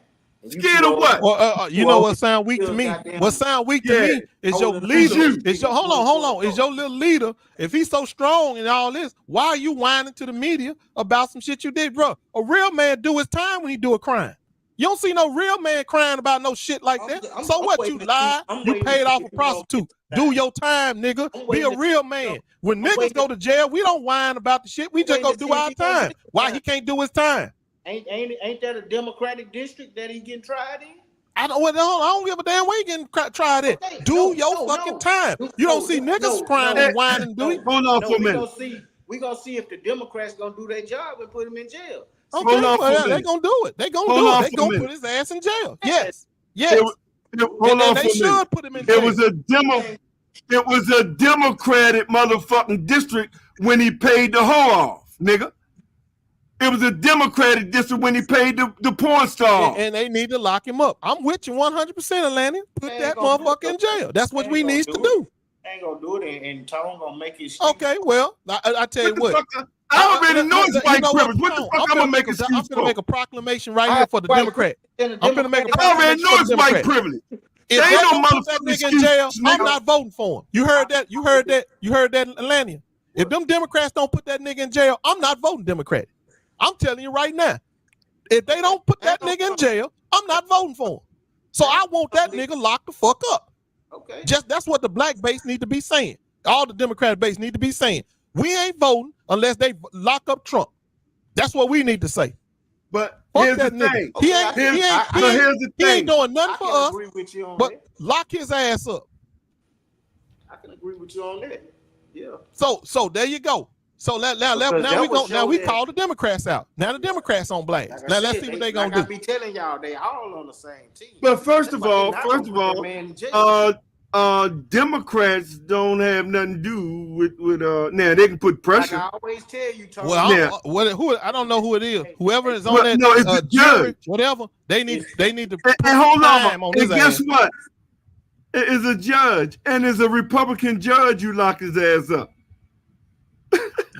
Scared of what? Well, you know what sound weak to me? What sound weak to me is your leader. Hold on. Is your little leader? If he's so strong and all this, why are you whining to the media about some shit you did, bro? A real man do his time when he do a crime. You don't see no real man crying about no shit like that. So what? You lied. You paid off a prostitute. Do your time, nigga. Be a real man. When niggas go to jail, we don't whine about the shit. We just go do our time. Why he can't do his time? Ain't that a Democratic district that he getting tried in? I don't give a damn way you getting tried in. Okay, do your fucking time. You don't see niggas crying and whining, do you? Hold on for a minute. We gonna see if the Democrats gonna do their job and put him in jail. Okay, well, they gonna do it. They gonna do it. They gonna put his ass in jail. Yes. They should put him in jail. It was a Democratic motherfucking district when he paid the hoe off, nigga. It was a Democratic district when he paid the porn star. And they need to lock him up. I'm with you 100%, Atlanta. Put that motherfucker in jail. That's what we need to do. Ain't gonna do it, and Tone gonna make his. Okay, well, I tell you what. I already know it's white privilege. What the fuck I'm gonna make excuse for? I'm gonna make a proclamation right here for the Democrat. I'm gonna make a proclamation. I already know it's white privilege. If they don't put that nigga in jail, I'm not voting for him. You heard that? You heard that, Atlanta? If them Democrats don't put that nigga in jail, I'm not voting Democrat. I'm telling you right now. If they don't put that nigga in jail, I'm not voting for him. So I want that nigga locked the fuck up. Okay. That's what the black base need to be saying. All the Democratic base need to be saying. We ain't voting unless they lock up Trump. That's what we need to say. But fuck here's that the nigga. thing. He ain't doing nothing for us. But lock his ass up. I can agree with you on that. Yeah. So there you go. So now we call the Democrats out. Now the Democrats on blast. Now let's see what they gonna do. I be telling y'all they all on the same team. But first of all, Democrats don't have nothing to do with now they can put pressure. Like I always tell you, Tony. Well, I don't know who it is. Whoever is on that, no, it's the jury, whatever. They need to put hold time on. his And guess ass. what? It is a judge, and as a Republican judge, you lock his ass up.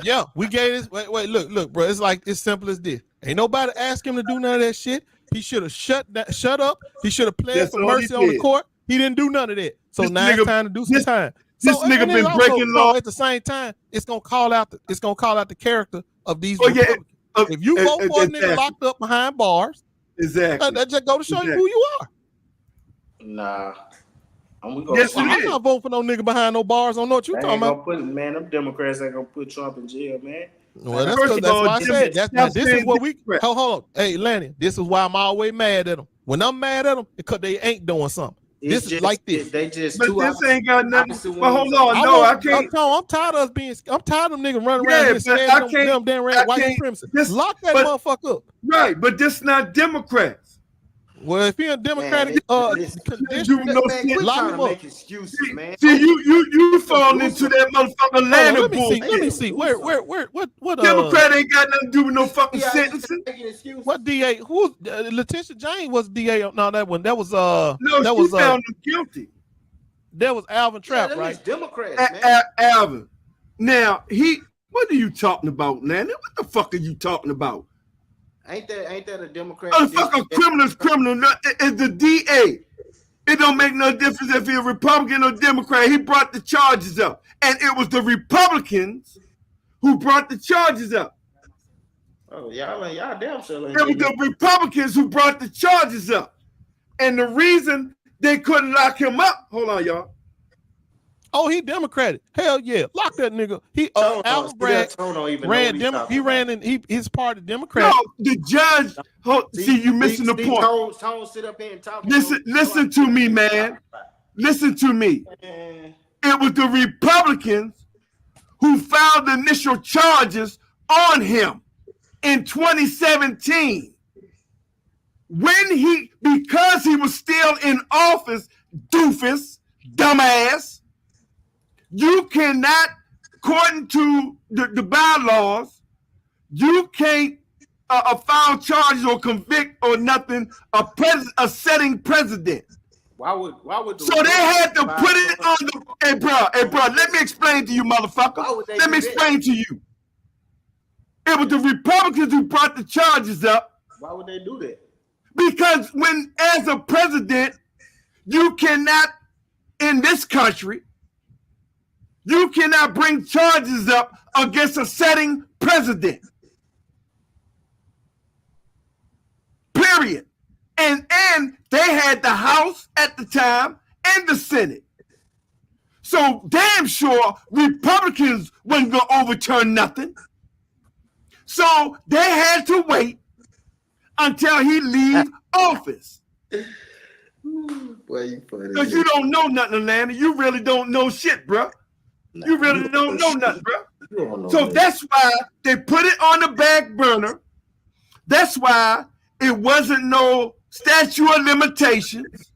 Yeah, we gave this. Wait, look, bro. It's like it's simple as this. Ain't nobody asked him to do none of that shit. He should have shut up. He should have pled for mercy on the court. He didn't do none of that. So now it's time to do some time. This nigga been breaking law. At the same time, it's gonna call out the character of these. Republicans. If you vote for a nigga locked up behind bars, exactly, that just go to show you who you are. Nah. I'm not voting for no nigga behind no bars. I don't know what you talking about. Man, them Democrats ain't gonna put Trump in jail, man. Well, that's why I said this is what we hold on. Hey, Lanny, this is why I'm always mad at them. When I'm mad at them, because they ain't doing something. This is like this. They just but this ain't got nothing. But hold on, no, I can't. I'm tired of us being. I'm tired of them niggas running around here scared them damn white supremacists. Lock that motherfucker up. Right, but this not Democrats. Well, if you're a Democratic condition, lock him up. Excuses, man. See, you fall into that motherfucking land of bull. Let me see. What? Democrat ain't got nothing to do with no fucking sentencing. What DA? Who? Letitia James was DA. No, that one. That was No, that was found him guilty. That was Alvin Trapp, right? Democrats, man. Alvin. Now what are you talking about, man? What the fuck are you talking about? Ain't that a Democrat? A fucking criminal's criminal. It's the DA. It don't make no difference if he's a Republican or Democrat. He brought the charges up. And it was the Republicans who brought the charges up. Oh, y'all damn sure. It was the Republicans who brought the charges up. And the reason they couldn't lock him up, hold on, y'all. Oh, he Democratic. Hell yeah. Lock that nigga. He Alvin Bragg his party Democrat. No, the judge. See, you missing the point. Tone sit up here and talk. Listen to me, man. Listen to me. It was the Republicans who filed the initial charges on him in 2017. Because he was still in office, doofus, dumbass, you cannot, according to the bylaws, you can't file charges or convict or nothing a sitting president. Why would so they had to put it on the hey bro, let me explain to you, motherfucker. Let me explain to you. It was the Republicans who brought the charges up. Why would they do that? Because as a president, you cannot, in this country, you cannot bring charges up against a sitting president. Period. And they had the House at the time and the Senate. So damn sure Republicans wasn't going to overturn nothing. So they had to wait until he leave office. Because you don't know nothing, Atlanta. You really don't know shit, bro. You really don't know nothing, bro. So that's why they put it on the back burner. That's why it wasn't no statute of limitations.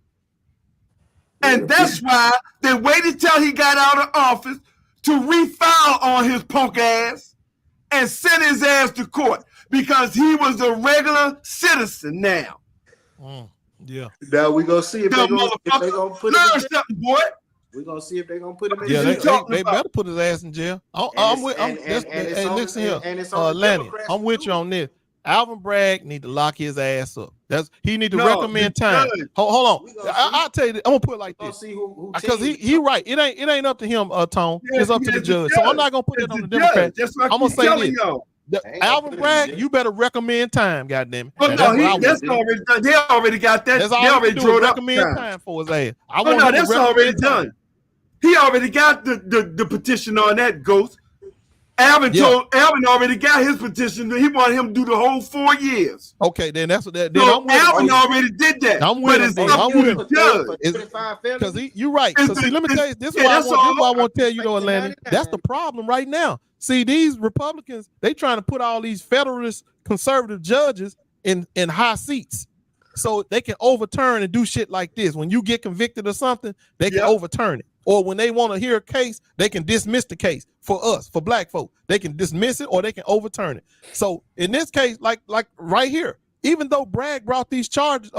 And that's why they waited till he got out of office to refile on his punk ass and send his ass to court because he was a regular citizen now. Yeah. Now we're going to see if they're going to put him in jail. Boy. We're going to see if they're going to put him in jail. They better put his ass in jail. Listen here, Lanny, I'm with you on this. Alvin Bragg need to lock his ass up. He need to recommend time. Hold on. I'll tell you this. I'm gonna put it like this. Because he right. It ain't up to him, Tone. It's up to the judge. So I'm not gonna put it on the Democrat. I'm gonna say this. Alvin Bragg, you better recommend time, goddamn it. Oh, no, that's already done. They already got that. That's they already drew up time for his ass. That's already done. He already got the petition on that, Ghost. Alvin already got his petition. He wanted him to do the whole 4 years. Okay, then that's what that. So Alvin already did that. I'm with him. Because you're right. Because let me tell you, this is why I want to tell you, though, Atlanta. That's the problem right now. See, these Republicans, they trying to put all these federalist conservative judges in high seats so they can overturn and do shit like this. When you get convicted of something, they can overturn it. Or when they want to hear a case, they can dismiss the case for us, for black folk. They can dismiss it or they can overturn it. So in this case, like right here, even though Bragg brought these charges,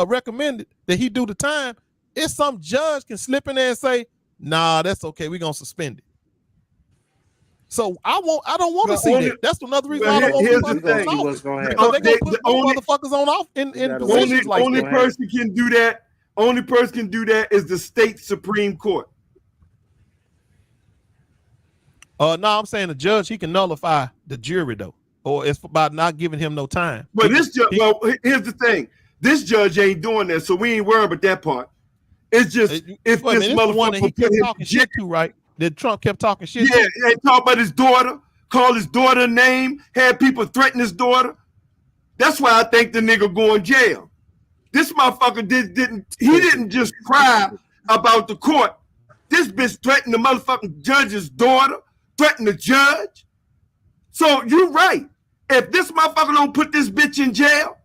recommended that he do the time, if some judge can slip in there and say, nah, that's okay, we're going to suspend it. So I don't want to see that. That's another reason I don't want to put off. Because they're going to put motherfuckers on off in positions like that. Only person can do that. Only person can do that is the state Supreme Court. No, I'm saying the judge, he can nullify the jury though, or it's about not giving him no time. But here's the thing: this judge ain't doing that, so we ain't worried about that part. It's just if this motherfucker he kept talking shit to, right? That Trump kept talking shit. Yeah, they talk about his daughter, called his daughter a name, had people threaten his daughter. That's why I think the nigga going jail. This motherfucker didn't just cry about the court. This bitch threatened the motherfucking judge's daughter, threatened the judge. So you're right. If this motherfucker don't put this bitch in jail,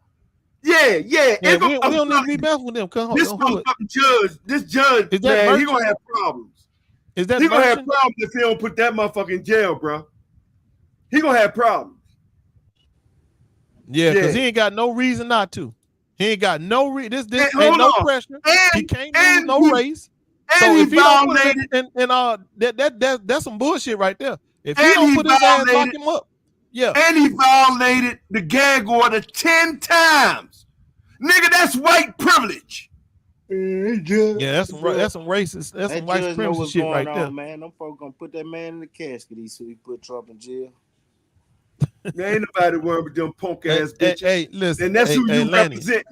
we don't need to be messing with them. This judge, man, he gonna have problems. He gonna have problems if he don't put that motherfucker in jail, bro. He gonna have problems. Yeah, because he ain't got no reason not to. He ain't got no reason. This ain't no pressure. He can't lose no race. So if he don't put it that's some bullshit right there. If he don't put his ass, lock him up. Yeah. And he violated the gag order 10 times. Nigga, that's white privilege. Yeah, that's some racist. That's some white privilege shit right there. Man, them folks gonna put that man in the casket. He put Trump in jail. There ain't nobody worried with them punk ass bitches. Hey, listen, and that's who you represent.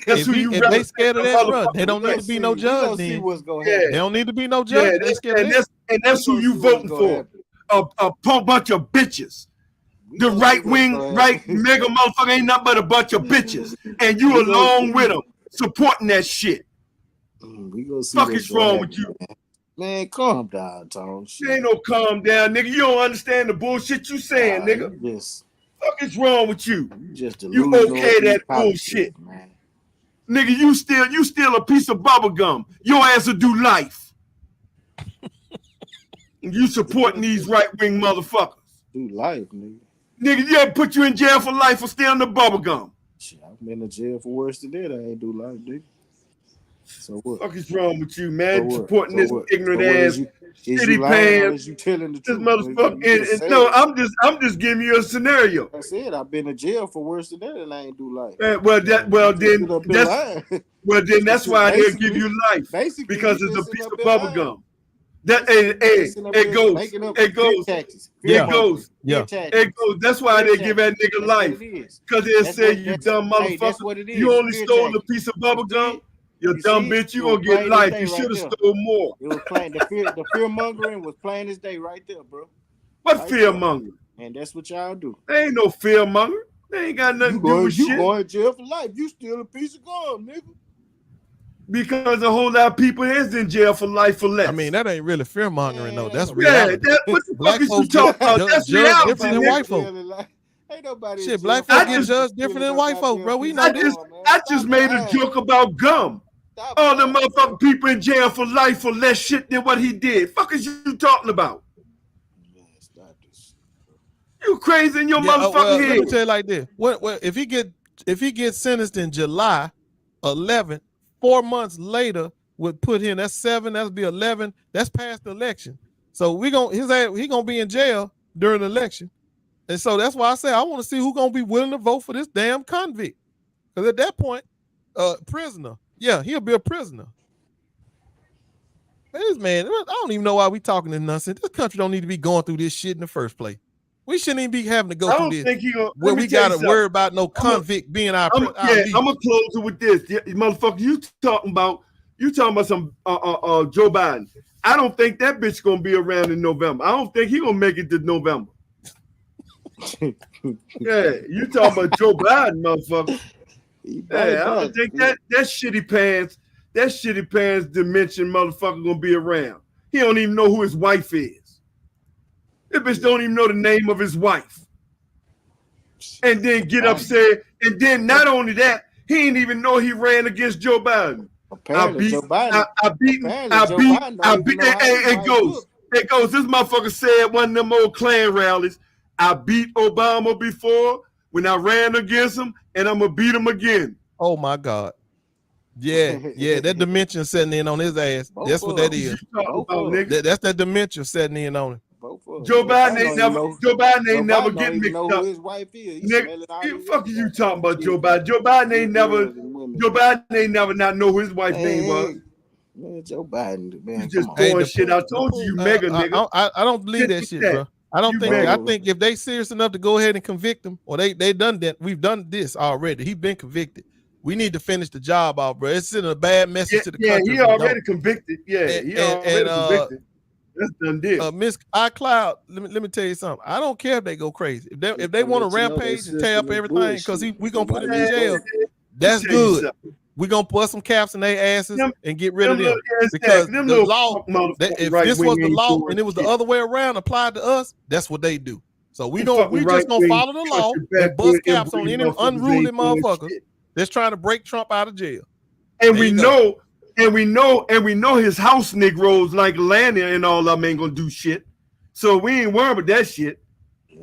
That's who you represent. If they scared of that, bro, they don't need to be no judge. Then they don't need to be no judge. They scared of that. And that's who you voting for. A bunch of bitches. The right wing, right mega motherfucker ain't nothing but a bunch of bitches, and you along with them supporting that shit. We gonna see fuck is wrong with you? Man, calm down, Tom. Ain't no calm down, nigga. You don't understand the bullshit you saying, nigga. Fuck is wrong with you? You okay that bullshit, man. Nigga, you still a piece of bubble gum. Your ass will do life. And you supporting these right wing motherfuckers. Do life, nigga. Nigga, you ever put you in jail for life for stealing the bubble gum? Shit, I've been in jail for worse than that. I ain't do life, nigga. So what? Fuck is wrong with you, man? Supporting this ignorant ass shitty pants. You telling the truth? This motherfucker. No, I'm just giving you a scenario. I said I've been in jail for worse than that, and I ain't do life. Then that's why they'll give you life. Because it's a piece of bubble gum. That it goes. That's why they give that nigga life. Because they say you dumb motherfucker. You only stole a piece of bubble gum. You dumb bitch. You gonna get life. You should have stole more. It was plain. The fear mongering was plain as day right there, bro. What fear mongering? And that's what y'all do. There ain't no fear mongering. They ain't got nothing to do with shit. You going to jail for life. You steal a piece of gum, nigga. Because a whole lot of people is in jail for life for less. I mean, that ain't really fear mongering though. That's reality. Yeah, what the fuck is you talking about? That's reality. Different than white folk. Ain't nobody shit, black folk get judged different than white folk, bro. We know this. I just made a joke about gum. All the motherfucking people in jail for life for less shit than what he did. Fuck is you talking about? You crazy in your motherfucking head. Let me tell you like this. What if he gets sentenced in July 11th, 4 months later would put him, that's 7, that'll be 11, that's past the election. So he gonna be in jail during the election. And so that's why I say I want to see who's gonna be willing to vote for this damn convict. Because at that point, prisoner. Yeah, he'll be a prisoner. This man, I don't even know why we talking this nonsense. This country don't need to be going through this shit in the first place. We shouldn't even be having to go through this. Where we got to worry about no convict being our leader. I'm gonna close it with this, motherfucker. You talking about some Joe Biden? I don't think that bitch gonna be around in November. I don't think he gonna make it to November. Yeah, you talking about Joe Biden, motherfucker? Hey, I don't think that shitty pants dimension motherfucker gonna be around. He don't even know who his wife is. That bitch don't even know the name of his wife. And then get upset. And then not only that, he ain't even know he ran against Joe Biden. It goes. This motherfucker said one of them old Klan rallies, I beat Obama before when I ran against him, and I'm gonna beat him again. Oh my God. Yeah, that dementia setting in on his ass. That's what that is. That's that dementia setting in on him. Joe Biden ain't never get mixed up. Who his wife is. Nigga, fuck you talking about Joe Biden? Joe Biden ain't never not know who his wife's name was. Man, Joe Biden, man, you just throwing shit. I told you, mega nigga. I don't believe that shit, bro. I think if they serious enough to go ahead and convict him, or they done that, we've done this already. He's been convicted. We need to finish the job off, bro. It's sending a bad message to the country. Yeah, he already convicted. Yeah, he already convicted. That's done deal. Miss iCloud, let me tell you something. I don't care if they go crazy. If they want to rampage and tear up everything because we gonna put him in jail, that's good. We're gonna put some caps in their asses and get rid of them. Because the law, if this was the law and it was the other way around applied to us, that's what they do. So we just gonna follow the law and bust caps on any unruly motherfucker that's trying to break Trump out of jail. And we know his house Negroes like Lanny and all of them ain't gonna do shit. So we ain't worried about that shit.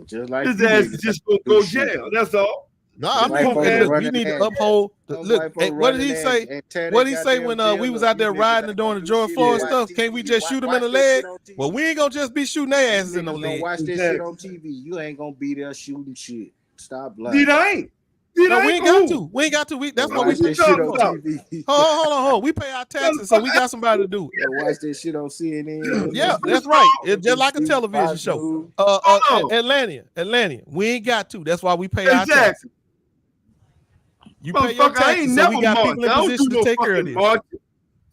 Just like his ass is just gonna go jail. That's all. No, we need to uphold. Look, what did he say? What did he say when we was out there riding and doing the George Floyd stuff? Can't we just shoot him in the leg? Well, we ain't gonna just be shooting their asses in the leg. Watch this shit on TV. You ain't gonna be there shooting shit. Stop lying. Dude, I ain't. No, we ain't got to. We ain't got to. That's what we pay shit on TV. Hold on. We pay our taxes, so we got somebody to do it. Watch this shit on CNN. Yeah, that's right. It's just like a television show. Atlanta. We ain't got to. That's why we pay our taxes. You pay your taxes, so we got people in position to take care of this.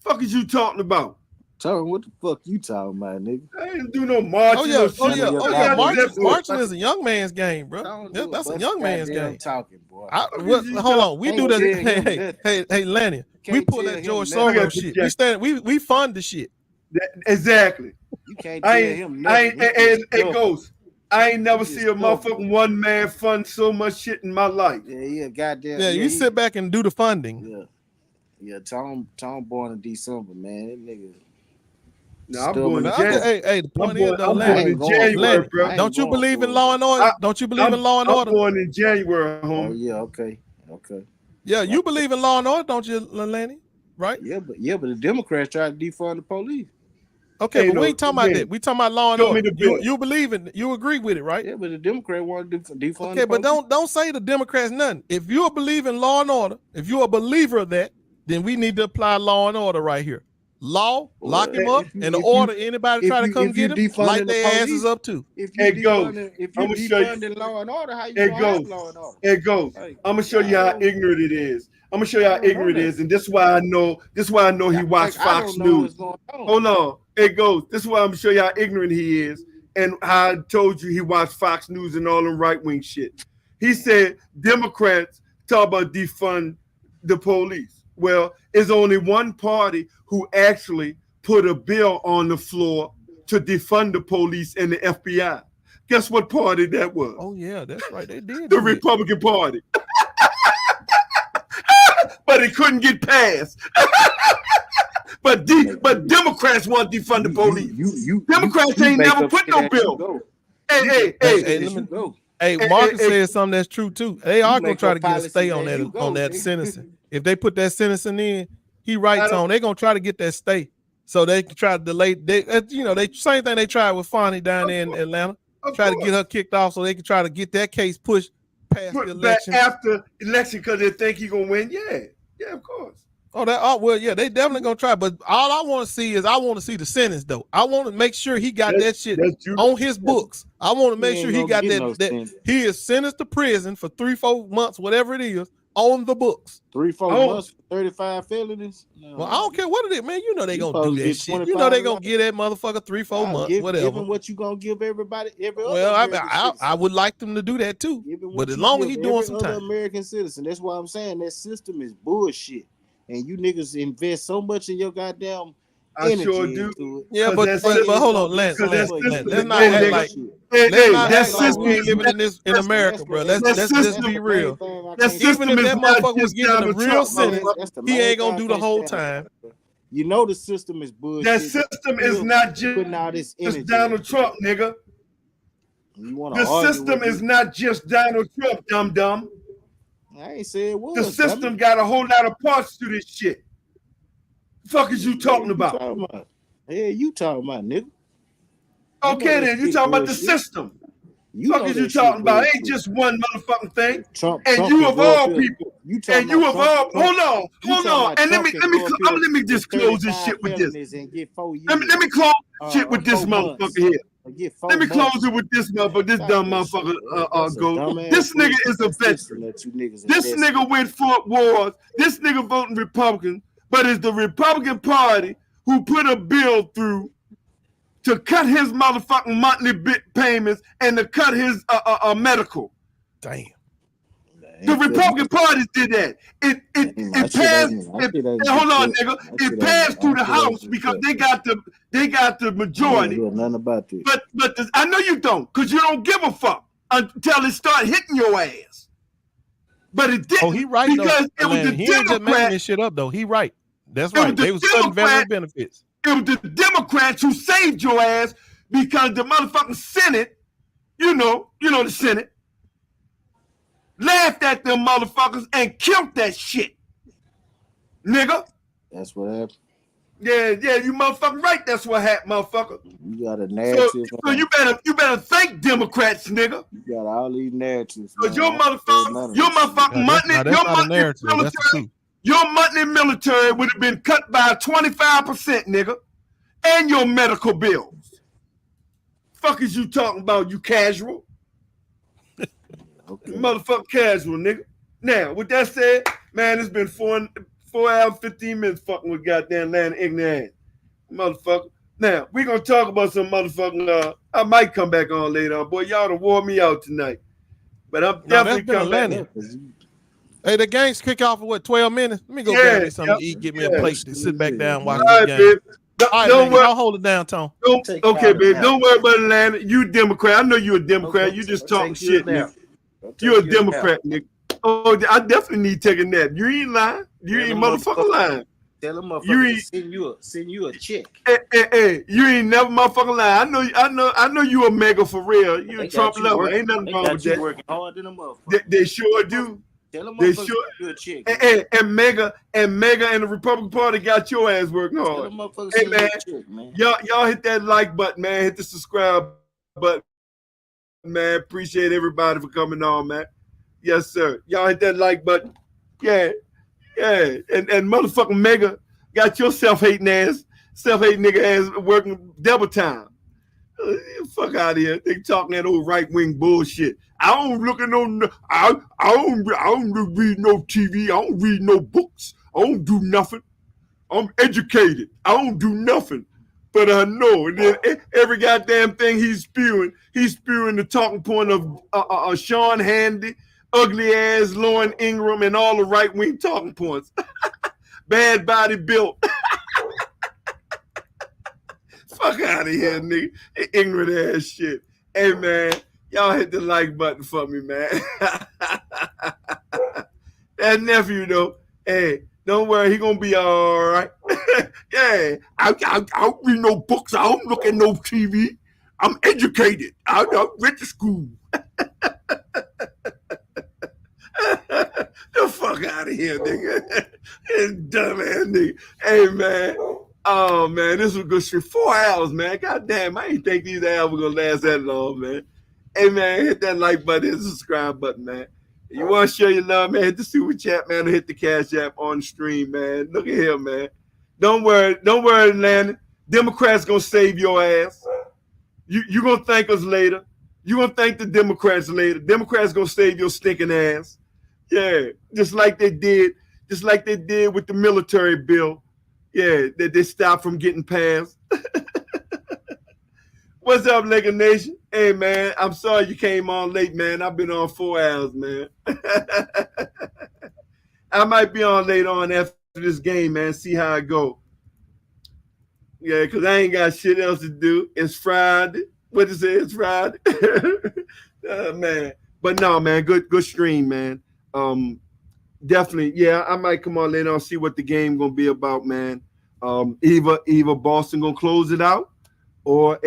Fuck is you talking about? Tell him what the fuck you talking about, nigga? I ain't do no marching. Oh yeah. Marching is a young man's game, bro. That's a young man's game. Talking, boy. Hold on. We do that. Hey, Lanny. We pull that George Soros shit. We fund the shit. Exactly. You can't tell him nothing. It goes. I ain't never see a motherfucking one man fund so much shit in my life. Yeah, goddamn. Yeah, you sit back and do the funding. Yeah. Tom born in December, man. That nigga. No, I'm going to January. Hey, the point is, though, Lanny, bro. Don't you believe in law and order? Don't you believe in law and order? I'm born in January, home. Oh, yeah, okay. Yeah, you believe in law and order, don't you, Lanny? Right? Yeah, but the Democrats try to defund the police. Okay, but we ain't talking about that. We talking about law and order. You believe in, you agree with it, right? Yeah, but the Democrat want to defund. Okay, but don't say the Democrats nothing. If you believe in law and order, if you're a believer of that, then we need to apply law and order right here. law, lock him up, and the order anybody try to come get him, light their asses up too. If you defunding law and order, how you gonna have law and order? It goes. I'm gonna show you how ignorant it is. I'm gonna show you how ignorant it is, and this is why I know. This is why I know he watched Fox News. Hold on. It goes. This is why I'm gonna show you how ignorant he is, and how I told you he watched Fox News and all them right wing shit. He said Democrats talk about defund the police. Well, there's only one party who actually put a bill on the floor to defund the police and the FBI. Guess what party that was? Oh yeah, that's right. They did. The Republican Party. But it couldn't get passed. but Democrats want to defund the police. Democrats ain't never put no bill. Hey, Marcus said something that's true too. They are gonna try to get a stay on that sentencing. If they put that sentencing in, he writes on. They're gonna try to get that stay so they can try to delay. They same thing they tried with Fonnie down there in Atlanta. Try to get her kicked off so they can try to get that case pushed past the election. After election because they think he's gonna win. Yeah, of course. They definitely gonna try. But all I want to see is the sentence though. I want to make sure he got that shit on his books. I want to make sure he got that he is sentenced to prison for 3-4 months, whatever it is, on the books. 3-4 months, 35 felonies. No. Well, I don't care what it is, man. You know they gonna do that shit. You know they gonna give that motherfucker 3-4 months, whatever. Given what you gonna give everybody, I would like them to do that too. But as long as he's doing some time, American citizen. That's why I'm saying that system is bullshit. And you niggas invest so much in your goddamn energy. I sure do. Yeah, but hold on, Lance. Let's not act like we ain't living in America, bro. Let's just be real. Even if that motherfucker was given a real sentence, he ain't gonna do the whole time. You know the system is bullshit. That system is not just Donald Trump, nigga. The system is not just Donald Trump, dumb. I ain't say it was. The system got a whole lot of parts to this shit. The fuck is you talking about? You talking about, nigga. Okay, then you talking about the system. Fuck is you talking about? It ain't just one motherfucking thing. And you of all people. And you of all. Hold on. And let me just close this shit with this. Let me close shit with this motherfucker here. Let me close it with this motherfucker. This dumb motherfucker go. This nigga is a veteran. This nigga went Fort Wars. This nigga voting Republican, but it's the Republican Party who put a bill through to cut his motherfucking monthly payments and to cut his medical. Damn. The Republican Party did that. It passed. Hold on, nigga. It passed through the House because they got the majority. I don't know nothing about this. But I know you don't, because you don't give a fuck until it start hitting your ass. But it didn't. Oh, he right because though. It was the he ain't just making this shit up though. He right. That's right. They was cutting veteran benefits. It was the Democrats who saved your ass because the motherfucking Senate, you know the Senate, laughed at them motherfuckers and killed that shit. Nigga. That's what happened. Yeah, you motherfucking right. That's what happened, motherfucker. You got a narrative. So you better thank Democrats, nigga. You got all these narratives. Because your motherfucking money, your monthly military would have been cut by 25%, nigga. And your medical bills. Fuck is you talking about, you casual? Okay. Motherfucking casual, nigga. Now, with that said, man, it's been 4 hours, 15 minutes fucking with goddamn land ignorant motherfucker. Now, we're going to talk about some motherfucking, I might come back on later on. Boy, y'all done wore me out tonight. But I'm definitely coming back. Hey, the games kick off in 12 minutes? Let me go grab me something to eat, get me a plate to sit back down and watch the game. Babe. Don't worry. I'll hold it down, Tom. Okay, babe. Don't worry about Atlanta. You a Democrat. I know you a Democrat. You just talking shit, nigga. You a Democrat, nigga. Oh, I definitely need to take a nap. You ain't lying. You ain't motherfucking lying. Tell them motherfuckers send you a check. Hey, you ain't never motherfucking lying. I know you a mega for real. You a Trump lover. Ain't nothing wrong with that. Working hard than a motherfucker. They sure do. Tell them motherfuckers you a check. And Mega and the Republican Party got your ass working hard. Tell them motherfuckers send you a check, man. Y'all hit that like button, man. Hit the subscribe button, man. Appreciate everybody for coming on, man. Yes, sir. Y'all hit that like button. Yeah. And motherfucking Mega got your self-hating ass Self-hate nigga ass working double time. Fuck out of here. They talking that old right-wing bullshit. I don't look at no I don't read no TV. I don't read no books. I don't do nothing. I'm educated. I don't do nothing. But I know. And then every goddamn thing he's spewing the talking point of Sean Handy, ugly ass Lauren Ingram, and all the right-wing talking points. Bad body built. Fuck out of here, nigga. Ignorant ass shit. Hey, man, y'all hit the like button for me, man. That nephew, though, hey, don't worry, he gonna be all right. Yeah, I don't read no books. I don't look at no TV. I'm educated. I went to school. The fuck out of here, nigga. Dumb ass nigga. Hey, man. Oh, man, this was good shit. 4 hours, man. God damn, I didn't think these hours were going to last that long, man. Hey, man, hit that like button, hit the subscribe button, man. If you want to show your love, man, hit the super chat, man, or hit the cash app on the stream, man. Look at here, man. Don't worry, Landon. Democrats going to save your ass. You going to thank us later. You going to thank the Democrats later. Democrats going to save your stinking ass. Yeah, just like they did with the military bill. Yeah, that they stopped from getting passed. What's up, Laker Nation? Hey, man, I'm sorry you came on late, man. I've been on 4 hours, man. I might be on later on after this game, man. See how it go. Yeah, because I ain't got shit else to do. It's Friday. What is it? It's Friday. Man. But no, man, good stream, man. Definitely, yeah, I might come on later on, see what the game gonna be about, man. Either Boston gonna close it out, or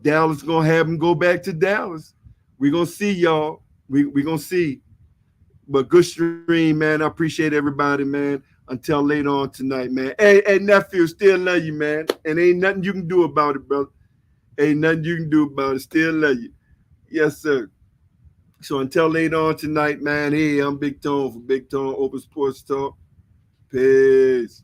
Dallas gonna have them go back to Dallas. We gonna see, y'all. We gonna see. But good stream, man. I appreciate everybody, man. Until later on tonight, man. Hey, nephew, still love you, man. And ain't nothing you can do about it, brother. Ain't nothing you can do about it. Still love you. Yes, sir. So until later on tonight, man, hey, I'm BigTone for BigTone Open Sportz Talk. Peace.